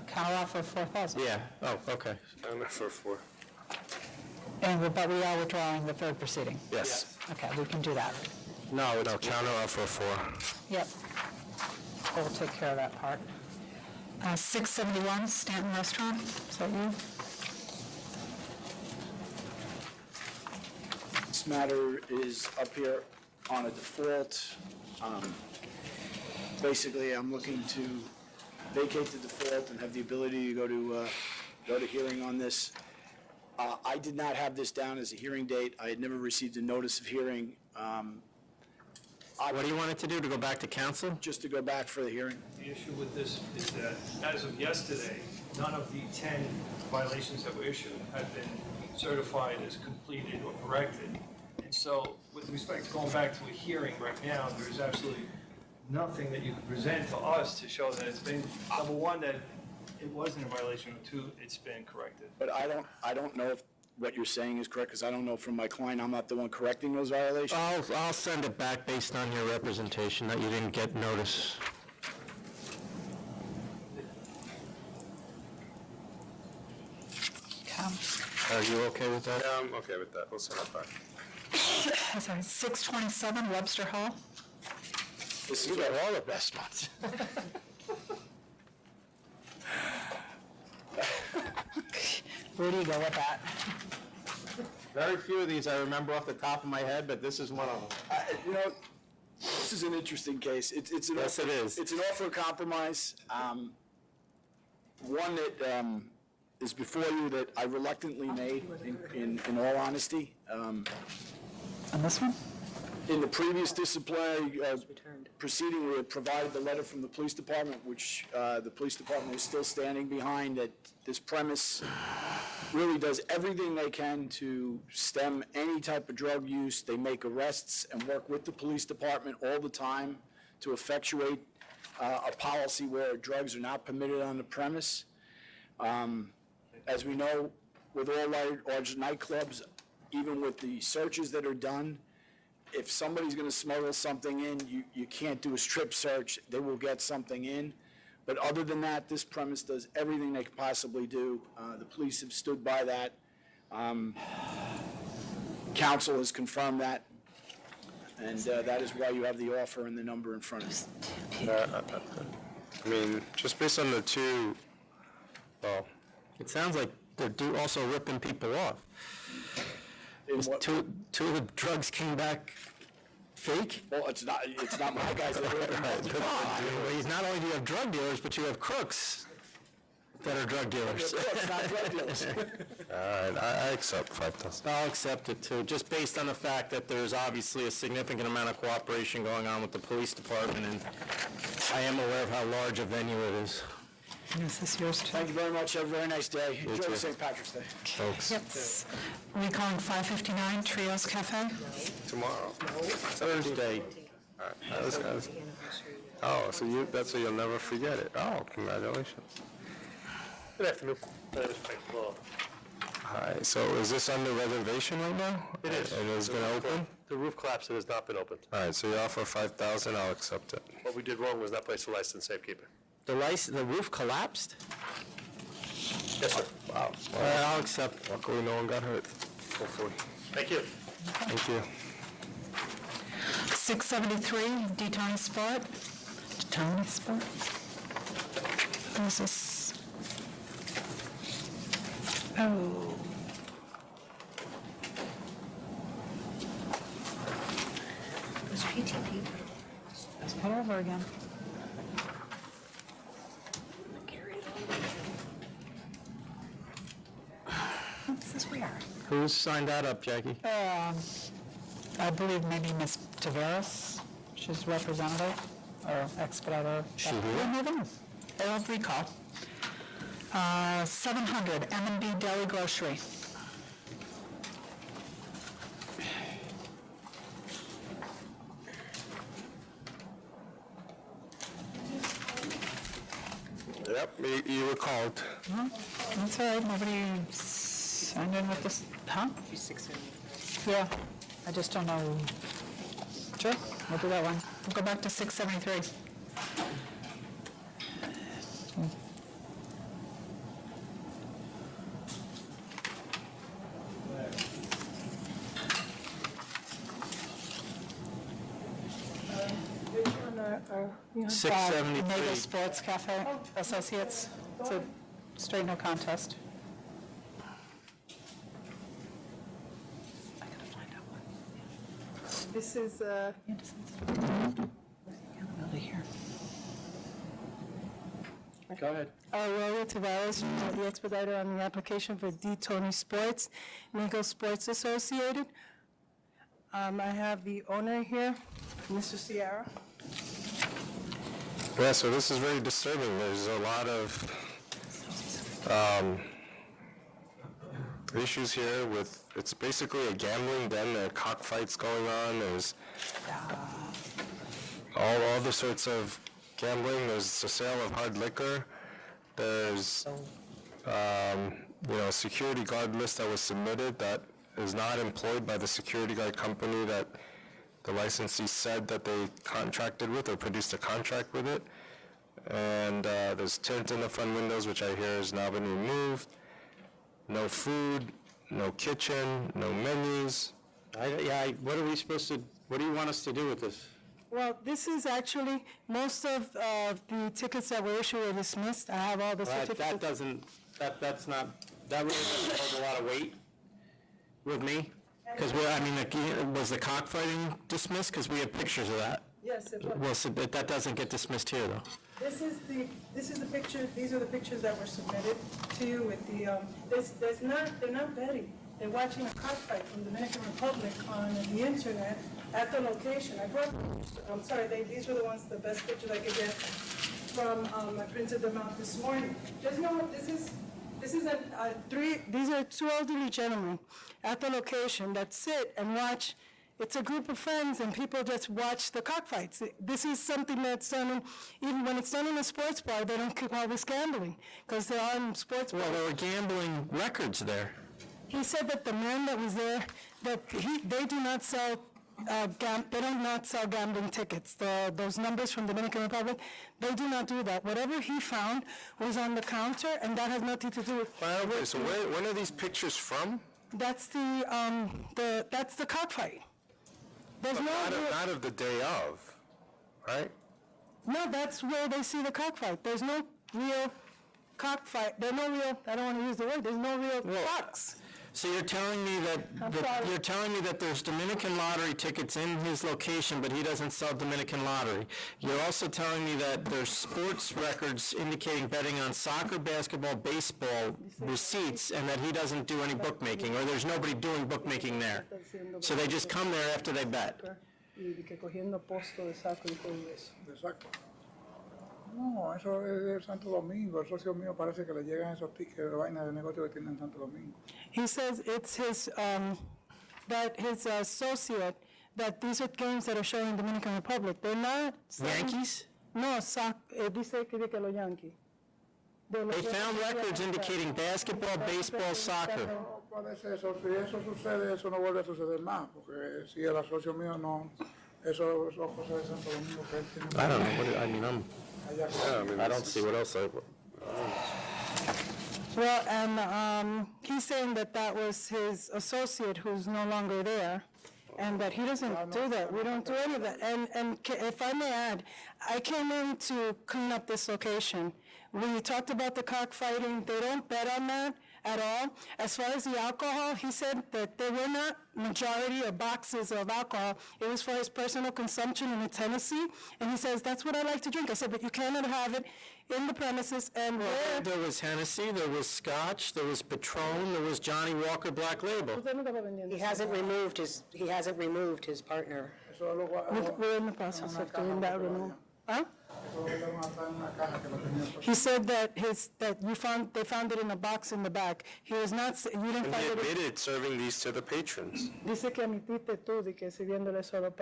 Counter offer 4,000. yeah, oh, okay. I'm at for 4. But we are withdrawing the third proceeding. Yes. Okay, we can do that. No, it's counter offer 4. Yep. We'll take care of that part. 671 Stanton Restaurant, is that you? this matter is up here on a default. Basically, I'm looking to vacate the default and have the ability to go to hearing on this. I did not have this down as a hearing date. I had never received a notice of hearing. What do you want it to do, to go back to council? Just to go back for the hearing. The issue with this is that, as of yesterday, none of the 10 violations that were issued have been certified as completed or corrected. And so, with respect to going back to a hearing right now, there is absolutely nothing that you can present to us to show that it's been, number one, that it wasn't a violation, or 2, it's been corrected. But I don't know if what you're saying is correct, because I don't know from my client, I'm not the one correcting those violations. I'll send it back based on your representation that you didn't get notice. Are you okay with that? Yeah, I'm okay with that. We'll send it back. Sorry, 627 Webster Hall. This is all the best ones. Where do you go with that? Very few of these I remember off the top of my head, but this is one of them. You know, this is an interesting case. It's an Yes, it is. It's an offer of compromise. One that is before you that I reluctantly made, in all honesty. On this one? In the previous disciplinary proceeding, we had provided the letter from the police department, which the police department is still standing behind, that this premise really does everything they can to stem any type of drug use. They make arrests and work with the police department all the time to effectuate a policy where drugs are not permitted on the premise. As we know, with all large nightclubs, even with the searches that are done, if somebody's going to smuggle something in, you can't do a strip search. They will get something in. But other than that, this premise does everything they can possibly do. The police have stood by that. Council has confirmed that. And that is why you have the offer and the number in front of you. I mean, just based on the 2, well, it sounds like they're also ripping people off. Two of the drugs came back fake? Well, it's not my guys that are ripping them off. Not only do you have drug dealers, but you have crooks that are drug dealers. Crooks, not drug dealers. all right, I accept 5,000. I'll accept it too, just based on the fact that there's obviously a significant amount of cooperation going on with the police department, and I am aware of how large a venue it is. Is this yours too? Thank you very much. Have a very nice day. You Enjoy too. St. Patrick's Day. Thanks. Yes. Are we calling 559 Trios Cafe? Tomorrow. Thursday. All right. Oh, so that's so you'll never forget it. Oh, congratulations. Good afternoon. My name is Frank Law. All right, so is this under reservation right now? It is. And it's going to open? The roof collapsed and has not been opened. All right, so you offer 5,000, I'll accept it. What we did wrong was not place a licensed safekeeper. The roof collapsed? Yes, sir. Wow. I'll accept. Luckily, no one got hurt. Hopefully. Thank you. Thank you. 673 D-Tony Sport. D-Tony Sport? What is this? Oh. It's PTP. Let's put it over again. What's this where? Who's signed that up, Jackie? I believe maybe Ms. Taveras, she's representative or expediter. She here? I don't know. I don't recall. 700 M&B Deli Grocery. Yep, you were called. No, that's all right, nobody signed in with this, huh? Yeah, I just don't know. Sure, we'll do that one. We'll go back to 673. uh, 673. Naval Sports Cafe Associates. It's a straight no contest. This is, Go ahead. Aurora Tavares, the expediter on the application for D. Tony Sports, Naval Sports Associated. I have the owner here, Mr. Sierra. Yeah, so this is very disturbing. There's a lot of issues here with, it's basically a gambling den, there are cockfights going on, there's all other sorts of gambling, there's the sale of hard liquor, there's, a security guard list that was submitted that is not employed by the security guard company that the licensee said that they contracted with or produced a contract with it. And there's tint in the front windows, which I hear has now been removed. No food, no kitchen, no menus. What are we supposed to, what do you want us to do with this? Well, this is actually, most of the tickets that were issued were dismissed. I have all the certificates. That doesn't, that's not, that really doesn't hold a lot of weight with me. Because was the cockfighting dismissed? Because we have pictures of that. Yes, it was. Well, so that doesn't get dismissed here, though. This is the picture, these are the pictures that were submitted to you with the, they're not betting. They're watching a cockfight from the Dominican Republic on the internet at the location. These were the ones, the best pictures I could get from, I printed them out this morning. Just know what these are two elderly gentlemen at the location that sit and watch. It's a group of friends and people just watch the cockfights. This is something that's done, even when it's done in a sports bar, they don't call this gambling because they're on sports bars. Well, there were gambling records there. He said that the man that was there, that they do not sell gambling tickets. Those numbers from Dominican Republic, they do not do that. Whatever he found was on the counter, and that has nothing to do with. Okay, so when are these pictures from? That's the cockfight. There's not of the day of, right? No, that's where they see the cockfight. There's no real cockfight. There's no real. I don't want to use the word. There's no real cocks. So you're telling me that there's Dominican lottery tickets in his location, but he doesn't sell Dominican lottery. You're also telling me that there's sports records indicating betting on soccer, basketball, baseball receipts, and that he doesn't do any bookmaking, or there's nobody doing bookmaking there. So they just come there after they bet. No, eso es de Santo Domingo. El socio mío parece que le llegan esos tickets de vaina de negocio que tiene en Santo Domingo. He says it's his, that his associate, that these are games that are shown in Dominican Republic. They're not... Yankees? No, dice que los Yankees. They found records indicating basketball, baseball, soccer. No parece eso. Si eso sucede, eso no vuelve a suceder más. Porque si el socio mío no... Eso es cosa de Santo Domingo que él tiene... I don't know. I don't see what else Well, and he's saying that was his associate who's no longer there, and that he doesn't do that. We don't do any of that. And if I may add, I came in to clean up this location. We talked about the cockfighting. They don't bet on that at all. As far as the alcohol, he said that there were not majority of boxes of alcohol. It was for his personal consumption in a Tennessee. And he says, that's what I like to drink. I said, but you cannot have it in the premises. And there was Hennessy, there was Scotch, there was Patron, there was Johnny Walker Black Label. He hasn't removed his partner. We're in the process of doing that renewal. Huh? Eso lo dejaron atrás en una caja que lo tenían. He said that they found it in a box in the back. He was not, you didn't And find he it. admitted serving these to the patrons. Dice que admitiste tú de que sirviéndole eso a los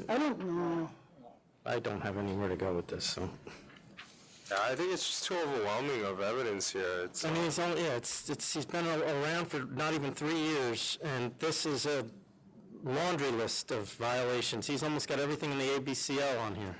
I don't know. I don't have anywhere to go with this, so. Yeah, I think it's just too overwhelming of evidence here. It's, I mean, it's only, yeah, he's been around for not even 3 years, and this is a laundry list of violations. He's almost got everything in the ABCL on here.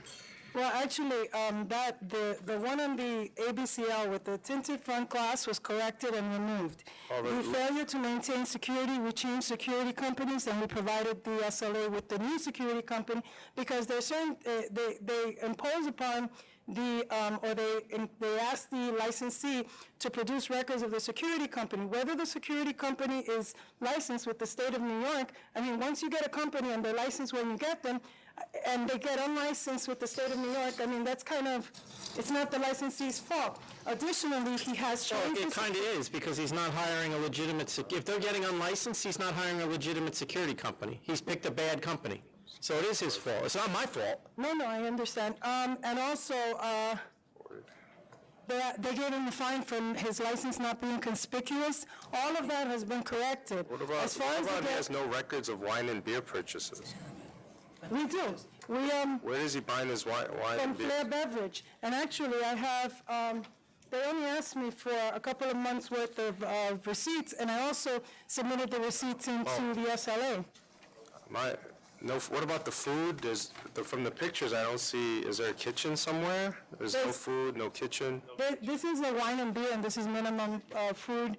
Well, actually, the one on the ABCL with the tinted front glass was corrected and removed. The failure to maintain security, we changed security companies, and we provided the SLA with the new security company because there's certain, they impose upon the, or they ask the licensee to produce records of the security company. Whether the security company is licensed with the state of New York, I mean, once you get a company and they're licensed when you get them, and they get unlicensed with the state of New York, I mean, that's kind of, it's not the licensee's fault. Additionally, he has Well, changed... it kind of is, because he's not hiring a legitimate, if they're getting unlicensed, he's not hiring a legitimate security company. He's picked a bad company. So it is his fault. It's not my fault. No, I understand. And also, they gave him a fine for his license not being conspicuous. All of that has been corrected. what about, As far as he has no records of wine and beer purchases? We do. Where is he buying his wine From and beer? Flair Beverage. And actually, I have, they only asked me for a couple of months' worth of receipts, and I also submitted the receipts into the SLA. What about the food? From the pictures, I don't see, is there a kitchen somewhere? There's no food, no kitchen? This is a wine and beer, and this is minimum food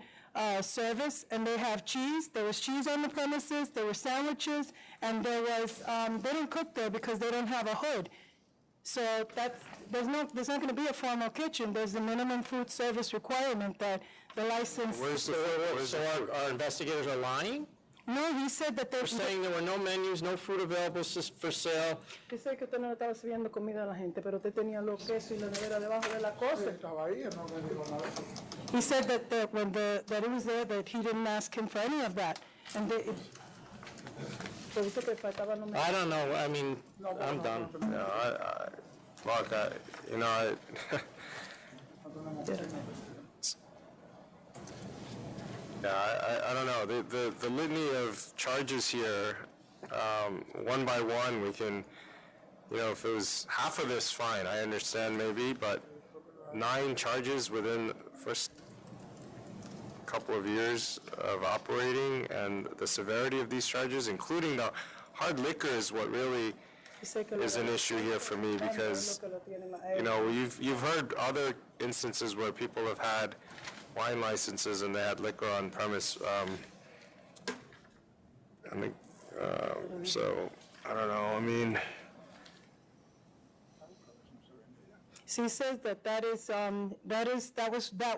service, and they have cheese. There was cheese on the premises, there were sandwiches, and there was, they don't cook there because they don't have a hood. So there's not going to be a formal kitchen. There's the minimum food service requirement that the license... So our investigators are lying? No, he said that They're saying there were no menus, no food available for sale. Dice que usted no le estaba sirviendo comida a la gente, pero usted tenía los quesos y la nevera debajo de la cosa. He said that that it was there, that he didn't ask him for any of that. And I don't know. I mean, I'm done. Yeah, I don't know. The litany of charges here, one by one, we can, if it was half of this, fine, I understand maybe, but 9 charges within the first couple of years of operating and the severity of these charges, including the hard liquor, is what really is an issue here for me because, you've heard other instances where people have had wine licenses and they had liquor on premise. So I don't know. I mean, So he says that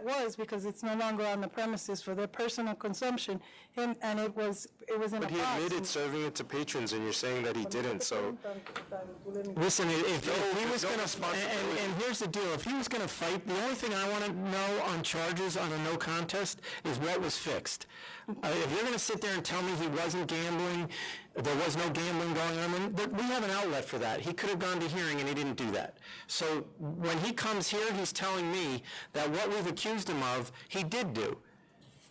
was because it's no longer on the premises for their personal consumption, and it was in a box. but he admitted serving it to patrons, and you're saying that he didn't. So Listen, if he was going to, and here's the deal, if he was going to fight, the only thing I want to know on charges on a no contest is what was fixed. If you're going to sit there and tell me he wasn't gambling, there was no gambling going on, then we have an outlet for that. He could have gone to hearing and he didn't do that. So when he comes here, he's telling me that what we've accused him of, he did do.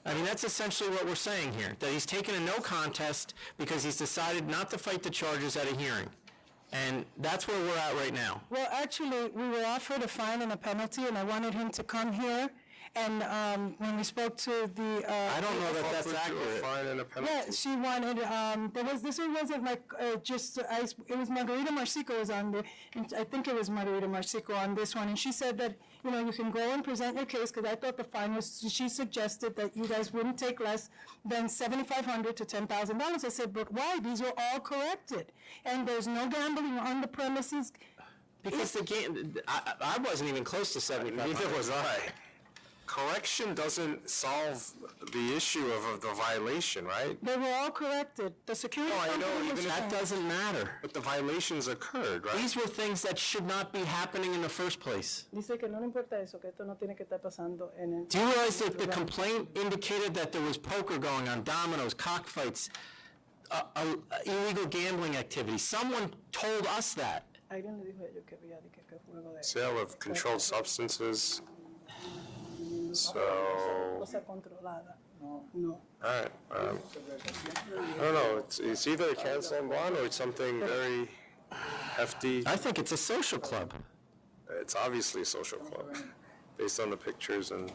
I mean, that's essentially what we're saying here, that he's taken a no contest because he's decided not to fight the charges at a hearing. And that's where we're at right now. Well, actually, we were offered a fine and a penalty, and I wanted him to come here. And when we spoke to the... I don't know that that's accurate. Fine and a penalty. Yeah, she wanted, this one wasn't like it was Margarita Marcico was on there, and I think it was Margarita Marcico on this one, and she said that, you can go and present your case, because I thought the fine was, she suggested that you guys wouldn't take less than $7,500 to $10,000. I said, but why? These were all corrected, and there's no gambling on the premises. Because the game, I wasn't even close to 75. Neither was I. Correction doesn't solve the issue of the violation, right? They were all corrected. The security company was that doesn't matter. But the violations occurred, right? These were things that should not be happening in the first place. Dice que no le importa eso, que esto no tiene que estar pasando en el... Do you realize that the complaint indicated that there was poker going on, dominoes, cockfights, illegal gambling activity? Someone told us that. Alguien le dijo a ellos que había de que fuego de... Sale of controlled substances. So, Cosa controlada. No. all right. I don't know. It's either a cancel and bond or it's something very hefty. I think it's a social club. It's obviously a social club, based on the pictures and.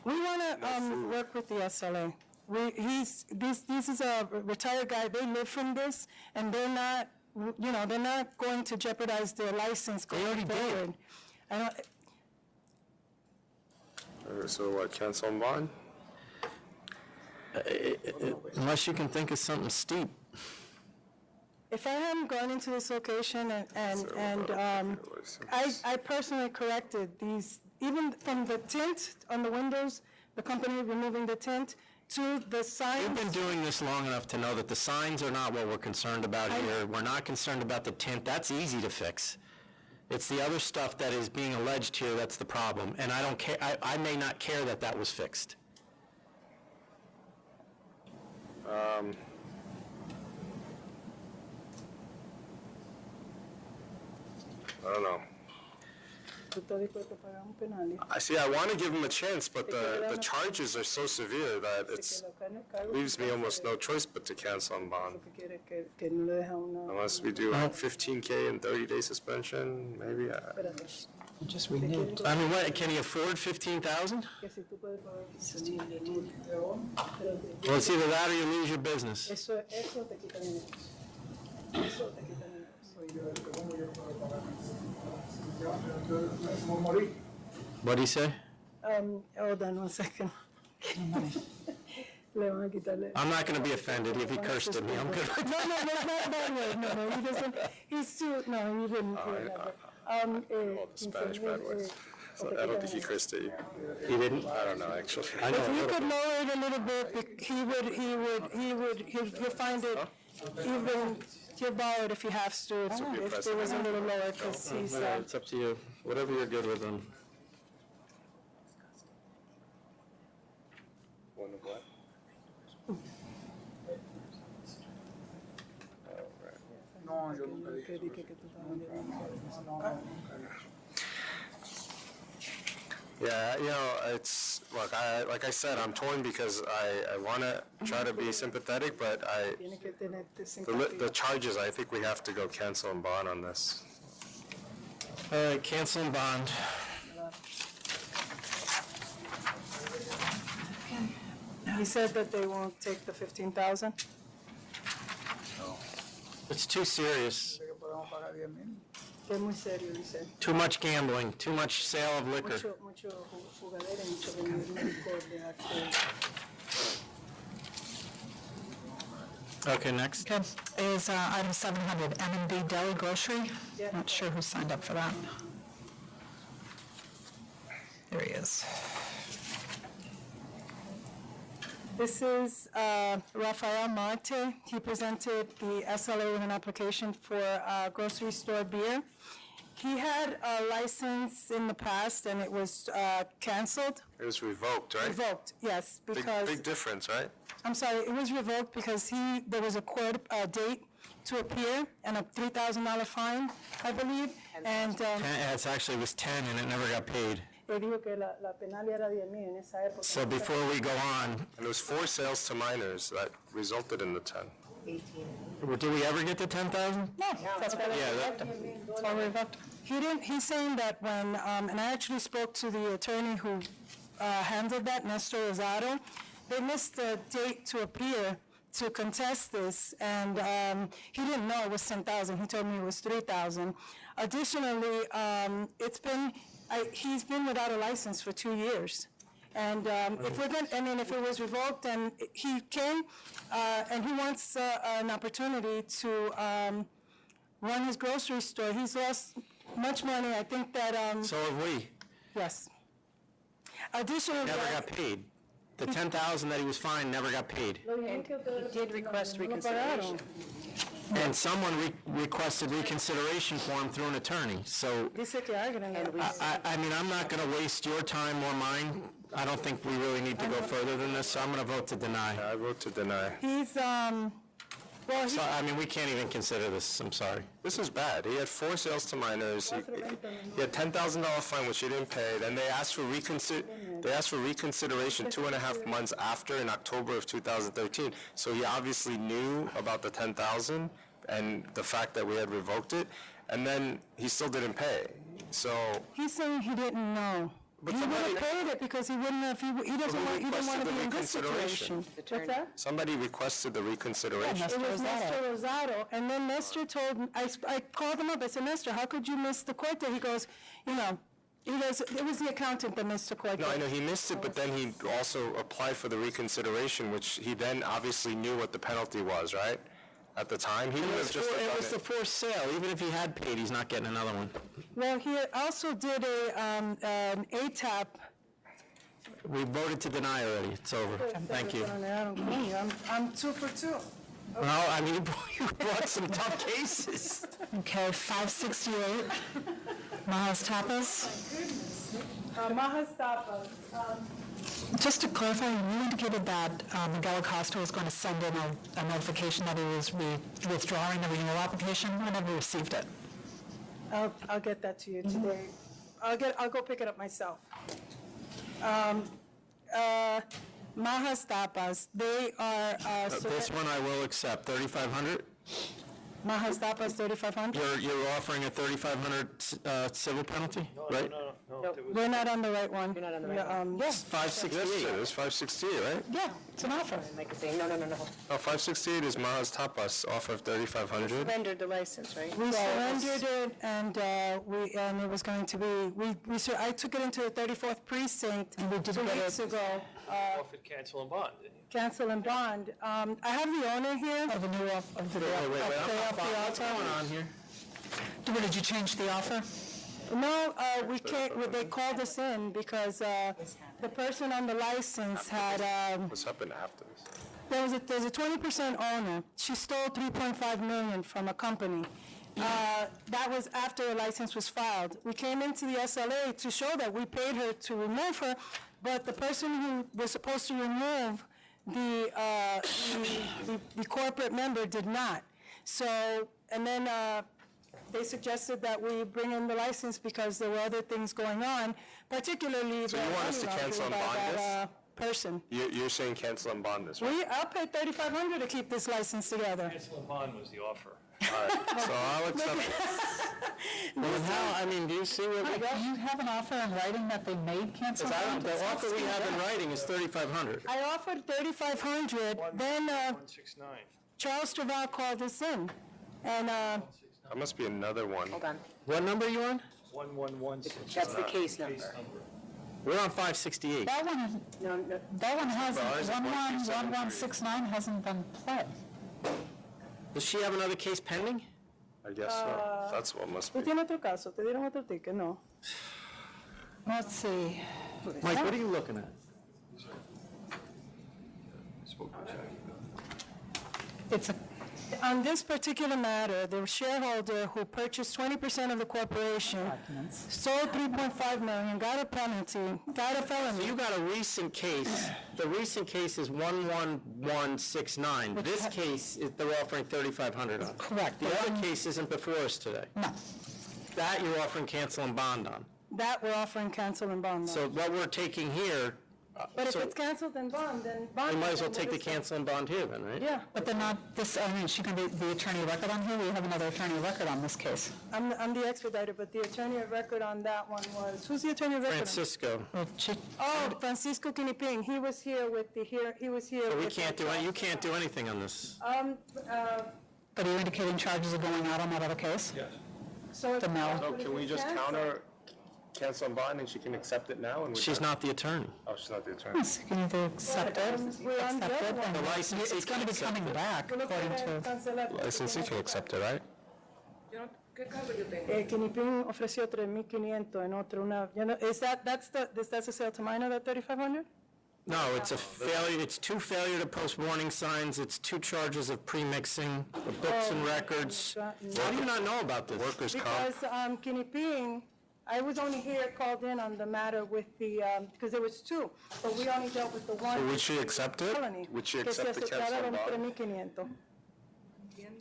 We want to work with the SLA. This is a retired guy. They live from this, and they're not, they're not going to jeopardize their license going forward. I don't. So what, cancel and bond? Unless you can think of something steep. If I hadn't gone into this location I personally corrected these, even from the tint on the windows, the company removing the tint, to the signs. We've been doing this long enough to know that the signs are not what we're concerned about here. We're not concerned about the tint. That's easy to fix. It's the other stuff that is being alleged here that's the problem, and I don't care. I may not care that that was fixed. I don't know. I see. I want to give him a chance, but the charges are so severe that it leaves me almost no choice but to cancel and bond. Unless we do like 15K and 30-day suspension, maybe. Just renewed. I mean, what, can he afford $15,000? Well, it's either that or you lose your business. What did he say? Hold on 1 second. I'm not going to be offended if he cursed at me. I'm good. No, not that way. No, he doesn't. He's too. No, he wouldn't. All the Spanish bad words. So I don't think he cursed at you. He didn't? I don't know, actually. I know. If you could lower it a little bit, he'll find it even. He'll borrow it if he has to. If it was a little lower, because he's. It's up to you. Whatever you're good with him. One of what? No, yo nunca dije eso. Yeah, it's, look, like I said, I'm torn because I want to try to be sympathetic, but the charges, I think we have to go cancel and bond on this. All right, cancel and bond. He said that they won't take the 15,000. It's too serious. Es muy serio, dice. Too much gambling, too much sale of liquor. Mucho jugadera y mucho vender licor de alcohol. Okay, next. Okay, is item 700, M&B Deli Grocery. Not sure who signed up for that. There he is. This is Rafael Marte. He presented the SLA with an application for grocery store beer. He had a license in the past and it was canceled. It was revoked, right? Revoked, yes, because... Big difference, right? I'm sorry, it was revoked because there was a court date to appear and a $3,000 fine, I believe, and... It actually was 10 and it never got paid. So before we go on... And it was 4 sales to minors that resulted in the 10. 18. Did we ever get to 10,000? No, that's what I revoked. He's saying that when, and I actually spoke to the attorney who handled that, Nestor Rosado, they missed the date to appear to contest this, and he didn't know it was 10,000. He told me it was 3,000. Additionally, he's been without a license for 2 years. And if it was revoked and he came and he wants an opportunity to run his grocery store, he's lost much money. I think that... So have we. Yes. Additionally... Never got paid. The 10,000 that he was fined never got paid. And he did request reconsideration. And someone requested reconsideration for him through an attorney, so... I mean, I'm not going to waste your time or mine. I don't think we really need to go further than this, so I'm going to vote to deny. Yeah, I vote to deny. He's, Well, So, I mean, we can't even consider this, I'm sorry. This is bad. He had 4 sales to minors. He had $10,000 fine, which he didn't pay. Then they asked for reconsideration 2.5 months after, in October of 2013. So he obviously knew about the $10,000 and the fact that we had revoked it, and then he still didn't pay. So he's saying he didn't know. But He would somebody- have paid it because he wouldn't have, he doesn't want, he didn't want to be in this situation. What's that? somebody requested the reconsideration. It was Mr. Rosado, and then Nestor told, I called him up, I said, Nestor, how could you miss the court date? He goes, it was the accountant that missed the court date. No, I know he missed it, but then he also applied for the reconsideration, which he then obviously knew what the penalty was, right? At the time, he would have just It done was the forced sale. Even if he had paid, he's not getting another one. Well, he also did an ATAP. We voted to deny already. It's over. Thank you. I'm 2 for 2. Well, I mean, you brought some tough cases. Okay, 568, Majas Tapas. Majas Tapas. Just to clarify, you indicated that Miguel Acosta was going to send in a notification that he was withdrawing the renewal application. I never received it. I'll get that to you today. I'll go pick it up myself. Majas Tapas, they are. This one I will accept, 3,500. Majas Tapas, 3,500. You're offering a 3,500 civil penalty, right? No. We're not on the right one. You're not on the right one. Yes, 568. It was 568, right? Yeah, it's an offer. No, 568 is Majas Tapas, offer of 3,500. Surrendered the license, right? We surrendered it, and it was going to be. I took it into the 34th precinct 2 weeks ago. Offered cancel and bond, didn't you? Cancel and bond. I have the owner here. Of the new offer. What's going on here? Did you change the offer? No, we can't. They called us in because the person on the license had. What's happened after this? There's a 20% owner. She stole $3.5 million from a company. That was after a license was filed. We came into the SLA to show that we paid her to remove her, but the person who was supposed to remove the corporate member did not. So, and then they suggested that we bring in the license because there were other things going on, particularly So you want us to cancel and bond this? Person. You're saying cancel and bond this, right? I'll pay $3,500 to keep this license together. Cancel and bond was the offer. All right, so I'll accept it. Well, now, I mean, do you see what we got? Do you have an offer in writing that they made cancel? The offer we have in writing is 3,500. I offered $3,500, then 169. Charles Straval called us in, and That must be another one. Hold on. What number are you on? 1116. That's the case number. We're on 568. That one hasn't, 1169 hasn't been pled. Does she have another case pending? I guess so. That's what must be. ¿Tú tienes otro caso? ¿Te dieron otro ticket? No. Let's see. Mike, what are you looking at? It's On this particular matter, the shareholder who purchased 20% of the corporation sold $3.5 million, got a penalty, got a felony. So you got a recent case. The recent case is 11169. This case, they're offering 3,500 on. Correct. The other case isn't before us today. No. That you're offering cancel and bond on. That we're offering cancel and bond. So what we're taking here, But if so it's canceled and bond, then bond. we might as well take the cancel and bond here then, right? Yeah. But they're not, she can be the attorney of record on here? We have another attorney of record on this case. I'm the expediter, but the attorney of record on that one was, who's the attorney of record? Francisco. Francisco Kiniping. He was here with the, he was here. So we with can't the- do, you can't do anything on this. But are you indicating charges are going out on that other case? Yes. So The mail. So can we just counter cancel and bond and she can accept it now? And She's not the attorney. Oh, she's not the attorney. Yes, you can either accept it, We're on the other one. The licensee it's going to be can coming back according to... Licensee can accept it, right? Kiniping ofreció 3,500 en otro, that's the sale to minor, that 3,500? No, it's a failure, it's 2 failure to post warning signs, it's 2 charges of pre-mixing, the books and records. How do you not know about this? Workers' comp. Because Kiniping, I was only here called in on the matter with the, because there was 2, but we only dealt with the one. So would she accept it? felony, Would she que se accept the cancel and aceptaron bond? 3,500.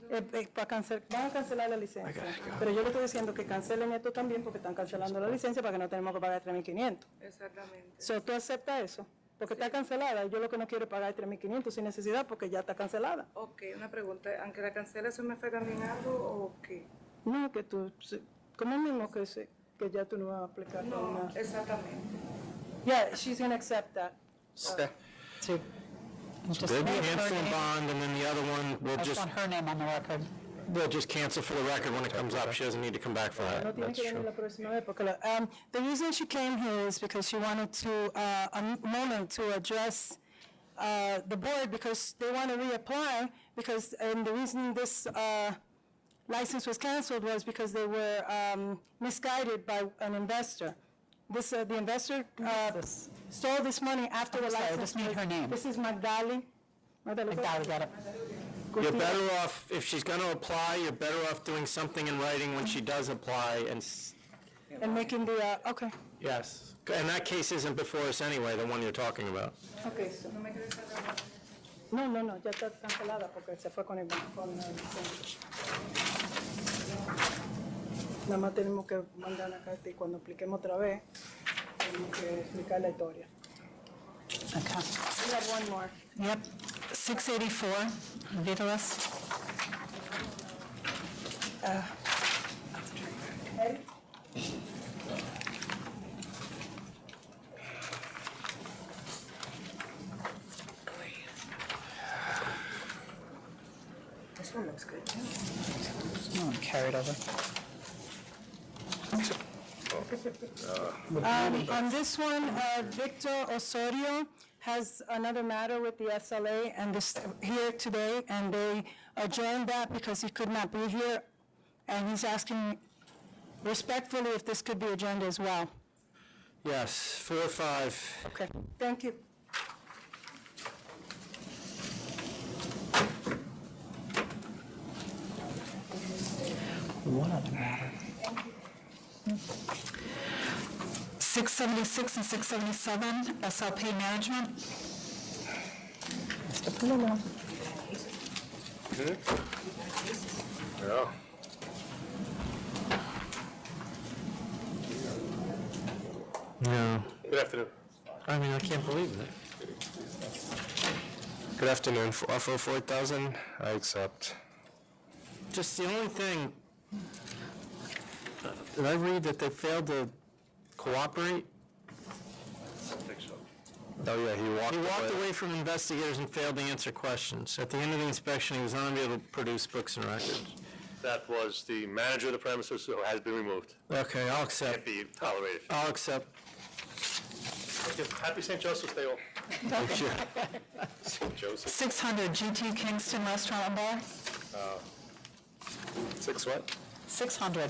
Van a cancelar la licencia. Pero yo le estoy diciendo que cancelen esto también porque están cancelando la licencia para que no tenemos que pagar 3.500. Exactamente. So, ¿tú aceptas eso? Porque está cancelada. Yo lo que no quiero es pagar 3.500 sin necesidad porque ya está cancelada. Ok, una pregunta. ¿Aunque la cancele, eso me afecta en algo o qué? No, que tú, como mismo que ya tú no vas a aplicar No, nada. exactamente. Yeah, she's going to accept that. Okay. Sí. So they'll be canceling bond, and then the other one, we'll I just just, want her name on the record. we'll just cancel for the record when it comes up. She doesn't need to come back for No that. tiene That's que venir true. la próxima vez porque the reason she came here is because she wanted to a moment to address the board because they want to reapply because and the reason this license was canceled was because they were misguided by an investor. The investor stole this money after the I'm sorry, I license. just need her name. This is Magdali. Magdali, got it. You're better off, if she's going to apply, you're better off doing something in writing when she does apply, And making the, okay. yes. And that case isn't before us anyway, the one you're talking about. Okay, so. No, ya está cancelada porque se fue con el licencia. Nada más tenemos que mandar una carta y cuando expliquemos otra vez, tenemos que explicar la historia. Okay. We have one more. Yep. 684, Vitalis. Eddie? This one looks good too. No, carried over. On this one, Victor Osorio has another matter with the SLA and this here today, and they adjourned that because he could not be here, and he's asking respectfully if this could be adjourned as well. Yes, 4 or 5. Okay, thank you. What other matter? 676 and 677, SLP Management. Mr. Palumbo. Yeah. No. Good afternoon. I mean, I can't believe it. Good afternoon. Offer 4,000, I accept. Just the only thing, did I read that they failed to cooperate? Oh, yeah, he walked away from investigators and failed to answer questions. At the end of the inspection, he was unable to produce books and records. That was the manager of the premises who has been removed. Okay, I'll accept. Can't be tolerated. I'll accept. Happy St. Joseph's Day all. Thank you. St. Joseph. 600 GT Kingston Restaurant and Bar. 6 what? 600.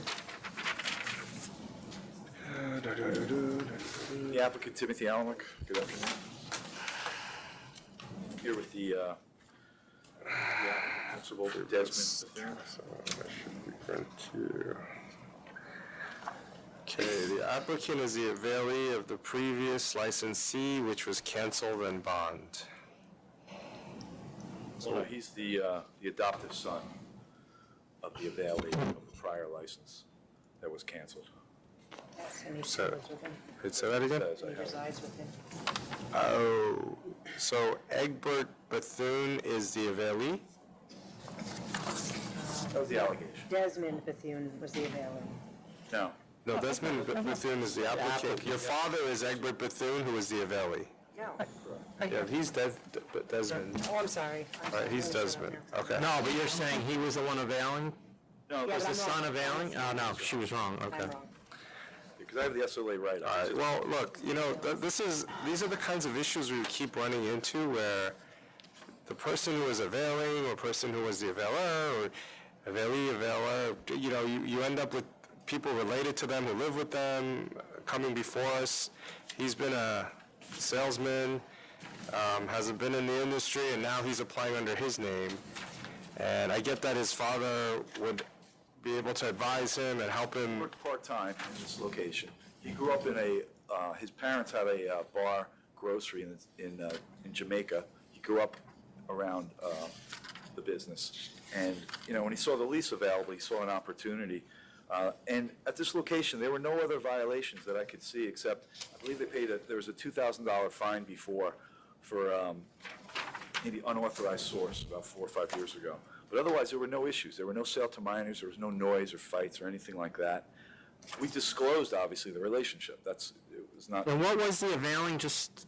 The applicant Timothy Alanick, good afternoon. Here with the principal Desmond Bethune. That should be print here. Okay, the applicant is the availee of the previous licensee, which was canceled and bond. So he's the adoptive son of the availee of the prior license that was canceled. Yes, and he So- lives with him. Say that again? He resides with him. Oh, so Egbert Bethune is the availee? That was the allegation. Desmond Bethune was the availee. No. No, Desmond Bethune is the applicant. Your father is Egbert Bethune, who is the availee. No. Yeah, he's Desmond. Oh, I'm sorry. All right, he's Desmond. Okay. No, but you're saying he was the one availing? No, Was but the I'm son wrong. availing? Oh, no, she was wrong, okay. I'm wrong. Because I have the SLA right. All right, well, look, these are the kinds of issues we keep running into where the person who is availing or person who was the availer or availer, you end up with people related to them who live with them coming before us. He's been a salesman, hasn't been in the industry, and now he's applying under his name. And I get that his father would be able to advise him and help him. Worked part-time in this location. He grew up in his parents had a bar grocery in Jamaica. He grew up around the business. And, when he saw the lease available, he saw an opportunity. And at this location, there were no other violations that I could see, except I believe there was a $2,000 fine before for maybe unauthorized source about 4 or 5 years ago. But otherwise, there were no issues. There were no sale to minors, there was no noise or fights or anything like that. We disclosed, obviously, the relationship. It was not. And what was the availing, just,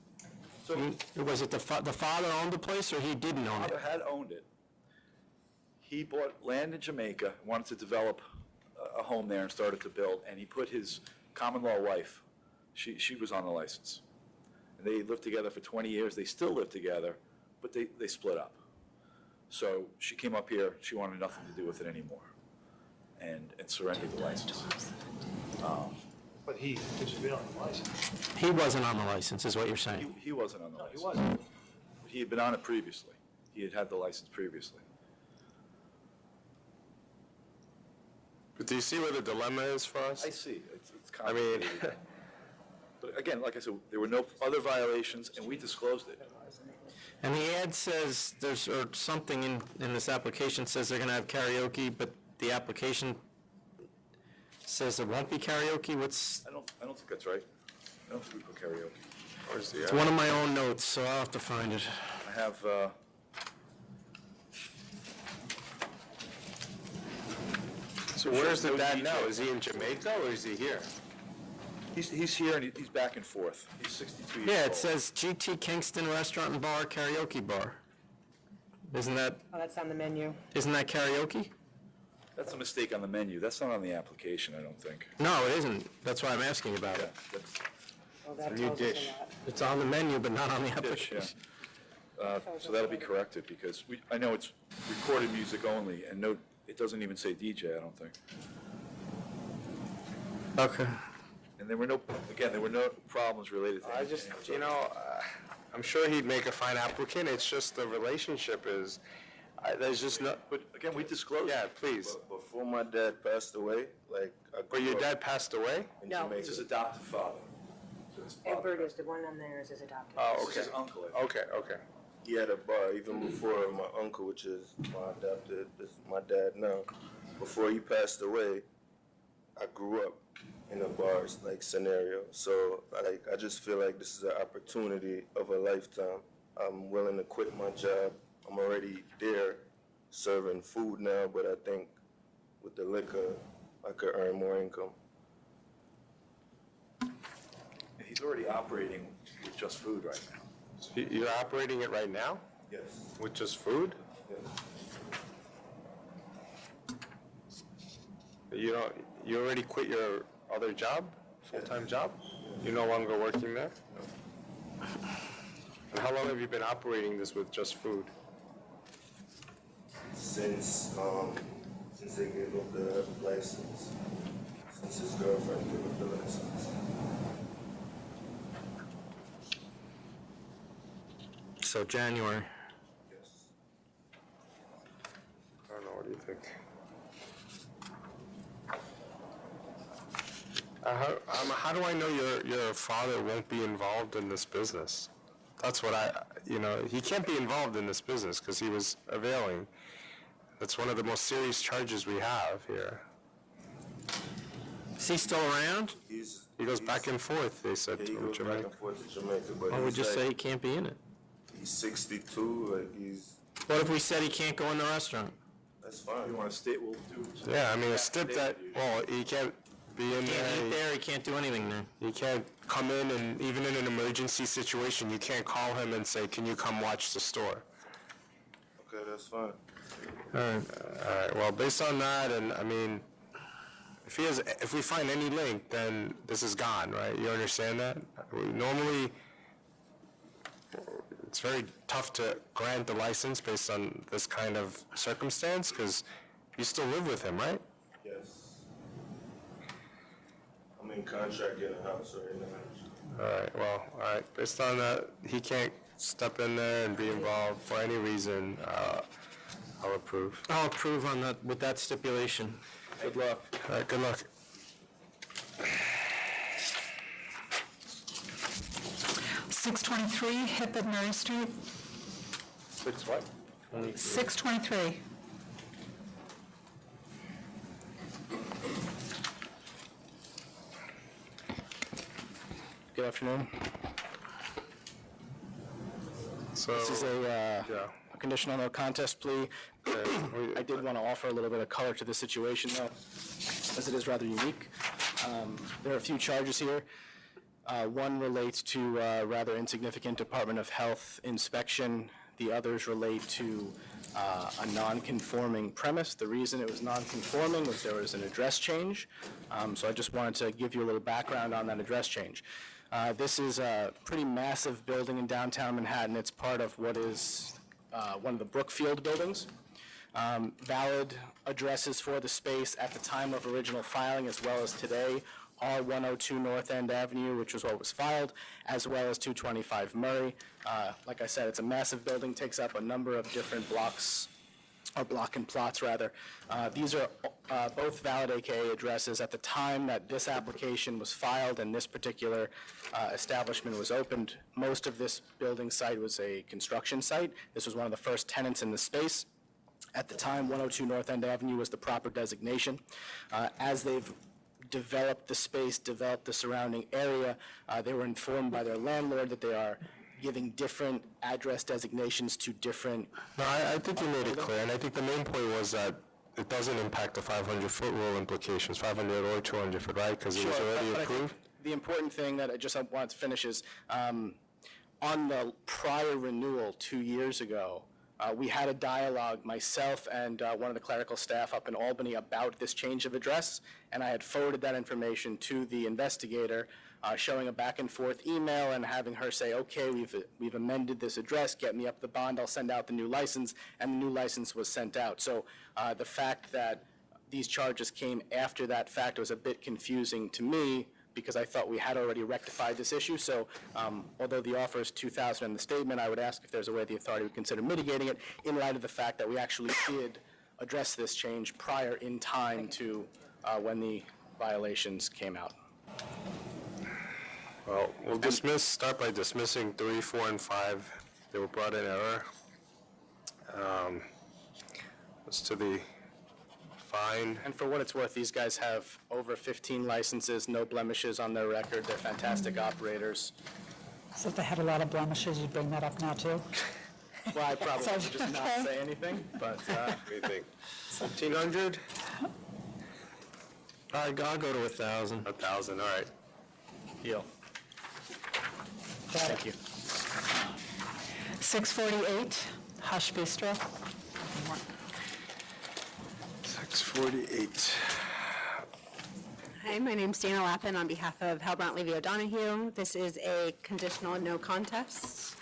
was it the father owned the place, or he didn't own it? Father had owned it. He bought land in Jamaica, wanted to develop a home there and started to build, and he put his common-law wife, she was on the license. And they lived together for 20 years. They still live together, but they split up. So she came up here. She wanted nothing to do with it anymore and surrendered the license. But he was on the license. He wasn't on the license, is what you're saying? He wasn't on the license. He wasn't. He had been on it previously. He had the license previously. But do you see where the dilemma is for us? I see. It's complicated. But again, like I said, there were no other violations, and we disclosed it. And the ad says, or something in this application says they're going to have karaoke, but the application says there won't be karaoke. I don't think that's right. I don't think we put karaoke. Where's the It's one of my own notes, so I'll have to find it. I have, So where's the dad now? Is he in Jamaica or is he here? He's here and he's back and forth. He's 62 years old. Yeah, it says GT Kingston Restaurant and Bar Karaoke Bar. Isn't that Oh, that's on the menu. karaoke? That's a mistake on the menu. That's not on the application, I don't think. No, it isn't. That's why I'm asking about it. Oh, that It's a new tells us a dish. lot. It's on the menu, but not on the Dish, application. yeah. So that'll be corrected, because I know it's recorded music only, and it doesn't even say DJ, I don't think. Okay. And there were no problems related to I anything. just, I'm sure he'd make a fine applicant. It's just the relationship is, there's just no. But again, we disclosed. Yeah, please. Before my dad passed away, But your dad passed away? No. It's his adopted father. So his father- Edward is the one on there is his adopted. Oh, This is okay. his uncle, I think. Okay. he had a bar even before my uncle, which is my adopted, this is my dad now. Before he passed away, I grew up in a bar scenario. So I just feel like this is an opportunity of a lifetime. I'm willing to quit my job. I'm already there serving food now, but I think with the liquor, I could earn more income. He's already operating with just food right now. So you're operating it right now? Yes. With just food? Yes. You already quit your other job, full-time job? You're no longer working there? No. And how long have you been operating this with just food? Since they gave up the license, since his girlfriend gave up the license. So January. Yes. I don't know, what do you think? How do I know your father won't be involved in this business? That's what he can't be involved in this business because he was availing. That's one of the most serious charges we have here. Is he still around? He goes back and forth, they said, He to goes back Jamaica. and forth to Jamaica, but Why would he's just like- say he can't be in it? He's 62, he's, What if we said he can't go in the restaurant? that's fine. You want to state, we'll do. Yeah, I mean, a stip that, well, he can't be in He can't eat there. there, he can't do anything there. You can't come in and even in an emergency situation, you can't call him and say, can you come watch the store? Okay, that's fine. All right, well, based on that, and I mean, if we find any link, then this is gone, right? You understand that? Normally, it's very tough to grant the license based on this kind of circumstance, because you still live with him, right? Yes. I'm in contract in a house right now. All right, well, all right, based on that, he can't step in there and be involved for any reason, I'll approve. I'll approve on that, with that stipulation. Good luck. All right, good luck. 623 Hip at Murray Street. 6 what? 623. Good afternoon. So, This is a conditional no contest plea. I did want to offer a little bit of color to the situation, though, as it is rather unique. There are a few charges here. One relates to rather insignificant Department of Health inspection. The others relate to a non-conforming premise. The reason it was non-conforming was there was an address change. So I just wanted to give you a little background on that address change. This is a pretty massive building in downtown Manhattan. It's part of what is one of the Brookfield buildings. Valid addresses for the space at the time of original filing as well as today are 102 North End Avenue, which was what was filed, as well as 225 Murray. Like I said, it's a massive building, takes up a number of different blocks, or block and plots rather. These are both valid AKA addresses at the time that this application was filed and this particular establishment was opened. Most of this building site was a construction site. This was one of the first tenants in the space. At the time, 102 North End Avenue was the proper designation. As they've developed the space, developed the surrounding area, they were informed by their landlord that they are giving different address designations to different... No, I think you made it clear, and I think the main point was that it doesn't impact the 500-foot rule implications, 500 or 200 foot, right? Because it was already but approved? The important thing that I just wanted to finish is, on the prior renewal 2 years ago, we had a dialogue, myself and one of the clerical staff up in Albany, about this change of address, and I had forwarded that information to the investigator, showing a back and forth email and having her say, okay, we've amended this address, get me up the bond, I'll send out the new license, and the new license was sent out. So the fact that these charges came after that fact was a bit confusing to me, because I thought we had already rectified this issue. So although the offer is $2,000 in the statement, I would ask if there's a way the authority would consider mitigating it in light of the fact that we actually did address this change prior in time to when the violations came out. Well, we'll start by dismissing 3, 4, and 5. They were brought in error. As to the fine. And for what it's worth, these guys have over 15 licenses, no blemishes on their record. They're fantastic operators. So if they had a lot of blemishes, you'd bring that up now, too? Well, I probably would just not say anything, but... What do you think? 1,500? I'll go to 1,000. 1,000, all right. Deal. Thank you. 648, Hush Bistro. 648. Hi, my name's Dana Lappin on behalf of Halbrant Levy O'Donoghue. This is a conditional no contest.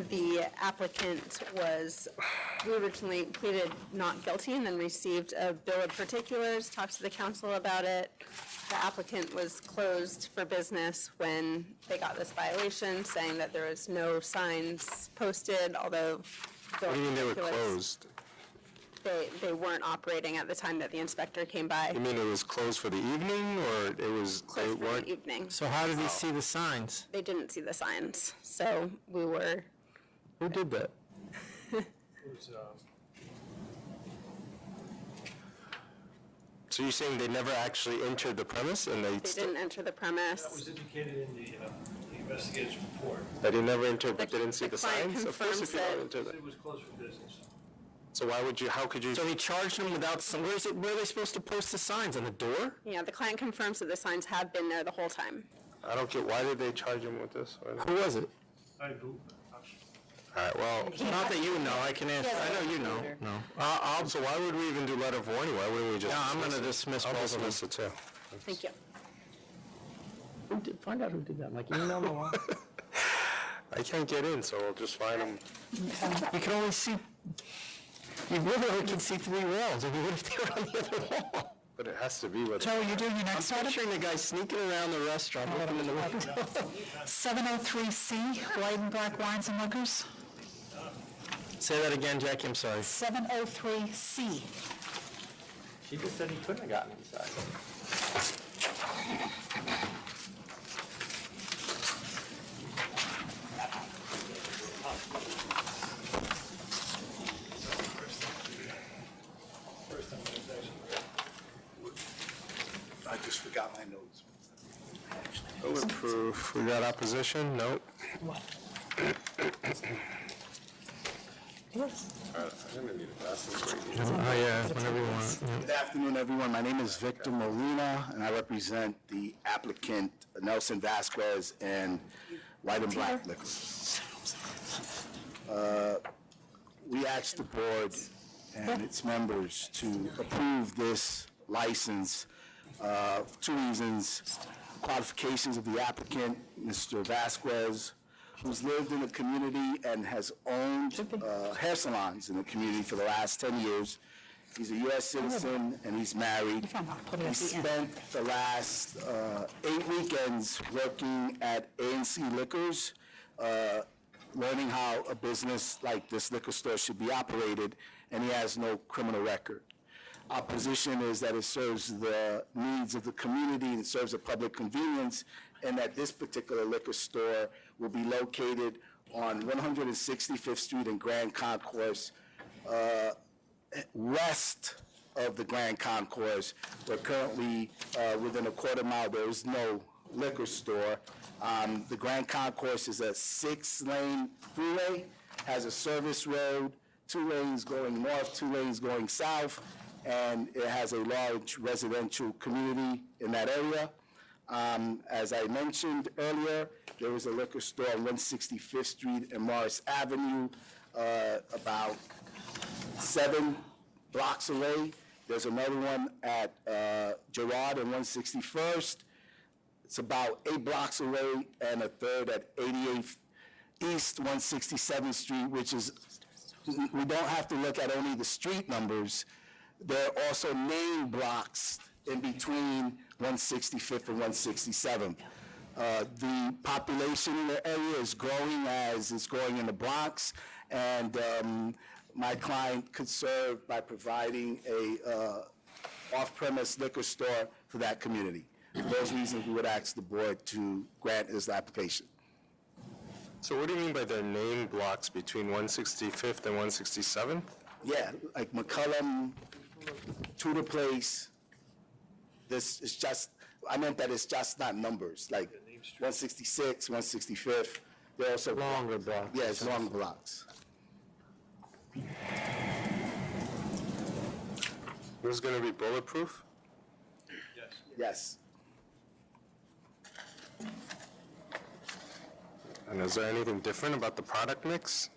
The applicant we originally pleaded not guilty and then received a bill of particulars, talked to the council about it. The applicant was closed for business when they got this violation, saying that there was no signs posted, although... What do you mean they were closed? They weren't operating at the time that the inspector came by. You mean it was closed for the evening, or it was... Closed for the evening. So how did he see the signs? They didn't see the signs, so we were... Who did that? So you're saying they never actually entered the premise, and They didn't enter the premise. That was indicated in the investigator's report. That he never entered, but didn't see the client signs? Of course, if you don't confirms enter that. It was closed for business. So how could you... So he charged them without, where are they supposed to post the signs, on the door? Yeah, the client confirms that the signs have been there the whole time. I don't get, why did they charge him with this? Who was it? I do. All right, well... Not that you know, I can ask, I know you know. No. So why would we even do letter of warning? Why wouldn't we just... No, I'm going to dismiss I'll both of them. dismiss it too. Thank you. Find out who did that, Mike. You know the law. I can't get in, so we'll just find him. You can only see, you really only can see 3 walls. I mean, what if they were on the other wall? But it has to be with... Joe, you're doing your next I'm item? picturing the guy sneaking around the restaurant, looking in the window. 703C, White and Black Wines and Liquors. Say that again, Jackie, I'm sorry. 703C. She just said he couldn't have gotten inside. I just forgot my notes. Bulletproof. We got opposition? Nope. Oh, yeah, whenever you want. Yeah. Good afternoon, everyone. My name is Victor Molina, and I represent the applicant Nelson Vasquez and White and Black Liquor. We asked the board and its members to approve this license for two reasons. Qualifications of the applicant, Mr. Vasquez, who's lived in the community and has owned hair salons in the community for the last 10 years. He's a U.S. citizen and he's married. He spent the last 8 weekends working at A&C Liquors, learning how a business like this liquor store should be operated, and he has no criminal record. Our position is that it serves the needs of the community, it serves a public convenience, and that this particular liquor store will be located on 165th Street and Grand Concourse, west of the Grand Concourse. We're currently within a quarter mile. There is no liquor store. The Grand Concourse is a 6-lane freeway, has a service road, 2 lanes going north, 2 lanes going south, and it has a large residential community in that area. As I mentioned earlier, there was a liquor store on 165th Street and Morris Avenue, about 7 blocks away. There's another one at Girard and 161st. It's about 8 blocks away, and a third at 88th East 167th Street, which is, we don't have to look at only the street numbers. There are also name blocks in between 165th and 167th. The population in the area is growing as it's growing in the Bronx, and my client could serve by providing a off-premise liquor store for that community. For those reasons, we would ask the board to grant this application. So what do you mean by their name blocks between 165th and 167th? Yeah, like McCullum, Tudor Place. This is just, I meant that it's just not numbers, like 166, 165th. They're also longer blocks. Yeah, it's long blocks. This is going to be bulletproof? Yes. Yes. And is there anything different about the product mix?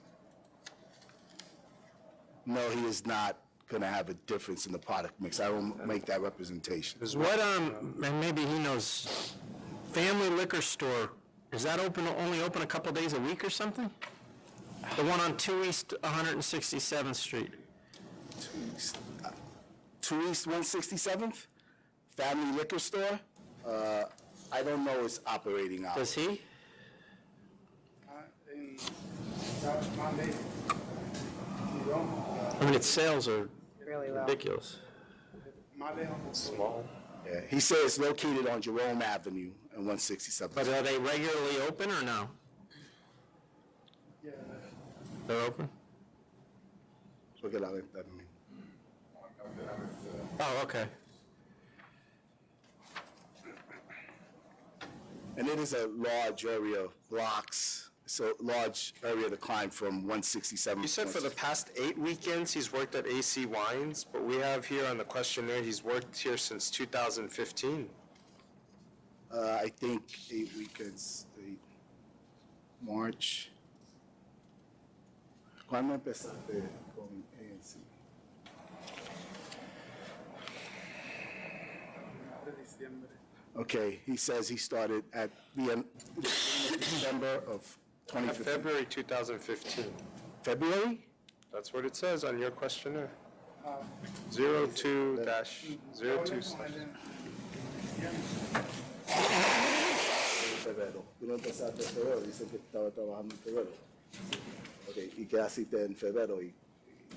No, he is not going to have a difference in the product mix. I will make that representation. Is what, and maybe he knows, Family Liquor Store, is that only open a couple days a week or something? The one on 2 East 167th Street. 2 East 167th, Family Liquor Store. I don't know its operating hours. Does he? I mean, its sales are Really well. ridiculous. Small. Yeah, he says it's located on Jerome Avenue and 167th. But are they regularly open or no? Yeah. They're open? So get out of that. Oh, okay. And it is a large area of blocks. It's a large area to climb from 167. You said for the past 8 weekends he's worked at AC Wines, but we have here on the questionnaire he's worked here since 2015. I think 8 weekends, March. ¿Cuándo empezaste con ANC? Okay, he says he started at the end of December of 2015. February 2015. February? That's what it says on your questionnaire. 02-02. Febrero. Tú no empezaste en febrero, dicen que estaba trabajando en febrero. Ok, ¿y qué hiciste en febrero? ¿Y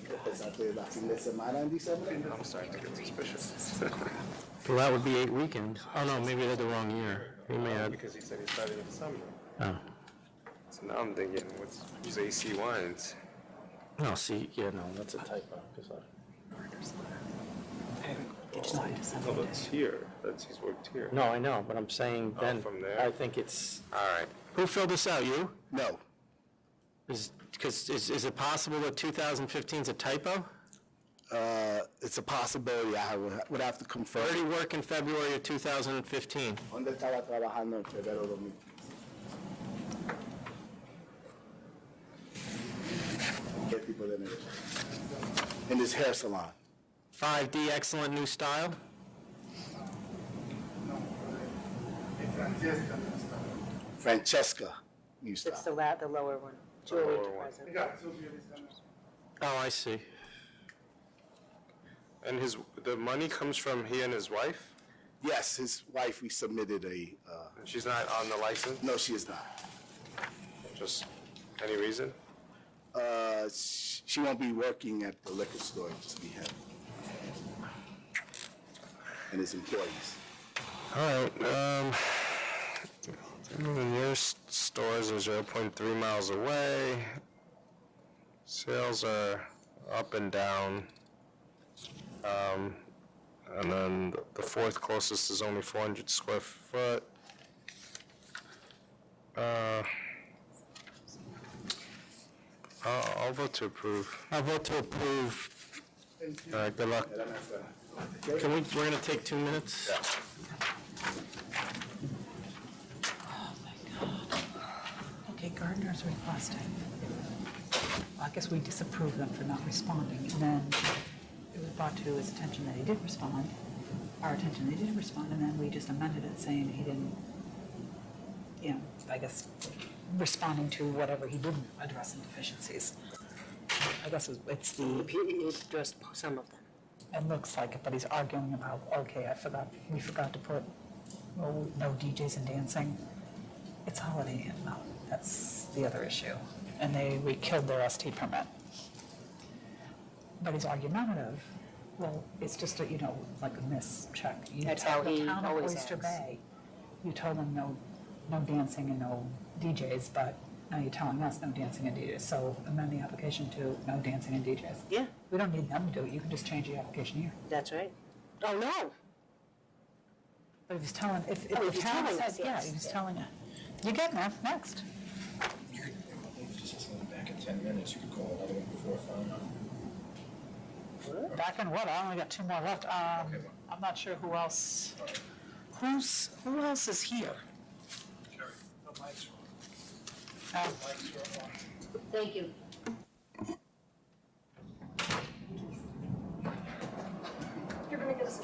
empezaste la fin de semana en diciembre? I'm starting to get suspicious. Well, that would be 8 weekends. Oh, no, maybe they're the wrong year. He may have. Because he said he started in December. Oh. So now I'm thinking, who's AC Wines? No, see, yeah, no, that's a typo. 'Cause Did you No, that's here. He's worked here. No, I know, but I'm saying then, from there? I think it's, All right. who filled this out, you? No. Because is it possible that 2015 is a typo? It's a possibility. I would have to confirm. Already work in February of 2015. ¿Dónde estaba trabajando en febrero de 2015? ¿Qué tipo de negocio? In his hair salon. 5D, excellent new style. Francesca, new style. It's the lower one. Jewelry to present. Oh, I see. And the money comes from he and his wife? Yes, his wife, we submitted a, She's not on the license? no, she is not. Just any reason? She won't be working at the liquor store, just be him. And his employees. All right, the nearest stores are 0.3 miles away. Sales are up and down. And then the fourth closest is only 400 square foot. I'll vote to approve. I'll vote to approve. All right, good luck. We're going to take 2 minutes? Okay, Gardner's requested. Well, I guess we disapprove them for not responding, and then it was brought to his attention that he did respond, our attention that he did respond, and then we just amended it saying he didn't, I guess, responding to whatever he didn't address in deficiencies. I guess it's the... He addressed some of them. It looks like it, but he's arguing about, okay, we forgot to put, no DJs and dancing. It's Holiday Inn, no, that's the other issue. And we killed their ST permit. But he's argumentative. Well, it's just like a mischeck. That's how he The town of always Oyster acts. Bay, you told them no dancing and no DJs, but now you're telling us no dancing and DJs. So amend the application to no dancing and DJs. Yeah. We don't need them to do it, you can just change the application here. That's right. Oh, no. But if he's telling, if Oh, the if he's town telling says, us, yeah, yes. he's telling you. You get there, next. Back in 10 minutes, you could call another one before 5. Back in what? I only got 2 more left. I'm not sure who else. Who else is here? The mics are on. Oh. Thank you. You're going to get us a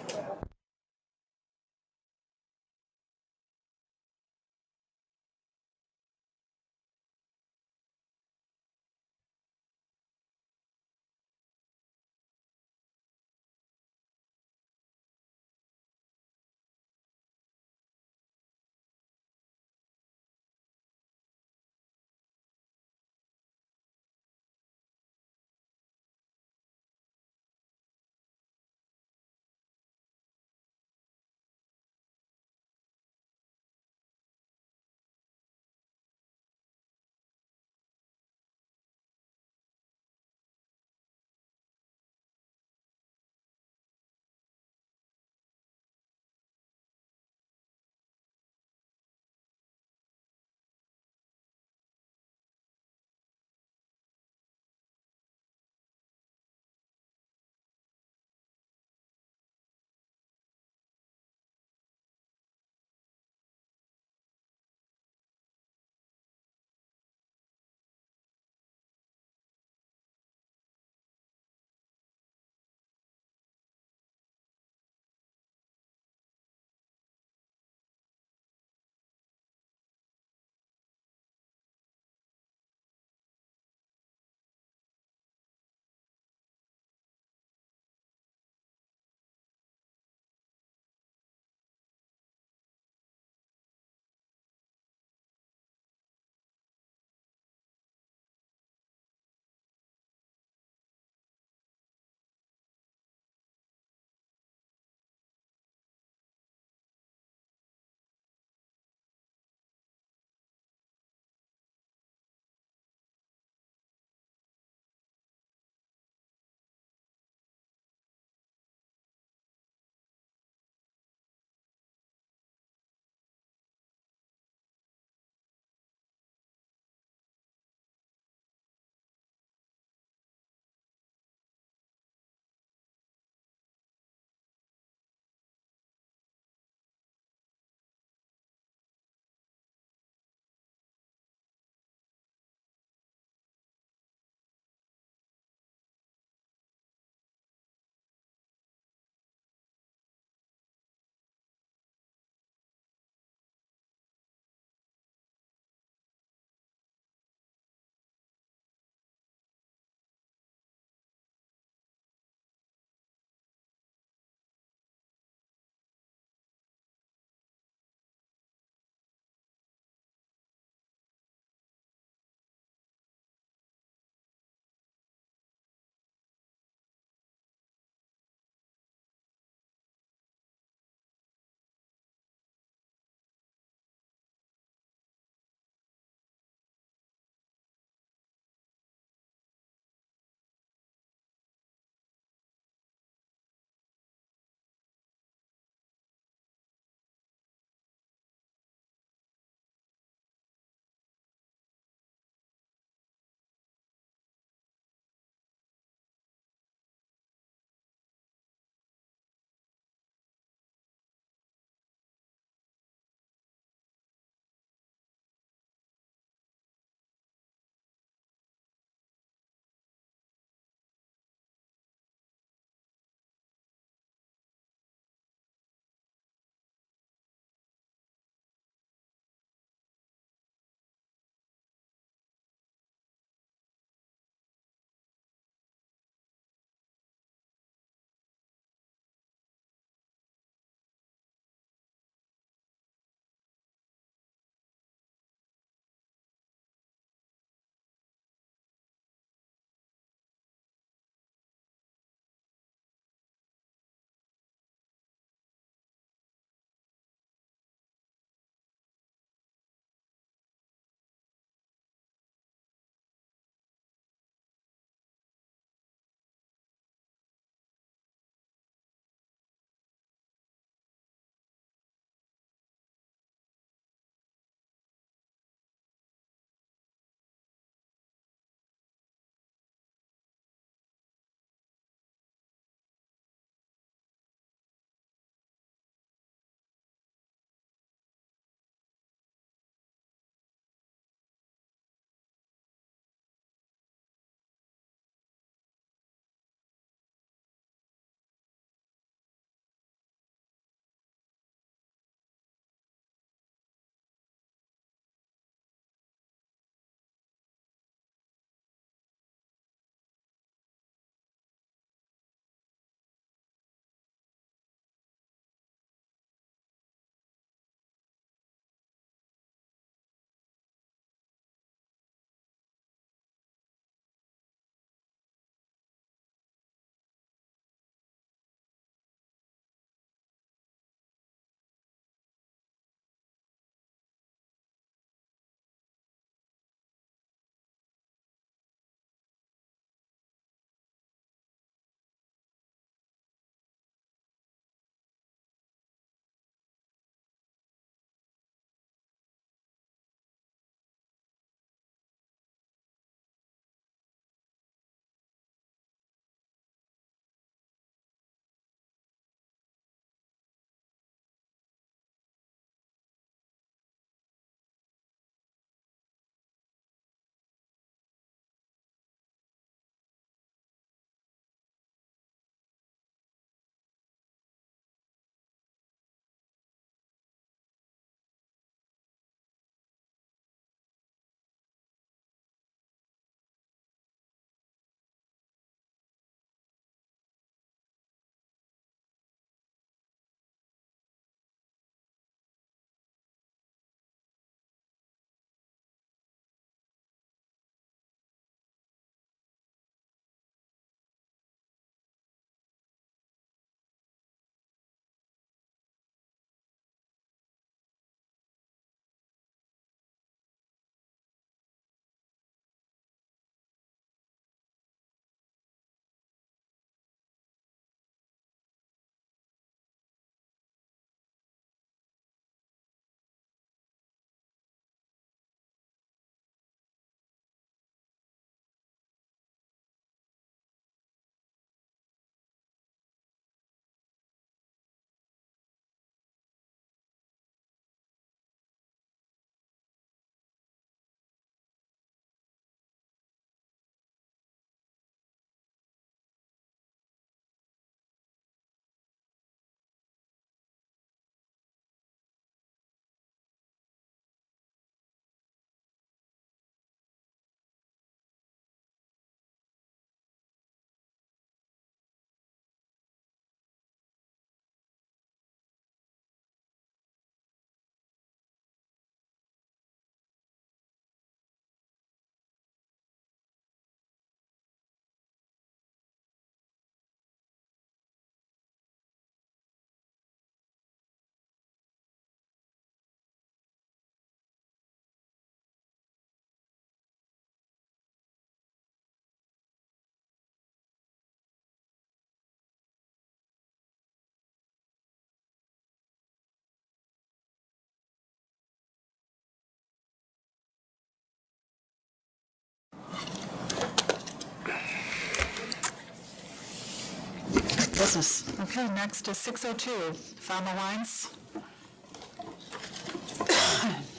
business. Okay, next is 602, Fama Wines.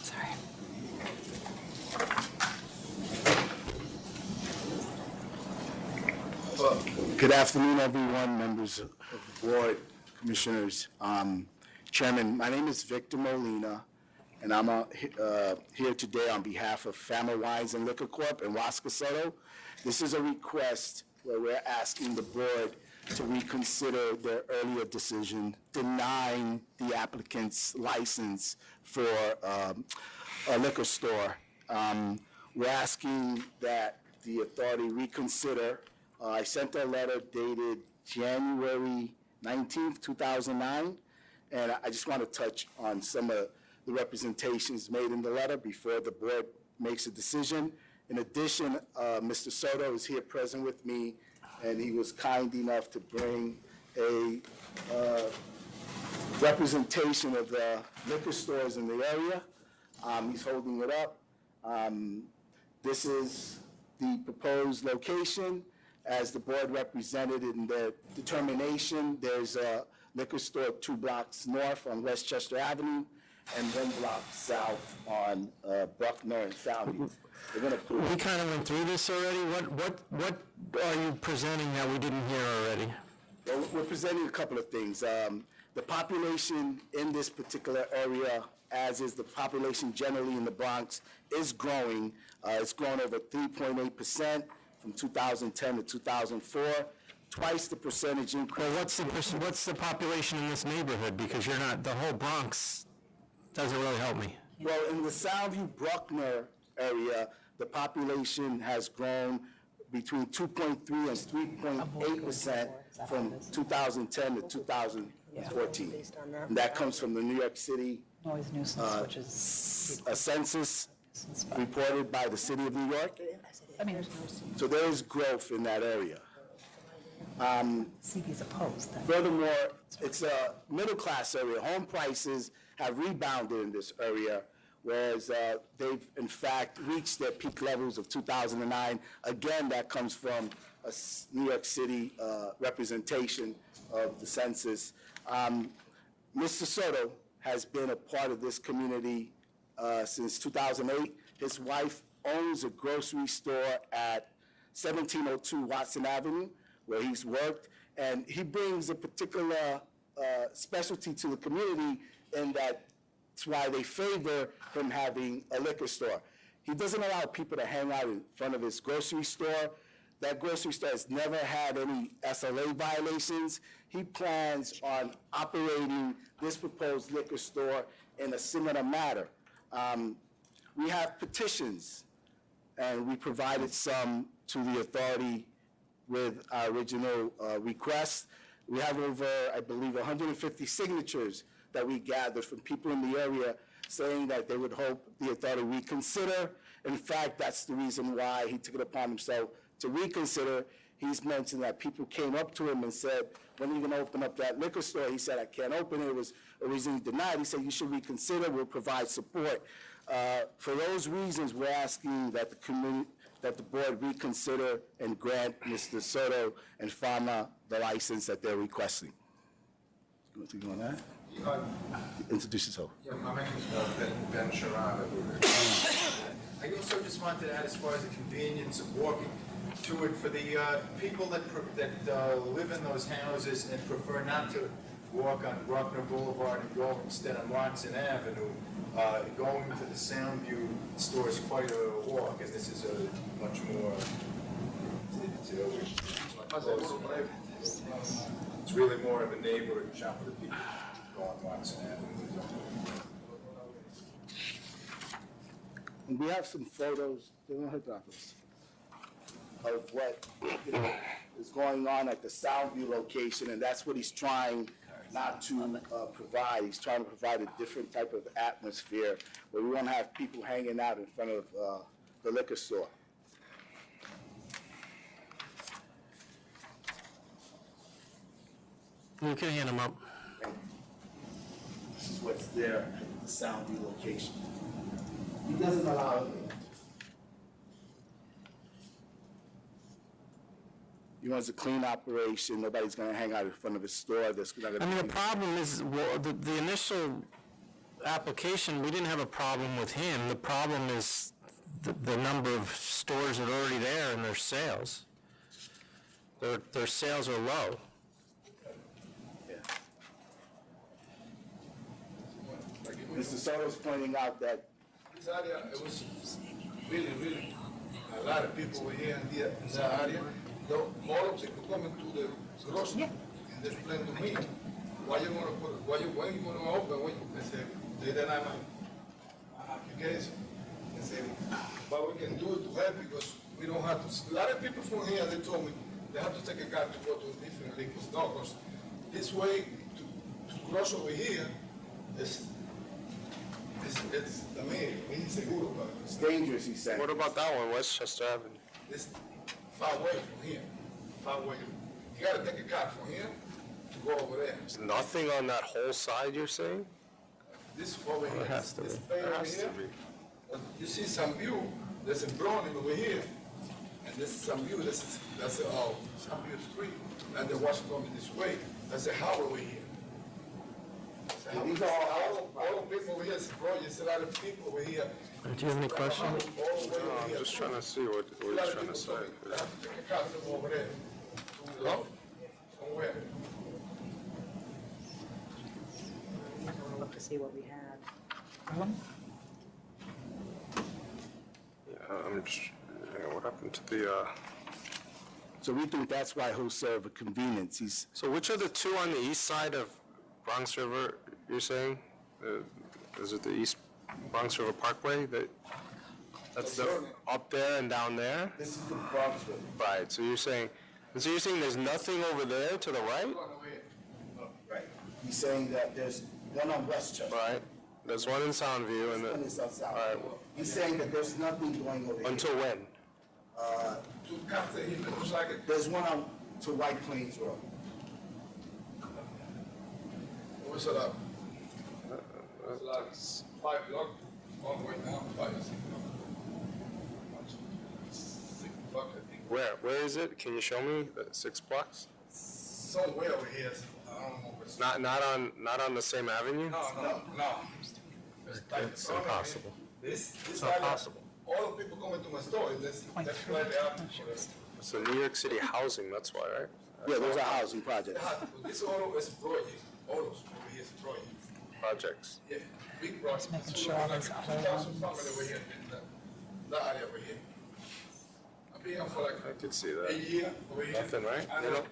Sorry. Good afternoon, everyone, members of the board, commissioners. Chairman, my name is Victor Molina, and I'm here today on behalf of Fama Wines and Liquor Corp. and Wasco Soto. This is a request where we're asking the board to reconsider their earlier decision denying the applicant's license for a liquor store. We're asking that the authority reconsider. I sent a letter dated January 19th, 2009, and I just want to touch on some of the representations made in the letter before the board makes a decision. In addition, Mr. Soto is here present with me, and he was kind enough to bring a representation of the liquor stores in the area. He's holding it up. This is the proposed location. As the board represented in their determination, there's a liquor store 2 blocks north on Westchester Avenue and 1 block south on Bruckner and Soundview. We kind of went through this already. What are you presenting that we didn't hear already? Well, we're presenting a couple of things. The population in this particular area, as is the population generally in the Bronx, is growing. It's grown over 3.8%. From 2010 to 2004, twice the percentage increase. Well, what's the population in this neighborhood? Because you're not, the whole Bronx doesn't really help me. Well, in the Soundview Bruckner area, the population has grown between 2.3 and 3.8% from 2010 to 2014. And that comes from the New York City a census reported by the city of New York. So there is growth in that area. CB's opposed. Furthermore, it's a middle-class area. Home prices have rebounded in this area, whereas they've, in fact, reached their peak levels of 2009. Again, that comes from a New York City representation of the census. Mr. Soto has been a part of this community since 2008. His wife owns a grocery store at 1702 Watson Avenue, where he's worked, and he brings a particular specialty to the community in that's why they favor him having a liquor store. He doesn't allow people to hang out in front of his grocery store. That grocery store has never had any SLA violations. He plans on operating this proposed liquor store in a similar manner. We have petitions, and we provided some to the authority with our original request. We have over, I believe, 150 signatures that we gathered from people in the area saying that they would hope the authority reconsider. In fact, that's the reason why he took it upon himself to reconsider. He's mentioned that people came up to him and said, when are you going to open up that liquor store? He said, I can't open it. It was originally denied. He said, you should reconsider. We'll provide support. For those reasons, we're asking that the board reconsider and grant Mr. Soto and Fama the license that they're requesting. You want to go on that? Introduce yourself. Yeah, my name is Ben Sharada. I also just wanted to add, as far as the convenience of walking to it, for the people that live in those houses and prefer not to walk on Bruckner Boulevard and go instead on Watson Avenue, going to the Soundview store is quite a walk, and this is a much more, it's really more of a neighborhood shop for the people who go on Watson Avenue. And we have some photos of what is going on at the Soundview location, and that's what he's trying not to provide. He's trying to provide a different type of atmosphere where we won't have people hanging out in front of the liquor store. You can hand them up. This is what's there at the Soundview location. He doesn't allow it. You know, it's a clean operation, nobody's gonna hang out in front of his store, there's not gonna be... I mean, the problem is, well, the initial application, we didn't have a problem with him. The problem is the number of stores that are already there and their sales. Their sales are low. Mr. Soto's pointing out that This area, it was really, a lot of people were here in that area. All of people coming to the grocery, and they explained to me, why you gonna open? They said, they didn't have my application. They said, but we can do it to help because we don't have to. A lot of people from here, they told me, they have to take a car to go to different liquor stores. This way, to cross over here, it's inseguro, but it's dangerous, he said. What about that one, Westchester Avenue? it's far away from here, far away. You gotta take a car from here to go over there. There's nothing on that whole side, you're saying? This over here, There has to be. this bay There over has to here. be. You see some view, there's a Browning over here. And this is some view, that's some view street. And the wash coming this way, that's a highway over here. These are all people over here, it's projects, a lot of people over here. Do you have any questions? I'm just trying to see what he's trying to say. They have to take a car to go over there. Somewhere. Look to see what we had. I'm just, what happened to the, So we think that's why he'll serve a convenience. So which are the two on the east side of Bronx River, you're saying? Is it the East Bronx River Parkway? That's up there and down there? This is the Bronx River. Right, so you're saying there's nothing over there to the right? Right. He's saying that there's one on Westchester. Right, there's one in Soundview and One then, in South South. all right. He's saying that there's nothing going over here. Until when? There's one on to White Plains Road. What's it up? It's like 5 blocks, all the way down, 5 or 6 blocks. 6 blocks, I think. Where is it? Can you show me the 6 blocks? Somewhere over here, I don't know what's. Not on the same avenue? No. It's impossible. This It's not area, possible. all the people coming to my store, that's why they have for this. It's a New York City housing, that's why, right? Yeah, those are housing projects. This all is project, all those over here is project. Projects. Yeah, big project. making sure all those other 2,000 family over here, in that area over here. I've been here for like I could see that. a year over here. Nothing, right? I You know. don't.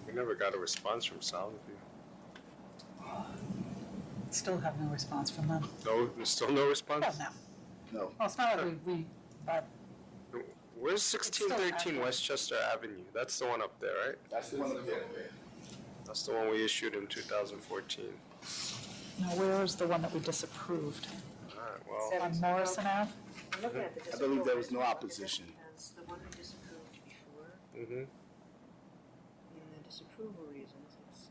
We never got a response from Soundview. Still have no response from them. No, there's still no response? Well, no. No. Well, it's not like but Where's still 1613 active. Westchester Avenue? That's the one up there, right? That's the one up there. That's the one we issued in 2014. now where is the one that we disapproved? All right, well, On Morrison Ave? I'm looking at the I believe there was no opposition. That's the one we disapproved before. mm-hmm. In the disapproval reasons, it says.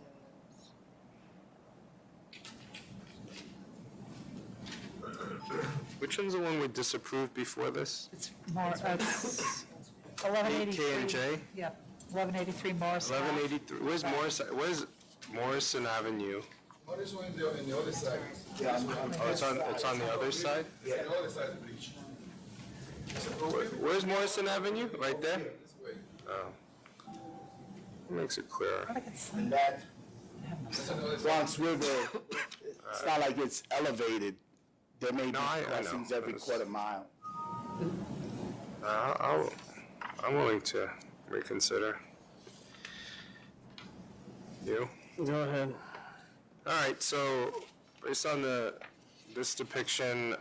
Which one's the one we disapproved before this? It's 1183. K&J? Yeah, 1183 Morrison Ave. 1183. Where's Morrison Avenue? What is on the other side? Oh, it's on the other side? Yeah, the other side of the bridge. Where's Morrison Avenue? Right there? This way. Oh. That makes it clearer. And that That's on the other side. Bronx River, it's not like it's elevated. There may be No, I know. crossings every quarter mile. I'm willing to reconsider. You? Go ahead. All right, so based on this depiction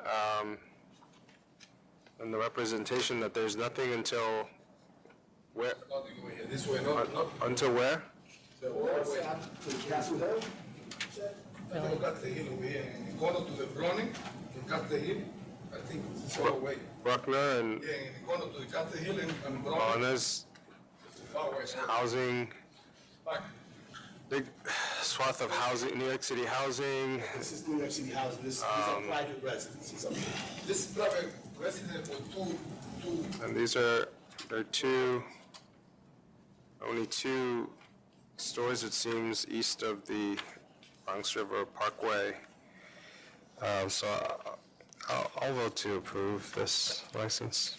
and the representation that there's nothing until where? Nothing over here. This way, not. Until where? The all the way. From Castle Hill over here, in the corner to the Browning, from Castle Hill, I think it's all the way. Bruckner and Yeah, in the corner to the Castle Hill and oh, Browning. and there's housing, big swath of housing, New York City housing. This is New York City housing, these are private residences. This is private residence for two. And these are only two stores, it seems, east of the Bronx River Parkway. So I'll vote to approve this license.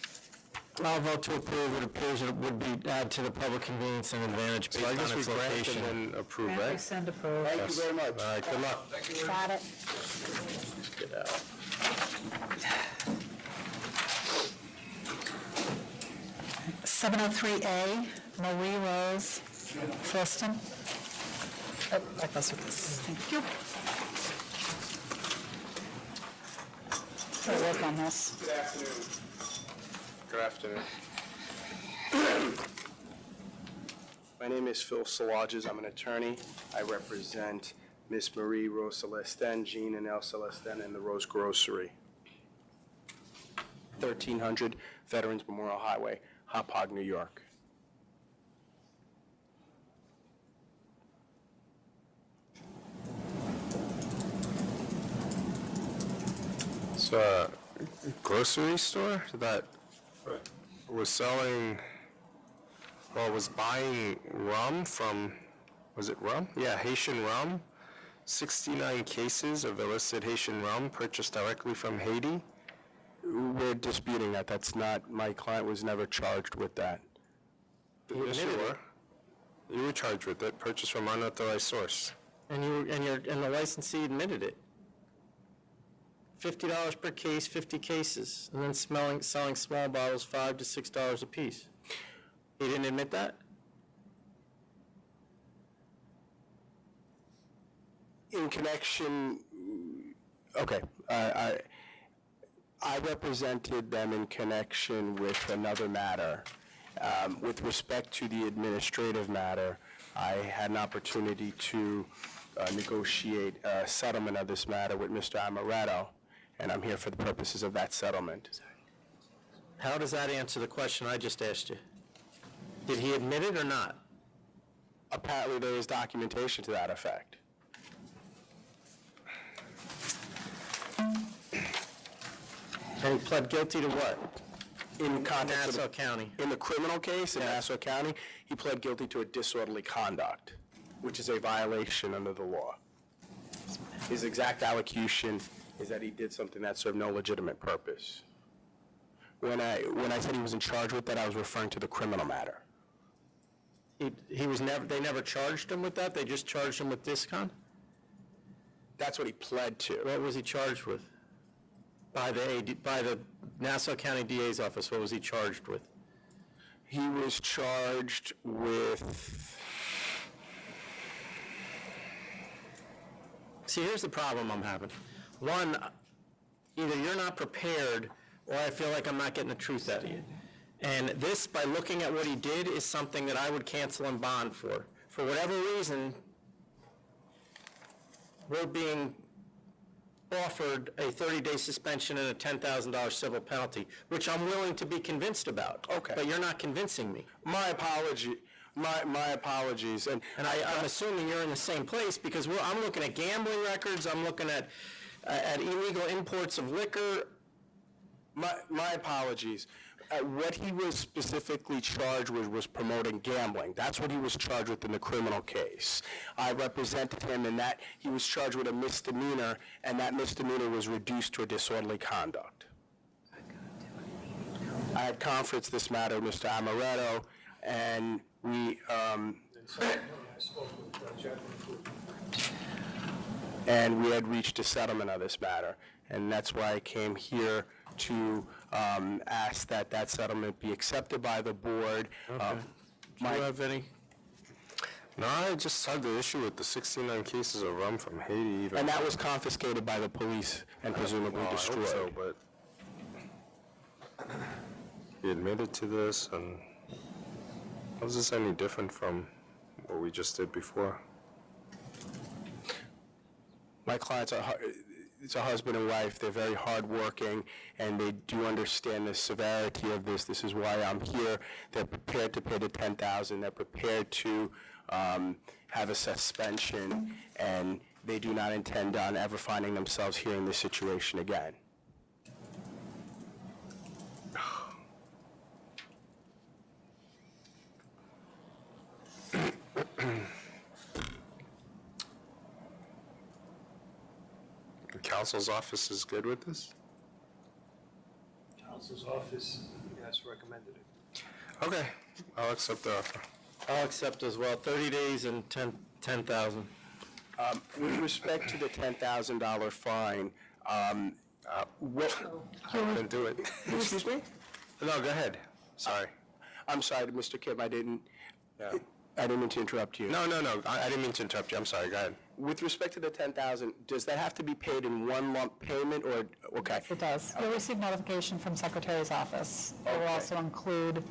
I'll vote to approve. It appears it would be add to the public convenience and advantage based on its location. And then approve, And we right? send approve. Thank you very much. All right, good luck. Got it. Get out. 703A, Marie Rose Fliston. Oh, that goes with this. Thank you. We'll work on this. Good afternoon. Good afternoon. My name is Phil Salages. I'm an attorney. I represent Miss Marie Rose Celestin, Jean and Elle Celestin, and the Rose Grocery. 1300 Veterans Memorial Highway, Hauppauge, New York. It's a grocery store that was selling, well, was buying rum from, was it rum? Yeah, Haitian rum. 69 cases of illicit Haitian rum purchased directly from Haiti. We're disputing that. That's not, my client was never charged with that. Yes, you were. You were charged with it, purchased from unauthorized source. And the licensee admitted it. $50 per case, 50 cases, and then selling small bottles, $5 to $6 a piece. He didn't admit that? In connection, okay, I represented them in connection with another matter. With respect to the administrative matter, I had an opportunity to negotiate a settlement of this matter with Mr. Amaretto, and I'm here for the purposes of that settlement. How does that answer the question I just asked you? Did he admit it or not? Apparently, there is documentation to that effect. And he pled guilty to what? In context of Nassau County. In the criminal case in Nassau County, he pled guilty to a disorderly conduct, which is a violation under the law. His exact allocution is that he did something that served no legitimate purpose. When I said he was in charge with that, I was referring to the criminal matter. He was never. They never charged him with that. They just charged him with discon. That's what he pled to. What was he charged with? By the Nassau County DA's office, what was he charged with? He was charged with. See, here's the problem I'm having. One, either you're not prepared, or I feel like I'm not getting the truth out of you. And this, by looking at what he did, is something that I would cancel and bond for. For whatever reason, we're being offered a 30-day suspension and a $10,000 civil penalty, which I'm willing to be convinced about. Okay. But you're not convincing me. My apology. My apologies. And I'm assuming you're in the same place because I'm looking at gambling records. I'm looking at illegal imports of liquor. My apologies. What he was specifically charged with was promoting gambling. That's what he was charged with in the criminal case. I represented him in that he was charged with a misdemeanor, and that misdemeanor was reduced to a disorderly conduct. I had conferenced this matter with Mr. Amaretto, and we had reached a settlement of this matter, and that's why I came here to ask that settlement be accepted by the board. Okay. Do you have any? No, I just had the issue with the 69 cases of rum from Haiti. And that was confiscated by the police and presumably destroyed. I hope so, but he admitted to this, and how is this any different from what we just did before? My clients are, it's a husband and wife. They're very hardworking, and they do understand the severity of this. This is why I'm here. They're prepared to pay the $10,000. They're prepared to have a suspension, and they do not intend on ever finding themselves here in this situation again. The counsel's office is good with this? Counsel's office, yes, recommended it. Okay, I'll accept the offer. I'll accept as well, 30 days and 10,000. With respect to the $10,000 fine, what... I didn't do it. Excuse me? No, go ahead. Sorry. I'm sorry, Mr. Kim, I didn't mean to interrupt you. No, I didn't mean to interrupt you. I'm sorry, go ahead. With respect to the $10,000, does that have to be paid in one lump payment, or, okay? Yes, it does. You'll receive notification from Secretary's office. It will also include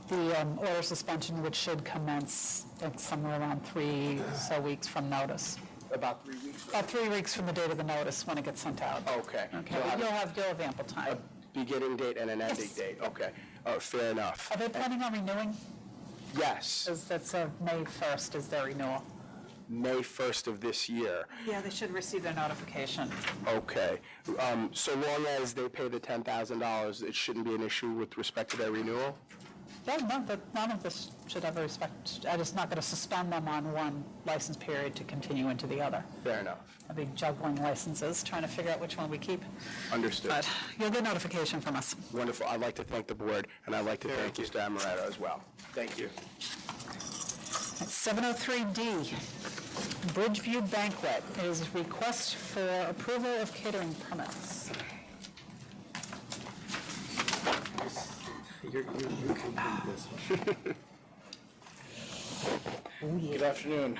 the order suspension, which should commence somewhere around 3 weeks from notice. About 3 weeks? About 3 weeks from the date of the notice when it gets sent out. Okay. Okay, but you'll have ample time. A beginning date and an ending date, okay. Fair enough. Are they planning on renewing? Yes. That's May 1st is their renewal. May 1st of this year. Yeah, they should receive their notification. Okay. So long as they pay the $10,000, it shouldn't be an issue with respect to their renewal? No, none of this should ever respect. I'm just not going to suspend them on one license period to continue into the other. Fair enough. I'll be juggling licenses, trying to figure out which one we keep. Understood. But you'll get notification from us. Wonderful. I'd like to thank the board, and I'd like to thank Mr. Amaretto as well. Thank you. 703D, Bridgeview Banquet is request for approval of catering permits. You complete this one. Good afternoon.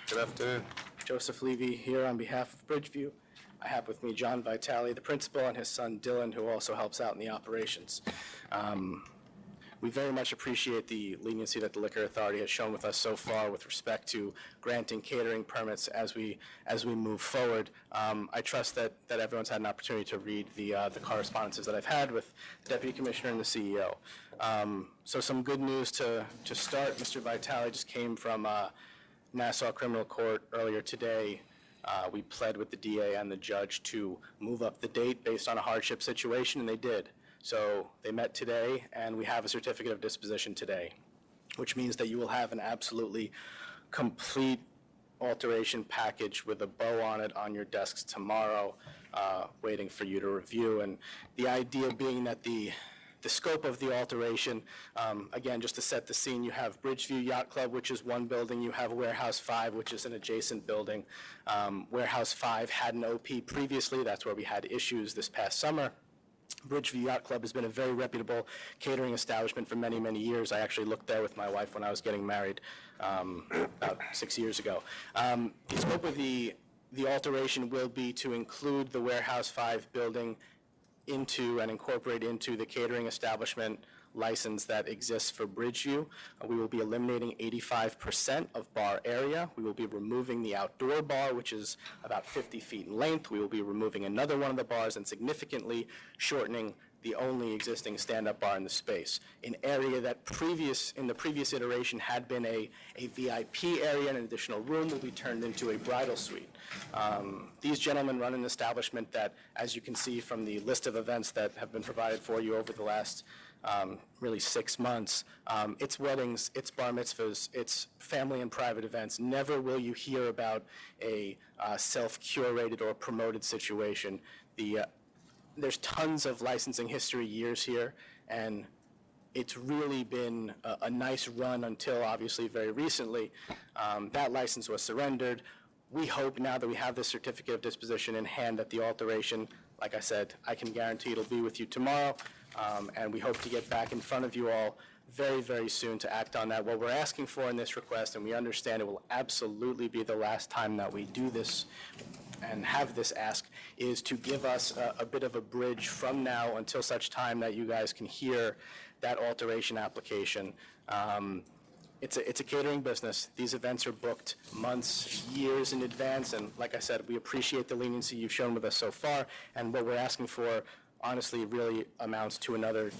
Good afternoon. Joseph Levy here on behalf of Bridgeview. I have with me John Vitale, the principal, and his son Dylan, who also helps out in the operations. We very much appreciate the leniency that the Liquor Authority has shown with us so far with respect to granting catering permits as we move forward. I trust that everyone's had an opportunity to read the correspondences that I've had with the Deputy Commissioner and the CEO. So some good news to start. Mr. Vitale just came from Nassau Criminal Court earlier today. We pled with the DA and the judge to move up the date based on a hardship situation, and they did. So they met today, and we have a certificate of disposition today, which means that you will have an absolutely complete alteration package with a bow on it on your desks tomorrow, waiting for you to review. And the idea being that the scope of the alteration, again, just to set the scene, you have Bridgeview Yacht Club, which is one building. You have Warehouse 5, which is an adjacent building. Warehouse 5 had an OP previously. That's where we had issues this past summer. Bridgeview Yacht Club has been a very reputable catering establishment for many, many years. I actually looked there with my wife when I was getting married about 6 years ago. The scope of the alteration will be to include the Warehouse 5 building into and incorporate into the catering establishment license that exists for Bridgeview. We will be eliminating 85% of bar area. We will be removing the outdoor bar, which is about 50 feet in length. We will be removing another one of the bars and significantly shortening the only existing stand-up bar in the space. An area that in the previous iteration had been a VIP area, and an additional room will be turned into a bridal suite. These gentlemen run an establishment that, as you can see from the list of events that have been provided for you over the last really 6 months, it's weddings, it's bar mitzvahs, it's family and private events. Never will you hear about a self-curated or promoted situation. There's tons of licensing history years here, and it's really been a nice run until obviously very recently. That license was surrendered. We hope now that we have this certificate of disposition in hand that the alteration, like I said, I can guarantee it'll be with you tomorrow, and we hope to get back in front of you all very, very soon to act on that. What we're asking for in this request, and we understand it will absolutely be the last time that we do this and have this ask, is to give us a bit of a bridge from now until such time that you guys can hear that alteration application. it's a catering business. These events are booked months, years in advance, and like I said, we appreciate the leniency you've shown with us so far, and what we're asking for, honestly, really amounts to another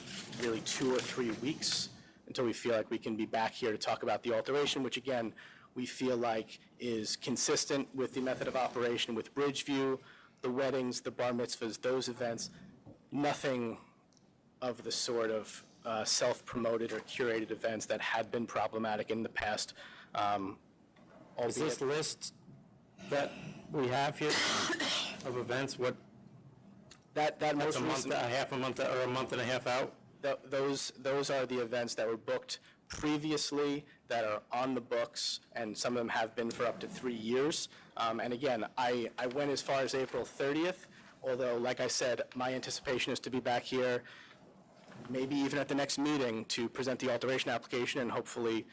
really 2 or 3 weeks until we feel like we can be back here to talk about the alteration, which again, we feel like is consistent with the method of operation with Bridgeview, the weddings, the bar mitzvahs, those events, nothing of the sort of self-promoted or curated events that had been problematic in the past. Is this list that we have here of events, what, that's a month, a month or a month and a half out? Those are the events that were booked previously that are on the books, and some of them have been for up to 3 years. And again, I went as far as April 30th, although, like I said, my anticipation is to be back here maybe even at the next meeting to present the alteration application and hopefully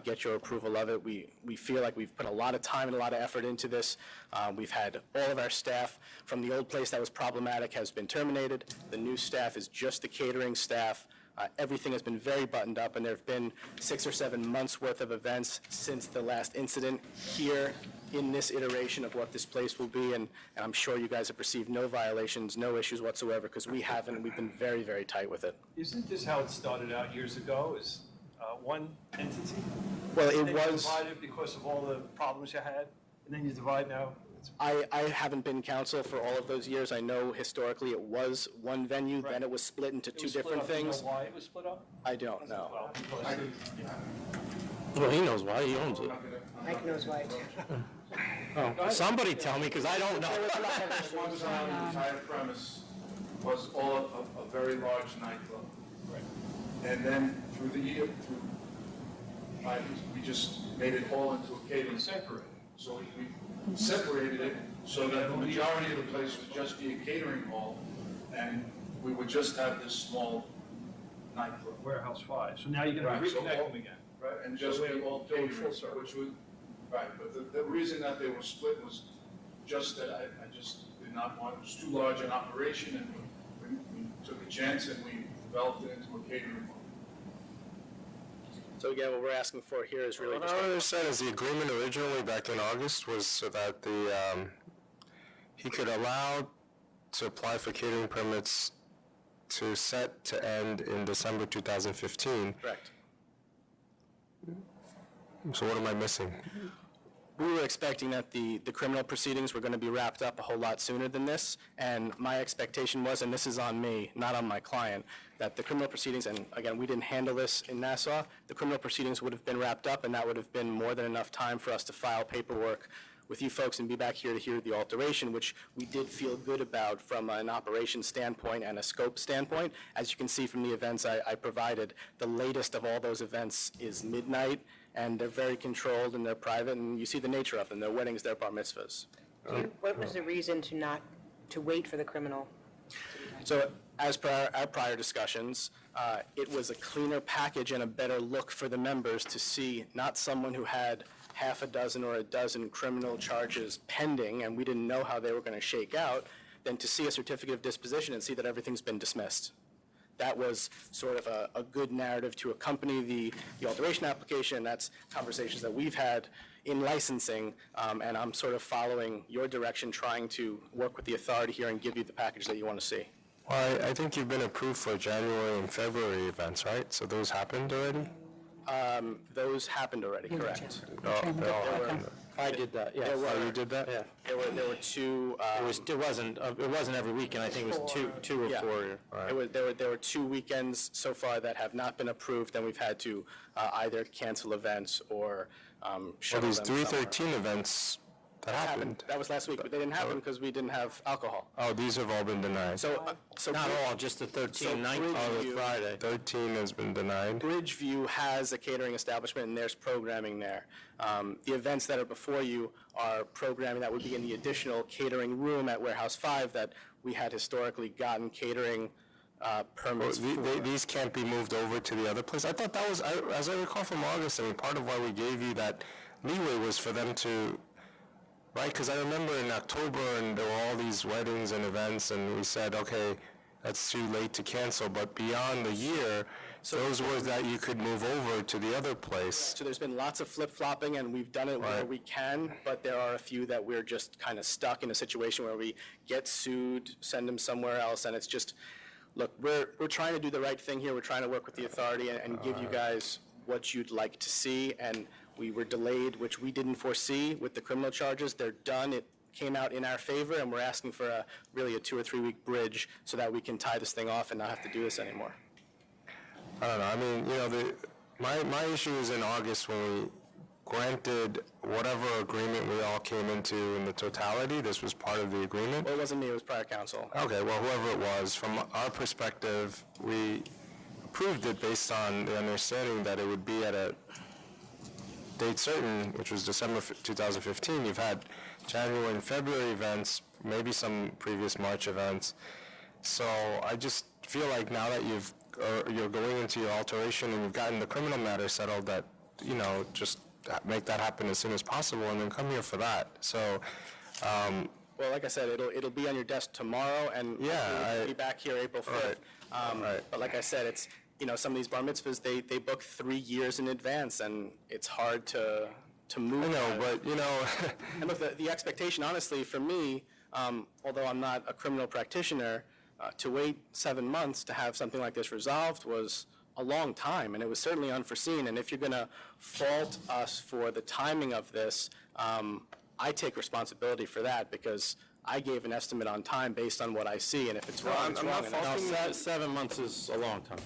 get your approval of it. We feel like we've put a lot of time and a lot of effort into this. We've had all of our staff from the old place that was problematic has been terminated. The new staff is just the catering staff. Everything has been very buttoned up, and there have been 6 or 7 months worth of events since the last incident here in this iteration of what this place will be, and I'm sure you guys have received no violations, no issues whatsoever, because we haven't, and we've been very, very tight with it. Isn't this how it started out years ago, as one entity? Well, it And then you was. divided because of all the problems you had, and then you divide now? I haven't been counsel for all of those years. I know historically it was one venue, then it was split into two different things. Do you know why it was split up? I don't know. Well, he knows why, he owns it. Mike knows why, too. Oh, somebody tell me, because I don't know. One time, the entire premise was all a very large nightclub. And then through the year, we just made it all into a catering. Separated. So we separated it so that the majority of the place would just be a catering hall, and we would just have this small nightclub. Warehouse 5. So now you're going to reconnect them again. Right, and just be all catering, which would, right, but the reason that they were split was just that I just did not want, it was too large an operation, and we took a chance and we developed it into a catering hall. So again, what we're asking for here is really What just. I understand is the agreement originally back in August was so that he could allow to apply for catering permits to set to end in December 2015. Correct. So what am I missing? We were expecting that the criminal proceedings were going to be wrapped up a whole lot sooner than this, and my expectation was, and this is on me, not on my client, that the criminal proceedings, and again, we didn't handle this in Nassau, the criminal proceedings would have been wrapped up, and that would have been more than enough time for us to file paperwork with you folks and be back here to hear the alteration, which we did feel good about from an operations standpoint and a scope standpoint. As you can see from the events I provided, the latest of all those events is midnight, and they're very controlled and they're private, and you see the nature of them. They're weddings, they're bar mitzvahs. What was the reason to wait for the criminal? So as per our prior discussions, it was a cleaner package and a better look for the members to see not someone who had half a dozen or a dozen criminal charges pending, and we didn't know how they were going to shake out, than to see a certificate of disposition and see that everything's been dismissed. That was sort of a good narrative to accompany the alteration application. That's conversations that we've had in licensing, and I'm sort of following your direction, trying to work with the authority here and give you the package that you want to see. Well, I think you've been approved for January and February events, right? So those happened already? Those happened already, correct. They all happened. I did that, yeah. Oh, you did that? Yeah. There were two. It wasn't every weekend, I think it was two or Yeah. 4. There were 2 weekends so far that have not been approved, and we've had to either cancel events or Well, shuttle these them somewhere. 313 events that happened. That was last week, but they didn't happen because we didn't have alcohol. Oh, these have all been denied. So Not all, just the 13, 19 was Friday. 13 has been denied. Bridgeview has a catering establishment, and there's programming there. The events that are before you are programming that would be in the additional catering room at Warehouse 5 that we had historically gotten catering permits for. These can't be moved over to the other place? I thought that was, as I recall from August, I mean, part of why we gave you that leeway was for them to, right? Because I remember in October, and there were all these weddings and events, and we said, okay, that's too late to cancel. But beyond the year, those were that you could move over to the other place. So there's been lots of flip-flopping, and we've done it where Right. we can, but there are a few that we're just kind of stuck in a situation where we get sued, send them somewhere else, and it's just, look, we're trying to do the right thing here. We're trying to work with the authority and give you guys what you'd like to see, and we were delayed, which we didn't foresee with the criminal charges. They're done. It came out in our favor, and we're asking for really a 2 or 3 week bridge so that we can tie this thing off and not have to do this anymore. I don't know, I mean, you know, my issue is in August when we granted whatever agreement we all came into in the totality. This was part of the agreement. Well, it wasn't me, it was prior counsel. Okay, well, whoever it was, from our perspective, we approved it based on the understanding that it would be at a date certain, which was December 2015. You've had January and February events, maybe some previous March events. So I just feel like now that you're going into your alteration and you've gotten the criminal matter settled, that, you know, just make that happen as soon as possible and then come here for that. So, well, like I said, it'll be on your desk tomorrow, and we'll be back here April 5th. But like I said, it's, you know, some of these bar mitzvahs, they book 3 years in advance, and it's hard to move. I know, but, you know. And look, the expectation, honestly, for me, although I'm not a criminal practitioner, to wait 7 months to have something like this resolved was a long time, and it was certainly unforeseen. And if you're going to fault us for the timing of this, I take responsibility for that, because I gave an estimate on time based on what I see, and if it's wrong, it's wrong. No, 7 months is a long time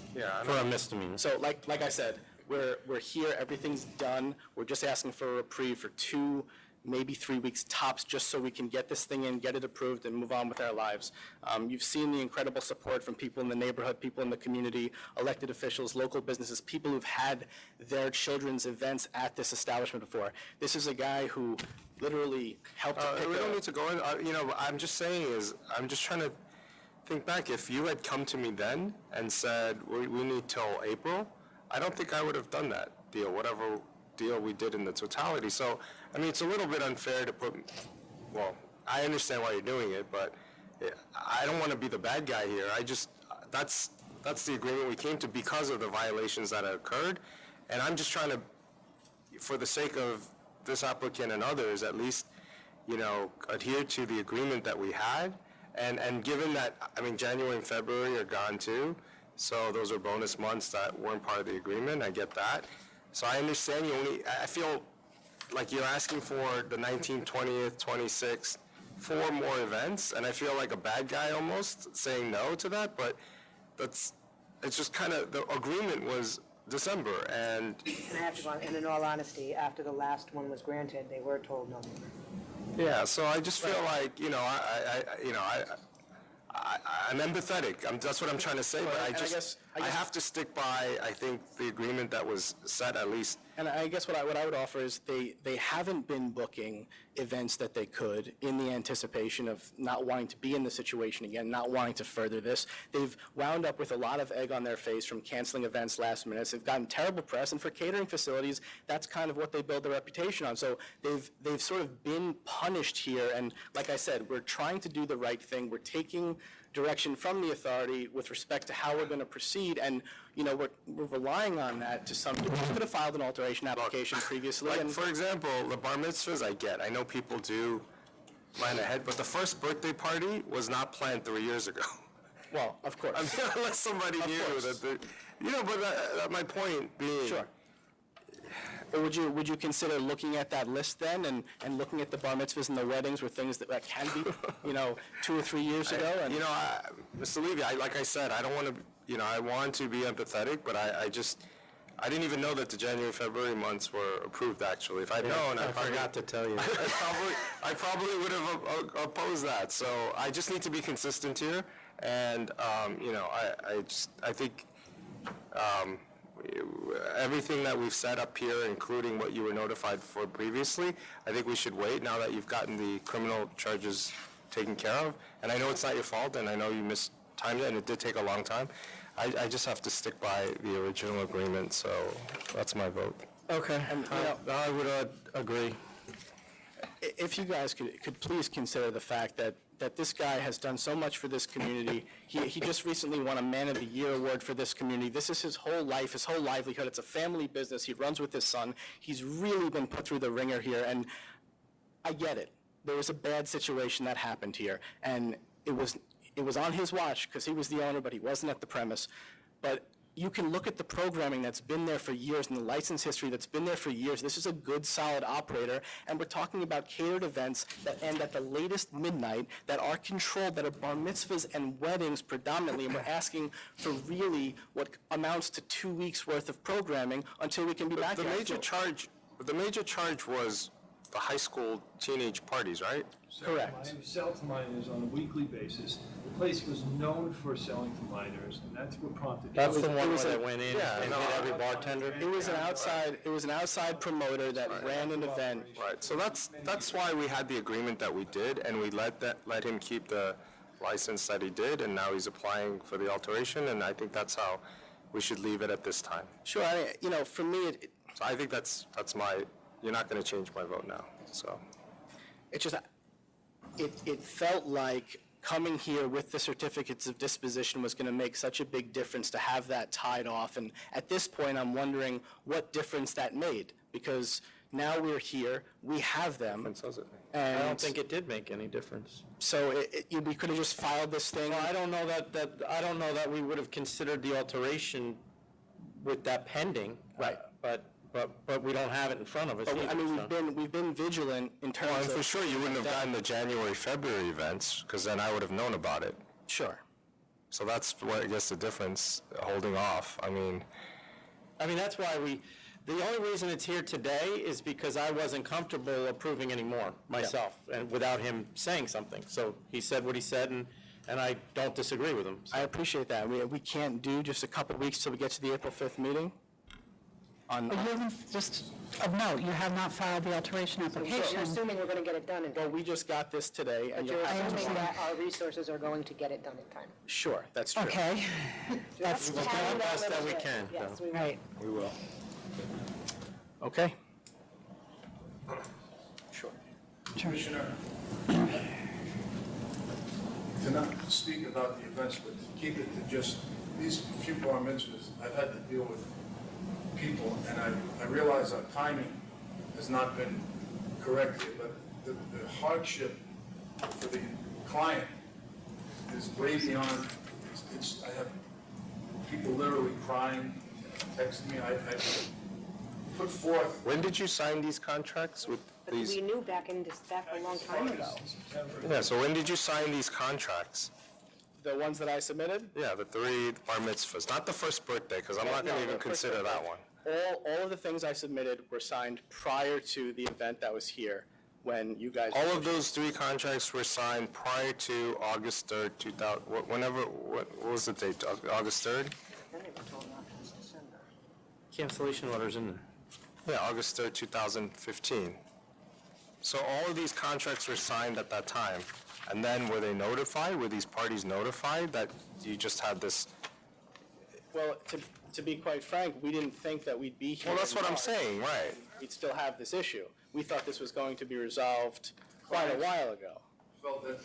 for a misdemeanor. So like I said, we're here, everything's done. We're just asking for a reprieve for 2, maybe 3 weeks tops, just so we can get this thing in, get it approved, and move on with our lives. You've seen the incredible support from people in the neighborhood, people in the community, elected officials, local businesses, people who've had their children's events at this establishment before. This is a guy who literally helped to pick We don't need to go in, you know, I'm just saying is, I'm just trying to think back. If you had come to me then and said, we need till April, I don't think I would have done that deal, whatever deal we did in the totality. So, I mean, it's a little bit unfair to put, well, I understand why you're doing it, but I don't want to be the bad guy here. I just, that's the agreement we came to because of the violations that occurred. And I'm just trying to, for the sake of this applicant and others, at least, you know, adhere to the agreement that we had. And given that, I mean, January and February are gone too, so those are bonus months that weren't part of the agreement. I get that. So I understand I feel like you're asking for the 19th, 20th, 26th, 4 more events, and I feel like a bad guy almost saying no to that, but it's just kind of, the agreement was December, and And I have to go on, and in all honesty, after the last one was granted, they were told no more. yeah, so I just feel like, you know, I'm empathetic. That's what I'm trying to say, but I have to stick by, I think, the agreement that was set at least. And I guess what I would offer is they haven't been booking events that they could in the anticipation of not wanting to be in the situation again, not wanting to further this. They've wound up with a lot of egg on their face from canceling events last minute. They've gotten terrible press, and for catering facilities, that's kind of what they build their reputation on. So they've sort of been punished here, and like I said, we're trying to do the right thing. We're taking direction from the authority with respect to how we're going to proceed, and you know, we're relying on that to some degree. We could have filed an alteration application previously. Like, for example, the bar mitzvahs, I know people do plan ahead, but the first birthday party was not planned 3 years ago. Well, of course. I mean, unless somebody knew that, you know, but my point being. Sure. Or would you consider looking at that list then, and looking at the bar mitzvahs and the weddings were things that can be, you know, 2 or 3 years ago? And you know, Mr. Levy, like I said, I don't want to, you know, I want to be empathetic, but I I didn't even know that the January, February months were approved, actually. If I'd known, I forgot to tell you. I probably would have opposed that. So I just need to be consistent here. And, you know, I think everything that we've set up here, including what you were notified for previously, I think we should wait now that you've gotten the criminal charges taken care of. And I know it's not your fault, and I know you mistimed it, and it did take a long time. I just have to stick by the original agreement, so that's my vote. Okay. And, you know, I would agree. If you guys could please consider the fact that that this guy has done so much for this community. He just recently won a Man of the Year award for this community. This is his whole life, his whole livelihood. It's a family business. He runs with his son. He's really been put through the ringer here, and I get it. There was a bad situation that happened here, and it was on his watch because he was the owner, but he wasn't at the premise. But you can look at the programming that's been there for years and the license history that's been there for years. This is a good, solid operator, and we're talking about catered events that end at the latest midnight, that are controlled, that are bar mitzvahs and weddings predominantly, and we're asking for really what amounts to 2 weeks' worth of programming until we can be back The here. major charge was the high school teenage parties, right? Correct. Sell to minors on a weekly basis. The place was known for selling to minors, and that's what prompted. That's the It one was where a- they went in Yeah, and no, hit every bartender? It was an outside promoter that ran an event. Right, so that's why we had the agreement that we did, and we let him keep the license that he did, and now he's applying for the alteration, and I think that's how we should leave it at this time. Sure, for me, So I think that's my, you're not going to change my vote now, so. It's just, it felt like coming here with the certificates of disposition was going to make such a big difference to have that tied off. And at this point, I'm wondering what difference that made, because now we're here, we have them. I don't think it did make any difference. So we could have just filed this thing. Well, I don't know that we would have considered the alteration with that pending. Right. But we don't have it in front of us But either, I mean, so. we've been vigilant in terms Well, of. and for sure, you wouldn't have gotten the January, February events, because then I would have known about it. Sure. So that's what, I guess, the difference, holding off. I mean, that's why the only reason it's here today is because I wasn't comfortable approving anymore myself, and without him saying something. So he said what he said, and I don't disagree with him. I appreciate that. We can't do just a couple weeks till we get to the April 5th meeting? You haven't, just of note, you have not filed the alteration You're application. assuming we're going to get it done in Well, time. we just got this today, But and you're you'll have to. assuming that our resources are going to get it done in time. Sure, that's true. Okay. That's, We'll do our best that we can. Yes, so. we will. right. We will. Okay. Sure. Commissioner, to not speak about the events, but to keep it to just these few bar mitzvahs, I've had to deal with people, and I realize our timing has not been correct here, but the hardship for the client is way beyond, I have people literally crying, texting me, I put forth. when did you sign these contracts with But these? we knew back a long time ago. Yeah, so when did you sign these contracts? The ones that I submitted? Yeah, the 3 bar mitzvahs, not the first birthday, because I'm not going to even consider that one. All of the things I submitted were signed prior to the event that was here, when you guys. All of those 3 contracts were signed prior to August 3rd, 2000, what was the date, August 3rd? Cancellation order's in there. Yeah, August 3rd, 2015. So all of these contracts were signed at that time, and then were they notified? Were these parties notified that you just had this? Well, to be quite frank, we didn't think that we'd be here. Well, that's in what I'm March. saying, right. We'd still have this issue. We thought this was going to be resolved quite a while ago. Felt that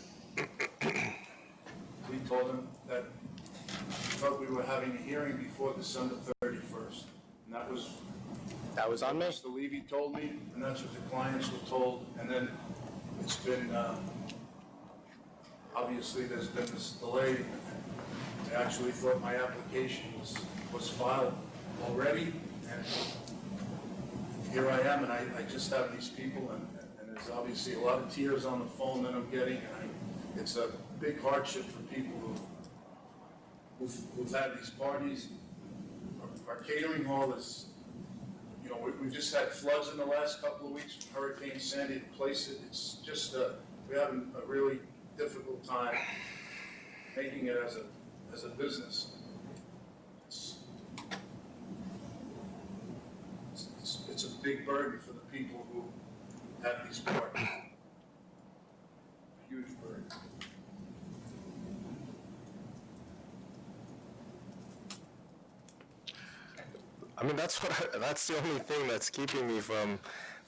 we told them that we thought we were having a hearing before December 31st. And that was on me. Mr. Levy told me, and that's what the clients were told. And then it's been, obviously, there's been this delay. I actually thought my application was filed already. And here I am, and I just have these people, and there's obviously a lot of tears on the phone that I'm getting. And it's a big hardship for people who've had these parties. Our catering hall is, we've just had floods in the last couple of weeks from Hurricane Sandy. The place, it's just, we're having a really difficult time making it as a business. It's a big burden for the people who have these parties. A huge burden. I mean, that's the only thing that's keeping me from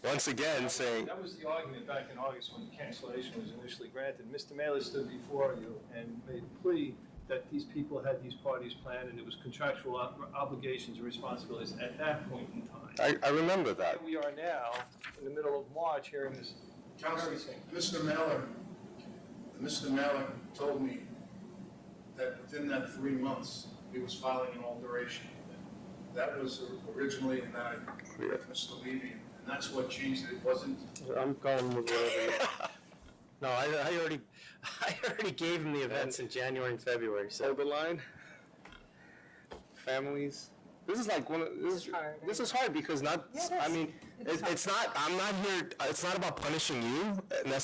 once again saying, That was the argument back in August when cancellation was initially granted. Mr. Mailer stood before you and made a plea that these people had these parties planned, and it was contractual obligations and responsibilities at that point in time. I remember that. Here we are now, in the middle of March, hearing this Council, very thing. Mr. Mailer told me that within that 3 months, he was filing an alteration. That was originally, and then I with Mr. Levy, and that's what changed it. It wasn't. I'm going with whatever. No, I already gave him the events in January and February, so. Hold the line. Families. This is like this is hard because I mean, It's not, I'm not here, it's not about punishing you. I mean,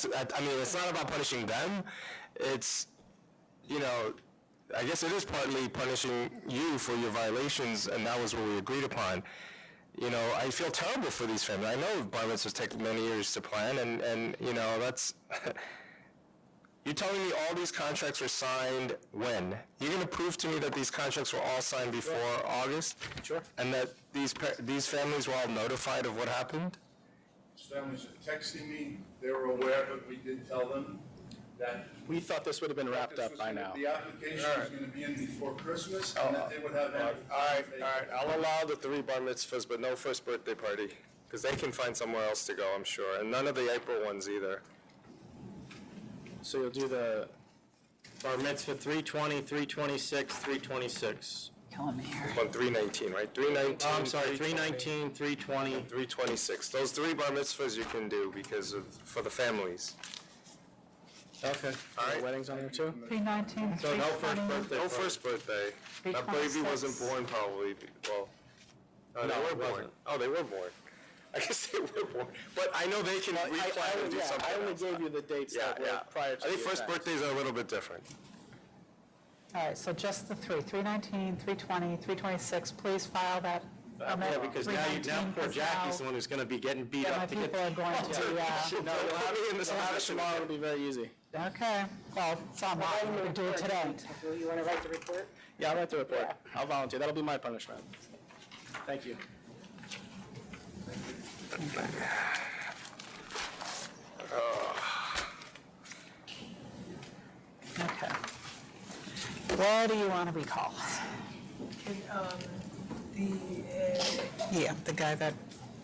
it's not about punishing them. It's, you know, I guess it is partly punishing you for your violations, and that was what we agreed upon. You know, I feel terrible for these families. I know bar mitzvahs take many years to plan, and you know, that's, you're telling me all these contracts were signed when? You're going to prove to me that these contracts were all signed before August? Sure. And that these families were all notified of what happened? His families are texting me. They were aware, but we did tell them that. We thought this would have been wrapped up by now. The application was going to be in before Christmas, and that they would have. all right, I'll allow the 3 bar mitzvahs, but no first birthday party, because they can find somewhere else to go, I'm sure, and none of the April ones either. So you'll do the Bar mitzvah 320, 326, 326. Killing me here. On 319, right? 319. Oh, I'm sorry, 319, 320. 326. Those 3 bar mitzvahs you can do for the families. Okay. All right. Weddings on there too? 319, So no first birthday. No first birthday. That baby wasn't born probably. Well, no, they were born. Oh, they were born. I guess they were born. But I know they can replan and do something I only else. gave you the dates that were prior to I think the first event. birthdays are a little bit different. All right, so just the 3, 319, 320, 326, please file that permit. Yeah, because now poor 319, Jackie's the one who's going to be getting beat Yeah, my up to get. people are going to, No, you'll have it in this tomorrow. It'll be very easy. okay, well, it's on mine, we can do it today. You want to write the report? Yeah, I'll write the report. I'll volunteer. That'll be my punishment. Thank you. Okay. What do you want to recall? Yeah, the guy that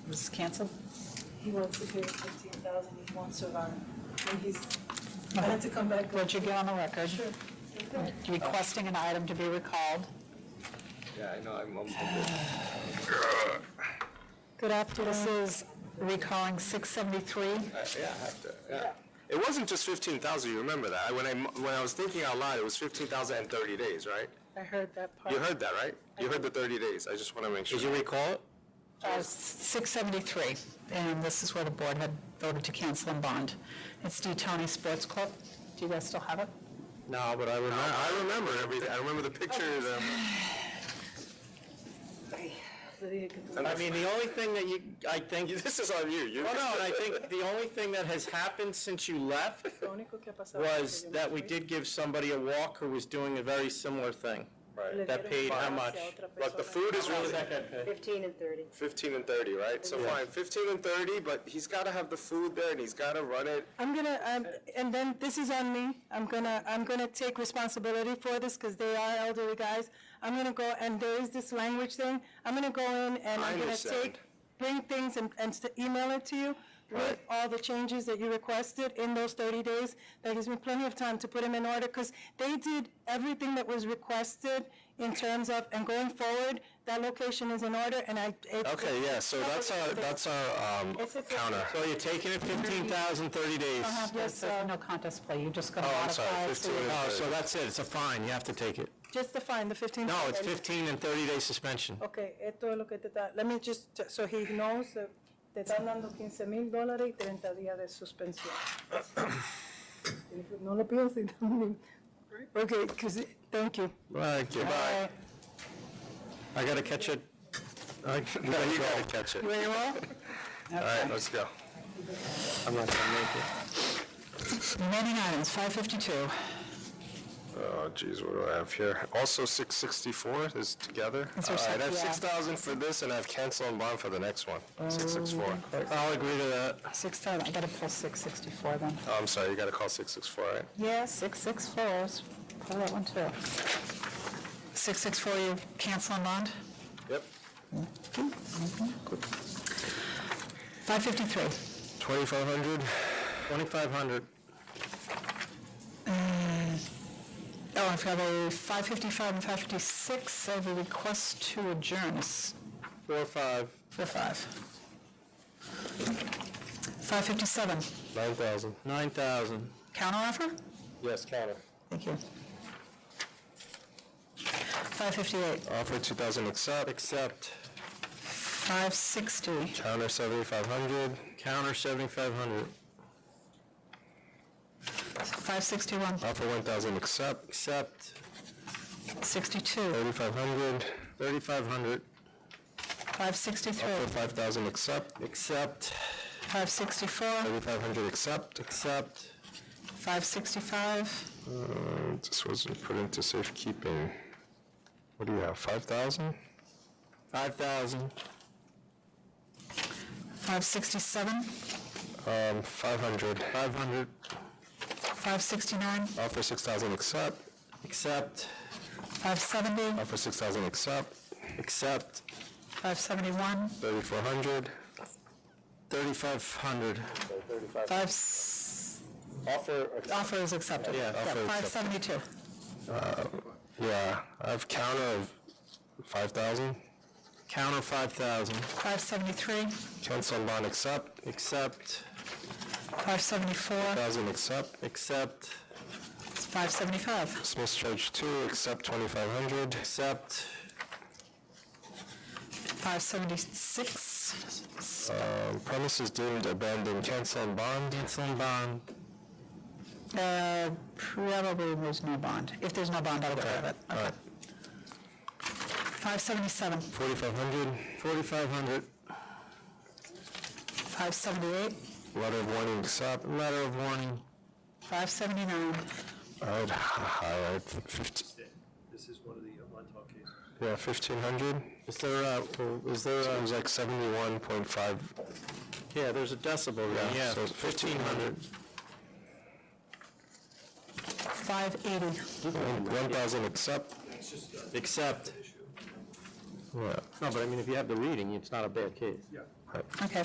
was canceled? He wants to pay 15,000, he wants to run. And he's, I had to come back. What'd you get on the record? Sure. Requesting an item to be recalled. Yeah, I know. I'm Good afternoon. This is recalling 673. Yeah, I have to. Yeah. It wasn't just 15,000. You remember that? When I was thinking out loud, it was 15,000 and 30 days, right? I heard that part. You heard that, right? You heard the 30 days. I just want to make sure. Did you recall it? 673, and this is where the board had voted to cancel and bond. It's D. Tony Sports Club. Do you guys still have it? No, but I remember. I remember everything. I remember the pictures. I mean, the only thing that I think. This is on you. Well, no, and I think the only thing that has happened since you left was that we did give somebody a walk who was doing a very similar thing. Right. That paid how much? Look, the food is really 15 and 30. 15 and 30, right? So fine, 15 and 30, but he's got to have the food there and he's got to run it. I'm gonna, and then this is on me. I'm gonna take responsibility for this because they are elderly guys. I'm gonna go, and there is this language thing. I'm gonna go in and I'm gonna bring things and email it to you with all the changes that you requested in those 30 days. That gives me plenty of time to put them in order because they did everything that was requested in terms of, and going forward, that location is in order and Okay, yeah, so that's our counter. So you're taking it 15,000, 30 days. Yes, no contest play. You're just going to Oh, I'm sorry, modify. 15 and 30. Oh, so that's it. It's a fine. You have to take it. Just the fine, the 15. No, it's 15 and 30-day suspension. Okay, esto es lo que te da. Let me just, so he knows that te están dando $15,000 y 30 días de suspensión. No lo pienses. Okay, thank you. Thank you. Bye. I got to catch it. You got to catch it. You ready to roll? All right, let's go. I'm not going to make it. Remaining items, 552. Oh, geez, what do I have here? Also 664 is together. Is All there right, I have yeah. 6,000 for this, and I have cancel and bond for the next one. 664. I'll agree to that. 6,000, I gotta pull 664 then. Oh, I'm sorry, you got to call 664, right? Yeah, 664s. Pull that one too. 664, you cancel and bond? Yep. 553. 2,500. 2,500. Oh, I've got a 555 and 556, I have a request to adjourn. 4-5. 4-5. 557, 9,000. 9,000. counter offer? Yes, counter. Thank you. 558, Offer 2,000, accept. Accept. 560, Counter 7,500. Counter 7,500. 561, Offer 1,000, accept. Accept. 62, 3,500. 3,500. 563, Offer 5,000, accept. Accept. 564, 3,500, accept. Accept. 565, This was put into safekeeping. What do you have, 5,000? 5,000. 567, 500. 500. 569, Offer 6,000, accept. Accept. 570, Offer 6,000, accept. Accept. 571, 3,400. 3,500. 5... Offer is accepted. Yeah, offer accepted. 572. Yeah, I have counter of 5,000. Counter 5,000. 573, Cancel and bond, accept. Accept. 574, 1,000, accept. Accept. 575, Dismiss charge 2, accept 2,500. Accept. 576, Premises deemed abandoned, cancel and bond. Cancel and bond. probably there's no bond. If there's no bond, I'll get rid of it. All right. 577, 4,500. 4,500. 578, Letter of warning, accept. Letter of warning. 579, All right, highlight 50. This is one of the Montauk cases. Yeah, 1,500. Is there It was like 71.5. yeah, there's a decibel there. Yeah, so it's 1,500. 580, 1,000, accept. Accept. Yeah. No, but I mean, if you have the reading, it's not a bad case. Yeah. okay,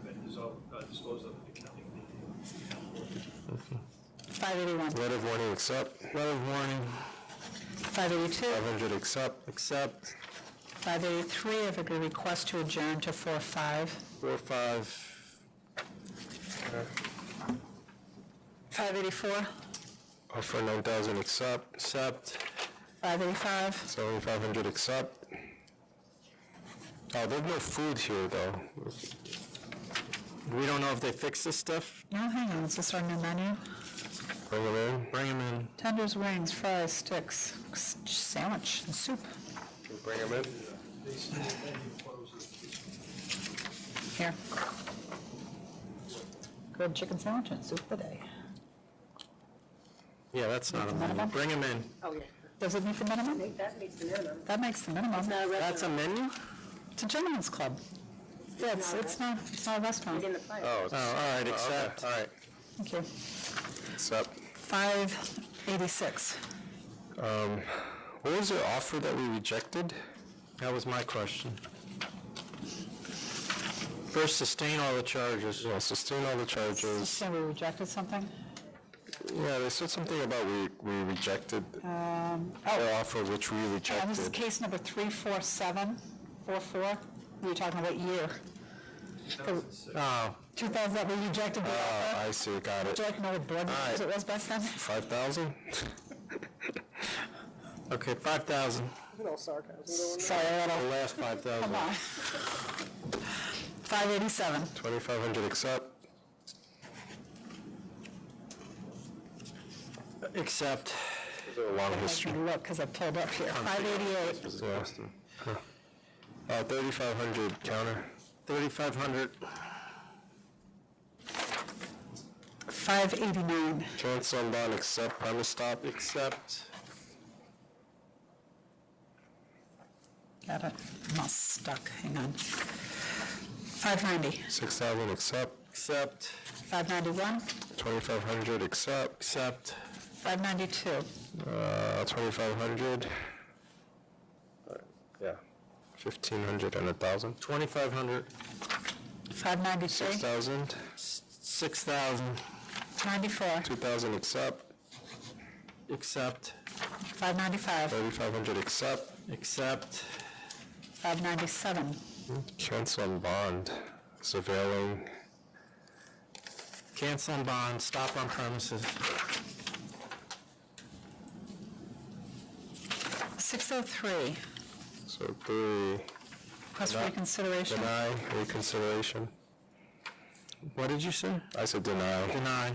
And dispose of the county. 581, Letter of warning, accept. Letter of warning. 582, 500, accept. Accept. 583, I have a request to adjourn to 4-5. 4-5. 584, Offer 9,000, accept. Accept. 585, 7,500, accept. Oh, there's no food here, though. We don't know if they fixed this stuff. no, hang on, is this our new menu? Bring them in. Bring them in. Tenders, wings, fries, sticks, sandwich, and soup. Bring them in. Here. Grilled chicken sandwich and soup of the day. Yeah, that's not a menu. Bring them in. Oh, yeah. Does it meet the minimum? That meets the minimum. That makes the minimum. That's a menu? It's a gentleman's club. Yeah, it's not a restaurant. In the plan. Oh, all right, accept. All right, Thank you. accept. 586. What was the offer that we rejected? That was my question. First, sustain all the charges. Yeah, sustain all the charges. So we rejected something? Yeah, they said something about we rejected Oh, the offer, which we this is rejected. case number 34744. We were talking about year. Oh, 2000, that we rejected the offer. I see, got Would it. you like to know what board members it was back then? 5,000? okay, 5,000. Sorry, I The gotta, last 5,000. come on. 587. 2,500, accept. Accept. Is there a long history? Look, because I pulled up here. 588. Yeah. 3,500, counter. 3,500. 589. Cancel on bond, accept premise stop. Accept. Got it. I'm all stuck. Hang on. 590. 6,000, accept. Accept. 591. 2,500, accept. Accept. 592. 2,500. Yeah. 1,500 and 1,000. 2,500. 593. 6,000. 6,000. 94. 2,000, accept. Accept. 595. 3,500, accept. Accept. 597. Cancel on bond, surveilling. Cancel on bond, stop on premises. 603. So 3. Request for reconsideration. Deny, reconsideration. What did you say? I said deny. Deny.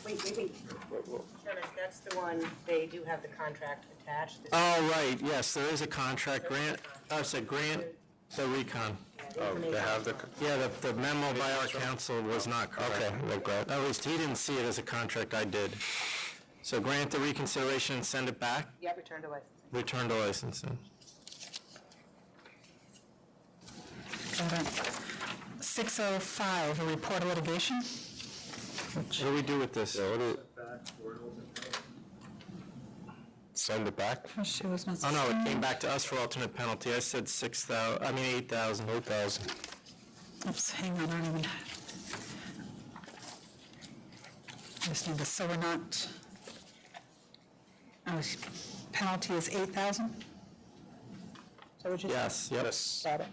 Wait. Chairman, that's the one, they do have the contract attached. This- Oh, right, yes, there is a contract grant. Oh, it's a grant, the recon. Oh, they have the. Yeah, the memo by our counsel was not correct. Okay, like that. At least he didn't see it as a contract, I did. So grant the reconsideration and send it back, Yep, return to licensing. return to licensing. Got it. 605, a report of litigation. What do we do with this? Yeah, what do send it back? She was not. Oh, no, it came back to us for alternate penalty. I said 6,000, I mean 8,000. 8,000. Oops, hang on, I don't even. I just need this, so we're not. Oh, penalty is 8,000? So would you? Yes, yep. Got it.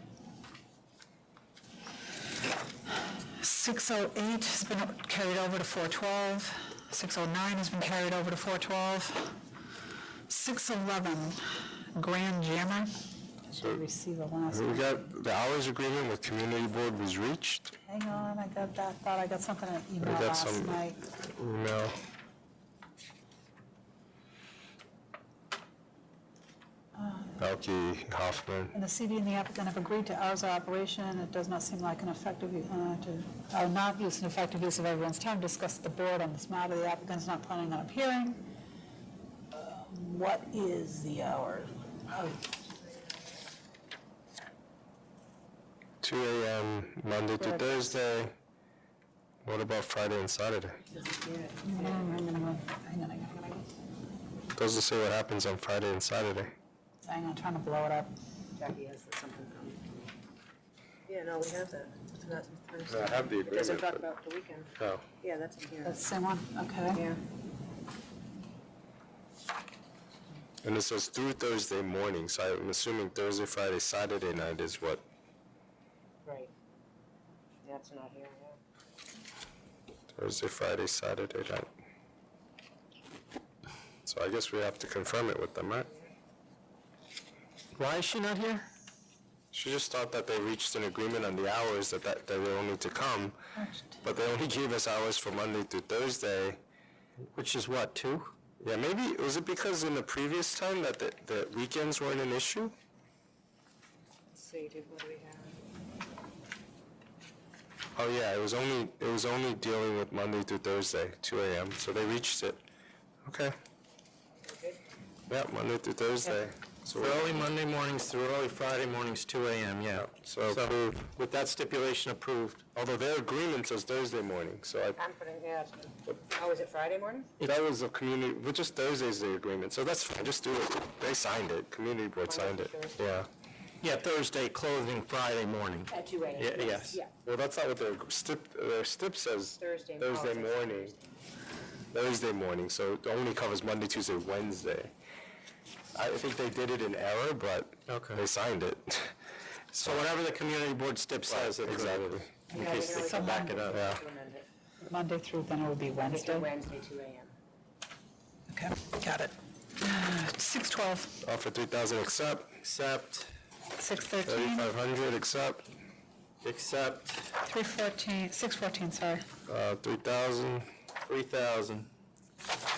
608 has been carried over to 412. 609 has been carried over to 412. 611, Grand Jammer. So Receive the last we one. got the hours agreement with community board was reached. Hang on, I got that, thought I got something in an We email got last some night. email. Belkey, Hoffman. And the CD and the applicant have agreed to hours of operation. It does not seem like an effective, not use an effective use of everyone's time. Discuss the board on this matter. The applicant is not planning on appearing. What is the hour? Oh, 2 a.m. Monday through Thursday. What about Friday and Saturday? hang on. Doesn't say what happens on Friday and Saturday. Hang on, trying to blow it up. Jackie has something from. Yeah, no, we have that. It's not- I have the It doesn't agreement, talk but- about the weekend. Oh. Yeah, that's in here. That's the same one? Okay. Yeah. And it says through Thursday morning, so I'm assuming Thursday, Friday, Saturday night is what? Right. That's not here, yeah. Thursday, Friday, Saturday night. So I guess we have to confirm it with them, right? Why is she not here? She just thought that they reached an agreement on the hours that they will need to come, but they only gave us hours for Monday through Thursday. Which is what, 2? Yeah, maybe, was it because in the previous time that the weekends weren't an issue? Let's see, what do we have? Oh, yeah, it was only dealing with Monday through Thursday, 2 a.m., so they reached it. Okay. Yeah, Monday through Thursday. So early Monday mornings through early Friday mornings, 2 a.m., yeah. So approved. With that stipulation approved. Although their agreement says Thursday morning, so I'm putting, yeah. Oh, is it Friday morning? that was a community, but just Thursday's the agreement, so that's fine, just do it. They signed it, community board signed it, yeah. Yeah, Thursday, closing Friday morning. At 2 a.m. Yeah, yes. Yeah. Well, that's not what their stip says. Thursday. Thursday morning. Thursday morning, so it only covers Monday, Tuesday, Wednesday. I think they did it in error, but they signed it. So whatever the community board stip says, it's Exactly. in case they can back it up. Yeah. To amend it. Monday through, then it would be Wednesday. Wednesday, 2 a.m. Okay, got it. 612, Offer 3,000, accept. Accept. 613, 3,500, accept. Accept. 314, 614, sorry. 3,000. 3,000.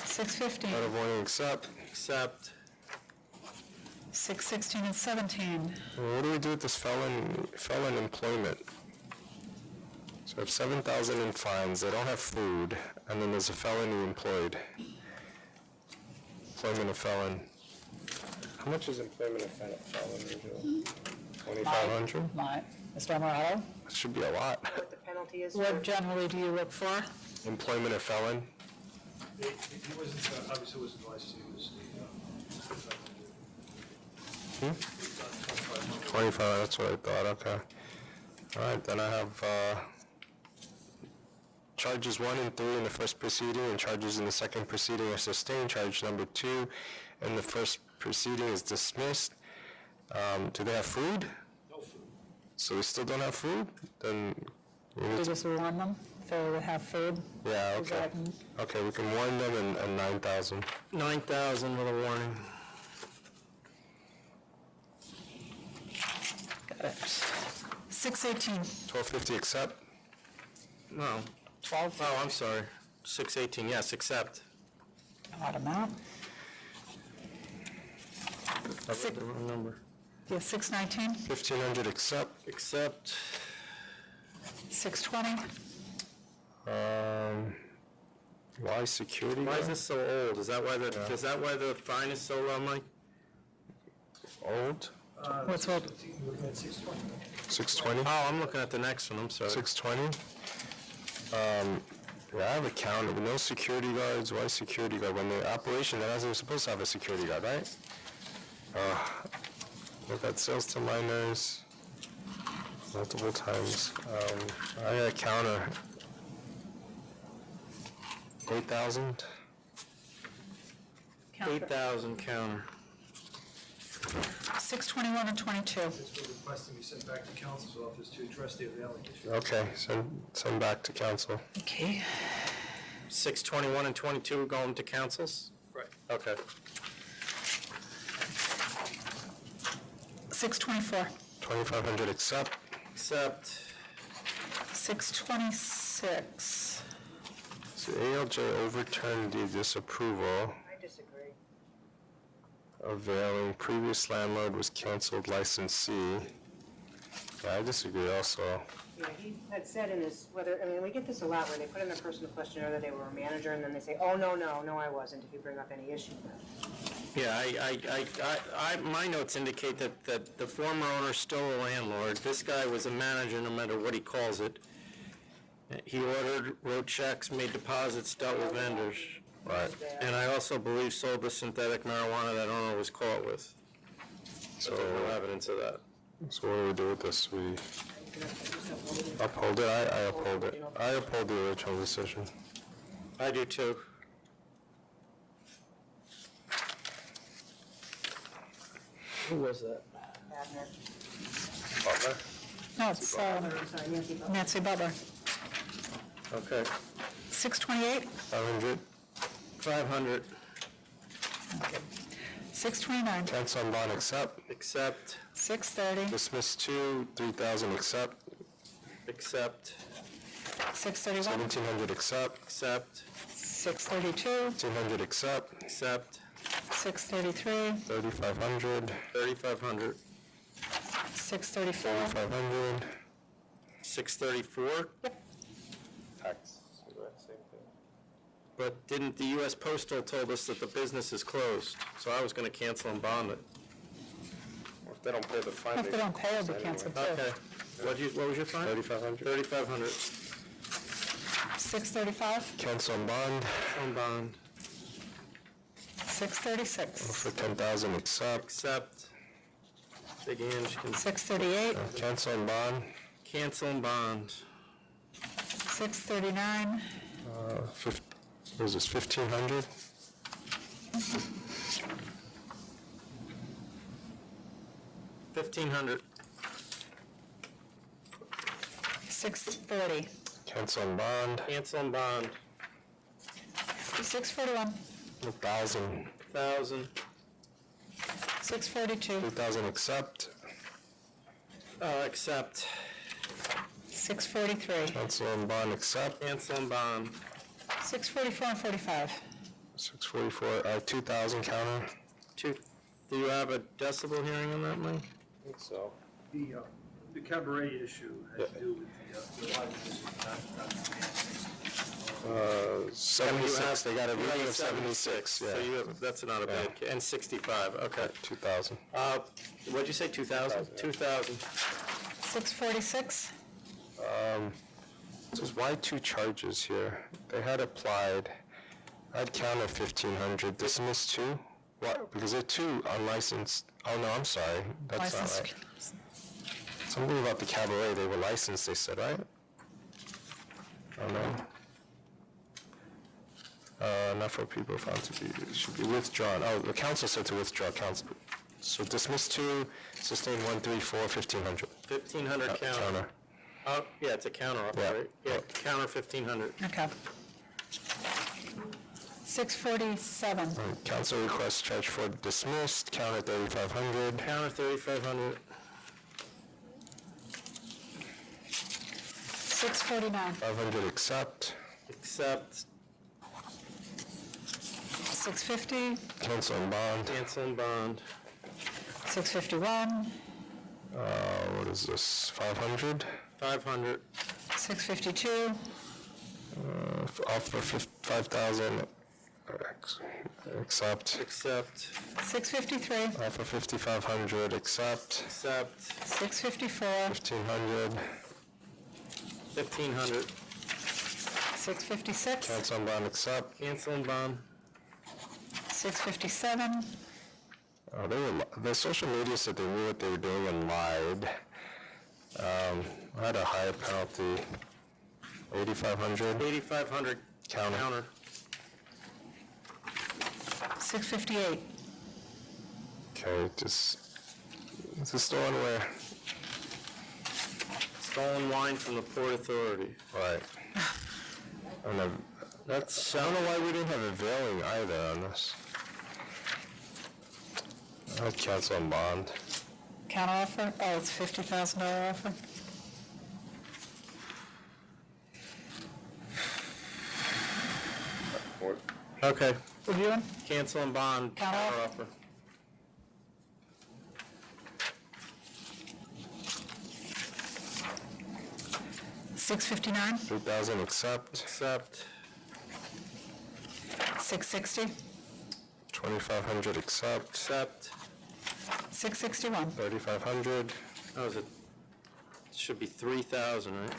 615, Out of warning, accept. Accept. 616 and 17. Well, what do we do with this felon employment? So So if 7,000 in fines, they don't have food, and then there's a felony employed. Employment of felon. How much is employment of felon usually? 2,500? Mr. Morello? That should be a lot. What the penalty is What generally do you look for? Employment of felon? He wasn't, obviously wasn't licensed, he was the, 25, that's what I thought, okay. All right, then I have charges 1 and 3 in the first proceeding, and charges in the second proceeding are sustained. Charge number 2 in the first proceeding is dismissed. Do they have food? no food. So we still don't have food? Then we We need to, just warn them if they would have food? yeah, Is okay. that- Okay, we can warn them and 9,000. 9,000 with a warning. Got it. 618. 1250 accept? No. 12? Oh, I'm sorry. 618, yes, accept. Odd amount. I read the wrong number. Yeah, 619. 1,500 accept? Accept. 620. Why security? Why is guard? this so old? Is that why the fine is so low, Mike? Old? What's old? You're looking at 620. 620? Oh, I'm looking at the next one, I'm sorry. 620? Yeah, I have a counter, but no security guards. Why security guard? When the operation, that isn't supposed to have a security guard, right? Look at sales to minors multiple times. I got a counter. 8,000? 8,000 counter. 621 and 22. This was requesting be sent back to council's office to address the availing issue. Okay, send back to council. Okay. 621 and 22 are going to councils? Right. Okay. 624. 2,500 accept? Accept. 626. So ALJ overturned the disapproval. I disagree. Availing, previous landlord was canceled, licensee. Yeah, I disagree also. Yeah, he had said in his, we get this a lot where they put in their personal questionnaire that they were a manager, and then they say, oh, no, I wasn't, if you bring up any issue. Yeah, my notes indicate that the former owner's still a landlord. This guy was a manager no matter what he calls it. He ordered, wrote checks, made deposits, dealt with vendors. Right. And I also believe sold the synthetic marijuana that owner was caught with. So, But there's no evidence of that. So what do we do with this? We uphold it? I uphold it. I uphold the original decision. I do too. Who was that? Butler? No, it's Nancy Butler. Okay. 628. 500? 500. 629. Cancel on bond accept? Accept. 630. Dismiss 2, 3,000 accept? Accept. 631. 1,700 accept? Accept. 632. 1,500 accept? Accept. 633. 3,500? 3,500. 634. 3,500? 634. Yep. Tax. But didn't the U.S. Postal told us that the business is closed? So I was going to cancel and bond it. Or if they don't pay the fine, If they don't pay, it'll be canceled too. Okay. What was your fine? 3,500? 3,500. 635. Cancel on bond? On bond. 636. For 10,000 accept? Accept. Big Ange can 638. Cancel on bond? cancel and bond. 639. What is this, 1,500? $1,500. 640. Cancel and bond? Cancel and bond. 641. 1,000. 1,000. 642. 3,000 accept? Accept. 643. Cancel and bond accept? Cancel and bond. 644 and 45. 644, 2,000 counter? Do you have a decibel hearing on that, Mike? I think so. The The cabaret issue has to do with the license, not the 76, they got a reading of 76, So yeah. you have, that's not a bad, and 65, okay. 2,000. What'd you say, 2,000? 2,000. 646? Says why two charges here? They had applied, I'd count at 1,500, dismissed two? What, because they're two unlicensed, oh no, I'm sorry, that's not Licensed. right. Something about the cabaret, they were licensed, they said, right? Oh no. Not for people found to be, should be withdrawn. Oh, the council said to withdraw, council. So dismiss two, sustain 1, 3, 4, 1,500. 1,500 counter. Counter. Oh, yeah, it's a counter offer, Yeah. right? Yeah, counter 1,500. Okay. 647. Council requests charge for dismissed, counter 3,500. Counter 3,500. 649. 500 accept. Accept. 650. Cancel and bond. Cancel and bond. 651. What is this, 500? 500. 652. Offer 5,000, accept. Accept. 653. Offer 5,500, accept. Accept. 654. 1,500, 1,500. 656. cancel and bond, accept. Cancel and bond. 657. Oh, the social media said they knew what they were doing and lied. I had a higher penalty, 8,500. 8,500. Counter. 658. Okay, just, is this the one where, Stolen wine from the Port Authority. right. I don't know, I don't know why we didn't have a veiling either on this. I'd cancel and bond. Counter offer? Oh, it's $50,000 offer? Okay. What are you doing? Cancel and bond. Counter offer. $659. 3,000 accept. Accept. 660. 2,500 accept. Accept. 661. 3,500. That was it. Should be 3,000, right?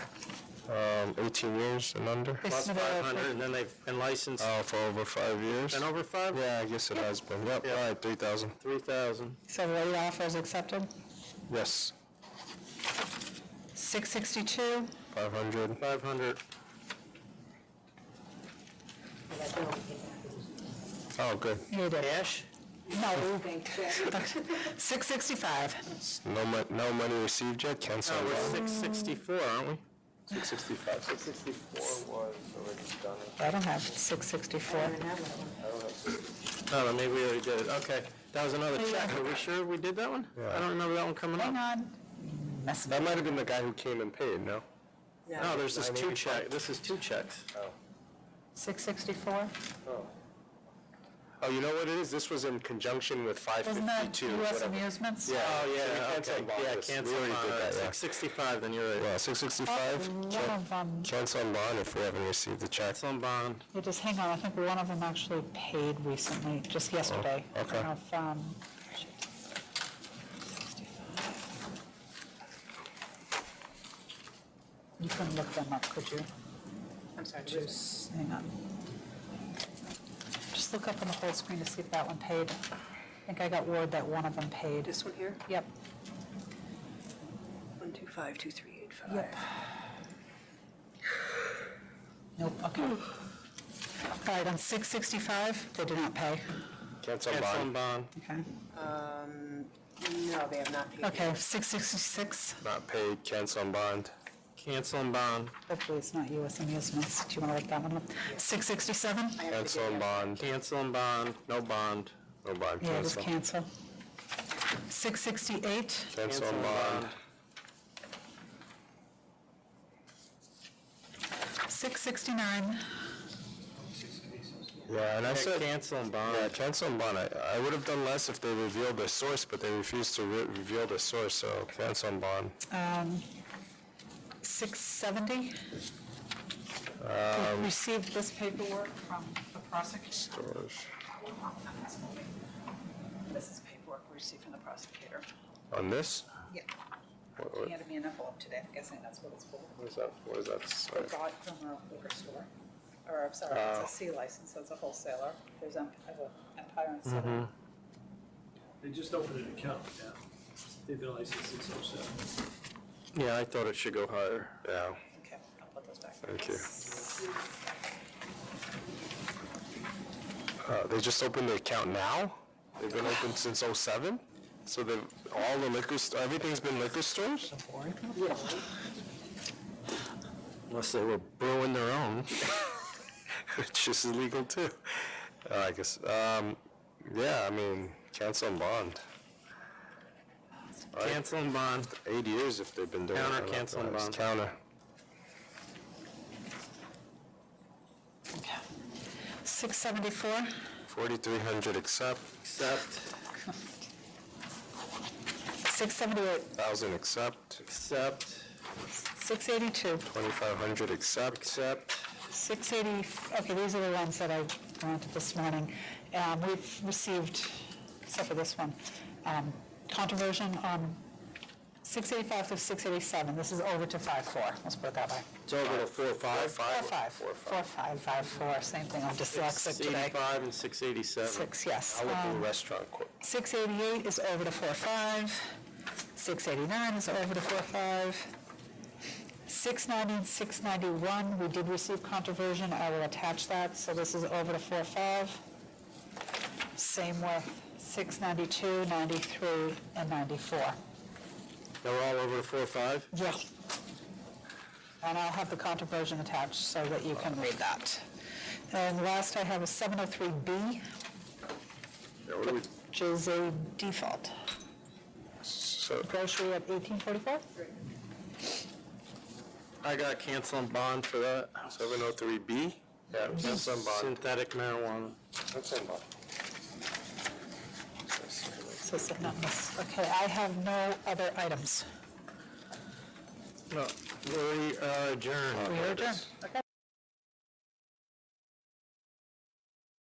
18 years and under. Plus 500, and then they've been licensed. Oh, for over 5 years? Been over 5? Yeah, I guess it has been. Yep, all right, 3,000. 3,000. So late offer is accepted. Yes. 662. 500. 500. Oh, good. You did. Cash? No. 665. No money received yet, cancel Oh, and we're bond. 664, aren't we? 665. 664 was already done. I don't have 664. Oh, no, maybe we already did it. Okay. That was another check. Are we sure we did that one? Yeah. I don't remember that one coming Hang up. on. Messing That might have been the guy who came and paid, no? No, there's this two check. This is two checks. 664. Oh, you know what it is? This was in conjunction with Wasn't that 552. U.S. whatever. Amusements? Yeah. Oh, So we yeah, cancel okay. and bond Yeah, this. cancel We already and did bond. that, yeah. 665, then you're right. Yeah, 665. One of them, Cancel and bond if we haven't received the check. Cancel and bond. yeah, just hang on, I think one of them actually paid recently, just yesterday. Oh, okay. I don't know if, you couldn't look them up, could you? I'm sorry. Just, hang on. Just look up on the whole screen to see if that one paid. I think I got word that one of them paid. This one here? Yep. 1252385. Yep. Nope, okay. All right, on 665, they did not pay. Cancel and Cancel and bond. bond. Okay. No, they have not paid. Okay, 666. Not paid, cancel and bond. Cancel and bond. Hopefully it's not U.S. Amusements. Do you want to look that one up? 667? Cancel and bond. Cancel and bond. No bond. No bond, Yeah, just cancel. cancel. 668? Cancel and bond. 669? Yeah, and I said... cancel and bond. Yeah, cancel and bond. I would have done less if they revealed their source, but they refused to reveal their source, so cancel and bond. 670. We received this paperwork from the prosecutor. This is paperwork we received from the prosecutor. On this? Yeah. What- He handed me an envelope today, I'm guessing that's what it's for. What is that? What is that? We got from a liquor store, or I'm sorry, it's a C license, so it's a wholesaler. There's Empire and Center. They just opened an account, yeah. They've been licensed since '07. Yeah, I thought it should go higher. Yeah. Okay, I'll put those back. Thank you. They just opened the account now? They've been open since '07? So they've, all the everything's been liquor stores? Unless they were brewing their own. Which is illegal too. I guess, yeah, I mean, cancel and bond. Cancel and bond. 8 years if they've been doing it. Counter, cancel and bond. Counter. 674. 4,300 accept. Accept. 678. 1,000 accept. Accept. 682. 2,500 accept. Accept. 680, okay, these are the ones that I granted this morning. We've received, except for this one, controversion on 685 to 687. This is over to 5-4, let's put it that way. It's over to 4-5. 4-5. 4-5, same thing, I'm dyslexic today. 685 and 687. 6, yes. I'll look at the restaurant court. 688 is over to 4-5. 689 is over to 4-5. 690 and 691, we did receive controversion. I will attach that. So this is over to 4-5. Same with 692, 93, and 94. They were all over to 4-5? Yeah. And I'll have the controversion attached so that you can read that. And last I have a 703B, which is a default. So, Grocery at 1844? I got cancel and bond for that. 703B? Yeah, cancel and bond. Synthetic marijuana. Cancel and bond. So, okay, I have no other items. No, we are adjourned. We are adjourned. Okay.